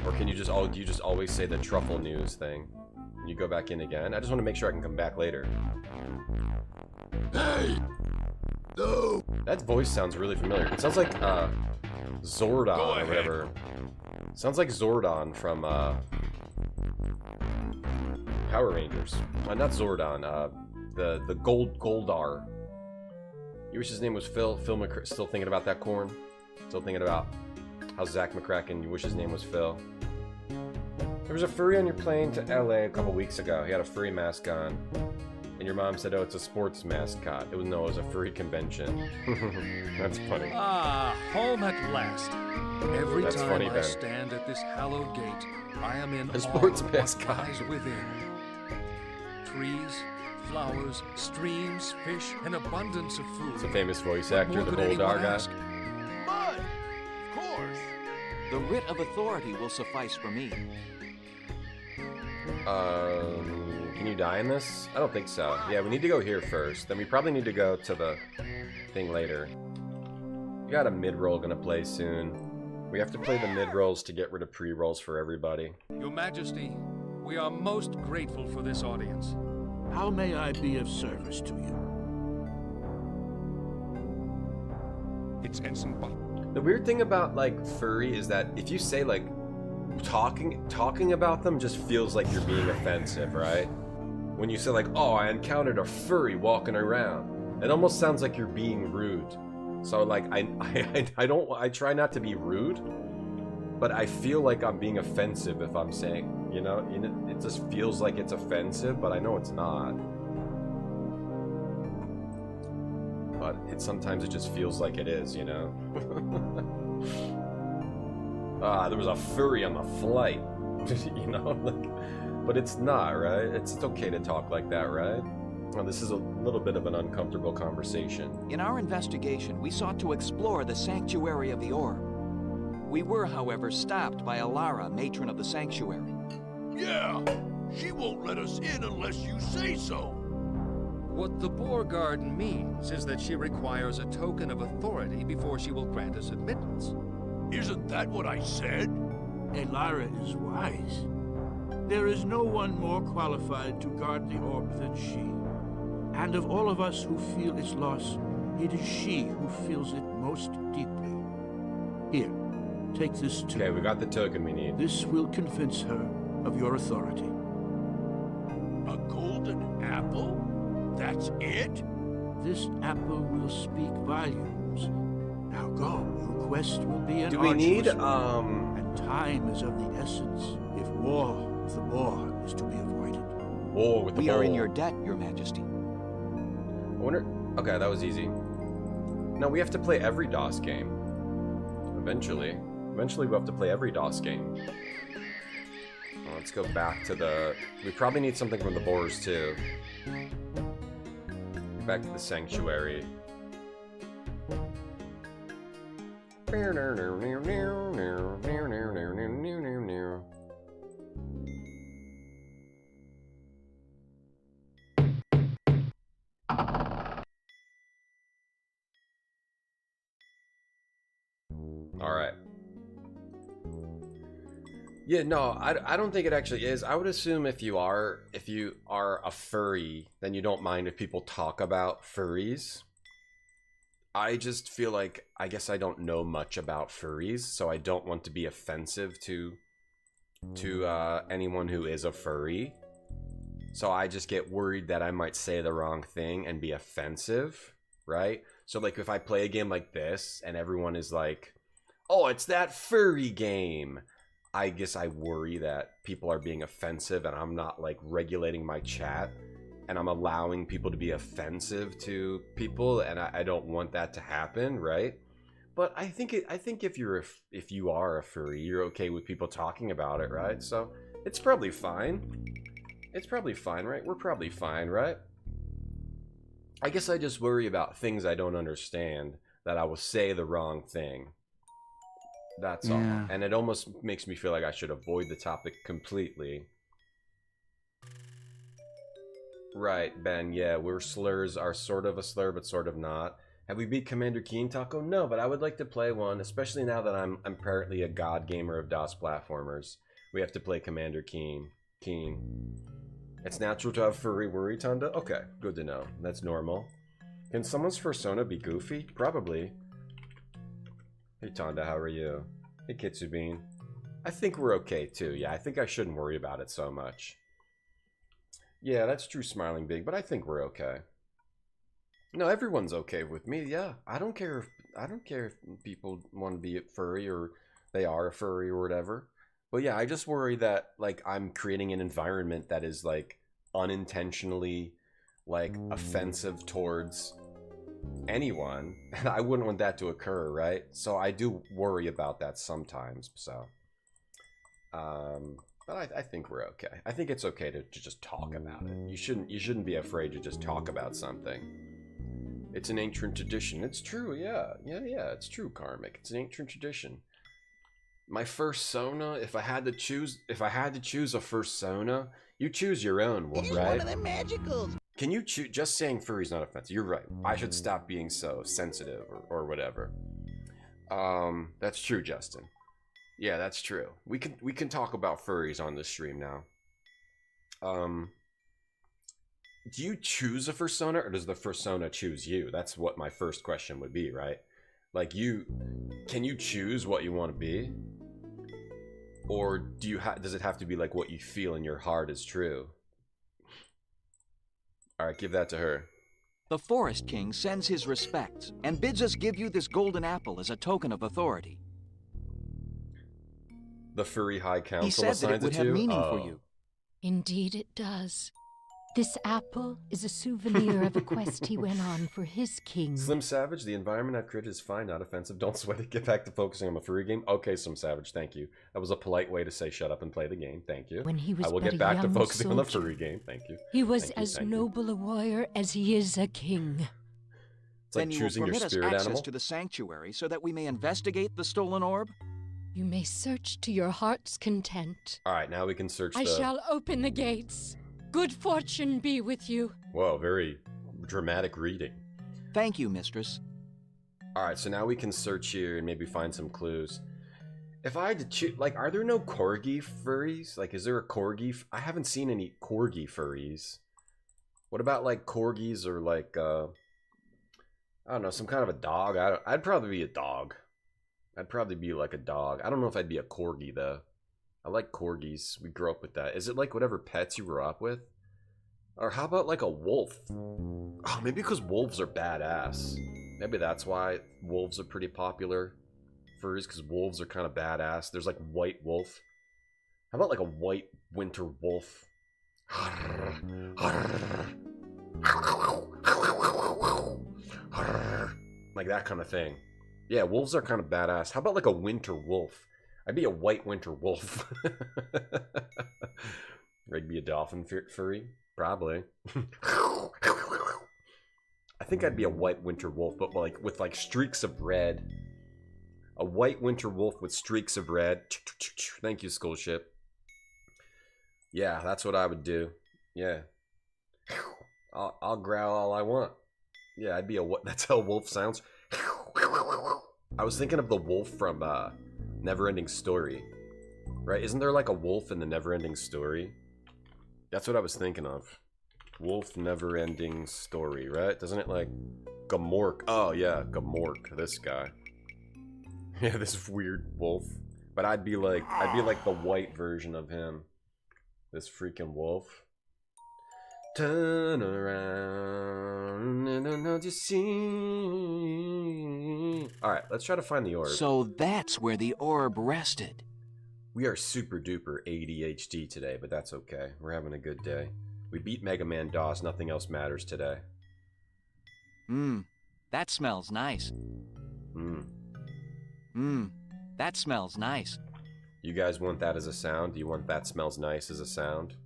Or can you just... Do you just always say the truffle news thing? And you go back in again? I just want to make sure I can come back later. Hey! No! That voice sounds really familiar. It sounds like, Zordon or whatever. It sounds like Zordon from, Power Rangers. Not Zordon, the Goldar. You wish his name was Phil. Still thinking about that corn? Still thinking about how Zach McCracken, you wish his name was Phil. There was a furry on your plane to LA a couple weeks ago. He had a furry mask on. And your mom said, oh, it's a sports mascot. It was a furry convention. That's funny. Ah, home at last. Every That's time funny, I Ben. stand at this hallowed gate, I am in A sports awe of mascot. what lies within. Trees, flowers, streams, fish, an abundance of food. It's a famous voice actor, What the could anyone Goldar guy. ask? Mud! Of course! The writ of authority will suffice for me. Can you die in this? I don't think so. Yeah, we need to go here first. Then we probably need to go to the thing later. We got a mid-roll gonna play soon. We have to play the mid-rolls to get rid of pre-rolls for everybody. Your Majesty, we are most grateful for this audience. How may I be of service to you? It's Ensign Buck. The weird thing about, like, furry is that if you say, like, talking about them just feels like you're being offensive, right? When you say, like, oh, I encountered a furry walking around, it almost sounds like you're being rude. So, like, I try not to be rude, but I feel like I'm being offensive if I'm saying, you know, it just feels like it's offensive, but I know it's not. But sometimes it just feels like it is, you know? There was a furry on the flight, you know? Like, but it's not, right? It's okay to talk like that, right? Well, this is a little bit of an uncomfortable conversation. In our investigation, we sought to explore the sanctuary of the orb. We were, however, stopped by Alara, matron of the sanctuary. Yeah! She won't let us in unless you say so! What the Boar Guard means is that she requires a token of authority before she will grant us admittance. Isn't that what I said? Elara is wise. There is no one more qualified to guard the orb than she. And of all of us who feel its loss, it is she who feels it most deeply. Here, take this too. Okay, we got the token we need. This will convince her of your authority. A golden apple? That's it? This apple will speak volumes, Now go. Your quest will be an Do we need, and time is of the essence if war with the boar is to be avoided. War with the boar. We are in your debt, Your Majesty. I wonder... Okay, that was easy. No, we have to play every DOS game. Eventually. Eventually we'll have to play every DOS game. Well, let's go back to the... We probably need something from the boars, too. Back to the sanctuary. Alright. Yeah, no, I don't think it actually is. I would assume if you are a furry, then you don't mind if people talk about furries. I just feel like, I guess I don't know much about furries, so I don't want to be offensive to anyone who is a furry. So I just get worried that I might say the wrong thing and be offensive, right? So like if I play a game like this and everyone is like, oh, it's that furry game, I guess I worry that people are being offensive and I'm not like regulating my chat and I'm allowing people to be offensive to people, and I don't want that to happen, right? But I think if you are a furry, you're okay with people talking about it, right? So it's probably fine. It's probably fine, right? We're probably fine, right? I guess I just worry about things I don't understand, that I will say the wrong thing. That's all. And it almost makes me feel like I should avoid the topic completely. Right, Ben, yeah, we're slurs are sort of a slur, but sort of not. Have we beat Commander Keen, Taco? No, but I would like to play one, especially now that I'm apparently a god gamer of DOS platformers. We have to play Commander Keen. It's natural to have furry worry, Tonda? Okay, good to know. That's normal. Can someone's persona be goofy? Probably. Hey Tonda, how are you? Hey Kitsubine. I think we're okay too. Yeah, I think I shouldn't worry about it so much. Yeah, that's true, Smiling Big, but I think we're okay. No, everyone's okay with me. Yeah, I don't care if people want to be a furry or they are a furry or whatever. But yeah, I just worry that like I'm creating an environment that is like unintentionally like offensive towards anyone, and I wouldn't want that to occur, right? So I do worry about that sometimes. So but I think we're okay. I think it's okay to just talk about it. You shouldn't be afraid to just talk about something. It's an ancient tradition. It's true, yeah, it's true, Karmic. It's an ancient tradition. My first Sona, if I had to choose a first Sona, you choose your own one, right? One of them magicals. Can you choose? Just saying furry's not offensive. You're right. I should stop being so sensitive or whatever. That's true, Justin. Yeah, that's true. We can talk about furries on this stream now. Do you choose a fursona, or does the fursona choose you? That's what my first question would be, right? Like can you choose what you want to be? Or does it have to be like what you feel in your heart is true? Alright, give that to her. The Forest King sends his respects and bids us give you this golden apple as a token of authority. The Furry High Council he said that it would have meaning for you. Indeed it does. This apple is a souvenir of a quest he went on for his king. Slim Savage, the environment I've created is fine, not offensive. Don't sweat it. Get back to focusing on the furry game. Okay, Slim Savage, thank you. That was a polite way to say shut up and play the game. Thank you. When he was I will get back to focusing on the furry game. Thank you. He was as noble a warrior as he is a king. It's like then choosing you will your permit spirit us access animal. to the sanctuary so that we may investigate the stolen orb? You may search to your heart's content. Alright, now we can search I shall open the gates. Good fortune be with you. Whoa, very dramatic reading. Thank you, mistress. Alright, so now we can search here and maybe find some clues. If I had to choose, like, are there no corgi furries? Like, is there a corgi? I haven't seen any corgi furries. What about, like, corgis or, like, I don't know, some kind of a dog? I'd probably be a dog. I'd probably be, like, a dog. I don't know if I'd be a corgi, though. I like corgis. We grew up with that. Is it like whatever pets you grew up with? Or how about like a wolf? Oh, maybe because wolves are badass. Maybe that's why wolves are pretty popular furries, because wolves are kind of badass. There's like white wolf. How about like a white winter wolf? Like that kind of thing. Yeah, wolves are kind of badass. How about like a winter wolf? I'd be a white winter wolf. I'd be a dolphin furry? Probably. I think I'd be a white winter wolf, but like with like streaks of red. A white winter wolf with streaks of red. Thank you, Skull Ship. Yeah, that's what I would do. Yeah. I'll growl all I want. Yeah, I'd be a what? That's how a wolf sounds. I was thinking of the wolf from Neverending Story. Right? Isn't there like a wolf in the Neverending Story? That's what I was thinking of. Wolf Neverending Story, right? Doesn't it like Gamork? Oh yeah, Gamork, this guy. Yeah, this weird wolf. But I'd be like the white version of him. This freaking wolf. Turn around and I know you see. Alright, let's try to find the orb. So that's where the orb rested. We are super duper ADHD today, but that's okay. We're having a good day. We beat Mega Man DOS, nothing else matters today. That smells nice. That smells nice. You guys want that as a sound? Do you want that smells nice as a sound?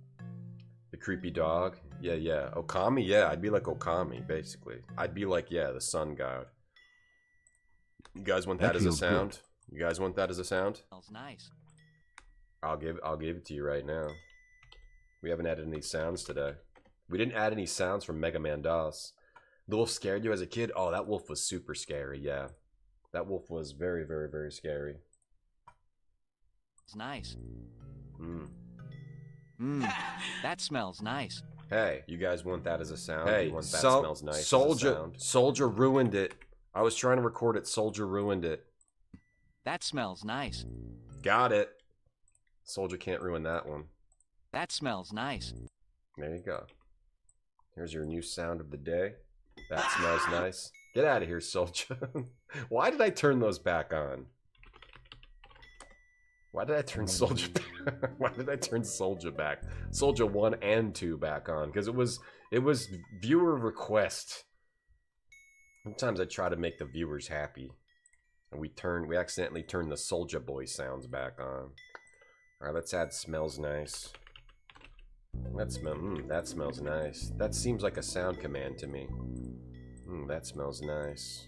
The creepy dog? Yeah. Okami? Yeah, I'd be like Okami, basically. I'd be like, yeah, the sun god. You guys want that as a sound? You guys want that as a sound? Smells nice. I'll give it to you right now. We haven't added any sounds today. We didn't add any sounds from Mega Man DOS. The wolf scared you as a kid? Oh, that wolf was super scary, yeah. That wolf was very, very, very scary. It's nice. That smells nice. Hey, you guys want that as a sound? Hey, you want that smells nice as a sound? Soldier ruined it. I was trying to record it. Soldier ruined it. That smells nice. Got it. Soldier can't ruin that one. That smells nice. There you go. Here's your new sound of the day. That smells nice. Get out of here, Soldier. Why did I turn those back on? Why did I turn Soldier back? Why did I turn Soldier back? Soldier 1 and 2 back on, because it was viewer request. Sometimes I try to make the viewers happy. And we accidentally turned the Soldier Boy sounds back on. Alright, let's add smells nice. That smells nice. That seems like a sound command to me. That smells nice.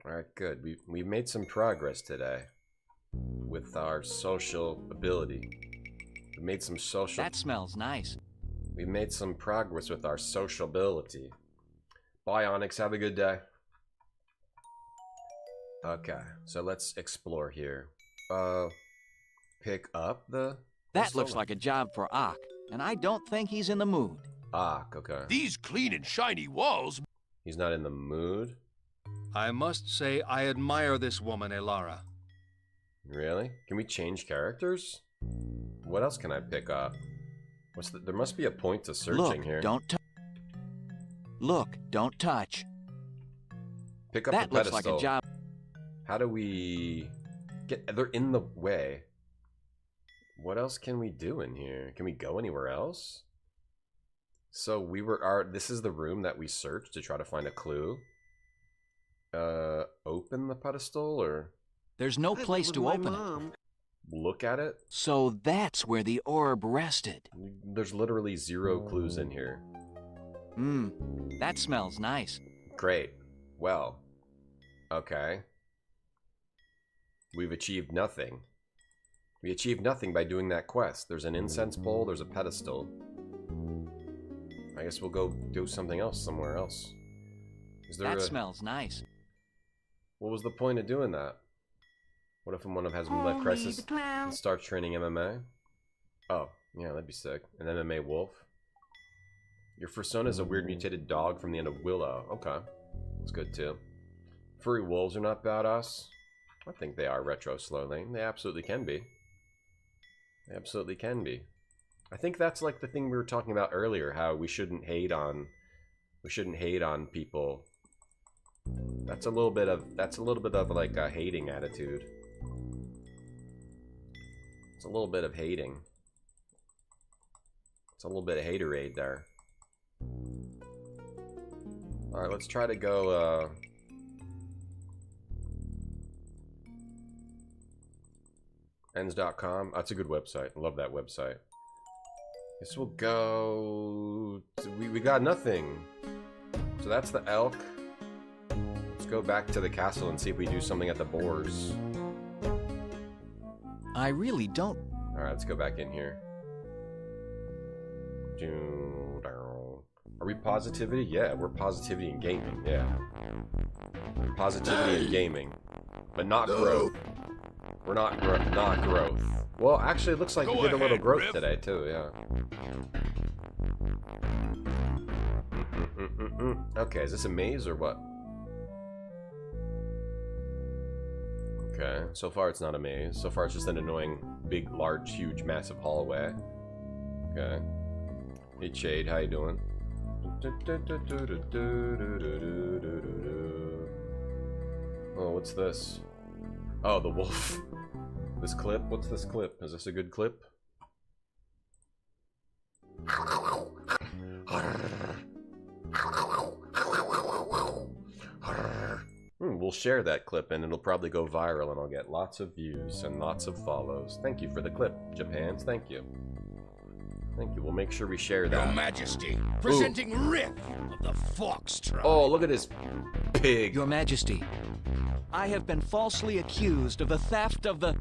Alright, good. We've made some progress today. With our social ability. We made some social... That smells nice. We made some progress with our sociability. Bye, Onyx. Have a good day. Okay, so let's explore here. Pick up the... That looks like a job for Ak, and I don't think he's in the mood. Ak, okay. These clean and shiny walls... He's not in the mood? I must say I admire this woman, Elara. Really? Can we change characters? What else can I pick up? There must be a point to searching here. Look, don't touch. Pick up that the pedestal. Looks like a job. How do we get... They're in the way. What else can we do in here? Can we go anywhere else? So this is the room that we searched to try to find a clue. Open the pedestal, or... There's no place to open it. Look at it? So that's where the orb rested. There's literally 0 clues in here. That smells nice. Great. Well, okay. We've achieved nothing. We achieved nothing by doing that quest. There's an incense bowl, there's a pedestal. I guess we'll go do something else somewhere else. That smells nice. What was the point of doing that? What if one of them has Midlife Crisis and starts training MMA? Oh, yeah, that'd be sick. An MMA wolf. Your persona is a weird mutated dog from the end of Willow. Okay, that's good too. Furry wolves are not badass. I think they are retro slowly. They absolutely can be. They absolutely can be. I think that's like the thing we were talking about earlier, how we shouldn't hate on people That's a little bit of like a hating attitude. It's a little bit of hating. It's a little bit of haterade there. Alright, let's try to go, ends.com. That's a good website. I love that website. Guess we'll go... We got nothing. So that's the elk. Let's go back to the castle and see if we do something at the boars. I really don't... Alright, let's go back in here. Are we positivity? Yeah, we're positivity in gaming, yeah. Positivity in gaming. But not growth. We're not growth. Well, actually, it looks like we did a little growth today, too, yeah. Okay, is this a maze or what? Okay, so far it's not a maze. So far it's just an annoying, big, large, huge, massive hallway. Okay. Hey, Shade, how you doing? Oh, what's this? Oh, the wolf. This clip? What's this clip? Is this a good clip? We'll share that clip and it'll probably go viral and I'll get lots of views and lots of follows. Thank you for the clip, Japans. Thank you. Thank you. We'll make sure we share that. Your Majesty, presenting Rip of the Fox tribe. Oh, look at this pig. Your Majesty, I have been falsely accused of the theft of the...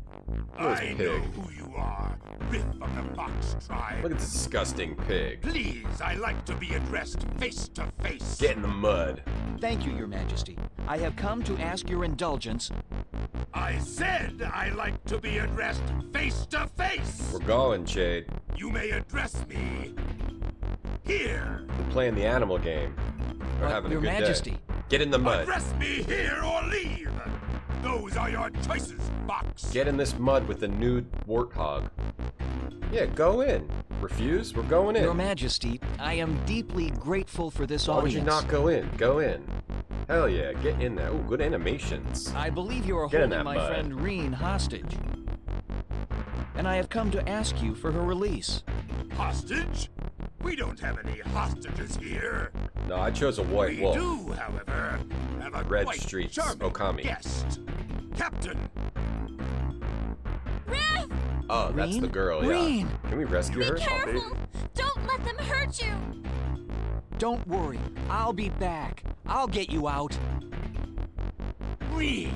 I know who you are, Rip of the Fox tribe. Look at this disgusting pig. Please, I like to be addressed face to face. Get in the mud. Thank you, Your Majesty. I have come to ask your indulgence. I said I like to be addressed face to face. We're going, Shade. You may address me here. We're playing the animal game. We're having a Your good Majesty. day. Get in the mud. Address me here or leave. Those are your choices, Fox. Get in this mud with the nude warthog. Yeah, go in. Refuse? We're going in. Your Majesty, I am deeply grateful for this Why audience. would you not go in? Go in. Hell yeah, get in there. Ooh, good animations. I believe you are Get in holding that my mud. friend Reen hostage. And I have come to ask you for her release. Hostage? We don't have any hostages here. No, I chose a white wolf. We do, however, have a Red quite Streets, charming Okami. guest. Captain. Riff! Oh, that's the girl, Reen! yeah. Can we rescue her? Be careful! Don't let them hurt you! Don't worry, I'll be back. I'll get you out. Reen,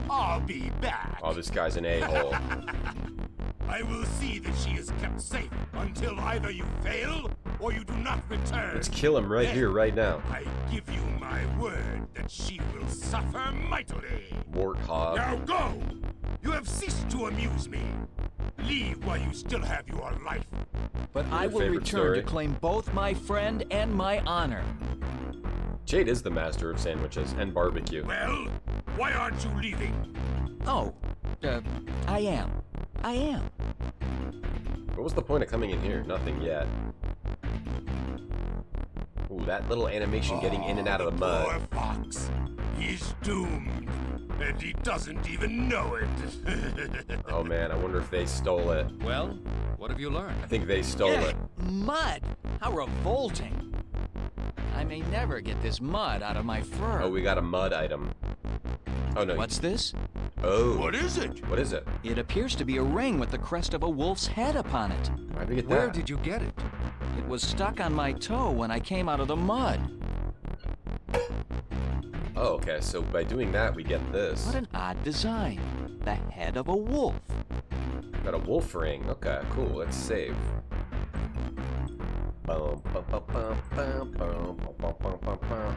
I'll be back. Oh, this guy's an a-hole. I will see that she is kept safe until either you fail or you do not return. Let's kill him right here, right now. I give you my word that she will suffer mightily. Warthog. Now go! You have ceased to amuse me. Leave while you still have your life. But I will favorite return story? to claim both my friend and my honor. Jade is the master of sandwiches and barbecue. Well, why aren't you leaving? Oh, I am. What was the point of coming in here? Nothing yet. Ooh, that little animation getting in and out of the mud. Poor Fox. He's doomed. And he doesn't even know it. Oh man, I wonder if they stole it. Well, what have you learned? I think they stole it. Mud! How revolting! I may never get this mud out of my fur. Oh, we got a mud item. Oh no. What's this? Oh. What is it? What is it? It appears to be a ring with the crest of a wolf's head upon it. Why'd we get Where that? did you get it? It was stuck on my toe when I came out of the mud. Oh, okay, so by doing that, we get this. What an odd design. The head of a wolf. Got a wolf ring. Okay, cool. Let's save.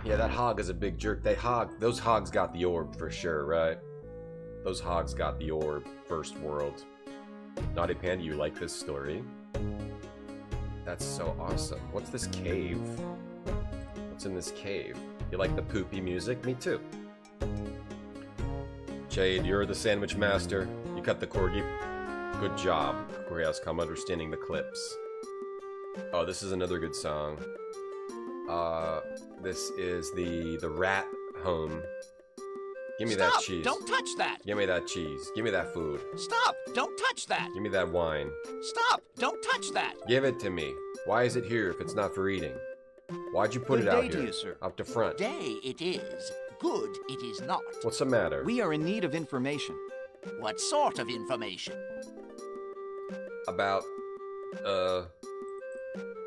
Yeah, that hog is a big jerk. Those hogs got the orb for sure, right? Those hogs got the orb. First world. Naughty Panda, you like this story? That's so awesome. What's this cave? What's in this cave? You like the poopy music? Me too. Jade, you're the sandwich master. You cut the corgi. Good job. Corey has come understanding the clips. Oh, this is another good song. This is the rat home. Give me Stop! that cheese. Don't touch that! Give me that cheese. Give me that food. Stop! Don't touch that! Give me that wine. Stop! Don't touch that! Give it to me. Why is it here if it's not for eating? Why'd you put it out here? Good day to you, sir. Up to front. Day it is. Good it is not. What's the matter? We are in need of information. What sort of information? About, the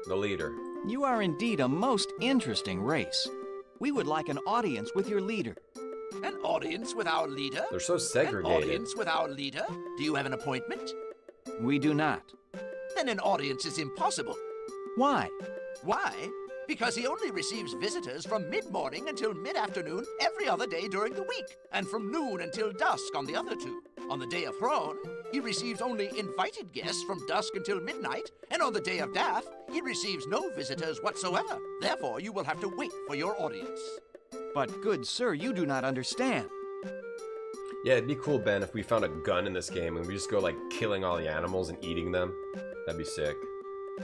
leader. You are indeed a most interesting race. We would like an audience with your leader. An audience with our leader? They're so segregated. An audience with our leader? Do you have an appointment? We do not. Then an audience is impossible. Why? Why? Because he only receives visitors from mid-morning until mid-afternoon every other day during the week, and from noon until dusk on the other two. On the day of Throne, he receives only invited guests from dusk until midnight, and on the day of Death, he receives no visitors whatsoever. Therefore, you will have to wait for your audience. But, good sir, you do not understand. Yeah, it'd be cool, Ben, if we found a gun in this game and we just go, like, killing all the animals and eating them. That'd be sick.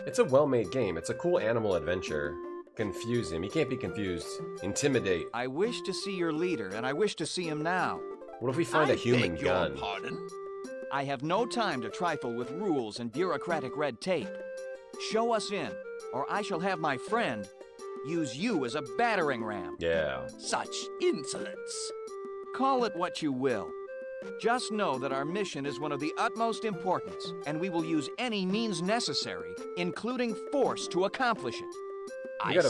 It's a well-made game. It's a cool animal adventure. Confuse him. He can't be confused. Intimidate. I wish to see your leader, and I wish to see him now. What if we find a human gun? Your pardon? I have no time to trifle with rules and bureaucratic red tape. Show us in, or I shall have my friend use you as a battering ram. Yeah. Such insolence. Call it what you will. Just know that our mission is one of the utmost importance, and we will use any means necessary, including force, to accomplish it. We gotta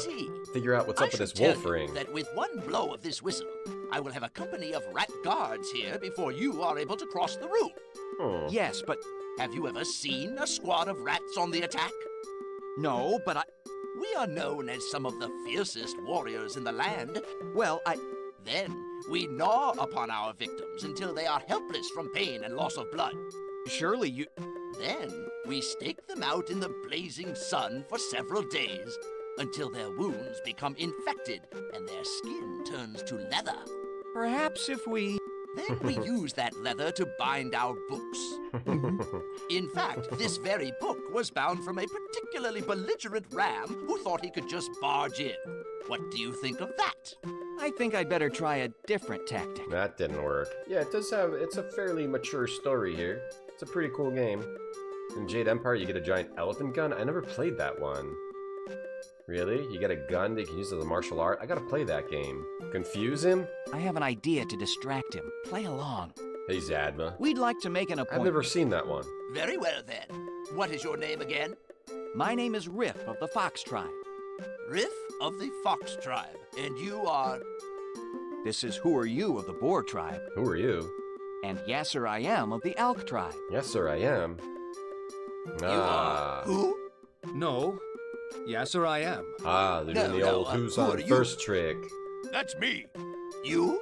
figure out what's up with this wolf ring. That with one blow of this whistle, I will have a company of rat guards here before you are able to cross the room. Oh. Yes, but... Have you ever seen a squad of rats on the attack? No, but We are known as some of the fiercest warriors in the land. Well, Then, we gnaw upon our victims until they are helpless from pain and loss of blood. Surely you... Then, we stake them out in the blazing sun for several days, until their wounds become infected and their skin turns to leather. Perhaps if we... Then we use that leather to bind our books. In fact, this very book was bound from a particularly belligerent ram who thought he could just barge in. What do you think of that? I think I'd better try a different tactic. That didn't work. Yeah, it's a fairly mature story here. It's a pretty cool game. In Jade Empire, you get a giant elephant gun. I never played that one. Really? You get a gun that you can use as a martial art? I gotta play that game. Confuse him? I have an idea to distract him. Play along. Hey, Zadma. We'd like to make an appointment. I've never seen that one. Very well, then. What is your name again? My name is Riff of the Fox Tribe. Riff of the Fox Tribe. And you are... This is Who Are You of the Boar Tribe. Who are you? And Yes, Sir, I Am of the Elk Tribe. Yes, sir, I am. You are... Who? No. Yes, sir, I am. Ah, they're doing the old who's on first trick. That's me. You?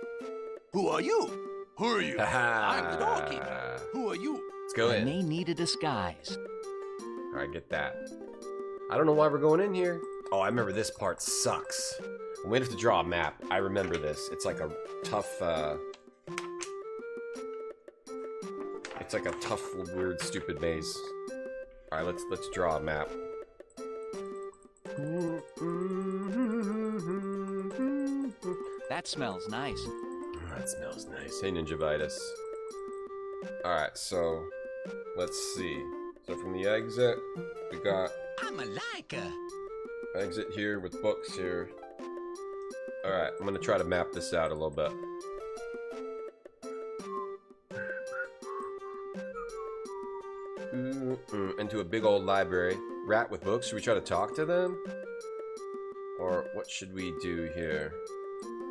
Who are you? Who are you? I'm the doorkeeper. Who are you? Let's go in. I may need a disguise. Alright, get that. I don't know why we're going in here. Oh, I remember this part sucks. I'm waiting to draw a map. I remember this. It's like a tough, it's like a tough, weird, stupid maze. Alright, let's draw a map. That smells nice. That smells nice. Hey, Ninjavitis. Alright, so let's see. So from the exit, we got exit here with books here. Alright, I'm gonna try to map this out a little bit. Into a big old library. Rat with books. Should we try to talk to them? Or what should we do here?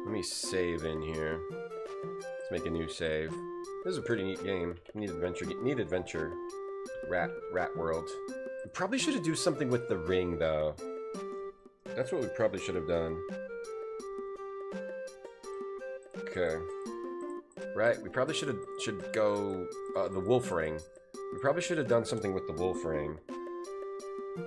Let me save in here. Let's make a new save. This is a pretty neat game. Neat adventure. Rat world. We probably should have do something with the ring though. That's what we probably should have done. Okay. Right, we probably should go the wolf ring. We probably should have done something with the wolf ring. I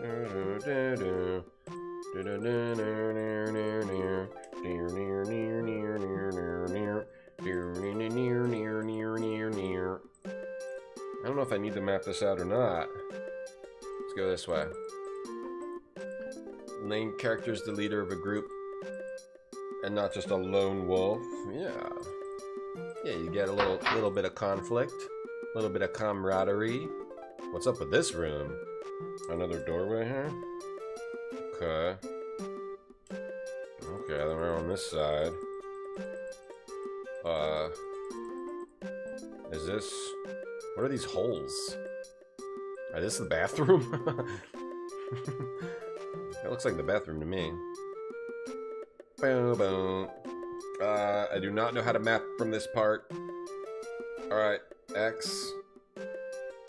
don't know if I need to map this out or not. Let's go this way. Main character is the leader of a group, And not just a lone wolf. Yeah. Yeah, you get a little bit of conflict. A little bit of camaraderie. What's up with this room? Another doorway here? Okay. Okay, then we're on this side. Is this... What are these holes? Is this the bathroom? It looks like the bathroom to me. Boom, boom. I do not know how to map from this part. Alright, X.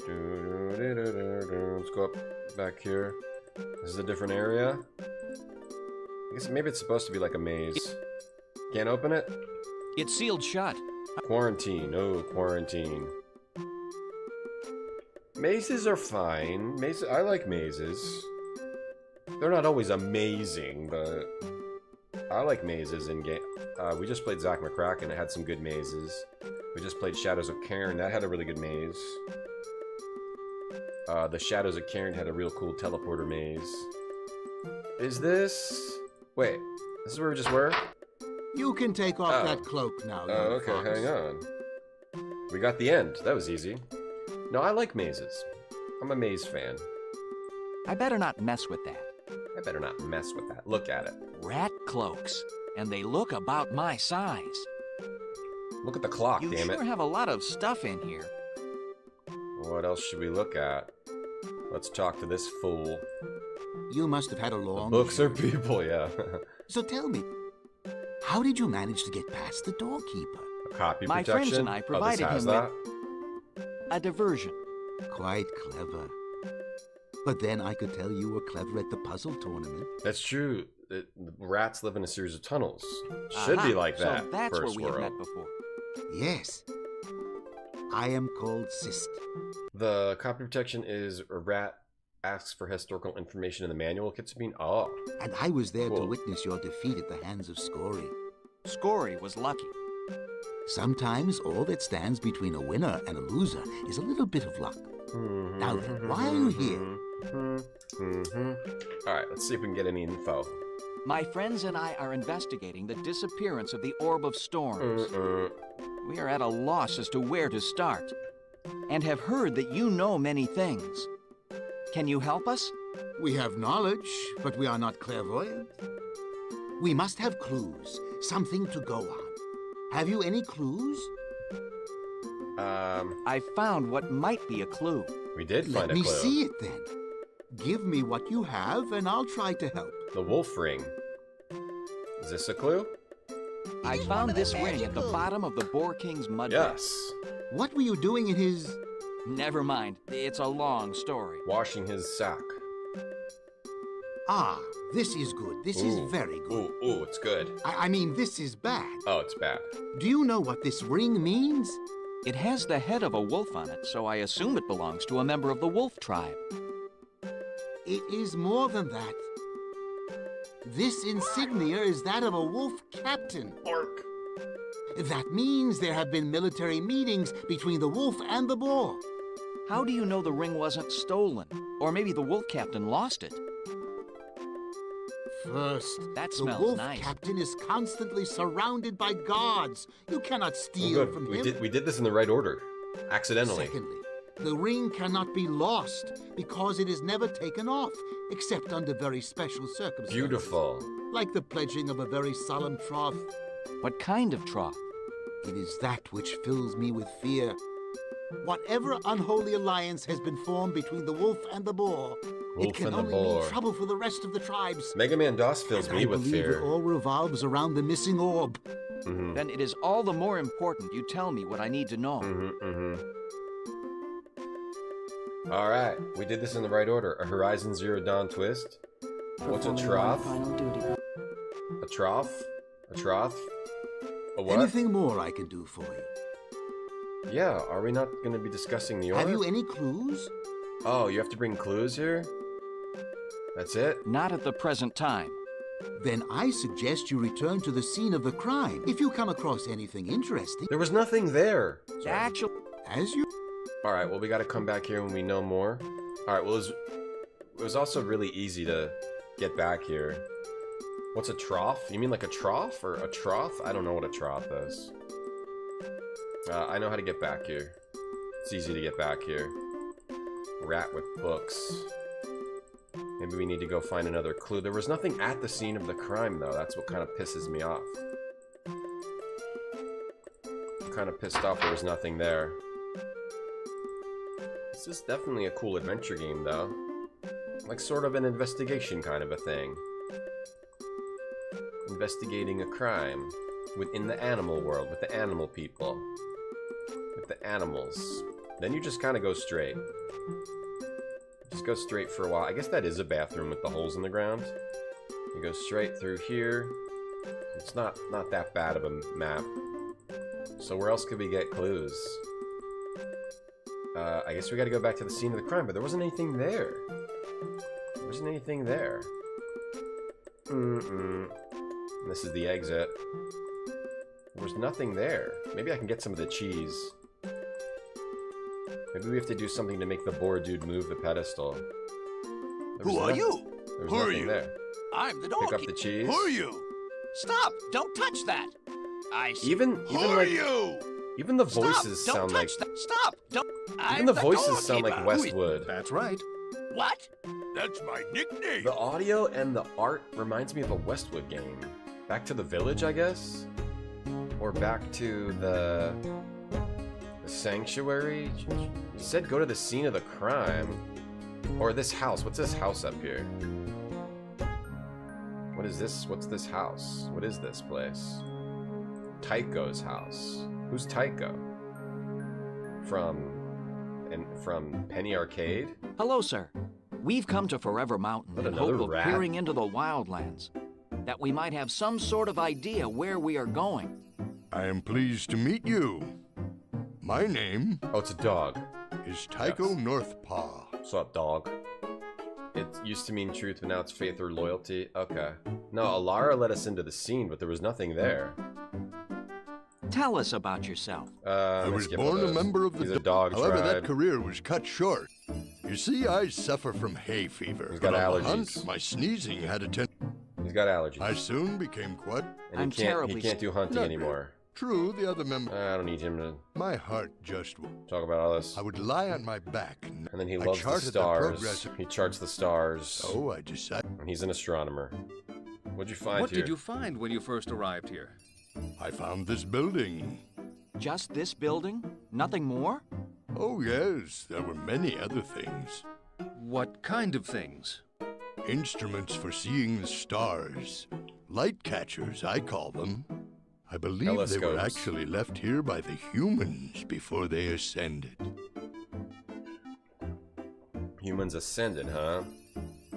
Let's go up back here. This is a different area. I guess maybe it's supposed to be like a maze. Can't open it? It's sealed shut. Quarantine. Oh, quarantine. Mazes are fine. I like mazes. They're not always amazing, but I like mazes in game. We just played Zack McCracken. It had some good mazes. We just played Shadows of Cairn. That had a really good maze. The Shadows of Cairn had a real cool teleporter maze. Is this... Wait, this is where we just were? You can take off that cloak now. Oh, okay, hang on. We got the end. That was easy. No, I like mazes. I'm a maze fan. I better not mess with that. I better not mess with that. Look at it. Rat cloaks. And they look about my size. Look at the clock, damn it. You sure have a lot of stuff in here. What else should we look at? Let's talk to this fool. You must have had a long... The books are people, yeah. So tell me, how did you manage to get past the doorkeeper? A copy My protection? friends and I provided him with a diversion. Quite clever. But then I could tell you were clever at the puzzle tournament. That's true. The rats live in a series of tunnels. Should be like that. So that's First where we world. have met before. Yes. I am called Sist. The copy protection is a rat asks for historical information in the manual. Ketamine. Oh. And I was there to witness your defeat at the hands of Scory. Scory was lucky. Sometimes all that stands between a winner and a loser is a little bit of luck. Now then, why are you here? Alright, let's see if we can get any info. My friends and I are investigating the disappearance of the Orb of Storms. We are at a loss as to where to start, and have heard that you know many things. Can you help us? We have knowledge, but we are not clairvoyant. We must have clues, something to go on. Have you any clues? I found what might be a clue. We did find a clue. Let me see it then. Give me what you have, and I'll try to help. The wolf ring. Is this a clue? I found this ring at the bottom of the Boar King's mud pit. Yes. What were you doing in his... Never mind. It's a long story. Washing his sack. Ah, this is good. This is very good. Ooh, it's good. I mean, this is bad. Oh, it's bad. Do you know what this ring means? It has the head of a wolf on it, so I assume it belongs to a member of the wolf tribe. It is more than that. This insignia is that of a wolf captain. Bark. That means there have been military meetings between the wolf and the boar. How do you know the ring wasn't stolen? Or maybe the wolf captain lost it? First, that the smells wolf nice. captain is constantly surrounded by guards. You cannot steal from him. We did this in the right order. Accidentally. Secondly, the ring cannot be lost because it is never taken off, except under very special circumstances. Beautiful. Like the pledging of a very solemn troth. What kind of troth? It is that which fills me with fear. Whatever unholy alliance has been formed between the wolf and the boar, it can only mean trouble for the rest of the tribes. Mega Man DOS fills me with fear. It all revolves around the missing orb. Then it is all the more important you tell me what I need to know. Alright, we did this in the right order. A Horizon Zero Dawn twist. What's a trough? A trough? A trough? A what? Anything more I can do for you? Yeah, are we not going to be discussing the order? Have you any clues? Oh, you have to bring clues here? That's it? Not at the present time. Then I suggest you return to the scene of the crime if you come across anything interesting. There was nothing there. Actually, as you... Alright, well, we got to come back here when we know more. Alright, well, it was also really easy to get back here. What's a trough? You mean like a trough or a trough? I don't know what a trough is. I know how to get back here. It's easy to get back here. Rat with books. Maybe we need to go find another clue. There was nothing at the scene of the crime, though. That's what kind of pisses me off. I'm kind of pissed off there was nothing there. This is definitely a cool adventure game, though. Like sort of an investigation kind of a thing. Investigating a crime within the animal world, with the animal people. With the animals. Then you just kind of go straight. Just go straight for a while. I guess that is a bathroom with the holes in the ground. You go straight through here. It's not that bad of a map. So where else could we get clues? I guess we gotta go back to the scene of the crime, but there wasn't anything there. There wasn't anything there. This is the exit. There was nothing there. Maybe I can get some of the cheese. Maybe we have to do something to make the boar dude move the pedestal. Who are you? Who are you? There. I'm the donkey. Pick up the cheese. Who are you? Stop! Don't touch that! Even Who like are you? even the voices Stop! sound Don't like touch that! Stop! Don't. even the voices sound like Westwood. That's right. What? That's my nickname. The audio and the art reminds me of a Westwood game. Back to the Village, I guess, or back to the Sanctuary. You said go to the scene of the crime, or this house. What's this house up here? What is this? What's this house? What is this place? Tycho's house. Who's Tycho? From Penny Arcade? Hello, sir. We've come to Forever Mountain What, in another hope of rat? peering into the wildlands, that we might have some sort of idea where we are going. I am pleased to meet you. My name... Oh, it's a dog. ...is Tycho Yes. Northpaw. What's up, dog? It used to mean truth, but now it's faith or loyalty. Okay. No, Alara let us into the scene, but there was nothing there. Tell us about yourself. I was born a member of the dog However, tribe. that career was cut short. You see, I suffer from hay fever. He's got but on the allergies. hunt, my sneezing had a He's got allergies. I soon became quite... And he can't do hunting anymore. True, the other member... I don't need him to My heart just... talk about all this. I would lie on my back. And then he I loves the charted stars. He charts the stars. So I decided... And he's an astronomer. What'd you find What here? did you find when you first arrived here? I found this building. Just this building? Nothing more? Oh, yes, there were many other things. What kind of things? Instruments for seeing the stars. Light catchers, I call them. I believe they were Telescopes. actually left here by the humans before they ascended. Humans ascended, huh?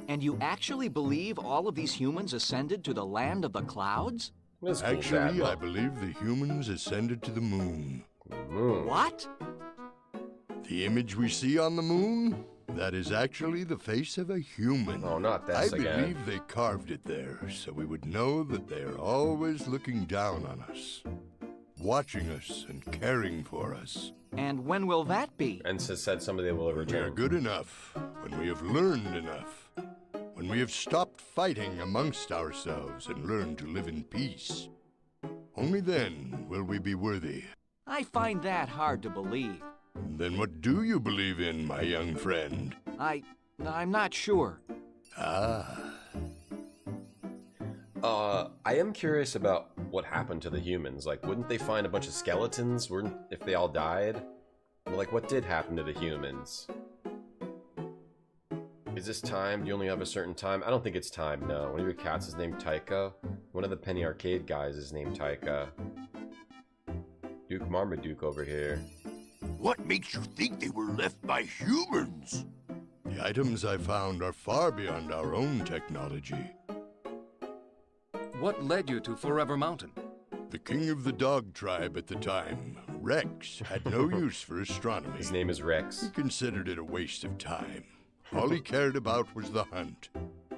And you actually believe all of these humans ascended to the land of the clouds? That's cool, Actually, Dad. I believe the humans ascended to the moon. Moon. What? The image we see on the moon, that is actually the face of a human. Oh, not I this again. believe they carved it there so we would know that they are always looking down on us, watching us and caring for us. And when will that be? And said somebody will We are return. good enough, when we have learned enough, when we have stopped fighting amongst ourselves and learned to live in peace. Only then will we be worthy. I find that hard to believe. Then what do you believe in, my young friend? I'm not sure. Ah. I am curious about what happened to the humans. Like, wouldn't they find a bunch of skeletons if they all died? Like, what did happen to the humans? Is this time? Do you only have a certain time? I don't think it's time, no. One of your cats is named Tycho. One of the Penny Arcade guys is named Tycho. Duke Marmaduke over here. What makes you think they were left by humans? The items I found are far beyond our own technology. What led you to Forever Mountain? The king of the dog tribe at the time, Rex, had no use for astronomy. His name is Rex. He considered it a waste of time. All he cared about was the hunt.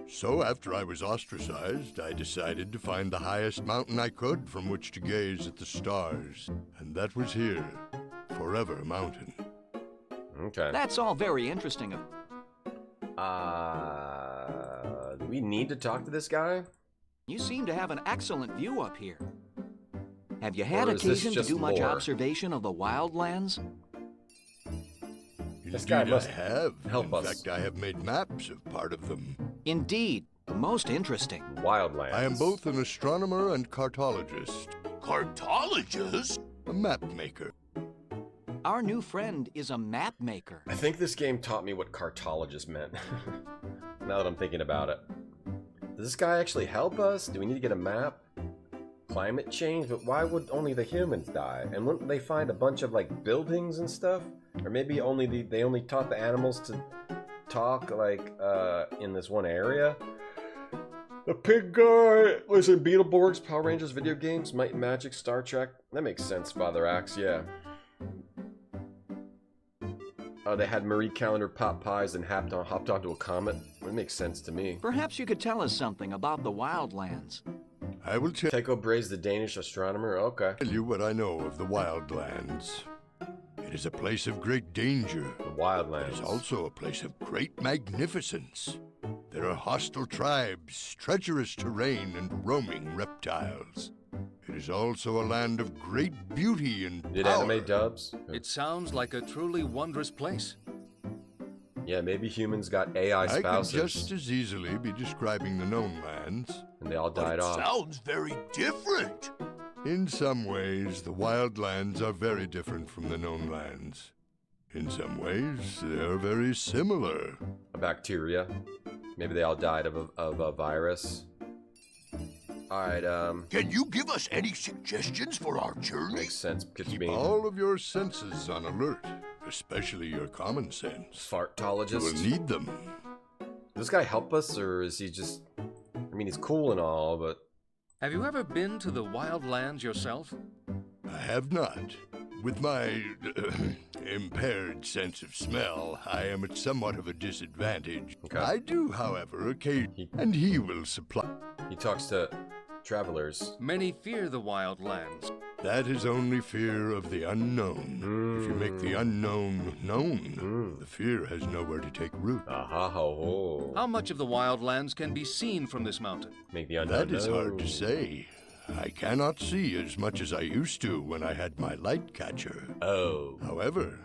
So after I was ostracized, I decided to find the highest mountain I could from which to gaze at the stars. And that was here, Forever Mountain. Okay. That's all very interesting. Do we need to talk to this guy? You seem to have an excellent view up here. Have you had Or is this occasion to just do much lore? observation of the wildlands? This guy must have. help In us. fact, I have made maps of part of them. Indeed, most interesting. Wildlands. I am both an astronomer and cartologist. Cartologist? A map maker. Our new friend is a map maker. I think this game taught me what cartologist meant. Now that I'm thinking about it. Does this guy actually help us? Do we need to get a map? Climate change? But why would only the humans die? And wouldn't they find a bunch of like buildings and stuff? Or maybe only they only taught the animals to talk like in this one area? The pig guy was in Beetleborgs, Power Rangers video games, Might and Magic, Star Trek. That makes sense, Father Axe, yeah. Oh, they had Marie Callender pot pies and hopped onto a comet. That makes sense to me. Perhaps you could tell us something about the wildlands. I will Tycho Brahe, the Danish astronomer. Okay. tell you what I know of the wildlands. It is a place of great danger. The wildlands. It is also a place of great magnificence. There are hostile tribes, treacherous terrain, and roaming reptiles. It is also a land of great beauty and Did power. anime dubs? It sounds like a truly wondrous place. Yeah, maybe humans got AI I could spouses. just as easily be describing the known lands. And they all died off. Sounds very different. In some ways, the wildlands are very different from the known lands. In some ways, they are very similar. A bacteria. Maybe they all died of a virus. Alright, Can you give us any suggestions for our journey? makes sense. Because Keep being all of your senses on alert, especially your common sense. You fartologist. will need them. Does this guy help us, or is he just... I mean, he's cool and all, but... Have you ever been to the wildlands yourself? I have not. With my impaired sense of smell, I am at somewhat of a disadvantage. Okay. I do, however, occasionally, and he will supply. He talks to travelers. Many fear the wildlands. That is only fear of the unknown. If you make the unknown known, the fear has nowhere to take root. Aha ho ho. How much of the wildlands can be seen from this mountain? Make the unknown That is hard to known. say. I cannot see as much as I used to when I had my light catcher. Oh. However,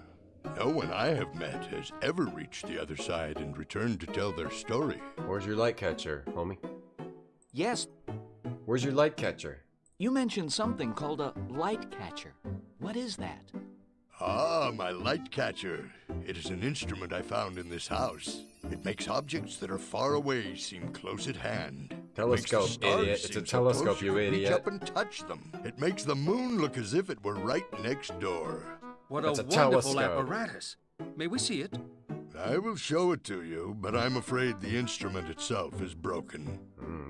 no one I have met has ever reached the other side and returned to tell their story. Where's your light catcher, homie? Yes, Where's your light catcher? you mentioned something called a light catcher. What is that? Ah, my light catcher. It is an instrument I found in this house. It makes objects that are far away seem close at hand. Telescope, Makes the stars idiot. It's seem a so telescope, close you could reach idiot. up and touch them. It makes the moon look as if it were right next door. What That's a a wonderful telescope. apparatus. May we see it? I will show it to you, but I'm afraid the instrument itself is broken.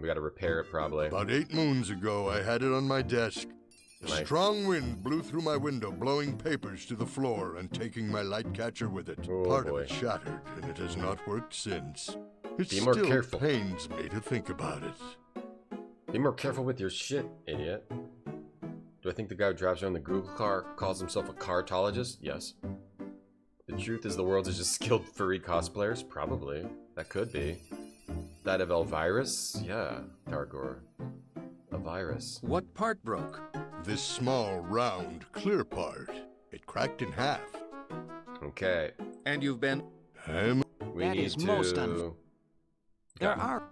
We gotta repair it, probably. About 8 moons ago, I had it on my desk. A Nice. strong wind blew through my window, blowing papers to the floor and taking my light catcher with it. Oh, Part boy. of it shattered, and it has not worked since. It Be more still careful. pains me to think about it. Be more careful with your shit, idiot. Do I think the guy who drives around the Google car calls himself a cartologist? Yes. The truth is the world is just skilled furry cosplayers? Probably. That could be. That of Elvirus? Yeah, Targor. A virus. What part broke? This small, round, clear part. It cracked in half. Okay. And you've been... We That need is to... most There Okay. are...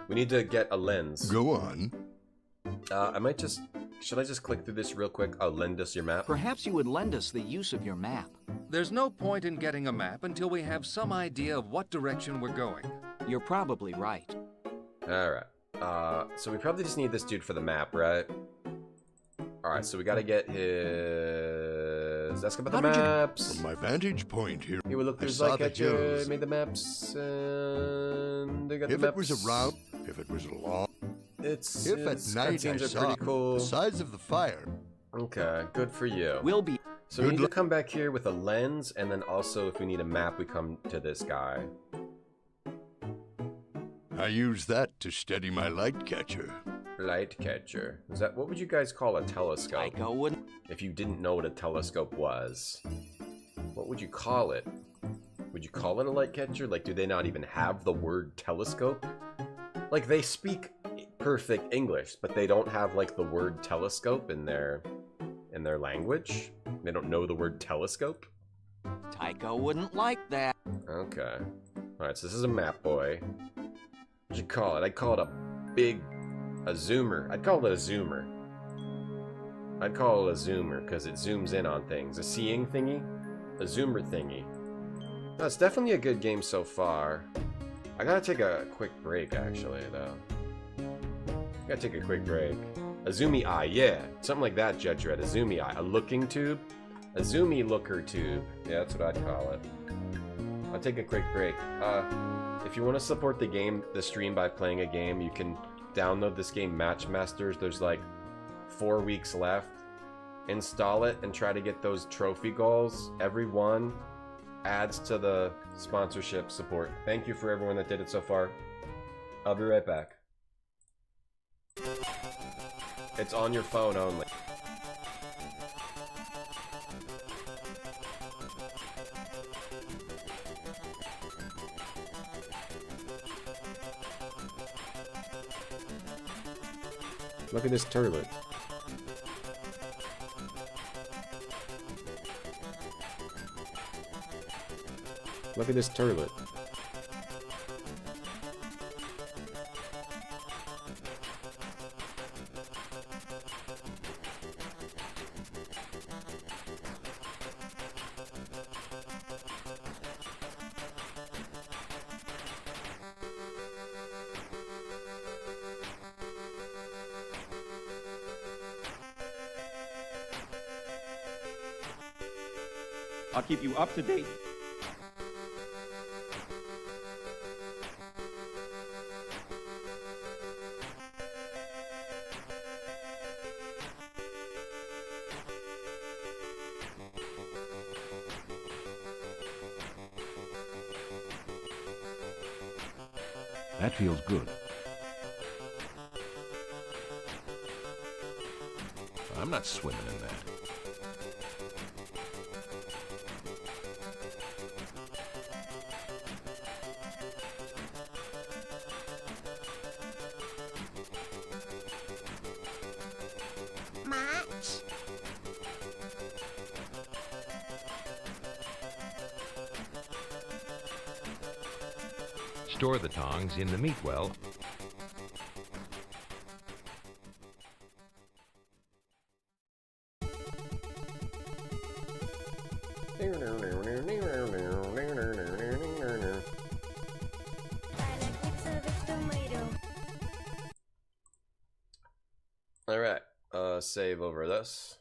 We need to get a lens. Go on. I might just... Should I just click through this real quick? I'll lend us your map. Perhaps you would lend us the use of your map. There's no point in getting a map until we have some idea of what direction we're going. You're probably right. Alright. So we probably just need this dude for the map, right? Alright, so we gotta get his... Ask about the maps. From my vantage point here, Here we look, I there's saw like the at hills. made the maps, and they got If the it maps. was around, if it was long, It's... if at night I cutscenes are saw pretty cool. the size of the fire. Okay, good for you. We'll be... So we Good need to luck. come back here with a lens, and then also if we need a map, we come to this guy. I use that to steady my light catcher. Light catcher. Is that, what would you guys call a telescope? Tycho wouldn't... If you didn't know what a telescope was, what would you call it? Would you call it a light catcher? Like, do they not even have the word telescope? Like, they speak perfect English, but they don't have like the word telescope in their language. They don't know the word telescope. Tycho wouldn't like that. Okay. Alright, so this is a map boy. What'd you call it? I'd call it a zoomer. I'd call it a zoomer. I'd call it a zoomer because it zooms in on things. A seeing thingy? A zoomer thingy. No, it's definitely a good game so far. I gotta take a quick break, actually, though. Gotta take a quick break. A zoomy eye, yeah. Something like that, Judge Red. A zoomy eye. A looking tube? A zoomy looker tube. Yeah, that's what I'd call it. I'll take a quick break. If you want to support the stream by playing a game, you can download this game, Matchmasters. There's like 4 weeks left. Install it and try to get those trophy goals. Every one adds to the sponsorship support. Thank you for everyone that did it so far. I'll be right back. It's on your phone only. Look at this turlet. Look at this turlet. I'll keep you up to date. That feels good. I'm not swimming in that. Match. Store the tongs in the meat well. Alright, save over this.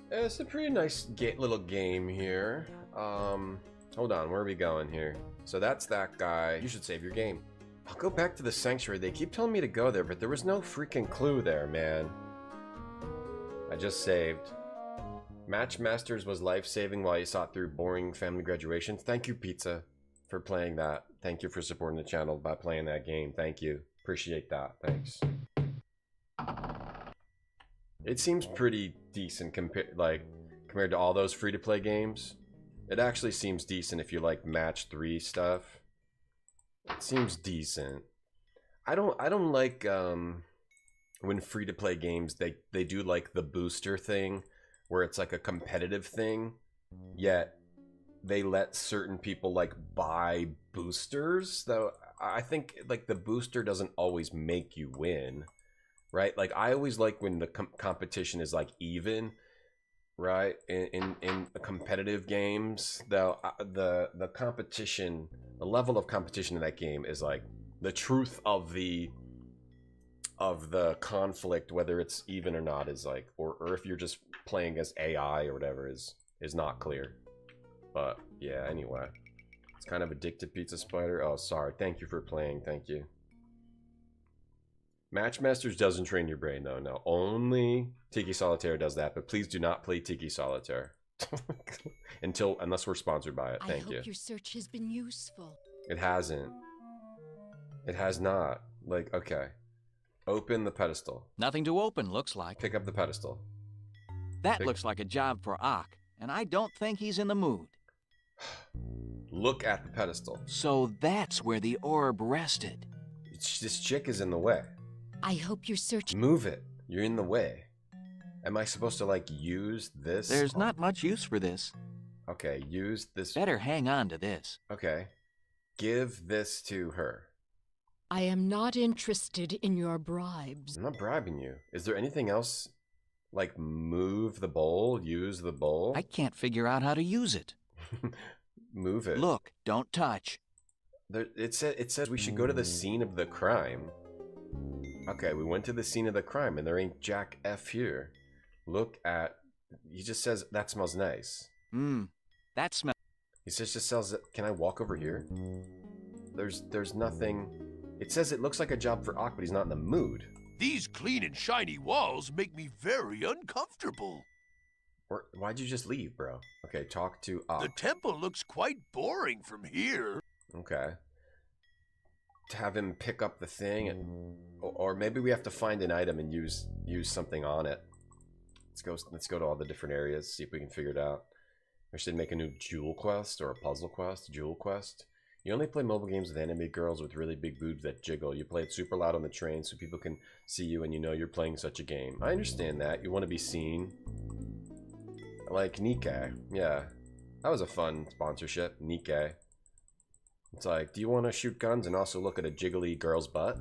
It's a pretty nice little game here. Hold on, where are we going here? So that's that guy. You should save your game. I'll go back to the sanctuary. They keep telling me to go there, but there was no freaking clue there, man. I just saved. Matchmasters was life-saving while you sought through boring family graduations. Thank you, Pizza, for playing that. Thank you for supporting the channel by playing that game. Thank you. Appreciate that. Thanks. It seems pretty decent compared to all those free-to-play games. It actually seems decent if you like match 3 stuff. It seems decent. I don't like when free-to-play games they do like the booster thing where it's like a competitive thing, yet they let certain people like buy boosters, though I think like the booster doesn't always make you win, right? Like I always like when the competition is like even, right? In competitive games, though, the competition, the level of competition in that game is like the truth of the conflict, whether it's even or not, is like, or if you're just playing as AI or whatever, is not clear. But yeah, anyway, it's kind of addicted, Pizza Spider. Oh, sorry. Thank you for playing. Thank you. Matchmasters doesn't train your brain, though. No, only Tiki Solitaire does that. But please do not play Tiki Solitaire unless we're sponsored by it. Thank you. I hope your search has been useful. It hasn't. It has not. Like, okay. Open the pedestal. Nothing to open, looks like. Pick up the pedestal. That looks like a job for Ock, and I don't think he's in the mood. Look at the pedestal. So that's where the orb rested. This chick is in the way. I hope you're searching. Move it. You're in the way. Am I supposed to, like, use this? There's not much use for this. Okay, use this. Better hang on to this. Okay. Give this to her. I am not interested in your bribes. I'm not bribing you. Is there anything else? Like, move the bowl? Use the bowl? I can't figure out how to use it. Move it. Look, don't touch. It says we should go to the scene of the crime. Okay, we went to the scene of the crime, and there ain't Jack F here. Look at... He just says, that smells nice. That smells... He says, just sells it. Can I walk over here? There's nothing... It says it looks like a job for Ock, but he's not in the mood. These clean and shiny walls make me very uncomfortable. Why'd you just leave, bro? Okay, talk to Ock. The temple looks quite boring from here. Okay. To have him pick up the thing, or maybe we have to find an item and use something on it. Let's go to all the different areas, see if we can figure it out. We should make a new jewel quest or a puzzle quest. Jewel quest. You only play mobile games with anime girls with really big boobs that jiggle. You play it super loud on the train so people can see you and you know you're playing such a game. I understand that. You want to be seen. Like Nikkei. Yeah. That was a fun sponsorship. Nikkei. It's like, do you want to shoot guns and also look at a jiggly girl's butt?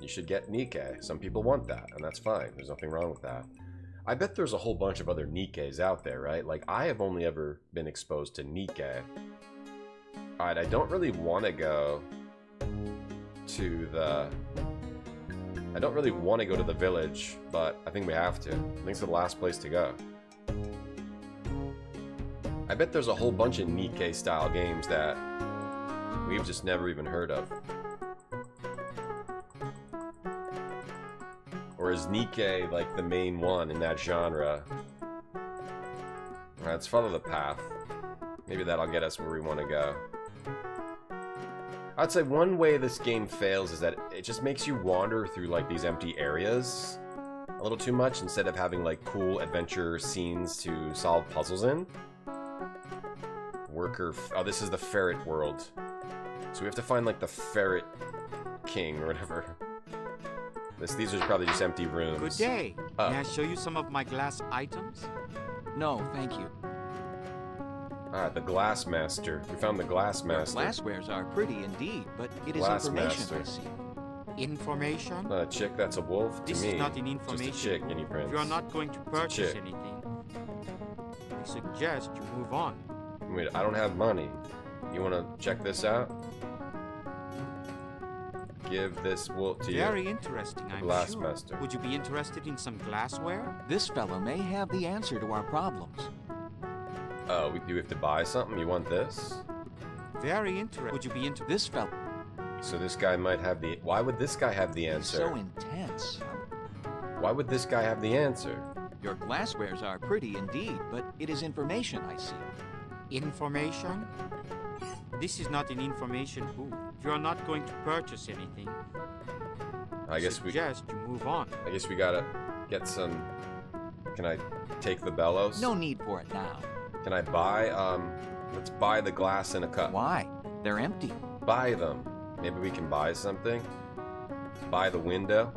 You should get Nikkei. Some people want that, and that's fine. There's nothing wrong with that. I bet there's a whole bunch of other Nikkeis out there, right? Like, I have only ever been exposed to Nikkei. Alright, I don't really want to go to the... I don't really want to go to the village, but I think we have to. I think it's the last place to go. I bet there's a whole bunch of Nikkei-style games that we've just never even heard of. Or is Nikkei like the main one in that genre? Alright, let's follow the path. Maybe that'll get us where we want to go. I'd say one way this game fails is that it just makes you wander through like these empty areas a little too much instead of having like cool adventure scenes to solve puzzles in. Oh, this is the ferret world. So we have to find like the ferret king or whatever. These are probably just empty rooms. Good day. May I show you some of my glass items? No, thank you. The glass master. We found the glass master. Your glasswares are pretty indeed, but it is information I see. Information? Not a chick, that's a wolf. This to me, is not an information. Just a chick, Guinea Prince. If you are not going to purchase anything, I suggest you move on. Wait, I don't have money. You want to check this out? Give this wool to you. Very interesting, I'm glass sure. master. Would you be interested in some glassware? This fellow may have the answer to our problems. Oh, we have to buy something? You want this? Very interesting. Would you be into this fellow? So this guy might have the... Why would this guy have the answer? He's so intense. Why would this guy have the answer? Your glasswares are pretty indeed, but it is information I see. Information? This is not an information booth. If you are not going to purchase anything, I suggest you move on. I guess we gotta get some... Can I take the bellows? No need for it now. Can I buy, let's buy the glass in a cup. Why? They're empty. Buy them. Maybe we can buy something? Buy the window?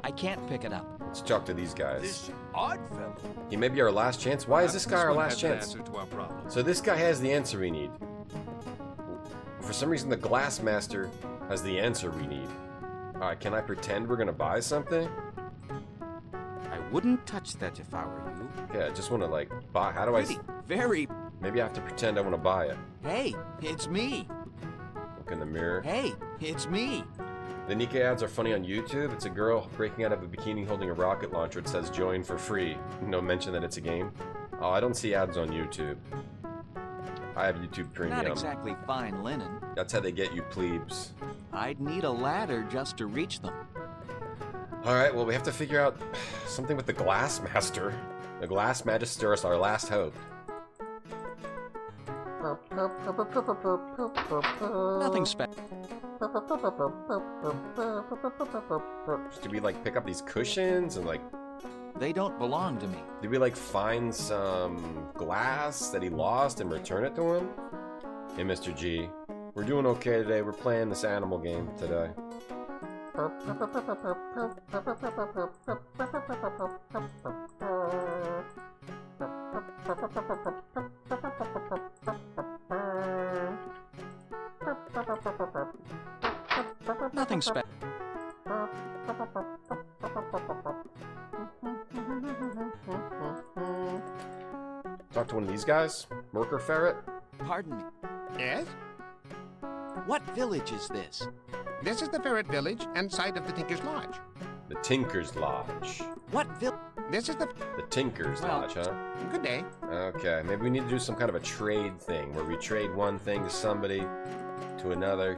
I can't pick it up. Let's talk to these guys. This odd fellow. He may be our last chance. Why is this guy our last chance? To our problem. So this guy has the answer we need. For some reason, the glass master has the answer we need. Alright, can I pretend we're gonna buy something? I wouldn't touch that if I were you. Okay, I just want to like buy. How do pretty, very. Maybe I have to pretend I want to buy it. Hey, it's me. Look in the mirror. Hey, it's me. The Nikkei ads are funny on YouTube. It's a girl breaking out of a bikini holding a rocket launcher. It says join for free. No mention that it's a game. Oh, I don't see ads on YouTube. I have YouTube Premium. Not exactly fine linen. That's how they get you plebes. I'd need a ladder just to reach them. Alright, well we have to figure out something with the Glass Master. The Glass Magister is our last hope. Nothing special. Did we like pick up these cushions and like... They don't belong to me. Did we like find some glass that he lost and return it to him? Hey Mr. G, we're doing okay today. We're playing this animal game today. Nothing special. Talk to one of these guys? Merker Ferret? Pardon me. Yes? What village is this? This is the Ferret Village and site of the Tinker's Lodge. The Tinker's Lodge. What village? This is the Tinker's Lodge, huh? Good day. Okay, maybe we need to do some kind of a trade thing where we trade one thing to somebody, to another,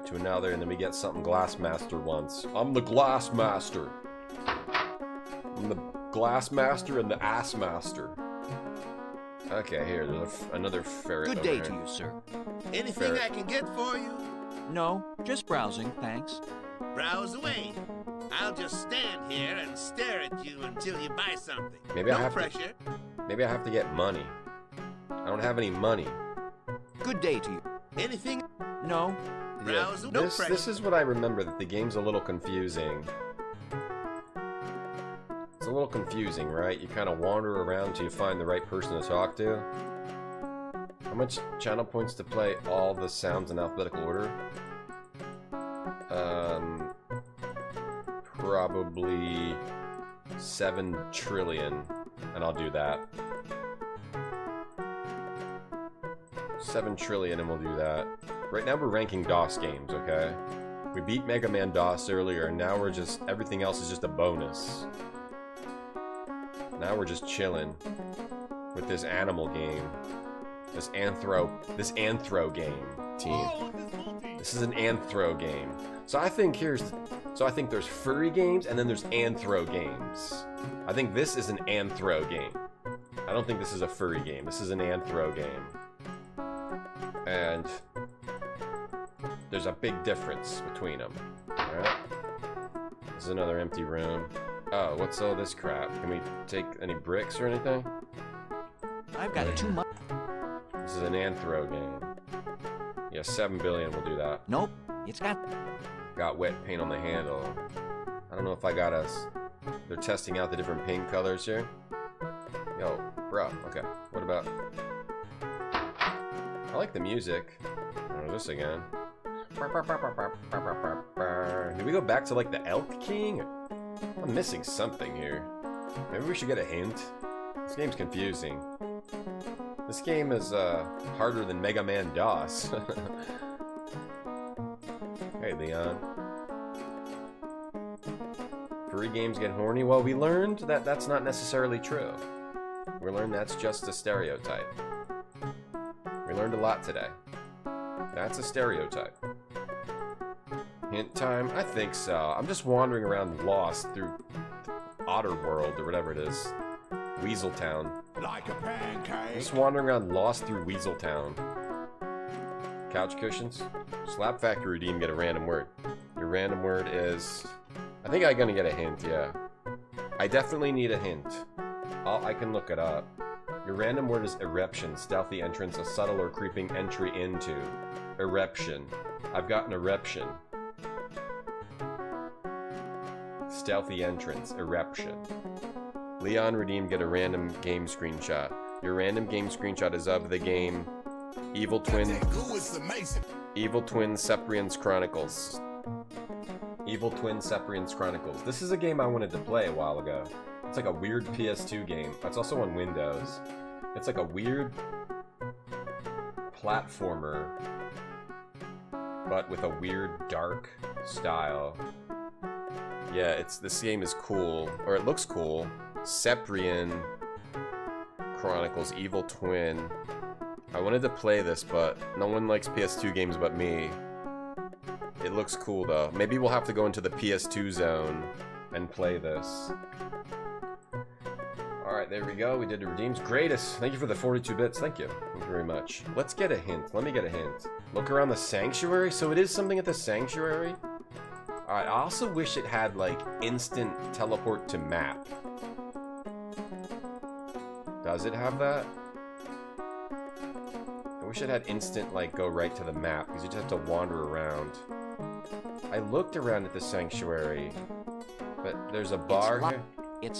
and then we get something Glassmaster wants. I'm the Glassmaster. I'm the Glassmaster and the Assmaster. Okay, here, there's another ferret. Good day to you, sir. Anything I can get for you? No, just browsing, thanks. Browse away. I'll just stand here and stare at you until you buy something. Maybe no I have pressure. Maybe I have to get money. I don't have any money. Good day to you. Anything? No. Yeah, this is what I remember, that the game's a little confusing. It's a little confusing, right? You kind of wander around till you find the right person to talk to. How much channel points to play all the sounds in alphabetical order? Probably 7 trillion, and I'll do that. 7 trillion, and we'll do that. Right now we're ranking DOS games, okay? We beat Mega Man DOS earlier, and now we're just, everything else is just a bonus. Now we're just chilling with this animal game. This anthro game, team. This is an anthro game. So I think there's furry games and then there's anthro games. I think this is an anthro game. I don't think this is a furry game. This is an anthro game. And there's a big difference between them. Alright? This is another empty room. Oh, what's all this crap? Can we take any bricks or anything? I've got too much. This is an anthro game. Yeah, 7 billion will do that. Nope, it's got wet paint on the handle. I don't know if I got us. They're testing out the different paint colors here. Yo, bro. Okay, what about? I like the music. Oh, this again. Did we go back to like the Elk King? I'm missing something here. Maybe we should get a hint. This game's confusing. This game is harder than Mega Man DOS. Hey, Leon. Furry games get horny? Well, we learned that that's not necessarily true. We learned that's just a stereotype. We learned a lot today. That's a stereotype. Hint time? I think so. I'm just wandering around lost through Otter World or whatever it is. Weaseltown. Like a pancake. Just wandering around lost through Weaseltown. Couch cushions. Slap Factory redeem, get a random word. Your random word is... I think I'm gonna get a hint, yeah. I definitely need a hint. I can look it up. Your random word is eruption. Stealthy entrance, a subtle or creeping entry into. Eruption. I've got an eruption. Stealthy entrance. Eruption. Leon redeem, get a random game screenshot. Your random game screenshot is of the game Evil Twin Cyprian's Chronicles. Evil Twin Cyprian's Chronicles. This is a game I wanted to play a while ago. It's like a weird PS2 game. It's also on Windows. It's like a weird platformer, but with a weird dark style. Yeah, this game is cool, or it looks cool. Cyprian Chronicles, Evil Twin. I wanted to play this, but no one likes PS2 games but me. It looks cool though. Maybe we'll have to go into the PS2 zone and play this. Alright, there we go. We did the redeems. Greatest. Thank you for the 42 bits. Thank you. Thank you very much. Let's get a hint. Let me get a hint. Look around the sanctuary? So it is something at the sanctuary? Alright, I also wish it had, like, instant teleport to map. Does it have that? I wish it had instant, like, go right to the map, because you just have to wander around. I looked around at the sanctuary, but there's a bar here.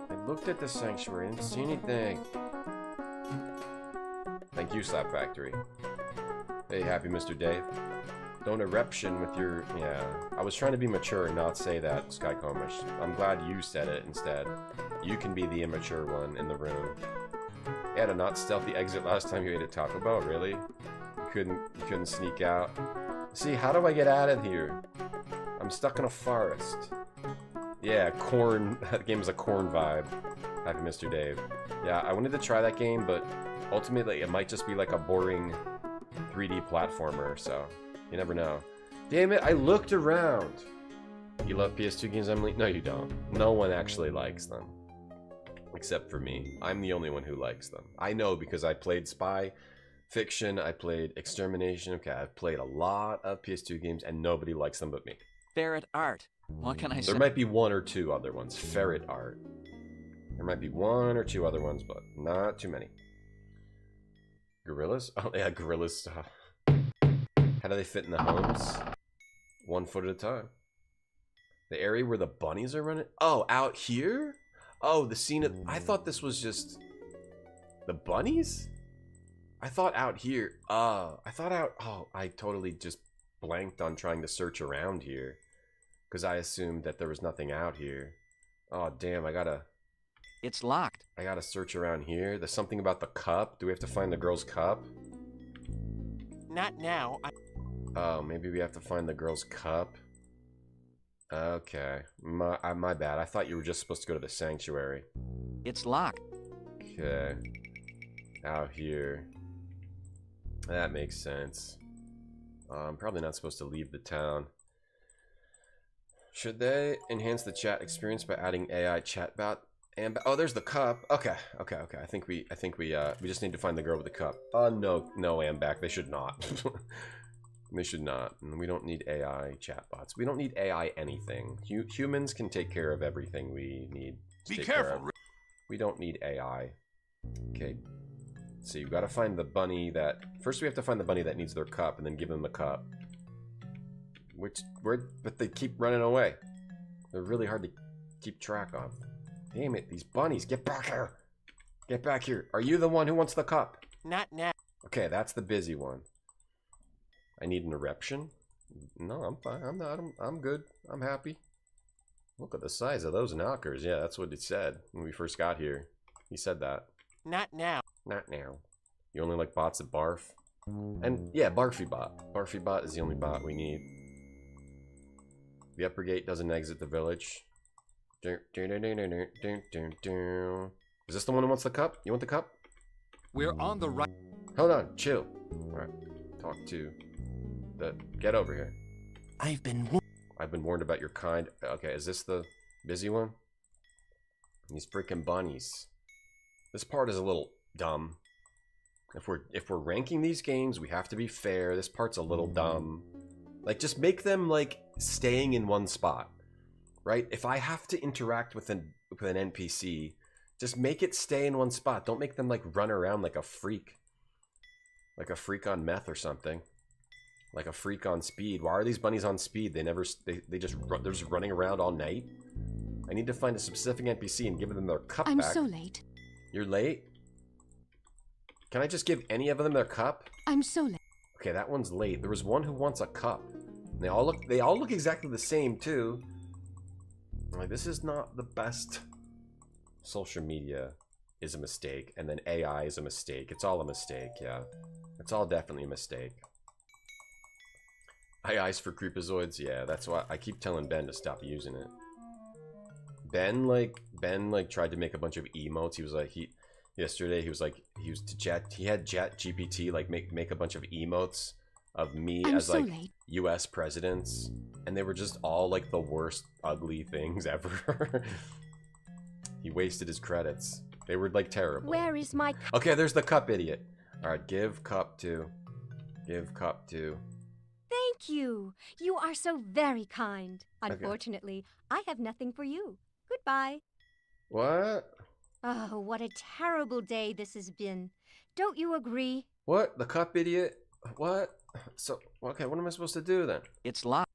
I looked at the sanctuary, didn't see anything. Thank you, Slap Factory. Hey, happy Mr. Dave. Don't eruption with your... Yeah, I was trying to be mature and not say that, Skycomish. I'm glad you said it instead. You can be the immature one in the room. You had a not stealthy exit last time you ate at Taco Bell, really? You couldn't sneak out. See, how do I get out of here? I'm stuck in a forest. Yeah, corn. That game is a corn vibe. Happy Mr. Dave. Yeah, I wanted to try that game, but ultimately it might just be like a boring 3D platformer, so you never know. Damn it, I looked around. You love PS2 games, Emily? No, you don't. No one actually likes them. Except for me. I'm the only one who likes them. I know because I played Spy Fiction, I played Extermination. Okay, I've played a lot of PS2 games and nobody likes them but me. Ferret art. What can I say? There might be one or two other ones. Ferret art. There might be one or two other ones, but not too many. Gorillas? Oh yeah, gorillas. How do they fit in the homes? 1 foot at a time. The area where the bunnies are running? Oh, out here? Oh, the scene of... I thought this was just... The bunnies? I thought out here... I thought out... Oh, I totally just blanked on trying to search around here. Because I assumed that there was nothing out here. Oh, damn, I gotta... It's locked. I gotta search around here. There's something about the cup. Do we have to find the girl's cup? Not now. Oh, maybe we have to find the girl's cup. Okay. My bad. I thought you were just supposed to go to the sanctuary. It's locked. Okay. Out here. That makes sense. I'm probably not supposed to leave the town. Should they enhance the chat experience by adding AI chatbot? And oh, there's the cup. Okay. I think we just need to find the girl with the cup. No, Ambac. They should not. They should not. We don't need AI chatbots. We don't need AI anything. Humans can take care of everything we need to take care of. We don't need AI. Okay. So you've got to find the bunny that... First we have to find the bunny that needs their cup and then give them the cup. But they keep running away. They're really hard to keep track of. Damn it, these bunnies. Get back here. Get back here. Are you the one who wants the cup? Not now. Okay, that's the busy one. I need an eruption? No, I'm fine. I'm not. I'm good. I'm happy. Look at the size of those knockers. Yeah, that's what it said when we first got here. He said that. Not now. Not now. You only like bots that barf? And yeah, Barfy Bot. Barfy Bot is the only bot we need. The upper gate doesn't exit the village. Is this the one who wants the cup? You want the cup? We're on the right. Hold on, chill. Alright. Talk to the... Get over here. I've been warned about your kind. Okay, is this the busy one? These freaking bunnies. This part is a little dumb. If we're ranking these games, we have to be fair. This part's a little dumb. Like, just make them, like, staying in one spot. Right? If I have to interact with an NPC, just make it stay in one spot. Don't make them, like, run around like a freak. Like a freak on meth or something. Like a freak on speed. Why are these bunnies on speed? They're just running around all night? I need to find a specific NPC and give them their cup back. I'm so late. You're late? Can I just give any of them their cup? I'm so late. Okay, that one's late. There was one who wants a cup. They all look exactly the same too. Like, this is not the best. Social media is a mistake, and then AI is a mistake. It's all a mistake, yeah. It's all definitely a mistake. AI's for creepazoids, yeah, that's why I keep telling Ben to stop using it. Ben tried to make a bunch of emotes. He was like, yesterday he had Chat GPT like make a bunch of emotes of me as like US presidents, and they were just all like the worst ugly things ever. He wasted his credits. They were like terrible. Where is my cup? Okay, there's the cup, idiot. Alright, give cup to. Give cup to. Thank you. You are so very kind. Okay. Unfortunately, I have nothing for you. Goodbye. What? Oh, what a terrible day this has been. Don't you agree? What? The cup, idiot? What? So, okay, what am I supposed to do then? It's locked.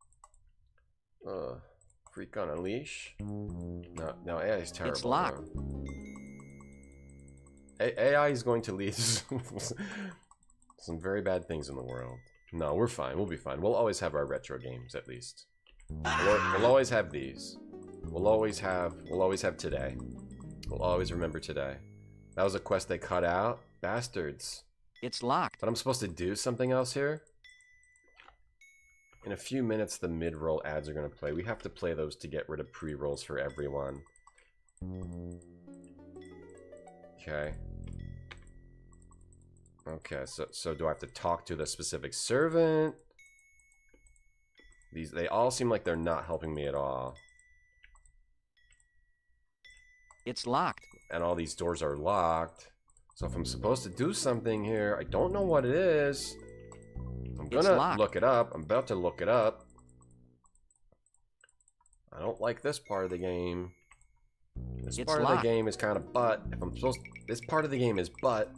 Freak on a leash. No, AI is terrible. It's locked. AI is going to lead some very bad things in the world. No, we're fine. We'll be fine. We'll always have our retro games, at least. We'll always have these. We'll always have today. We'll always remember today. That was a quest they cut out. Bastards. It's locked. But I'm supposed to do something else here? In a few minutes, the mid-roll ads are going to play. We have to play those to get rid of pre-rolls for everyone. Okay. Okay, so do I have to talk to the specific servant? They all seem like they're not helping me at all. It's locked. And all these doors are locked. So if I'm supposed to do something here, I don't know what it is. I'm gonna look it up. I'm about to look it up. I don't like this part of the game. This part of the game is kind of butt. If I'm supposed to, this part of the game is butt.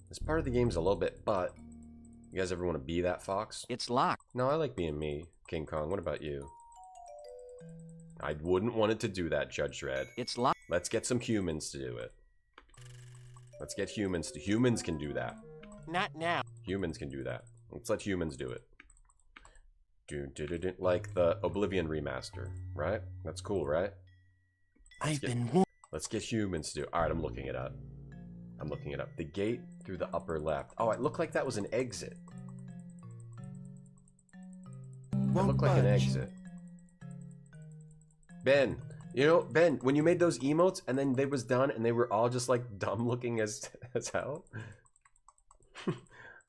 This part of the game is a little bit butt. You guys ever want to be that fox? It's locked. No, I like being me, King Kong. What about you? I wouldn't want it to do that, Judge Dredd. It's locked. Let's get some humans to do it. Let's get humans to... Humans can do that. Not now. Humans can do that. Let's let humans do it. Like the Oblivion remaster, right? That's cool, right? Let's get humans to do it. Alright, I'm looking it up. I'm looking it up. The gate through the upper left. Oh, it looked like that was an exit. It looked like an exit. Ben, you know, Ben, when you made those emotes and then they was done and they were all just like dumb looking as hell.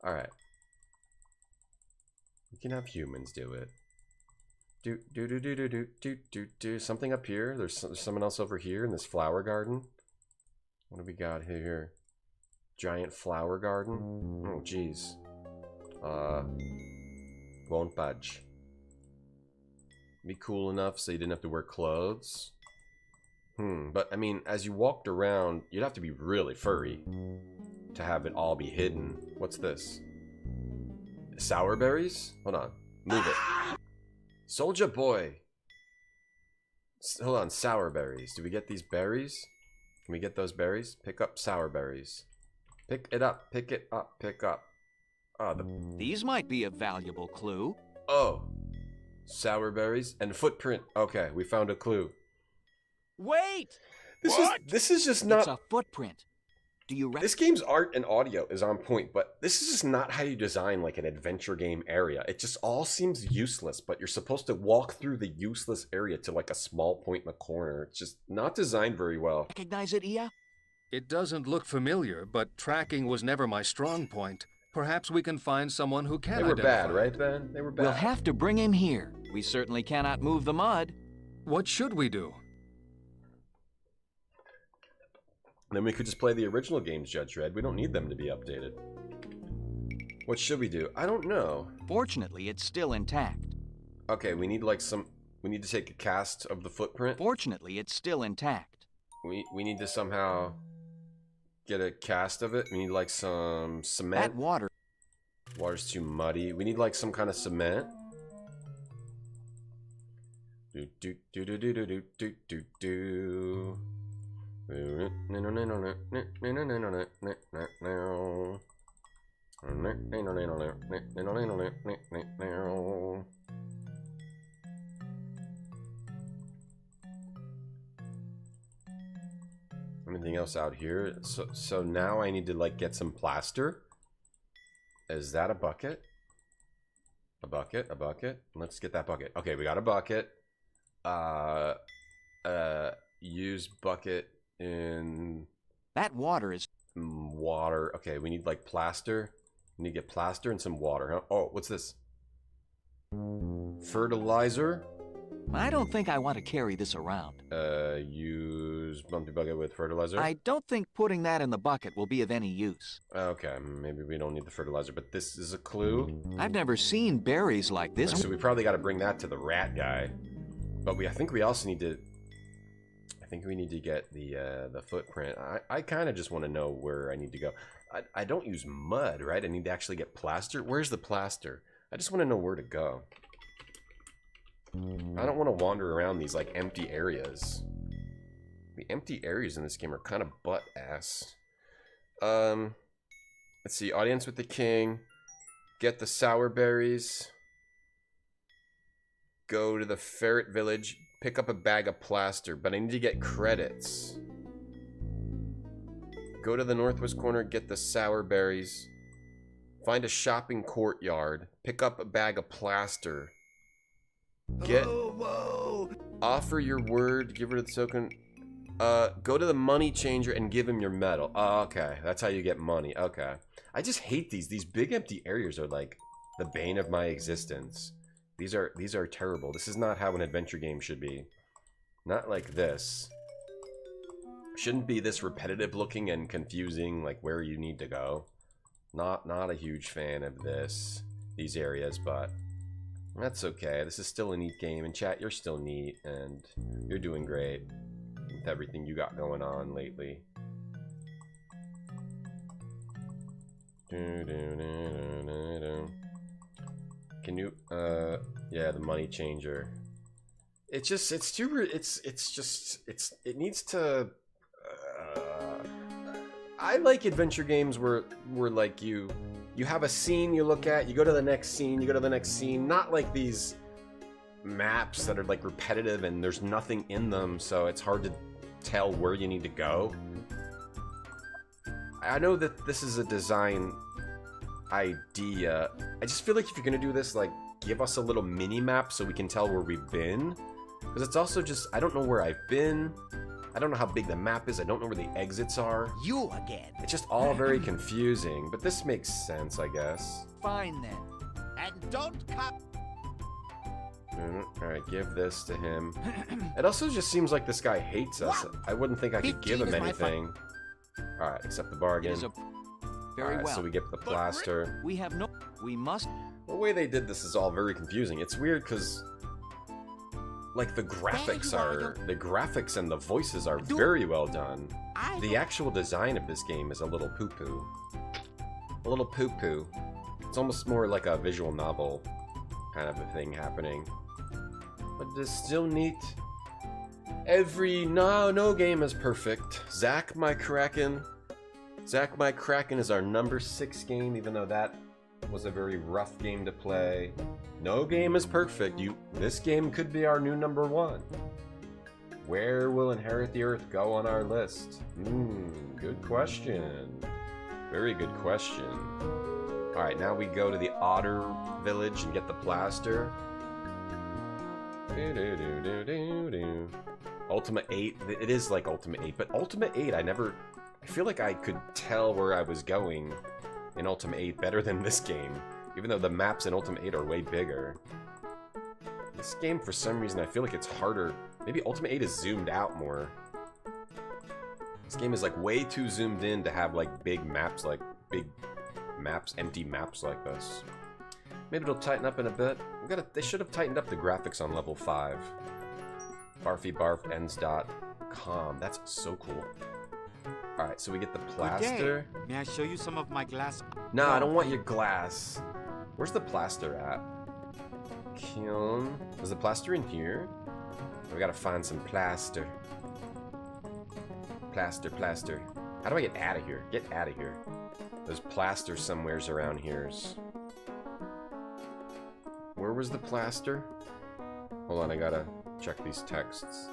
Alright. We can have humans do it. Do something up here. There's someone else over here in this flower garden. What do we got here? Giant flower garden. Oh jeez. Won't budge. Be cool enough so you didn't have to wear clothes. But I mean, as you walked around, you'd have to be really furry to have it all be hidden. What's this? Sour berries? Hold on. Move it. Soldier boy. Hold on. Sour berries. Do we get these berries? Can we get those berries? Pick up sour berries. Pick it up. Pick it up. Pick up. Oh, These might be a valuable clue. Oh. Sour berries and footprint. Okay, we found a clue. Wait! This is just not... It's a footprint. Do you... This game's art and audio is on point, but this is just not how you design like an adventure game area. It just all seems useless, but you're supposed to walk through the useless area to like a small point in the corner. It's just not designed very well. Recognize it, Ia? It doesn't look familiar, but tracking was never my strong point. Perhaps we can find someone who can identify. They were bad, right, Ben? They were bad. We'll have to bring him here. We certainly cannot move the mud. What should we do? Then we could just play the original games, Judge Dredd. We don't need them to be updated. What should we do? I don't know. Fortunately, it's still intact. Okay, we need like some... We need to take a cast of the footprint. Fortunately, it's still intact. We need to somehow get a cast of it. We need like some cement. That Water's too muddy. We need like some kind of cement. Anything else out here? So now I need to like get some plaster. Is that a bucket? A bucket? A bucket? Let's get that bucket. Okay, we got a bucket. Use bucket in... That water is... Water. Okay, we need like plaster. We need to get plaster and some water, huh? Oh, what's this? Fertilizer? I don't think I want to carry this around. Use bumpy bucket with fertilizer? I don't think putting that in the bucket will be of any use. Okay, maybe we don't need the fertilizer, but this is a clue. I've never seen berries like this. So we probably got to bring that to the rat guy. But I think we also need to... I think we need to get the footprint. I kind of just want to know where I need to go. I don't use mud, right? I need to actually get plaster. Where's the plaster? I just want to know where to go. I don't want to wander around these, like, empty areas. The empty areas in this game are kind of butt-ass. Let's see. Audience with the king. Get the sour berries. Go to the ferret village. Pick up a bag of plaster. But I need to get credits. Go to the northwest corner. Get the sour berries. Find a shopping courtyard. Pick up a bag of plaster. Get... Offer your word. Give her the token. Go to the money changer and give him your medal. Oh, okay. That's how you get money. Okay. I just hate these. These big empty areas are like the bane of my existence. These are terrible. This is not how an adventure game should be. Not like this. Shouldn't be this repetitive looking and confusing, like where you need to go. Not a huge fan of these areas, but that's okay. This is still a neat game, and chat, you're still neat, and you're doing great with everything you got going on lately. Can you, yeah, the money changer. It needs to, I like adventure games where like you have a scene you look at, you go to the next scene, you go to the next scene, not like these maps that are like repetitive and there's nothing in them, so it's hard to tell where you need to go. I know that this is a design idea. I just feel like if you're gonna do this, like, give us a little mini map so we can tell where we've been. Because it's also just, I don't know where I've been. I don't know how big the map is. I don't know where the exits are. You again. It's just all very confusing. But this makes sense, I guess. Fine then. And don't cop. Alright, give this to him. It also just seems like this guy hates us. I wouldn't think I could give him anything. Alright, accept the bargain. Very well. So we get the plaster. We have no... We must... The way they did this is all very confusing. It's weird because... like, the graphics and the voices are very well done. The actual design of this game is a little poo-poo. A little poo-poo. It's almost more like a visual novel kind of a thing happening. But it's still neat. No game is perfect. Zack My Kraken is our number 6 game, even though that was a very rough game to play. No game is perfect. This game could be our new number 1. Where will Inherit the Earth go on our list? Good question. Very good question. Alright, now we go to the Otter Village and get the plaster. Ultima 8. It is like Ultima 8, but Ultima 8, I feel like I could tell where I was going in Ultima 8 better than this game, even though the maps in Ultima 8 are way bigger. This game, for some reason, I feel like it's harder. Maybe Ultima 8 is zoomed out more. This game is like way too zoomed in to have like big maps, empty maps like this. Maybe it'll tighten up in a bit. They should have tightened up the graphics on level 5. BarfyBarfEnds.com. That's so cool. Alright, so we get the plaster. May I show you some of my glass? No, I don't want your glass. Where's the plaster at? Kiln. Was the plaster in here? We gotta find some plaster. Plaster. How do I get out of here? Get out of here. There's plaster somewheres around here. Where was the plaster? Hold on, I gotta check these texts.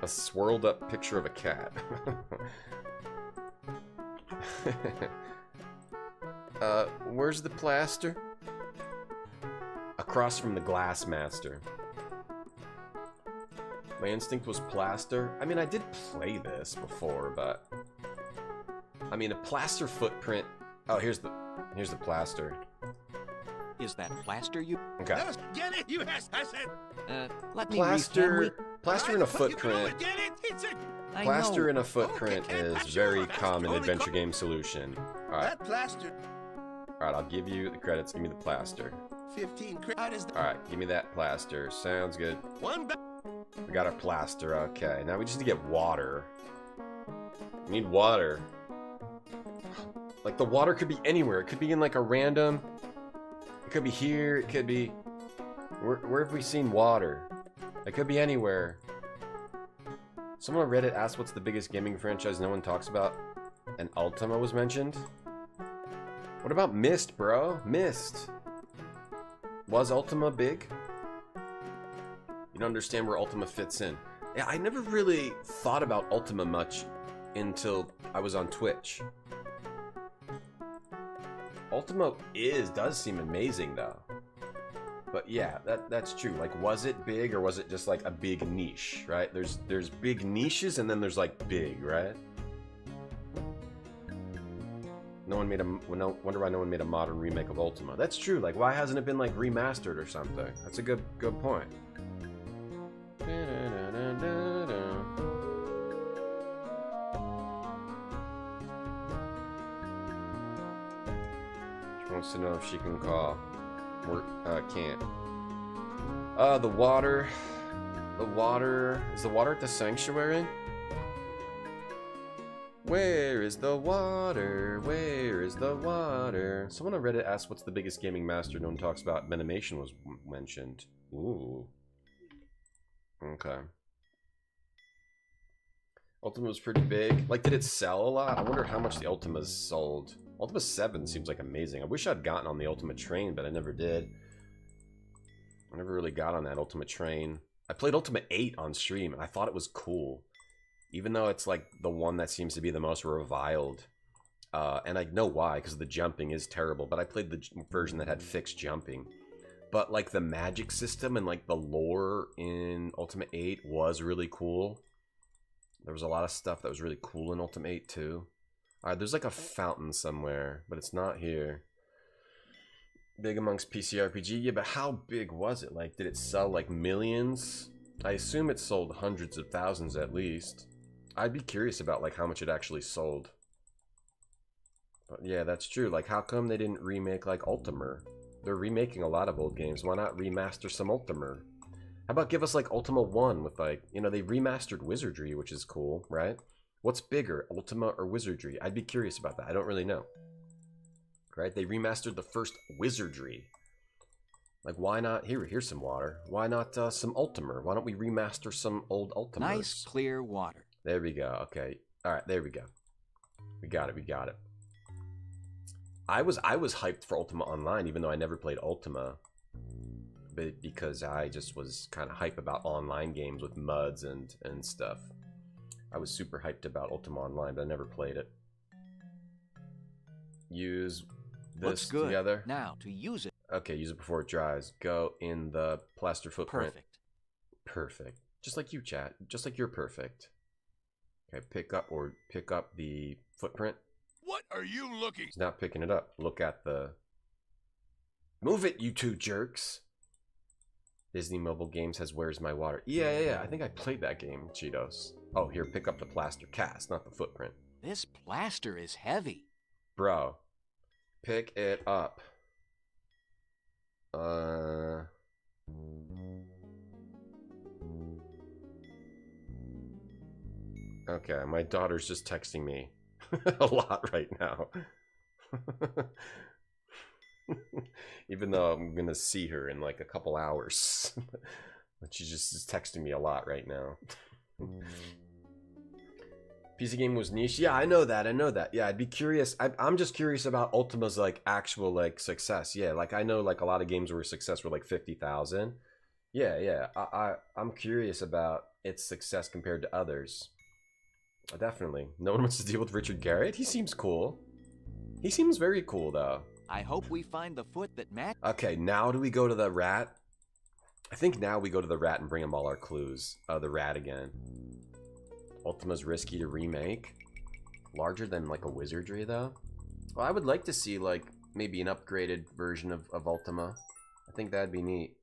A swirled up picture of a cat. Where's the plaster? Across from the glass master. My instinct was plaster. I mean, I did play this before, but I mean, a plaster footprint. Oh, here's the plaster. Is that plaster you? Okay. Get it? You I said. Let me Plaster in a footprint. Get it? It's a... Plaster in a footprint is very common adventure game solution. All right. That plaster. All right, I'll give you the credits. Give me the plaster. 15 credits. All right, give me that plaster. Sounds good. We got our plaster. Okay, now we just need to get water. We need water. Like, the water could be anywhere. It could be in like a random It could be here. It could be... Where have we seen water? It could be anywhere. Someone on Reddit asked what's the biggest gaming franchise no one talks about, and Ultima was mentioned. What about Myst, bro? Myst. Was Ultima big? You don't understand where Ultima fits in. Yeah, I never really thought about Ultima much until I was on Twitch. Ultima does seem amazing though. But yeah, that's true. Like, was it big or was it just like a big niche, right? There's big niches and then there's like big, right? No one made wonder why no one made a modern remake of Ultima. That's true. Like, why hasn't it been like remastered or something? That's a good point. She wants to know if she can call. Can't. The water. The water. Is the water at the sanctuary? Where is the water? Where is the water? Someone on Reddit asked what's the biggest gaming master no one talks about. Venimation was mentioned. Ooh. Okay. Ultima was pretty big. Like, did it sell a lot? I wonder how much the Ultima's sold. Ultima 7 seems like amazing. I wish I'd gotten on the Ultima train, but I never did. I never really got on that Ultima train. I played Ultima 8 on stream, and I thought it was cool. Even though it's like the one that seems to be the most reviled. And I know why, because the jumping is terrible. But I played the version that had fixed jumping. But like the magic system and like the lore in Ultima 8 was really cool. There was a lot of stuff that was really cool in Ultima 8 too. Alright, there's like a fountain somewhere, but it's not here. Big amongst PC RPG? Yeah, but how big was it? Like, did it sell like millions? I assume it sold hundreds of thousands at least. I'd be curious about like how much it actually sold. But yeah, that's true. Like, how come they didn't remake like Ultima? They're remaking a lot of old games. Why not remaster some Ultima? How about give us like Ultima 1 with like, you know, they remastered Wizardry, which is cool, right? What's bigger, Ultima or Wizardry? I'd be curious about that. I don't really know. Right? They remastered the first Wizardry. Like, why not? Here's some water. Why not some Ultima? Why don't we remaster some old Ultimas? Nice, clear water. There we go. Okay. All right, there we go. We got it. We got it. I was hyped for Ultima Online, even though I never played Ultima. But because I just was kind of hype about online games with MUDs and stuff. I was super hyped about Ultima Online, but I never played it. Use this together. Now, to use it. Okay, use it before it dries. Go in the plaster footprint. Perfect. Perfect. Just like you, chat. Just like you're perfect. Okay, pick up the footprint. What are you looking? He's not picking it up. Look at the... Move it, you two jerks! Disney Mobile Games has Where's My Water. Yeah. I think I played that game, Cheetos. Oh, here, pick up the plaster cast, not the footprint. This plaster is heavy. Bro, pick it up. Okay, my daughter's just texting me a lot right now. Even though I'm gonna see her in like a couple hours. But she just is texting me a lot right now. PC game was niche. Yeah, I know that. Yeah, I'd be curious. I'm just curious about Ultima's like actual like success. Yeah, like I know like a lot of games where success were like 50,000. Yeah. I'm curious about its success compared to others. Definitely. No one wants to deal with Richard Garriott. He seems cool. He seems very cool though. I hope we find the foot that matches. Okay, now do we go to the rat? I think now we go to the rat and bring him all our clues. The rat again. Ultima's risky to remake. Larger than like a Wizardry though. Well, I would like to see like maybe an upgraded version of Ultima. I think that'd be neat.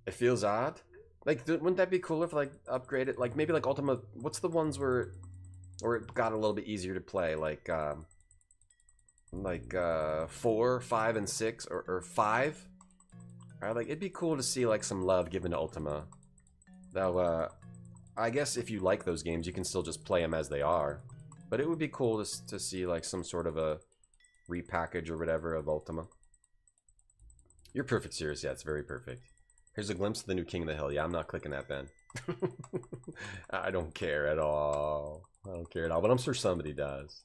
It feels odd. Like, wouldn't that be cool if like upgraded, like maybe like Ultima? What's the ones where it got a little bit easier to play, like 4, 5, and 6, or 5? Like it'd be cool to see like some love given to Ultima. Though, I guess if you like those games, you can still just play them as they are. But it would be cool to see, like, some sort of a repackage or whatever of Ultima. You're perfect, serious. Yeah, it's very perfect. Here's a glimpse of the new King of the Hill. Yeah, I'm not clicking that, Ben. I don't care at all. I don't care at all, but I'm sure somebody does.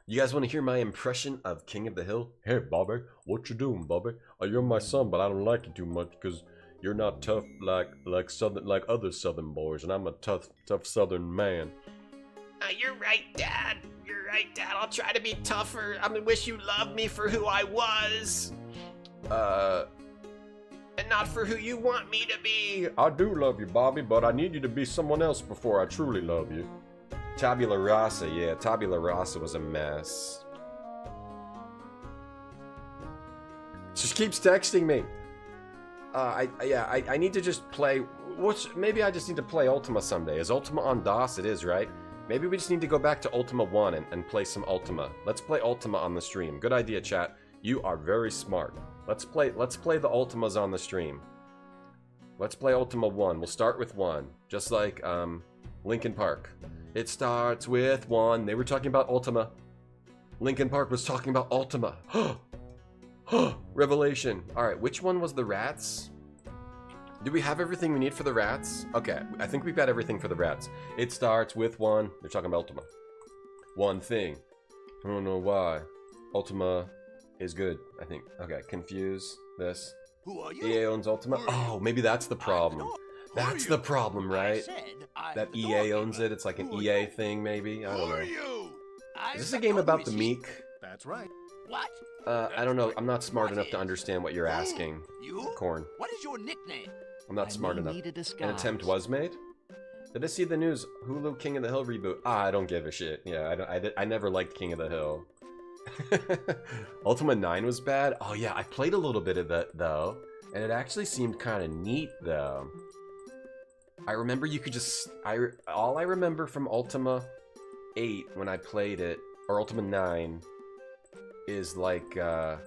You guys want to hear my impression of King of the Hill? Hey, Bobby, what you doing, Bobby? Oh, you're my son, but I don't like you too much because you're not tough like other Southern boys, and I'm a tough Southern man. You're right, Dad. You're right, Dad. I'll try to be tougher. I wish you loved me for who I was. And not for who you want me to be. I do love you, Bobby, but I need you to be someone else before I truly love you. Tabula Rasa, yeah, Tabula Rasa was a mess. She keeps texting me. I need to just play. Maybe I just need to play Ultima someday. Is Ultima on DOS? It is, right? Maybe we just need to go back to Ultima 1 and play some Ultima. Let's play Ultima on the stream. Good idea, chat. You are very smart. Let's play the Ultimas on the stream. Let's play Ultima 1. We'll start with 1. Just like Linkin Park. It starts with 1. They were talking about Ultima. Linkin Park was talking about Ultima. Revelation. Alright, which one was the rats? Do we have everything we need for the rats? Okay, I think we've got everything for the rats. It starts with 1. They're talking about Ultima. One thing. I don't know why. Ultima is good, I think. Okay, confuse this. Who are you? EA owns Ultima. Oh, maybe that's the problem. That's the problem, right? That EA owns it. It's like an EA thing, maybe. I don't know. Is this a game about the meek? That's right. What? I don't know. I'm not smart enough to understand what you're asking. You? Corn. What is your nickname? I'm not smart enough. need a disguise. An attempt was made? Did I see the news? Hulu King of the Hill reboot. I don't give a shit. Yeah, I never liked King of the Hill. Ultima 9 was bad? Oh yeah, I played a little bit of that though. And it actually seemed kind of neat though. I remember you could just... all I remember from Ultima 8 when I played it, or Ultima 9, is like, I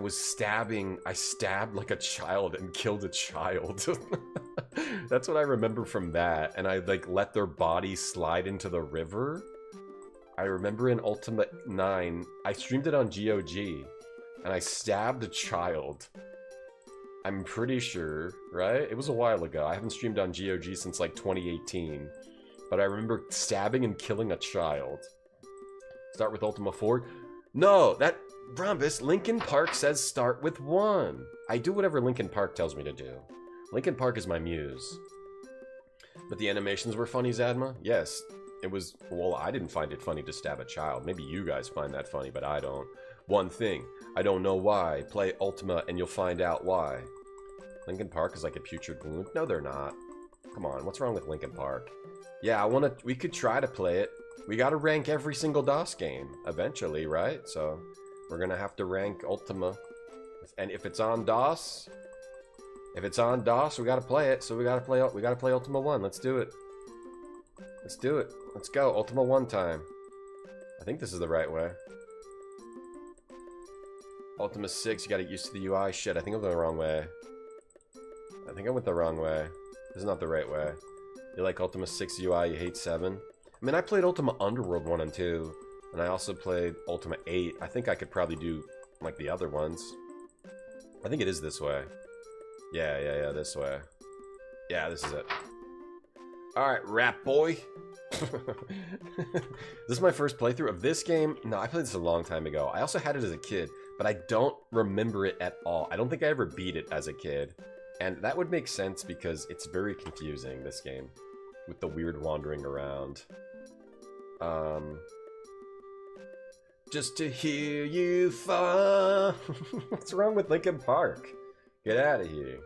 stabbed like a child and killed a child. That's what I remember from that. And I like let their body slide into the river. I remember in Ultima 9, I streamed it on GOG, and I stabbed a child. I'm pretty sure, right? It was a while ago. I haven't streamed on GOG since like 2018. But I remember stabbing and killing a child. Start with Ultima 4? No, that... Brombus, Linkin Park says start with 1. I do whatever Linkin Park tells me to do. Linkin Park is my muse. But the animations were funny, Zadma? Yes. It was... Well, I didn't find it funny to stab a child. Maybe you guys find that funny, but I don't. One thing. I don't know why. Play Ultima and you'll find out why. Linkin Park is like a putrid balloon. No, they're not. Come on, what's wrong with Linkin Park? Yeah, we could try to play it. We gotta rank every single DOS game eventually, right? So we're gonna have to rank Ultima. And if it's on DOS, we gotta play it. So we gotta play Ultima 1. Let's do it. Let's do it. Let's go. Ultima 1 time. I think this is the right way. Ultima 6, you gotta get used to the UI. Shit, I think I went the wrong way. I think I went the wrong way. This is not the right way. You like Ultima 6 UI, you hate 7? I mean, I played Ultima Underworld 1 and 2, and I also played Ultima 8. I think I could probably do, like, the other ones. I think it is this way. Yeah, this way. Yeah, this is it. Alright, rap boy. This is my first playthrough of this game. No, I played this a long time ago. I also had it as a kid, but I don't remember it at all. I don't think I ever beat it as a kid. And that would make sense because it's very confusing, this game. With the weird wandering around. Just to hear you fall. What's wrong with Linkin Park? Get out of here.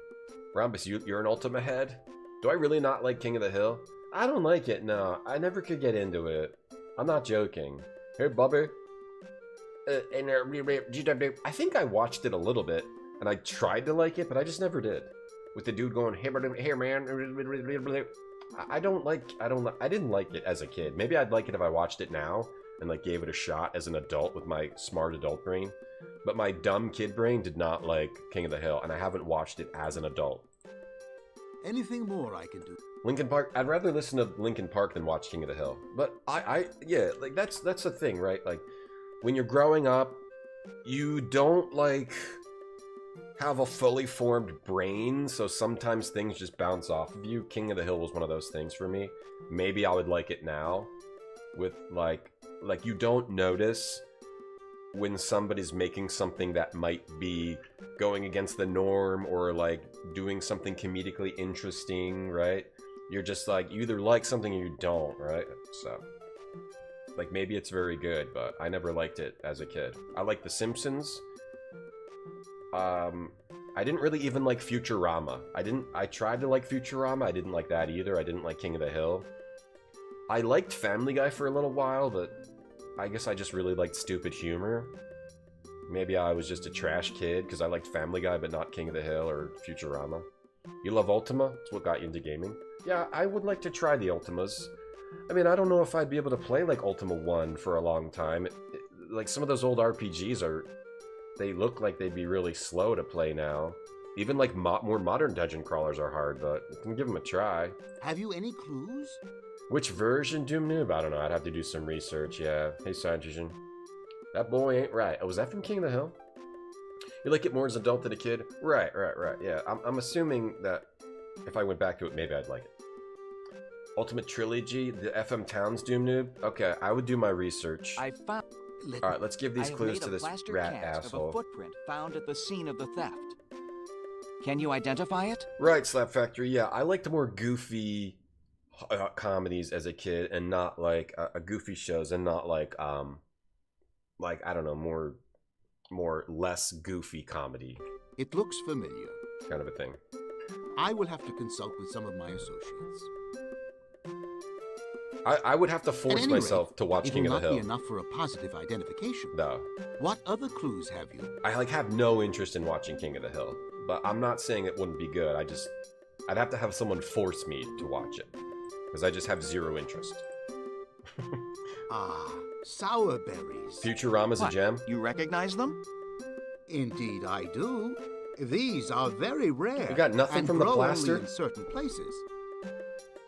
Rhombus, you're an Ultima head? Do I really not like King of the Hill? I don't like it, no. I never could get into it. I'm not joking. Hey, Bubby. I think I watched it a little bit, and I tried to like it, but I just never did. With the dude going, hey man, I didn't like it as a kid. Maybe I'd like it if I watched it now and like gave it a shot as an adult with my smart adult brain. But my dumb kid brain did not like King of the Hill, and I haven't watched it as an adult. Anything more I can do? Linkin Park. I'd rather listen to Linkin Park than watch King of the Hill. But yeah, like that's the thing, right? Like when you're growing up, you don't like have a fully formed brain, so sometimes things just bounce off of you. King of the Hill was one of those things for me. Maybe I would like it now, with like you don't notice when somebody's making something that might be going against the norm or like doing something comedically interesting, right? You're just like, you either like something or you don't, right? So like maybe it's very good, but I never liked it as a kid. I liked The Simpsons. I didn't really even like Futurama. I tried to like Futurama. I didn't like that either. I didn't like King of the Hill. I liked Family Guy for a little while, but I guess I just really liked stupid humor. Maybe I was just a trash kid because I liked Family Guy but not King of the Hill or Futurama. You love Ultima? It's what got you into gaming? Yeah, I would like to try the Ultimas. I mean, I don't know if I'd be able to play like Ultima 1 for a long time. Like some of those old RPGs they look like they'd be really slow to play now. Even like more modern dungeon crawlers are hard, but you can give them a try. Have you any clues? Which version Doom Noob? I don't know. I'd have to do some research, yeah. Hey, Scientician. That boy ain't right. Oh, was that from King of the Hill? You like it more as an adult than a kid? Right. Yeah, I'm assuming that if I went back to it, maybe I'd like it. Ultimate Trilogy, the FM Towns Doom Noob? Okay, I would do my research. I found... Alright, let's give these clues to this rat asshole. Of a footprint found at the scene of the theft. Can you identify it? Right, Slap Factory. Yeah, I liked more goofy comedies as a kid, and not like goofy shows, and not like I don't know, more less goofy comedy. It looks familiar. Kind of a thing. I will have to consult with some of my associates. I would have to force myself to watch King of the Hill. It will not be enough for a positive identification. No. What other clues have you? I have no interest in watching King of the Hill, but I'm not saying it wouldn't be good. I'd have to have someone force me to watch it, because I just have zero interest. Sour berries. Futurama's a gem. You recognize them? Indeed, I do. These are very rare. You got nothing from the plaster? Only in certain places.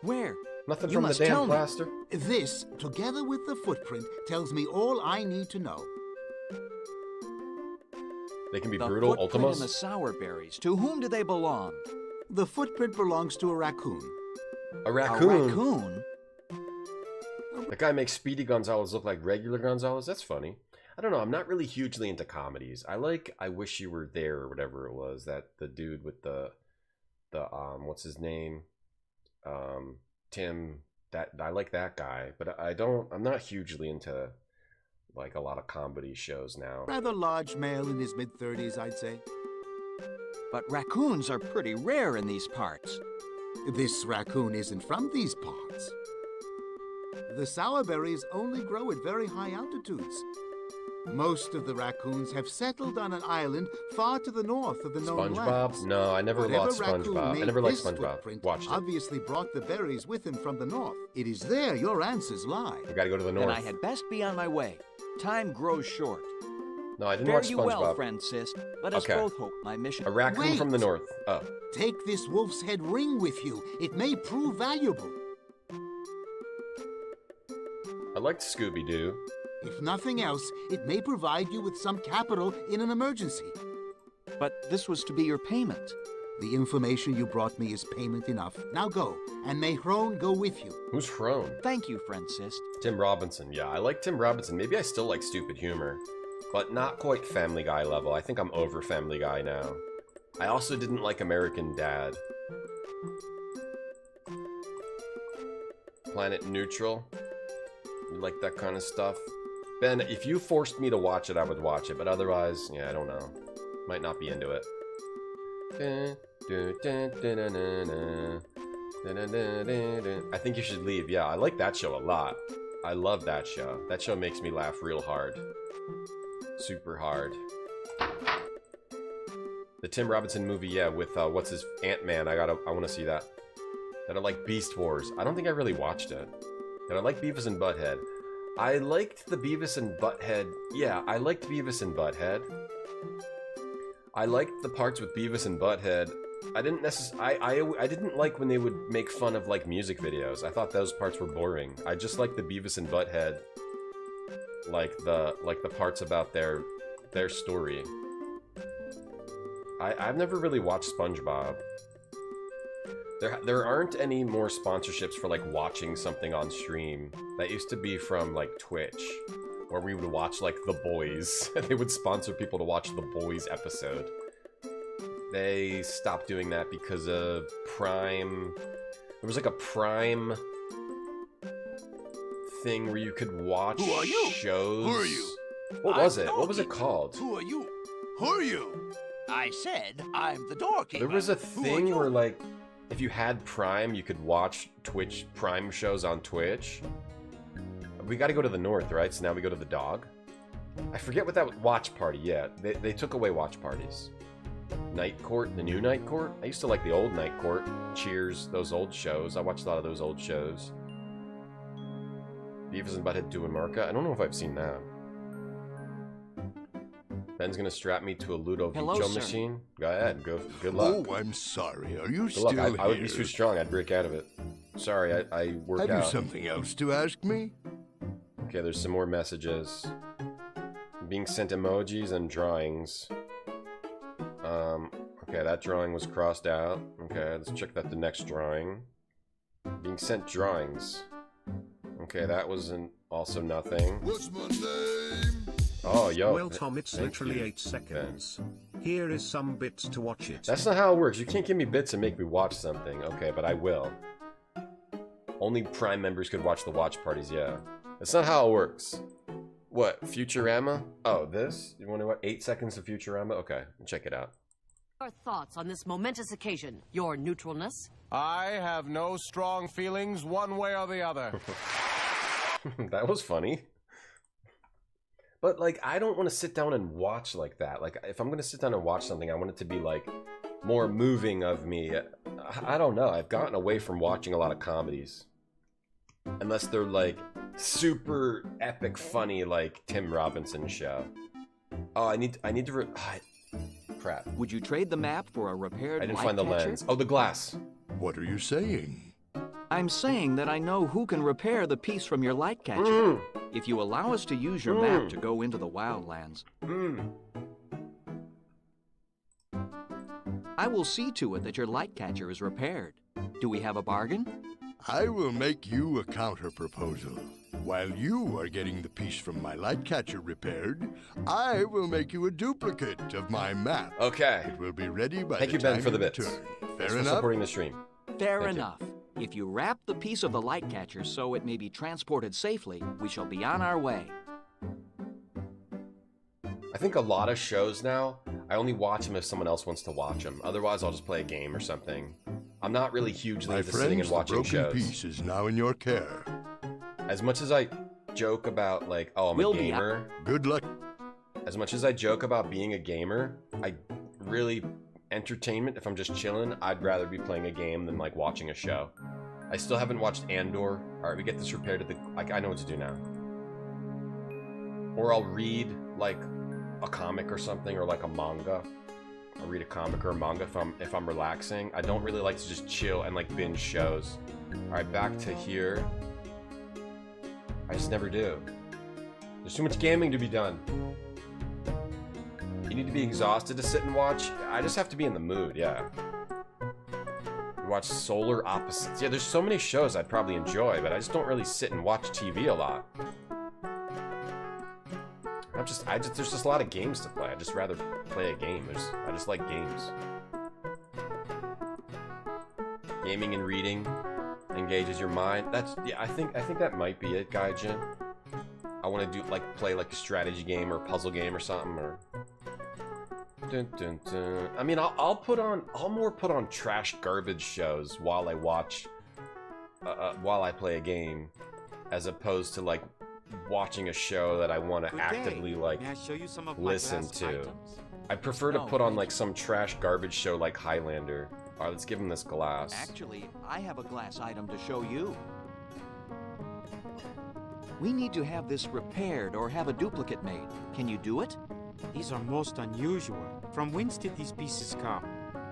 Where? Nothing from the damn plaster? This, together with the footprint, tells me all I need to know. They can be brutal, Ultimas? And the sour berries. To whom do they belong? The footprint belongs to a raccoon. A raccoon? A raccoon? That guy makes Speedy Gonzalez look like regular Gonzalez? That's funny. I don't know, I'm not really hugely into comedies. I like I Wish You Were There or whatever it was. That the dude with the what's his name? Tim. That I like that guy, but I'm not hugely into like a lot of comedy shows now. Rather large male in his mid-30s, I'd say. But raccoons are pretty rare in these parts. This raccoon isn't from these parts. The sour berries only grow at very high altitudes. Most of the raccoons have settled on an island far to the north of the known lands. SpongeBob? No, I never watched SpongeBob. I never liked SpongeBob. Watched it. Obviously brought the berries with him from the north. It is there your answers lie. You gotta go to the north. Then I had best be on my way. Time grows short. No, I didn't watch SpongeBob. Fare you well, friend Sis. Let us both hope my mission... A raccoon from the north. Oh. Take this wolf's head ring with you. It may prove valuable. I liked Scooby-Doo. If nothing else, it may provide you with some capital in an emergency. But this was to be your payment. The information you brought me is payment enough. Now go, and may Hrone go with you. Who's Hrone? Thank you, Francis. Tim Robinson. Yeah, I like Tim Robinson. Maybe I still like stupid humor, but not quite Family Guy level. I think I'm over Family Guy now. I also didn't like American Dad. Planet Neutral. You like that kind of stuff? Ben, if you forced me to watch it, I would watch it, but otherwise, yeah, I don't know. Might not be into it. I think you should leave. Yeah, I like that show a lot. I love that show. That show makes me laugh real hard. Super hard. The Tim Robinson movie, yeah, with what's his Ant-Man. I want to see that. That I like Beast Wars. I don't think I really watched it. That I like Beavis and Butthead. I liked the Beavis and Butthead. Yeah, I liked Beavis and Butthead. I liked the parts with Beavis and Butthead I didn't I didn't like when they would make fun of like music videos. I thought those parts were boring. I just like the Beavis and Butthead, like the parts about their story. I've never really watched SpongeBob. There aren't any more sponsorships for like watching something on stream. That used to be from like Twitch, where we would watch like The Boys. They would sponsor people to watch The Boys episode. They stopped doing that because of Prime. There was like a Prime thing where you could watch shows. Who are you? What was it? What was it called? Who are you? Who are you? I said I'm the doorkeeper. There was a thing where like, if you had Prime, you could watch Twitch Prime shows on Twitch. We gotta go to the north, right? So now we go to the dog. I forget what that watch party, yeah. They took away watch parties. Night Court, the new Night Court? I used to like the old Night Court. Cheers, those old shows. I watched a lot of those old shows. Beavis and Butthead doing Marca. I don't know if I've seen that. Ben's gonna strap me to a Ludo Vicho machine. Go ahead, good luck. Oh, I'm sorry. Are you good still luck. here? I would be too strong. I'd break out of it. Sorry, I work out. Have you something else to ask me? Okay, there's some more messages. Being sent emojis and drawings. Okay, that drawing was crossed out. Okay, let's check that the next drawing. Being sent drawings. Okay, that was also nothing. What's my name? Oh, yo. Well, Tom, it's literally 8 seconds. Here is some bits to watch it. That's not how it works. You can't give me bits and make me watch something. Okay, but I will. Only Prime members could watch the watch parties, yeah. That's not how it works. What, Futurama? Oh, this? You want to what? 8 seconds of Futurama? Okay, check it out. Your thoughts on this momentous occasion? Your neutralness? I have no strong feelings one way or the other. That was funny. But, like, I don't want to sit down and watch like that. Like, if I'm going to sit down and watch something, I want it to be, like, more moving of me. I don't know. I've gotten away from watching a lot of comedies. Unless they're, like, super epic funny, like Tim Robinson show. Oh, I need to... crap. Would you trade the map for a repaired I didn't light find the catcher? lens. Oh, the glass. What are you saying? I'm saying that I know who can repair the piece from your light catcher. If you allow us to use your map to go into the wildlands. I will see to it that your light catcher is repaired. Do we have a bargain? I will make you a counter-proposal. While you are getting the piece from my light catcher repaired, I will make you a duplicate of my map. Okay. It will be ready by Thank the you, Ben, time for the you bits. return. Thanks Fair for enough? supporting the stream. Fair Thank you. enough. If you wrap the piece of the light catcher so it may be transported safely, we shall be on our way. I think a lot of shows now, I only watch them if someone else wants to watch them. Otherwise, I'll just play a game or something. I'm not really hugely My into sitting and friends, the watching broken shows. piece is now in your care. As much as I joke about, like, oh, I'm a gamer. Good luck. As much as I joke about being a gamer, I really... entertainment, if I'm just chilling, I'd rather be playing a game than, like, watching a show. I still haven't watched Andor. Alright, we get this repaired at the... I know what to do now. Or I'll read, like, a comic or something, or, like, a manga. I'll read a comic or a manga if I'm relaxing. I don't really like to just chill and, like, binge shows. Alright, back to here. I just never do. There's too much gaming to be done. You need to be exhausted to sit and watch? I just have to be in the mood, yeah. Watch Solar Opposites. Yeah, there's so many shows I'd probably enjoy, but I just don't really sit and watch TV a lot. There's just a lot of games to play. I'd just rather play a game. I just like games. Gaming and reading engages your mind. Yeah, I think that might be it, Gaijin. I want to do play like a strategy game or a puzzle game or something, or dun, dun, dun. I mean, I'll more put on trash garbage shows while I watch while I play a game, as opposed to like watching a show that I want to actively like listen to. I prefer to put on like some trash garbage show like Highlander. All right, let's give him this glass. Actually, I have a glass item to show you. We need to have this repaired or have a duplicate made. Can you do it? These are most unusual. From whence did these pieces come?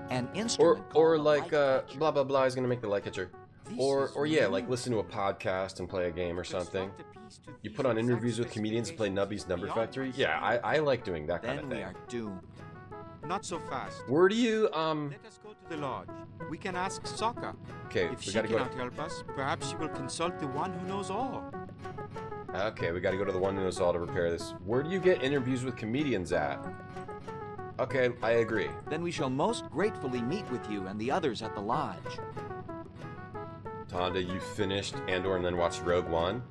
An instrument Or called a like light catcher. blah blah blah is gonna make the light catcher. Or yeah, like listen to a podcast and play a game or something. You put on interviews with comedians and play Nubby's Number Factory. Yeah, I like doing that kind of Then we thing. are doomed. Not so fast. Where do you Let us go to the lodge. We can ask Sokka. Okay, If we she gotta go. cannot help us, perhaps she will consult the one who knows all. Okay, we gotta go to the one who knows all to repair this. Where do you get interviews with comedians at? Okay, I agree. Then we shall most gratefully meet with you and the others at the lodge. Tonda, you finished Andor and then watched Rogue One?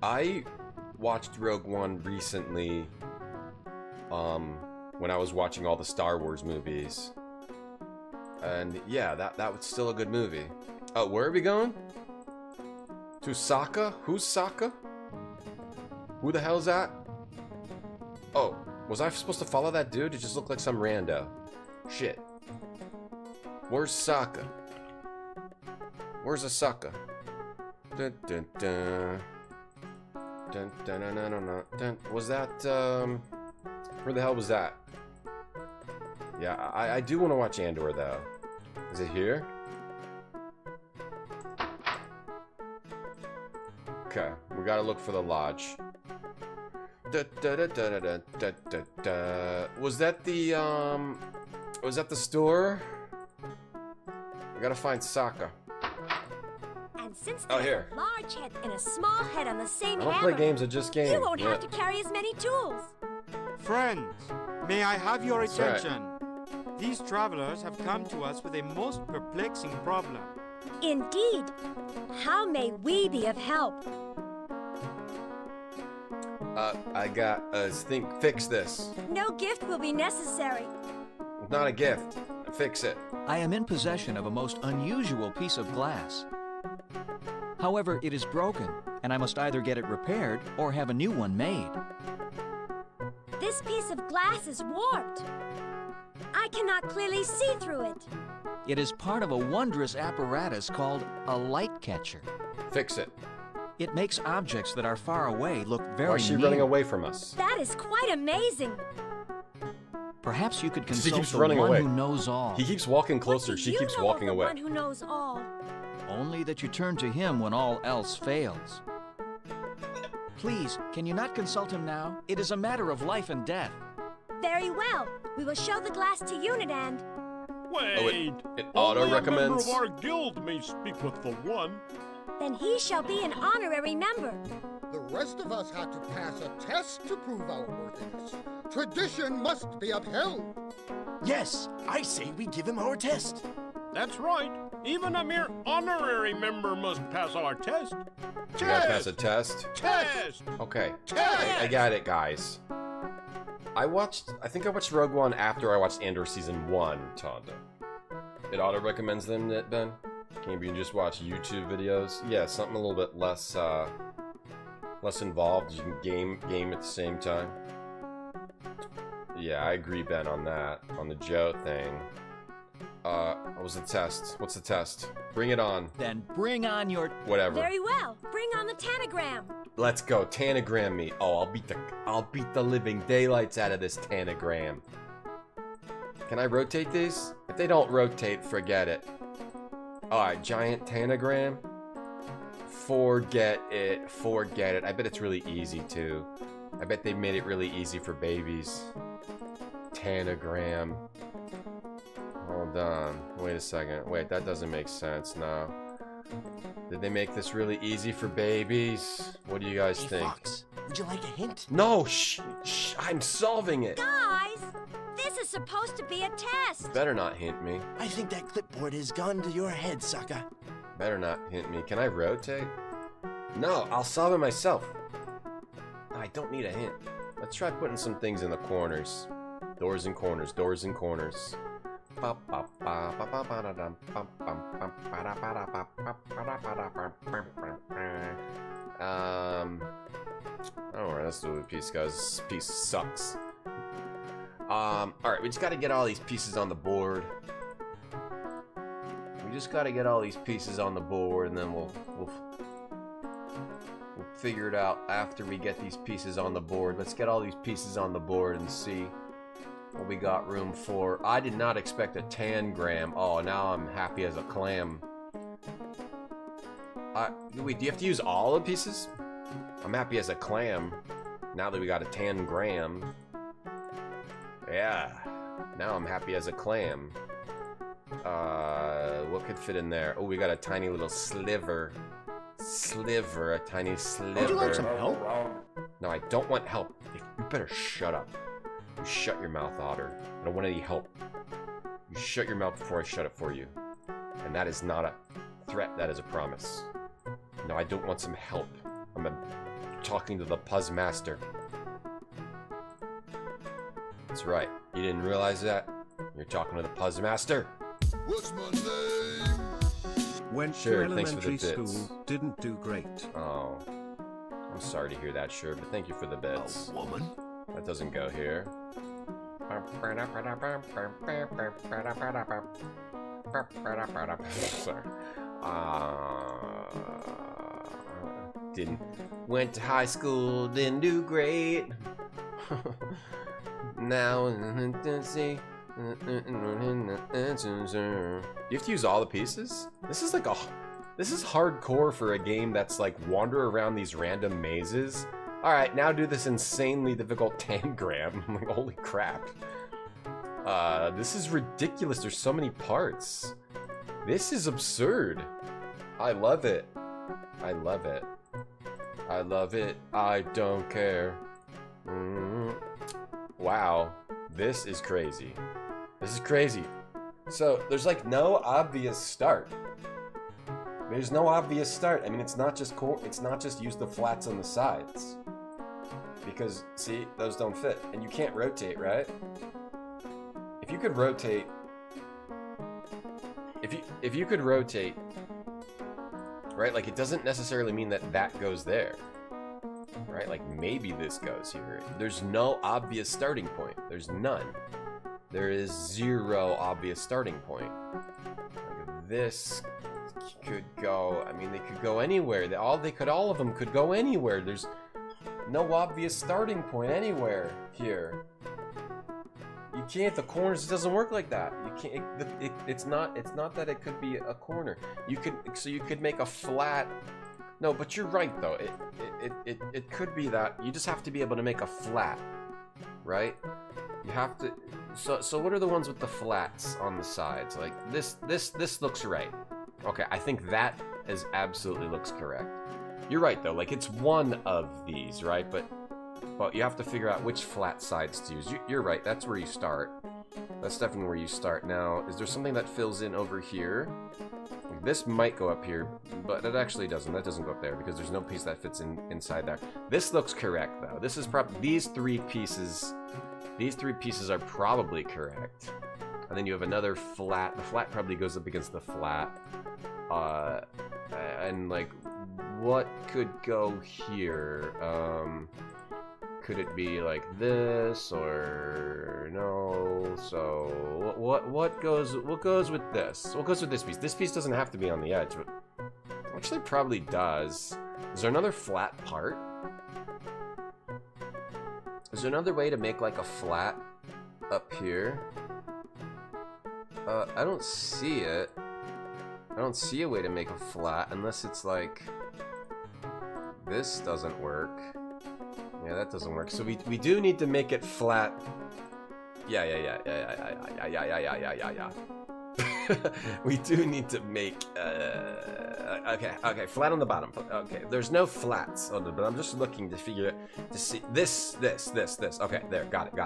I watched Rogue One recently, when I was watching all the Star Wars movies. And yeah, that was still a good movie. Oh, where are we going? To Sokka? Who's Sokka? Who the hell's that? Oh, was I supposed to follow that dude? It just looked like some rando. Shit. Where's Sokka? Where's a Sokka? Dun dun dun. Dun dun dun dun dun dun. Was that where the hell was that? Yeah, I do want to watch Andor though. Is it here? Okay, we gotta look for the lodge. Da, da, da, da, da, da, da, da. Was that the store? We gotta find Sokka. And since Oh, there's here. a large head and a small head on the same I don't hammer, play games, I just game. you won't Yeah. have to carry as many tools. Friends, may I have your That's right. attention? These travelers have come to us with a most perplexing problem. Indeed. How may we be of help? I got a thing. Fix this. No gift will be necessary. Not a gift. Fix it. I am in possession of a most unusual piece of glass. However, it is broken, and I must either get it repaired or have a new one made. This piece of glass is warped. I cannot clearly see through it. It is part of a wondrous apparatus called a light catcher. Fix it. It makes objects that are far away look very Why is she near. running away from us? That is quite amazing. Perhaps you could She consult keeps the running one away. who knows all. He keeps walking closer. What do She you keeps know walking of the away. one who knows all? Only that you turn to him when all else fails. Please, can you not consult him now? It is a matter of life and death. Very well. We will show the glass to Unidand. It Only auto a member recommends. of our guild may speak with the one. Then he shall be an honorary member. The rest of us had to pass a test to prove our worthiness. Tradition must be upheld. Yes, I say we give him our test. That's right. Even a mere honorary member must pass our test. You gotta pass a test. Test! Okay. I got it, guys. I think I watched Rogue One after I watched Andor Season 1, Tonda. It auto-recommends them, Ben? Can you just watch YouTube videos? Yeah, something a little bit less, less involved. You can game at the same time. Yeah, I agree, Ben, on that. On the Joe thing. What was the test? What's the test? Bring it on. Then bring on your... Whatever. Very well. Bring on the tanagram. Let's go. Tanagram me. Oh, I'll beat the living daylights out of this tanagram. Can I rotate these? If they don't rotate, forget it. Alright, giant tanagram. Forget it. Forget it. I bet it's really easy too. I bet they made it really easy for babies. Tanagram. Hold on. Wait a second. Wait, that doesn't make sense now. Did they make this really easy for babies? What do you guys think? Fox, would you like a hint? No, shh, I'm solving it. Guys, this is supposed to be a test. Better not hint me. I think that clipboard has gone to your head, Sokka. Better not hint me. Can I rotate? No, I'll solve it myself. I don't need a hint. Let's try putting some things in the corners. Doors and corners, doors and corners. Don't worry, that's the way the piece goes. This piece sucks. Alright, we just gotta get all these pieces on the board. We just gotta get all these pieces on the board, and then we'll figure it out after we get these pieces on the board. Let's get all these pieces on the board and see What we got room for? I did not expect a tangram. Oh, now I'm happy as a clam. Wait, do you have to use all the pieces? I'm happy as a clam. Now that we got a tangram. Yeah. Now I'm happy as a clam. What could fit in there? Oh, we got a tiny little sliver. A tiny sliver. Would you like some help? No, I don't want help. You better shut up. You shut your mouth, Otter. I don't want any help. You shut your mouth before I shut it for you. And that is not a threat, that is a promise. No, I don't want some help. I'm talking to the Puzz Master. That's right. You didn't realize that? You're talking to the Puzz Master. What's my name? Went Sure, to thanks for the elementary bits. school, didn't do great. Oh. I'm sorry to hear that, sure, but thank you for the bits. A woman? That doesn't go here. Sorry. Didn't. Went to high school, didn't do great. Now, see. You have to use all the pieces? This is like this is hardcore for a game that's like wander around these random mazes. Alright, now do this insanely difficult tangram. I'm like, holy crap. This is ridiculous. There's so many parts. This is absurd. I love it. I love it. I love it. I don't care. Wow. This is crazy. This is crazy. So, there's like no obvious start. There's no obvious start. I mean, it's not just use the flats on the sides. Because, see, those don't fit. And you can't rotate, right? If you could rotate... If you could rotate... Right? Like, it doesn't necessarily mean that that goes there. Right? Like, maybe this goes here. There's no obvious starting point. There's none. There is zero obvious starting point. Like, this could go... I mean, they could go anywhere. All of them could go anywhere. There's no obvious starting point anywhere here. You can't. The corners, it doesn't work like that. You can't. It's not that it could be a corner. You could make a flat. No, but you're right though. It could be that. You just have to be able to make a flat, right? You have to. So what are the ones with the flats on the sides? Like this looks right. Okay, I think that absolutely looks correct. You're right though. Like it's one of these, right? But you have to figure out which flat sides to use. You're right. That's where you start. That's definitely where you start. Now, is there something that fills in over here? Like, this might go up here, but it actually doesn't. That doesn't go up there because there's no piece that fits inside there. This looks correct though. This is probably these three pieces. These three pieces are probably correct. And then you have another flat. The flat probably goes up against the flat. And like, what could go here? Could it be like this or no? So what goes with this? What goes with this piece? This piece doesn't have to be on the edge, but actually probably does. Is there another flat part? Is there another way to make like a flat up here? I don't see it. I don't see a way to make a flat unless it's like this doesn't work. Yeah, that doesn't work. So we do need to make it flat. Yeah. We do need to make okay, flat on the bottom. Okay, there's no flats on the, but I'm just looking to figure to see this. Okay, there, got it.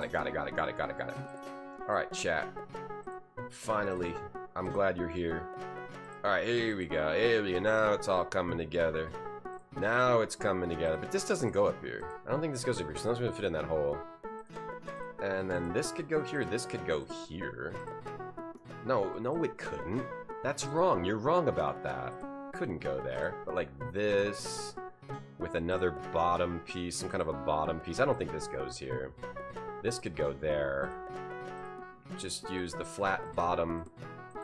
All right, chat. Finally, I'm glad you're here. All right, here we go. Now it's all coming together. Now it's coming together, but this doesn't go up here. I don't think this goes up here, so that's gonna fit in that hole. And then this could go here, this could go here. No, it couldn't. That's wrong, you're wrong about that. Couldn't go there, but like this, with another bottom piece, some kind of a bottom piece. I don't think this goes here. This could go there. Just use the flat bottom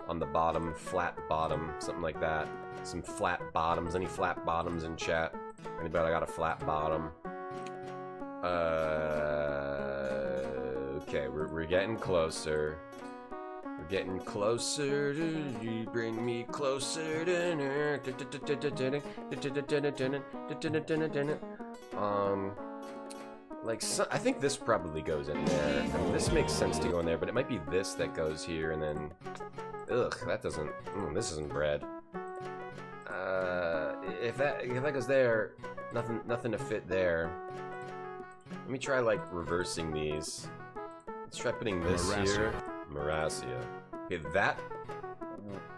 on the bottom, flat bottom, something like that. Some flat bottoms. Any flat bottoms in chat? Anybody got a flat bottom? Okay, we're getting closer. We're getting closer to you. Bring me closer to like, I think this probably goes in there. I mean, this makes sense to go in there, but it might be this that goes here, and then... Ugh, that doesn't... this isn't bread. If that goes there, nothing to fit there. Let me try, like, reversing these. Let's try putting this here. Marassia. Okay, that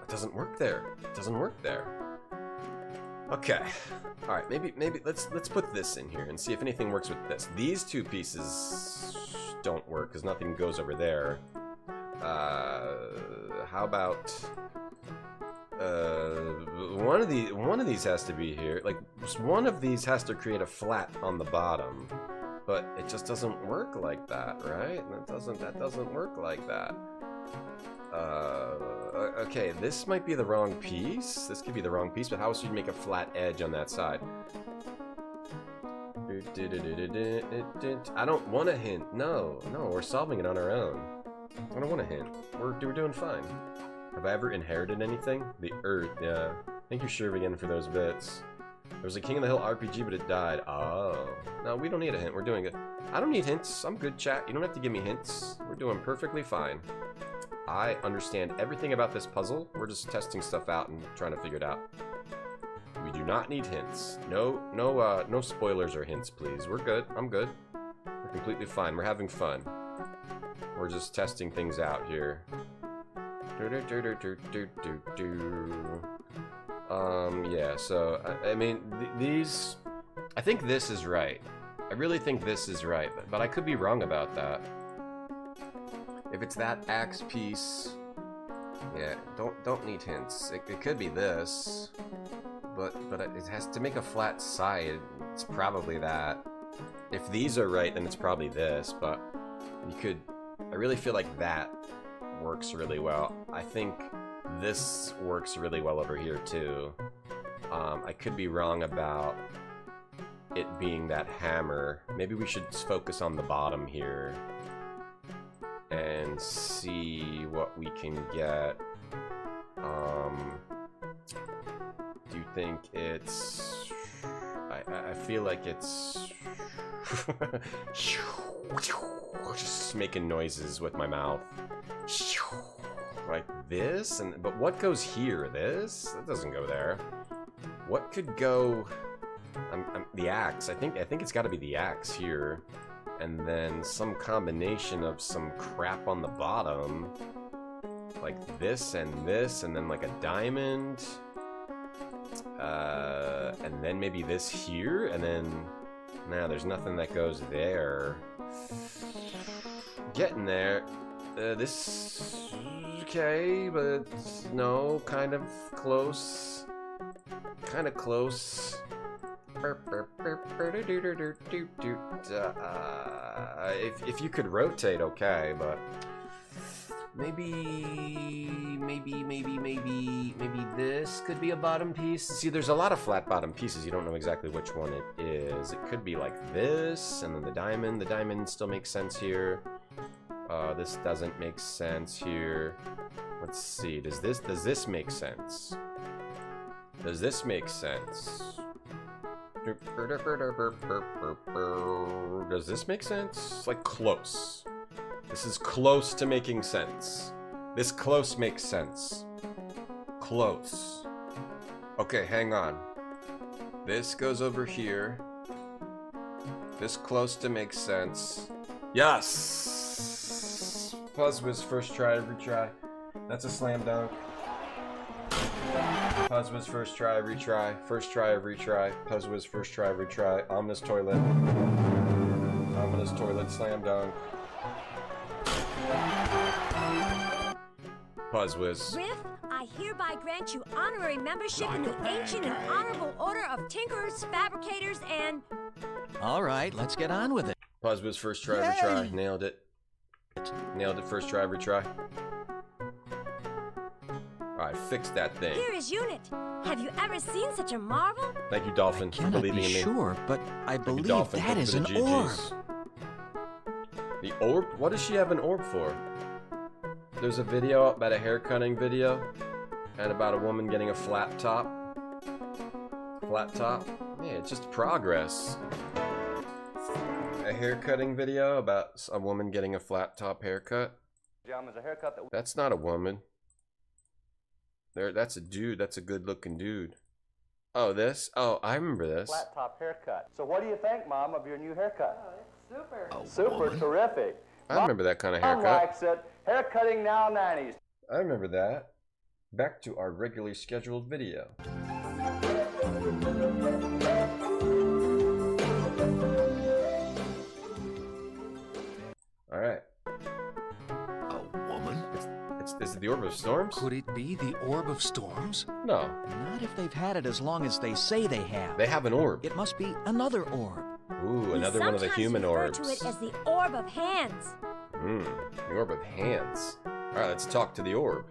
doesn't work there. It doesn't work there. Okay. All right. Maybe let's put this in here and see if anything works with this. These two pieces don't work because nothing goes over there. How about one of these has to be here. Like one of these has to create a flat on the bottom, but it just doesn't work like that, right? That doesn't work like that. Okay, this might be the wrong piece. This could be the wrong piece, but how else would you make a flat edge on that side? I don't want a hint. No, we're solving it on our own. I don't want a hint. We're doing fine. Have I ever inherited anything? The Earth, yeah. Thank you, Sherv, again for those bits. There was a King of the Hill RPG, but it died. Oh. No, we don't need a hint. We're doing good. I don't need hints. I'm good, chat. You don't have to give me hints. We're doing perfectly fine. I understand everything about this puzzle. We're just testing stuff out and trying to figure it out. We do not need hints. No spoilers or hints, please. We're good. I'm good. We're completely fine. We're having fun. We're just testing things out here. Yeah, so, I mean, these... I think this is right. I really think this is right, but I could be wrong about that. If it's that axe piece, yeah, don't need hints. It could be this, but it has to make a flat side. It's probably that. If these are right, then it's probably this, but you could... I really feel like that works really well. I think this works really well over here, too. I could be wrong about it being that hammer. Maybe we should focus on the bottom here and see what we can get. Do you think it's... I feel like it's... just making noises with my mouth. Like this? But what goes here? This? That doesn't go there. What could go... the axe. I think it's got to be the axe here. And then some combination of some crap on the bottom. Like this, and then like a diamond. And then maybe this here, and then... Nah, there's nothing that goes there. Getting there. This... Okay, but no, kind of close. Kind of close. If you could rotate, okay, but maybe this could be a bottom piece. See, there's a lot of flat bottom pieces. You don't know exactly which one it is. It could be like this, and then the diamond. The diamond still makes sense here. This doesn't make sense here. Let's see. Does this make sense? Does this make sense? Does this make sense? Like close. This is close to making sense. This close makes sense. Close. Okay, hang on. This goes over here. This close to make sense. Yes! Puzzwiz first try, retry. That's a slam dunk. Puzzwiz first try, retry. First try, retry. Puzzwiz first try, retry. Ominous toilet. Ominous toilet, slam dunk. Puzzwiz. Riff, I hereby grant you honorary membership in the Ancient and Honorable Order of Tinkerers, Fabricators, and... All right, let's get on with it. Puzzwiz first try, retry. Nailed it. Nailed it, first try, retry. Alright, fix that thing. Here is Unit. Have you ever seen such a marvel? Thank you, Dolphin, for believing in me. Sure, but I believe Dolphin, that is an GGs. orb. The orb? What does she have an orb for? There's a video about a haircutting video and about a woman getting a flat top. Flat top? Yeah, it's just progress. A haircutting video about a woman getting a flat top haircut. That's not a woman. That's a dude. That's a good looking dude. Oh, this? Oh, I remember this. Flat top haircut. So what do you think, Mom, of your new haircut? Oh, it's super. Super terrific. I remember that kind of Mom haircut. likes it. Haircutting now 90s. I remember that. Back to our regularly scheduled video. Alright. A woman? Is it the Orb of Storms? Could it be the Orb of Storms? No. Not if they've had it as long as they say they have. They have an orb. It must be another orb. Ooh, another one of the human orbs. We sometimes refer to it as the Orb of Hands. The Orb of Hands. Alright, let's talk to the orb.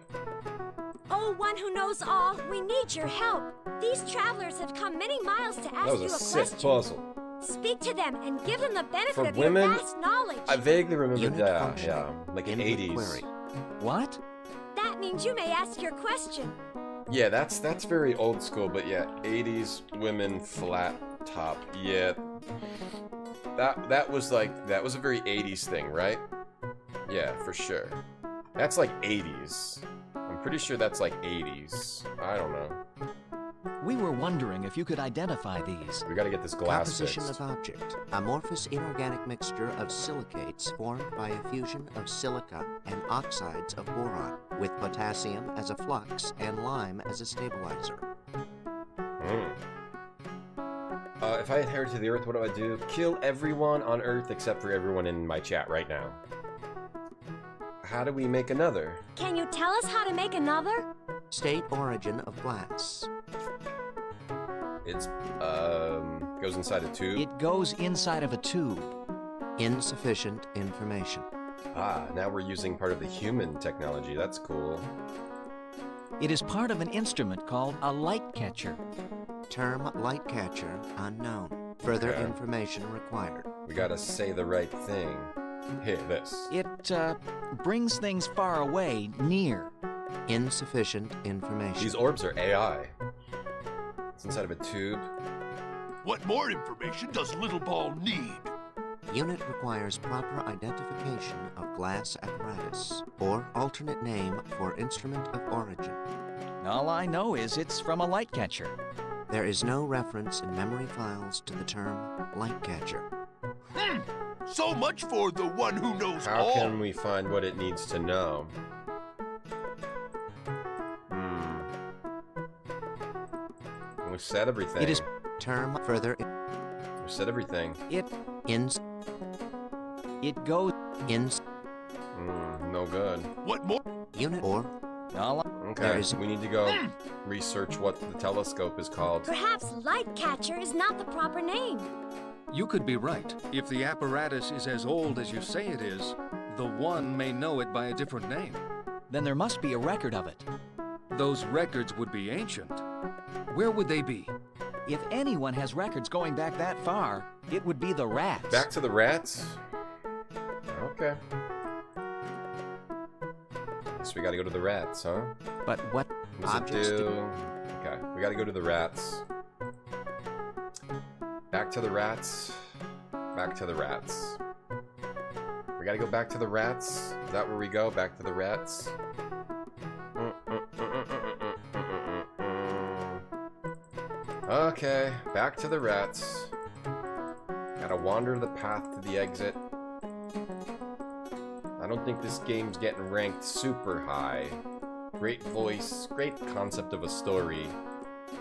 Oh, one who knows all, we need your help. These travelers have come many miles to ask That was you a a sick question. puzzle. Speak to them and give them the benefit For of women, your vast knowledge. I vaguely remember Unit that. functioning. Yeah, like in Input 80s. query. What? That means you may ask your question. Yeah, that's very old school, but yeah, 80s women flat top. Yeah. That was a very 80s thing, right? Yeah, for sure. That's like 80s. I'm pretty sure that's like 80s. I don't know. We were wondering if you could identify these. We gotta get this glass Composition fixed. of object. Amorphous inorganic mixture of silicates formed by a fusion of silica and oxides of boron, with potassium as a flux and lime as a stabilizer. If I adhere to the Earth, what do I do? Kill everyone on Earth except for everyone in my chat right now. How do we make another? Can you tell us how to make another? State origin of glass. It's, goes inside a tube? It goes inside of a tube. Insufficient information. Ah, now we're using part of the human technology. That's cool. It is part of an instrument called a light catcher. Term light catcher unknown. Further Okay. information required. We gotta say the right thing. Here, this. It, brings things far away near. Insufficient information. These orbs are AI. It's inside of a tube. What more information does Little Ball need? Unit requires proper identification of glass apparatus, or alternate name for instrument of origin. All I know is it's from a light catcher. There is no reference in memory files to the term light catcher. So much for the one who knows How all. can we find what it needs to know? We said everything. It is term further. We said everything. It goes no good. What more? Unit or Okay, we need to go research what the telescope is called. Perhaps light catcher is not the proper name. You could be right. If the apparatus is as old as you say it is, the one may know it by a different name. Then there must be a record of it. Those records would be ancient. Where would they be? If anyone has records going back that far, it would be the rats. Back to the rats? Okay. Guess we gotta go to the rats, huh? But what does it do? Okay, we gotta go to the rats. Back to the rats. Back to the rats. We gotta go back to the rats. Is that where we go? Back to the rats? Okay, back to the rats. Gotta wander the path to the exit. I don't think this game's getting ranked super high. Great voice, great concept of a story,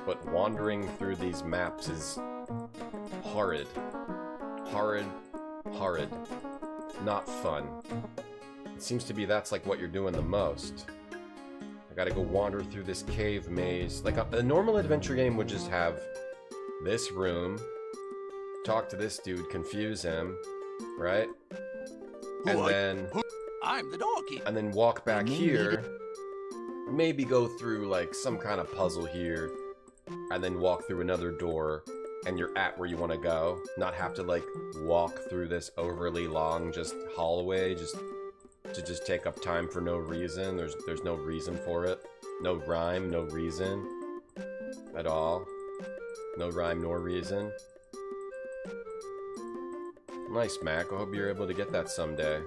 but wandering through these maps is horrid. Horrid. Horrid. Not fun. It seems to be that's like what you're doing the most. I gotta go wander through this cave maze. Like a normal adventure game would just have this room, talk to this dude, confuse him, right? And then I'm the donkey. And then walk back here. Maybe go through like some kind of puzzle here, and then walk through another door, and you're at where you want to go. Not have to like walk through this overly long just hallway just to take up time for no reason. There's no reason for it. No rhyme, no reason at all. No rhyme nor reason. Nice, Mac. I hope you're able to get that someday.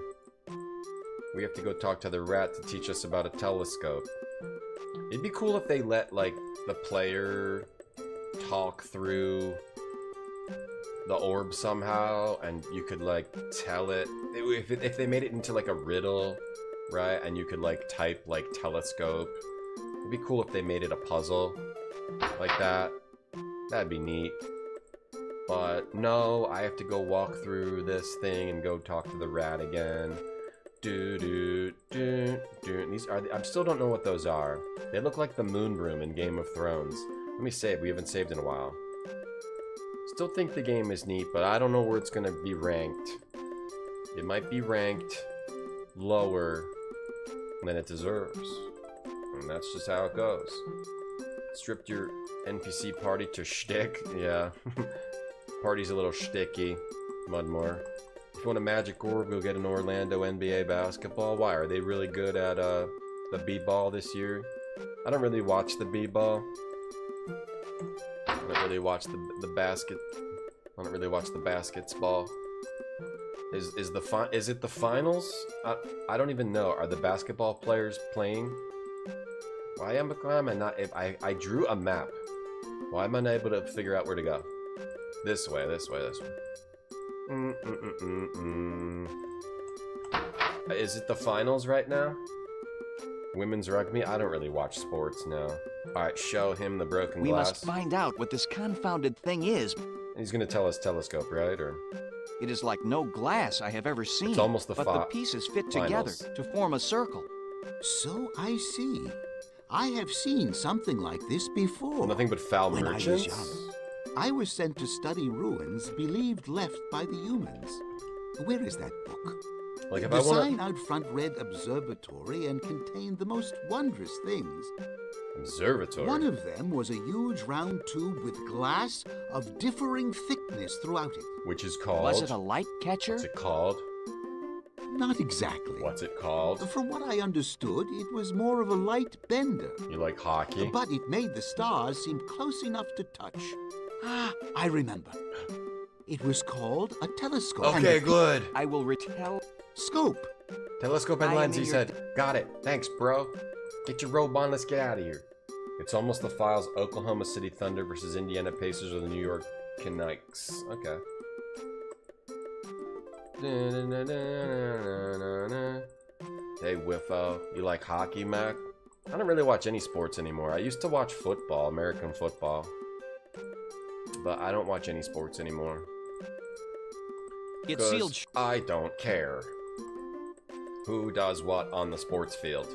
We have to go talk to the rat to teach us about a telescope. It'd be cool if they let, like, the player talk through the orb somehow, and you could, like, tell it. If they made it into, like, a riddle, right? And you could, like, type, like, telescope. It'd be cool if they made it a puzzle like that. That'd be neat. But no, I have to go walk through this thing and go talk to the rat again. These are I still don't know what those are. They look like the moon broom in Game of Thrones. Let me save. We haven't saved in a while. Still think the game is neat, but I don't know where it's gonna be ranked. It might be ranked lower than it deserves. And that's just how it goes. Stripped your NPC party to shtick. Yeah. Party's a little shticky. Mudmore. If you want a magic orb, go get an Orlando NBA basketball. Why? Are they really good at the b-ball this year? I don't really watch the b-ball. I don't really watch the basket. I don't really watch the basketball. Is it the finals? I don't even know. Are the basketball players playing? Why am I not? If I drew a map, why am I not able to figure out where to go? This way, this way, this way. Is it the finals right now? Women's rugby? I don't really watch sports now. Alright, show him the broken glass. We must find out what this confounded thing is. He's gonna tell us telescope, right? Or it is like no glass I have ever seen. It's almost the but the pieces fit together to form a circle. So I see. I have seen something like this before. Nothing but foul when merchants? I was young. I was sent to study ruins believed left by the humans. Where is that book? Like if the I wanna... sign out front read observatory and contained the most wondrous things. Observatory? One of them was a huge round tube with glass of differing thickness throughout it. Which is called... Was it a light catcher? What's it called? Not exactly. What's it called? From what I understood, it was more of a light bender. You like hockey? But it made the stars seem close enough to touch. Ah, I remember. It was called a telescope. Okay, good. I will retell. Scope. Telescope and lens, he said. Got it. Thanks, bro. Get your robe on, let's get out of here. It's almost the files Oklahoma City Thunder versus Indiana Pacers or the New York Canucks. Okay. Hey, Wiffo. You like hockey, Mac? I don't really watch any sports anymore. I used to watch football, American football. But I don't watch any sports anymore. It's sealed. I don't care who does what on the sports field.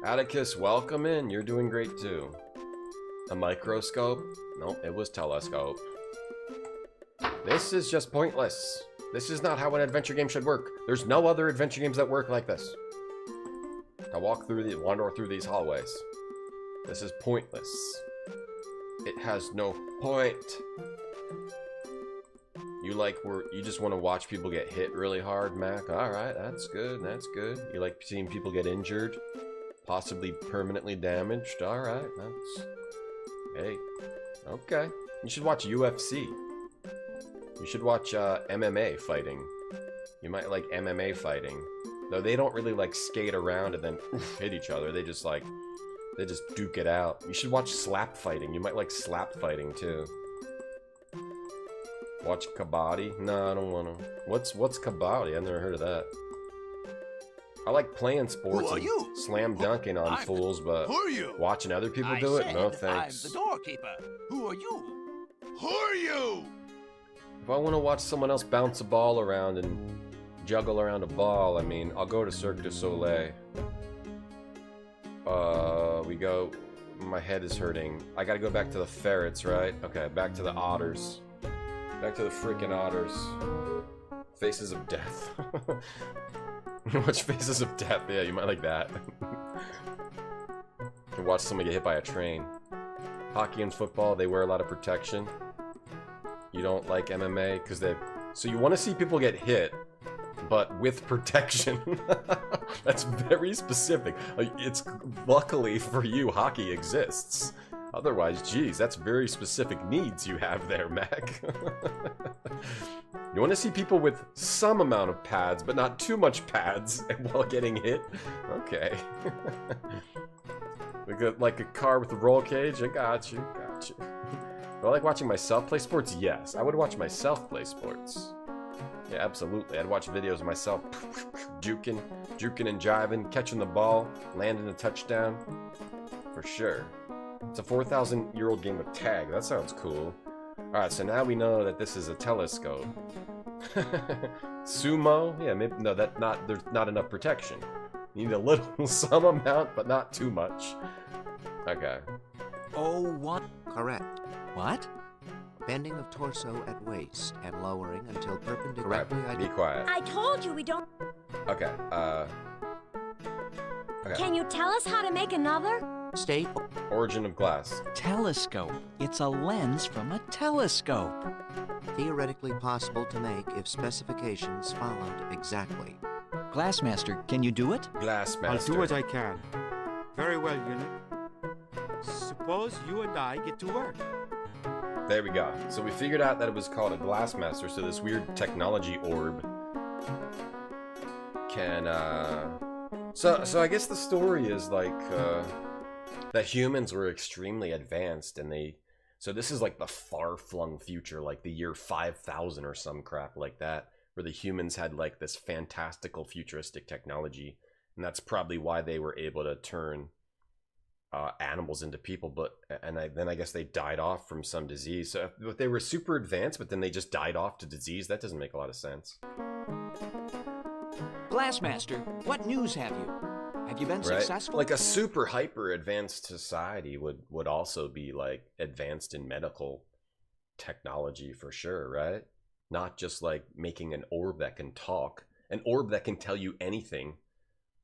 Atticus, welcome in. You're doing great too. A microscope? Nope, it was telescope. This is just pointless. This is not how an adventure game should work. There's no other adventure games that work like this. I wander through these hallways. This is pointless. It has no point. You just want to watch people get hit really hard, Mac? Alright, that's good, that's good. You like seeing people get injured? Possibly permanently damaged? Alright, that's... Hey. Okay. You should watch UFC. You should watch MMA fighting. You might like MMA fighting. Though they don't really like skate around and then hit each other. They just like... They just duke it out. You should watch slap fighting. You might like slap fighting too. Watch kabaddi? No, I don't want to. What's kabaddi? I've never heard of that. I like playing sports and slam dunking on fools, but watching other people do it? No thanks. I'm the doorkeeper. Who are you? Who are you? If I want to watch someone else bounce a ball around and juggle around a ball, I mean, I'll go to Cirque du Soleil. We go... My head is hurting. I gotta go back to the ferrets, right? Okay, back to the otters. Back to the freaking otters. Faces of Death. Watch Faces of Death. Yeah, you might like that. You watch someone get hit by a train. Hockey and football, they wear a lot of protection. You don't like MMA because they. So you want to see people get hit, but with protection. That's very specific. Like, it's luckily for you, hockey exists. Otherwise, geez, that's very specific needs you have there, Mac. You want to see people with some amount of pads, but not too much pads while getting hit? Okay. Like a car with a roll cage? I got you, got you. Do I like watching myself play sports? Yes, I would watch myself play sports. Yeah, absolutely. I'd watch videos of myself juking and jiving, catching the ball, landing a touchdown. For sure. It's a 4,000-year-old game of tag. That sounds cool. Alright, so now we know that this is a telescope. Sumo? Yeah, maybe no, there's not enough protection. You need a little some amount, but not too much. Okay. Oh, what? Correct. What? Bending of torso at waist and lowering until perpendicularly. Correct. Be quiet. I told you we don't... Okay, okay. Can you tell us how to make another? State. Origin of glass. Telescope. It's a lens from a telescope. Theoretically possible to make if specifications followed exactly. Glassmaster, can you do it? Glassmaster. I'll do what I can. Very well, unit. Suppose you and I get to work. There we go. So we figured out that it was called a Glassmaster, so this weird technology orb can, So I guess the story is like, that humans were extremely advanced and so this is like the far-flung future, like the year 5000 or some crap like that, where the humans had like this fantastical futuristic technology, and that's probably why they were able to turn animals into people, then I guess they died off from some disease. So if they were super advanced, but then they just died off to disease, that doesn't make a lot of sense. Glassmaster, what news have you? Have you been successful? Like a super hyper advanced society would also be like advanced in medical technology for sure, right? Not just like making an orb that can talk, an orb that can tell you anything.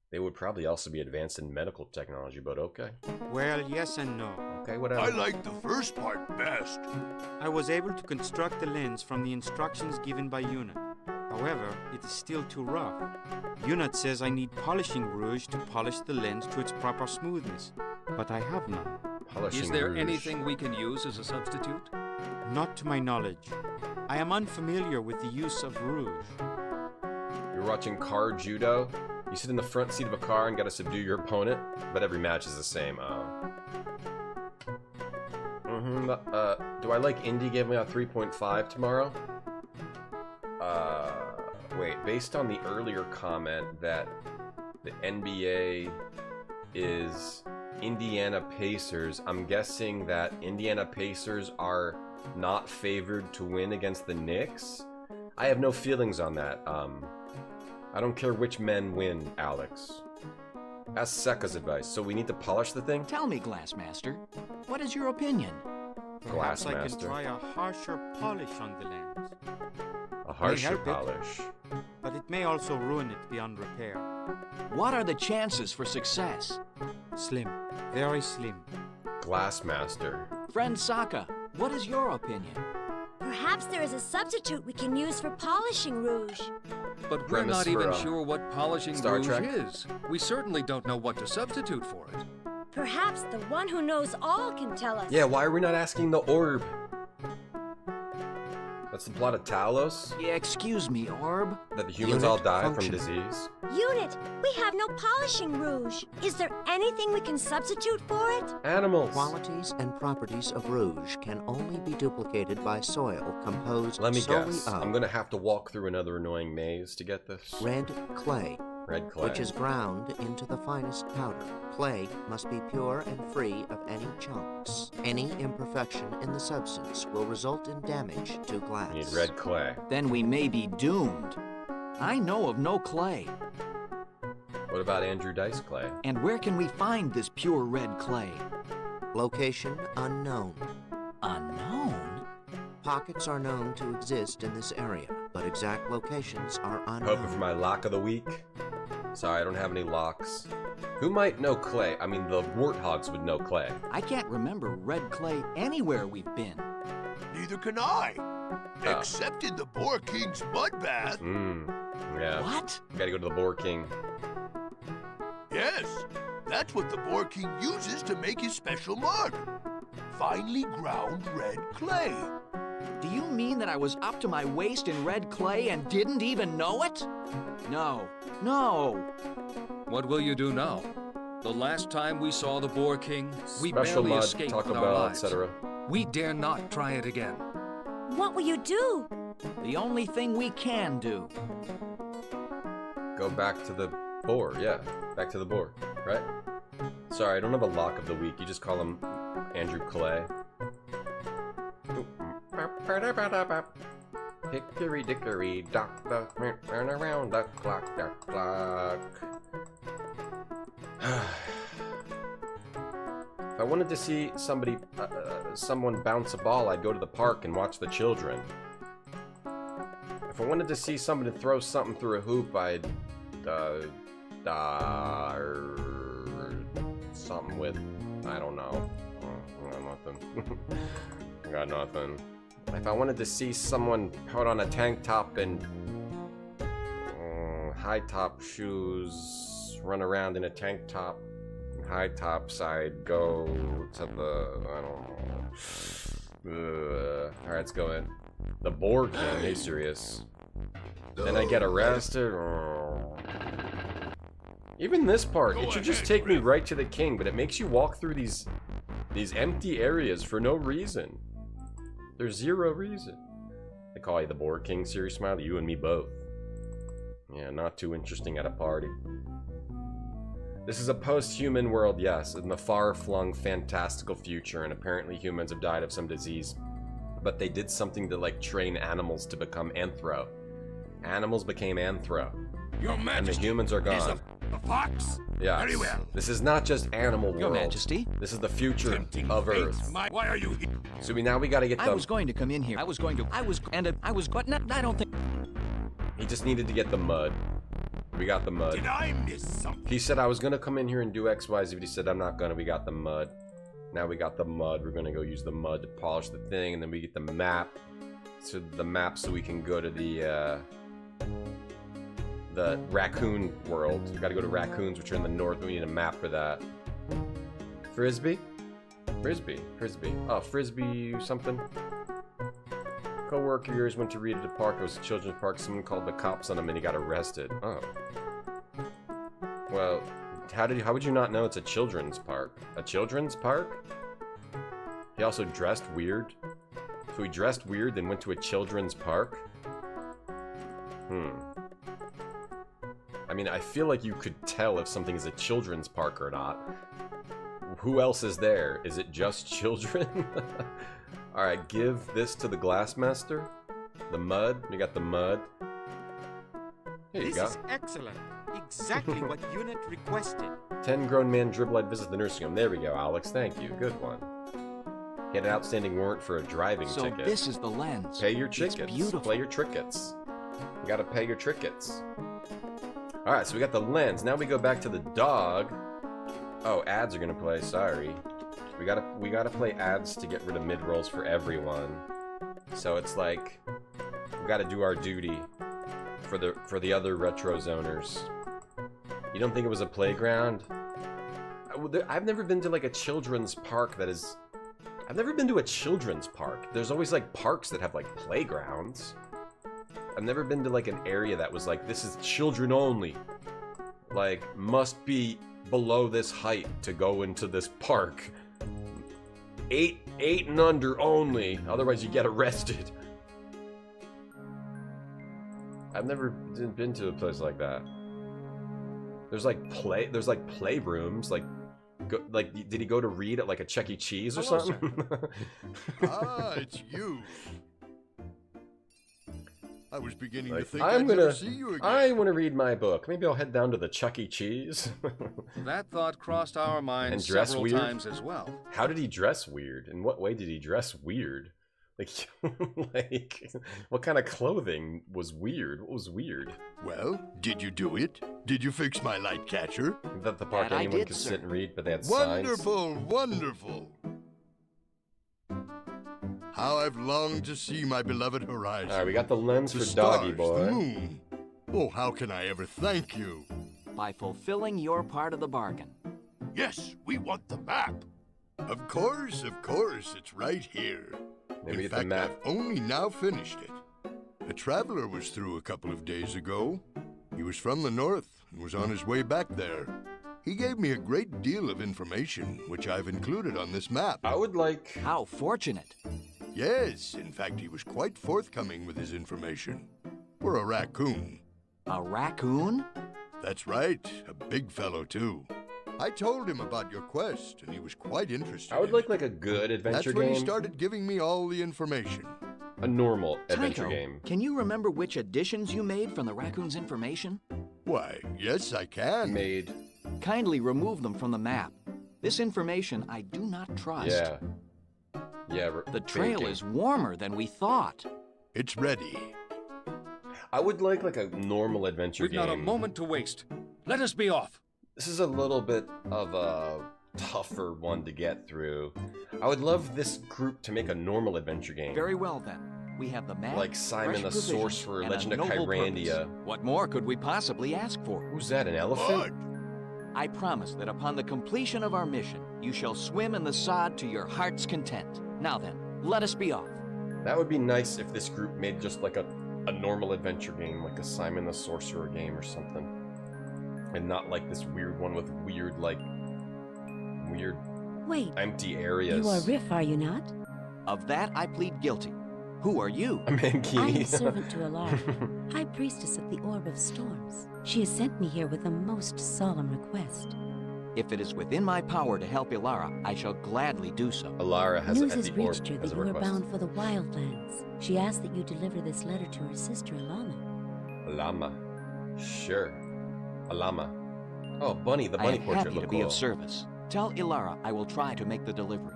They would probably also be advanced in medical technology, but okay. Well, yes and no. Okay, whatever. I like the first part best. I was able to construct the lens from the instructions given by Unit. However, it is still too rough. Unit says I need polishing rouge to polish the lens to its proper smoothness, but I have none. Is there anything we can use as a substitute? Not to my knowledge. I am unfamiliar with the use of rouge. You're watching car judo? You sit in the front seat of a car and gotta subdue your opponent, but every match is the same. Do I like Indy gave me a 3.5 tomorrow? Wait, based on the earlier comment that the NBA is Indiana Pacers, I'm guessing that Indiana Pacers are not favored to win against the Knicks? I have no feelings on that. I don't care which men win, Alex. Ask Sekka's advice. So we need to polish the thing? Tell me, Glassmaster, what is your opinion? Perhaps I can try a harsher polish on the lens. A harsher polish. But it may also ruin it beyond repair. What are the chances for success? Slim. Very slim. Glassmaster. Friend Sokka, what is your opinion? Perhaps there is a substitute we can use for polishing rouge. But we're not even sure what polishing Star rouge Trek? is. We certainly don't know what to substitute for it. Perhaps the one who knows all can tell us. Yeah, why are we not asking the orb? That's the plot of Talos? Yeah, excuse me, Orb. That the humans all die from disease? Unit, we have no polishing rouge. Is there anything we can substitute for it? Animals. Qualities and properties of rouge can only be duplicated by soil composed Let me solely guess. of I'm gonna have to walk through another annoying maze to get this. red clay. Red clay. Which is ground into the finest powder. Clay must be pure and free of any chunks. Any imperfection in the substance will result in damage to glass. We need red clay. Then we may be doomed. I know of no clay. What about Andrew Dice clay? And where can we find this pure red clay? Location unknown. Unknown? Pockets are known to exist in this area, but exact locations are unknown. Hoping for my lock of the week? Sorry, I don't have any locks. Who might know clay? I mean, the warthogs would know clay. I can't remember red clay anywhere we've been. Neither can I. Accepted the Boar King's mud bath? Yeah. What? We gotta go to the Boar King. Yes, that's what the Boar King uses to make his special mud. Finely ground red clay. Do you mean that I was up to my waist in red clay and didn't even know it? No. No. What will you do now? The last time we saw the Boar King, we Special barely mud, escaped Taco with our Bell, lives. etc. We dare not try it again. What will you do? The only thing we can do. Go back to the boar, yeah. Back to the boar, right? Sorry, I don't have a lock of the week. You just call him Andrew Clay. Hickory dickory dock, turn around the clock, clock. If I wanted to see someone bounce a ball, I'd go to the park and watch the children. If I wanted to see somebody throw something through a hoop, I'd something with, I don't know. I got nothing. I got nothing. If I wanted to see someone put on a tank top and high top shoes, run around in a tank top, high top side, go to the, I don't know. Alright, let's go in. The Boar King, are you serious? Then I get arrested? Even this part, it should just take me right to the king, but it makes you walk through these empty areas for no reason. There's zero reason. They call you the Boar King, serious Smiley? You and me both. Yeah, not too interesting at a party. This is a post-human world, yes, in the far-flung, fantastical future, and apparently humans have died of some disease. But they did something to, like, train animals to become anthro. Animals became anthro. Your Majesty, and the humans are gone. A fox? Yeah. Very well. This is not just animal world. Your Majesty. This is the future of Earth. Why are you here? So now we gotta get the... I was going to come in here. I was, but I don't think... He just needed to get the mud. We got the mud. Did I miss something? He said I was gonna come in here and do X, Y, Z, but he said I'm not gonna. We got the mud. Now we got the mud. We're gonna go use the mud to polish the thing, and then we get the map. So we can go to the raccoon world. We gotta go to raccoons, which are in the north. We need a map for that. Frisbee? Frisbee. Oh, Frisbee something. Co-worker of yours went to read at a park. It was a children's park. Someone called the cops on him and he got arrested. Oh. Well, how would you not know it's a children's park? A children's park? He also dressed weird. So he dressed weird, then went to a children's park? I mean, I feel like you could tell if something is a children's park or not. Who else is there? Is it just children? Alright, give this to the Glassmaster. The mud. You got the mud. Here you go. This is excellent. Exactly what unit requested. 10 grown man dribble-eyed visit the nursing home. There we go, Alex. Thank you. Good one. He had an outstanding warrant for a driving ticket. So this is the lens. Pay your tickets. It's beautiful. Play your trickets. You gotta pay your trickets. Alright, so we got the lens. Now we go back to the dog. Oh, ads are gonna play. Sorry. We gotta play ads to get rid of mid-rolls for everyone. So it's like we gotta do our duty for the other retro zoners. You don't think it was a playground? I've never been to like a children's park that is... I've never been to a children's park. There's always like parks that have like playgrounds. I've never been to like an area that was like, this is children only. Like, must be below this height to go into this park. 8 and under only, otherwise you get arrested. I've never been to a place like that. There's like playrooms, did he go to read at like a Chuck E. Cheese or something? Ah, it's you. I was beginning to think I want to read my book. Maybe I'll head down to the Chuck E. Cheese. That thought crossed our minds And dress several weird? times as well. How did he dress weird? In what way did he dress weird? Like, what kind of clothing was weird? What was weird? Well, did you do it? Did you fix my light catcher? That the park That I anyone did, could sir. sit and read, but they had Wonderful, wonderful. How I've longed to see my beloved horizon. All right, we got the lens The for Doggy stars, Boy. The moon. Oh, how can I ever thank you? By fulfilling your part of the bargain. Yes, we want the map. Of course, it's right here. Maybe In the fact, map. I've only now finished it. A traveler was through a couple of days ago. He was from the north and was on his way back there. He gave me a great deal of information, which I've included on this map. I would like... How fortunate. Yes, in fact, he was quite forthcoming with his information. For a raccoon. A raccoon? That's right, a big fellow, too. I told him about your quest, and he was quite interested. I would like a good adventure That's when game. he started giving me all the information. A normal adventure Tycho, game. Can you remember which additions you made from the raccoon's information? Why, yes, I can. Made. Kindly remove them from the map. This information I do not trust. Yeah. Yeah, the trail thinking. is warmer than we thought. It's ready. I would like a normal adventure We've game. not a moment to waste. Let us be off. This is a little bit of a tougher one to get through. I would love this group to make a normal adventure game. Very well then. We have the map, Like Simon fresh the provisions, Sorcerer, and Legend a of noble Kyrandia. purpose. What more could we possibly ask for? Who's that, an elephant? I promise that upon the completion of our mission, you shall swim in the sod to your heart's content. Now then, let us be off. That would be nice if this group made just like a normal adventure game, like a Simon the Sorcerer game or something. And not like this weird one with weird Wait. empty areas. You are Riff, are you not? Of that I plead guilty. Who are you? I'm Mankini. I am servant to Alara, High Priestess of the Orb of Storms. She has sent me here with a most solemn request. If it is within my power to help Ilara, I shall gladly do so. Alara has News at has the orb reached her as that a you are request. bound for the Wildlands. She asked that you deliver this letter to her sister, Alama. Alama. Sure. Alama. Oh, Bunny, the bunny I am portrait happy looked to be cool. of service. Tell Ilara I will try to make the delivery.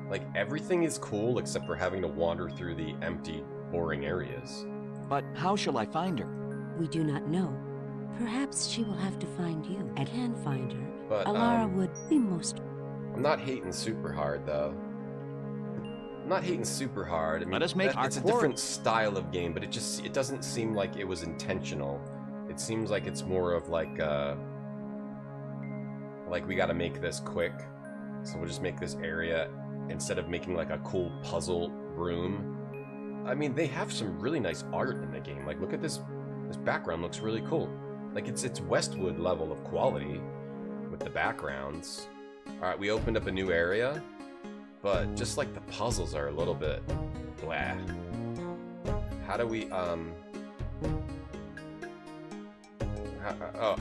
Like, everything is cool except for having to wander through the empty, boring areas. But how shall I find her? We do not know. Perhaps she will have to find you. I can find her. But, Alara would be most... I'm not hating super hard, though. I'm not hating super hard. I mean, Let us make our it's a quarrel. different style of game, but it doesn't seem like it was intentional. It seems like it's more of like we gotta make this quick, so we'll just make this area instead of making like a cool puzzle room. I mean, they have some really nice art in the game. Like, look at this. This background looks really cool. Like, it's Westwood level of quality with the backgrounds. All right, we opened up a new area, but just like the puzzles are a little bit blah. How do we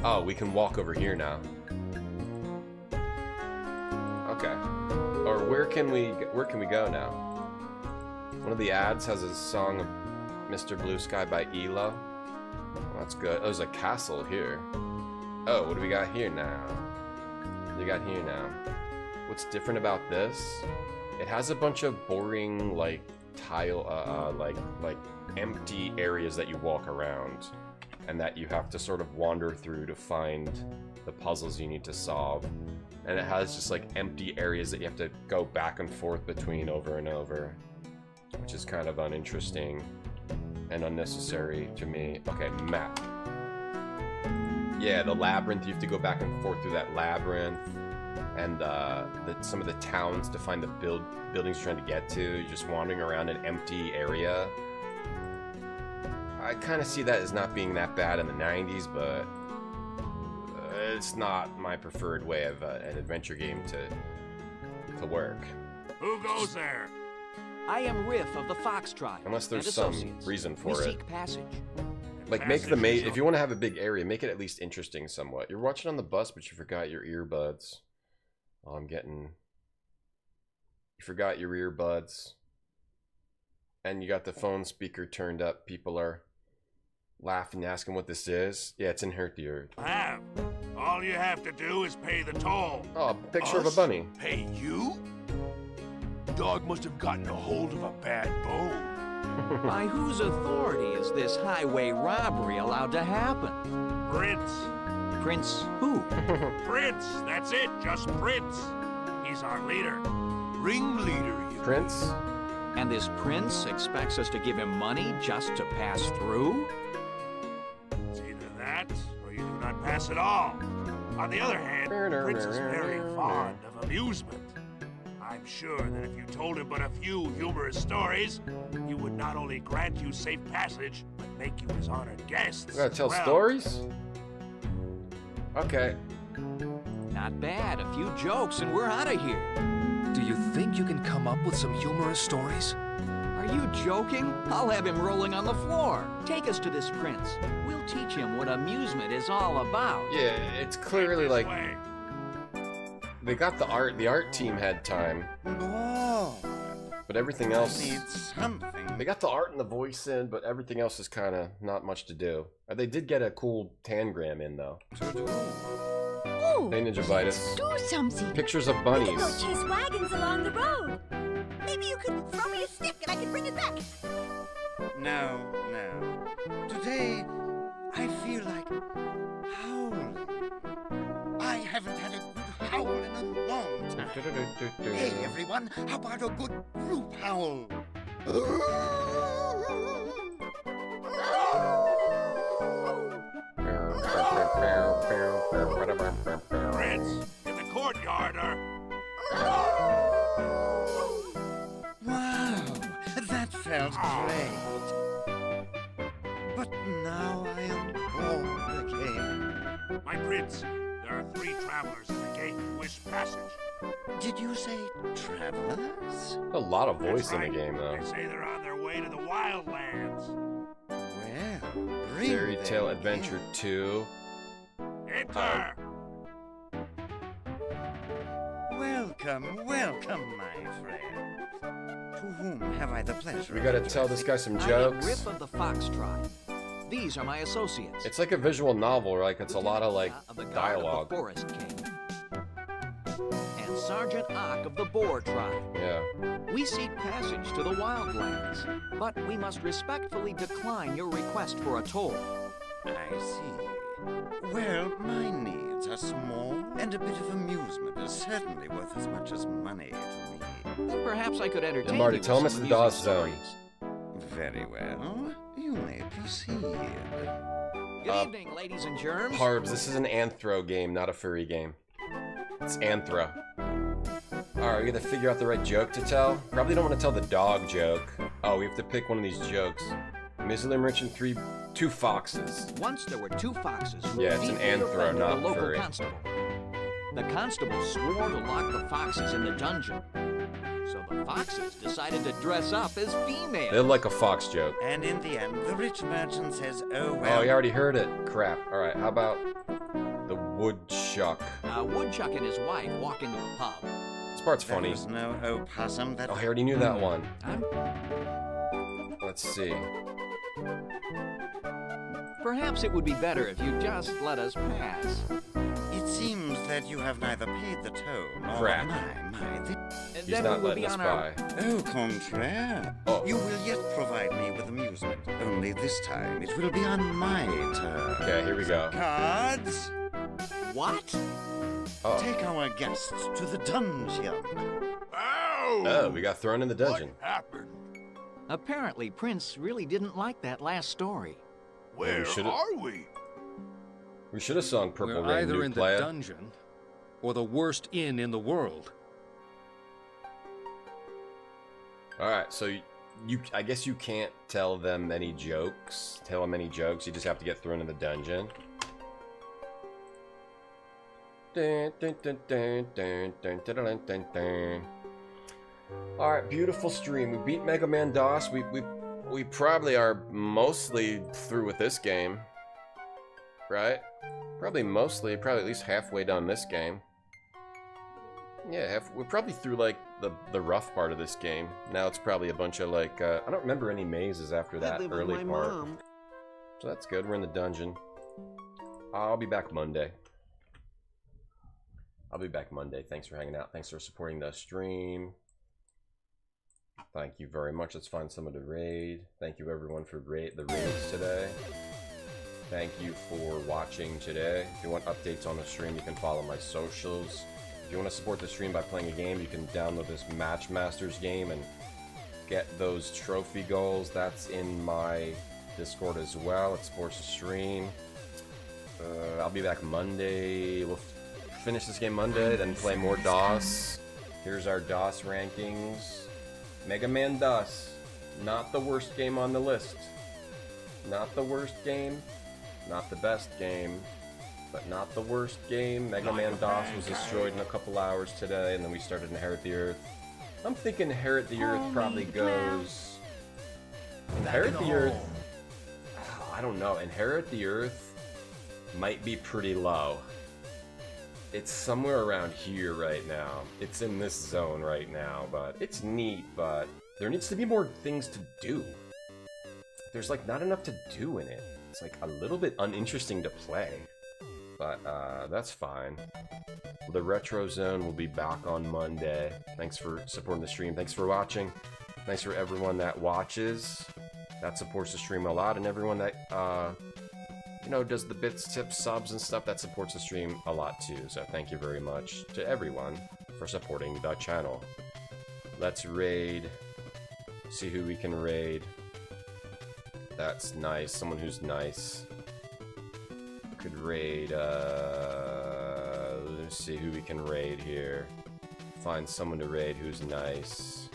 oh, we can walk over here now. Okay. Or where can we go now? One of the ads has a song of Mr. Blue Sky by Ela. Oh, that's good. Oh, there's a castle here. Oh, what do we got here now? What do we got here now? What's different about this? It has a bunch of boring, like, tile, like empty areas that you walk around, and that you have to sort of wander through to find the puzzles you need to solve. And it has just like empty areas that you have to go back and forth between over and over, which is kind of uninteresting and unnecessary to me. Okay, map. Yeah, the labyrinth, you have to go back and forth through that labyrinth, and some of the towns to find the buildings you're trying to get to. You're just wandering around an empty area. I kind of see that as not being that bad in the 90s, but it's not my preferred way of an adventure game to work. Who goes there? I am Riff of the Fox Tribe. Unless there's and some associates. reason We for it. seek passage. Like, make the maze, if you want to have a big area, make it at least interesting somewhat. You're watching on the bus, but you forgot your earbuds. Oh, you forgot your earbuds. And you got the phone speaker turned up. People are laughing, asking what this is. Yeah, it's Inherit the Earth. Have. All you have to do is pay the toll. Oh, a picture of a Us? bunny. Pay you? Dog must have gotten a hold of a bad bone. By whose authority is this highway robbery allowed to happen? Prince. Prince who? Prince. That's it. Just Prince. He's our leader. Ringleader, you Prince? And this prince expects us to give him money just to pass through? It's either that, or you do not pass at all. On the other hand, Prince is very fond of amusement. I'm sure that if you told him but a few humorous stories, he would not only grant you safe passage, but make you his honored guests. You gotta tell stories? Okay. Not bad. A few jokes and we're out of here. Do you think you can come up with some humorous stories? Are you joking? I'll have him rolling on the floor. Take us to this prince. We'll teach him what amusement is all about. Yeah, it's clearly like they got the art team had time. But everything else needs something. They got the art and the voice in, but everything else is kind of not much to do. They did get a cool tangram in though. Ooh, Hey Ninjavitis. do something. Pictures of We bunnies. could go chase wagons along the road. Maybe you could throw me a stick and I can bring it back. No. Today, I feel like howling. I haven't had a good howl in a long time. Hey, everyone, how about a good group howl? Prince, in the courtyard are... Wow, that felt great. But now I am bored again. My prince, there are 3 travelers in the gate who wish passage. Did you say travelers? A lot of voice That's in right. the game though. They say they're on their way to the Wildlands. Well, bring Fairy them Tale in. Adventure 2. Enter! Welcome, my friend. To whom have I the pleasure? We gotta tell this guy some I am jokes. Rip of the Fox Tribe. These are my associates. It's like a visual novel, like it's a lot of like Of the Guard dialogue. of the Forest King. And Sergeant Ock of the Boar Tribe. Yeah. We seek passage to the Wildlands, but we must respectfully decline your request for a toll. I see. Well, my needs are small, and a bit of amusement is certainly worth as much as money to me. Then perhaps I could entertain Marty, you tell him with it's some the amusing DOS zone. stories. Very well. You may proceed. Good evening, ladies and germs. Harbs, this is an anthro game, not a furry game. It's anthro. Alright, we gotta figure out the right joke to tell. Probably don't want to tell the dog joke. Oh, we have to pick one of these jokes. Miserly Merchant 2 foxes. Once there were 2 foxes who Yeah, it's an deeply anthro, offended not the local furry. constable. The constable swore to lock the foxes in the dungeon. So the foxes decided to dress up as females. They like a fox joke. And in the end, the rich merchant says, oh, well. Oh, you already heard it. Crap. Alright, how about the woodchuck? A woodchuck and his wife walk into a pub. This part's There funny. was no opossum that... Oh, I already knew that one. I'm... Let's see. Perhaps it would be better if you just let us pass. It seems that you have neither paid the toll nor... Crap. And He's then not we will letting be us on our... by. Au contraire. Oh. You will yet provide me with amusement. Only this time it will be on my turn. Okay, here we go. Cards. What? Oh. Take our guests to the dungeon. Oh, we got thrown in the dungeon. What happened? Apparently, Prince really didn't like that last story. Where should've- are we? We should have sung Purple We're Rain, either new in player. the dungeon or the worst inn in the world. Alright, so I guess you can't tell them any jokes. Tell them any jokes. You just have to get thrown in the dungeon. Alright, beautiful stream. We beat Mega Man DOS. We probably are mostly through with this game. Right? Probably at least halfway done this game. Yeah, we're probably through like the rough part of this game. Now it's probably a bunch of like I don't remember any mazes after that early part. So that's good. We're in the dungeon. I'll be back Monday. Thanks for hanging out. Thanks for supporting the stream. Thank you very much. Let's find someone to raid. Thank you everyone for the raids today. Thank you for watching today. If you want updates on the stream, you can follow my socials. If you want to support the stream by playing a game, you can download this Matchmasters game and get those trophy goals. That's in my Discord as well. It's Force to Stream. I'll be back Monday. We'll finish this game Monday, then play more DOS. Here's our DOS rankings. Mega Man DOS. Not the worst game on the list. Not the worst game. Not the best game. But not the worst game. Mega Man DOS was destroyed in a couple hours today, and then we started Inherit the Earth. I'm thinking Inherit the Earth probably goes... Inherit the Earth... I don't know. Inherit the Earth might be pretty low. It's somewhere around here right now. It's in this zone right now, but it's neat, but there needs to be more things to do. There's like not enough to do in it. It's like a little bit uninteresting to play, but that's fine. The Retro Zone will be back on Monday. Thanks for supporting the stream. Thanks for watching. Thanks for everyone that watches. That supports the stream a lot, and everyone that you know, does the bits, tips, subs, and stuff, that supports the stream a lot too. So thank you very much to everyone for supporting the channel. Let's raid. See who we can raid. That's nice. Someone who's nice. Could raid, let's see who we can raid here. Find someone to raid who's nice.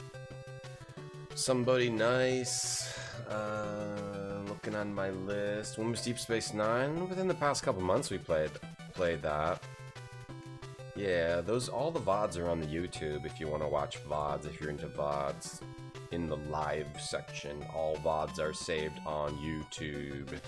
Somebody nice. Looking on my list. One was Deep Space Nine. Within the past couple months we played that. Yeah, all the VODs are on the YouTube if you want to watch VODs, if you're into VODs. In the live section, all VODs are saved on YouTube.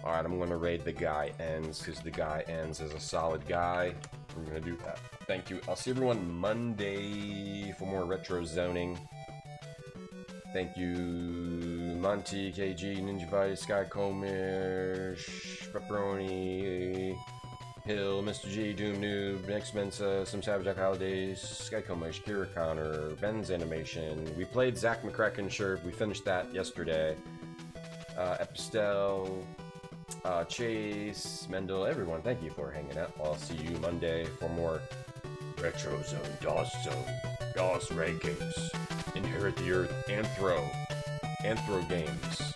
Alright, I'm gonna raid the guy Ends, because the guy Ends is a solid guy. I'm gonna do that. Thank you. I'll see everyone Monday for more retro zoning. Thank you, Monty, KG, Ninja Vice, Sky Comer, Pepperoni, Hill, Mr. G, Doom Noob, Next Mensa, Some Savage Jack Holidays, Sky Comer, Kira Connor, Ben's Animation. We played Zach McCracken Shirt. We finished that yesterday. Epistel, Chase, Mendel, everyone, thank you for hanging out. I'll see you Monday for more Retro Zone, DOS rankings. Inherit the Earth, Anthro games.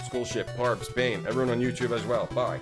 School Ship, Parps, Bane, everyone on YouTube as well. Bye.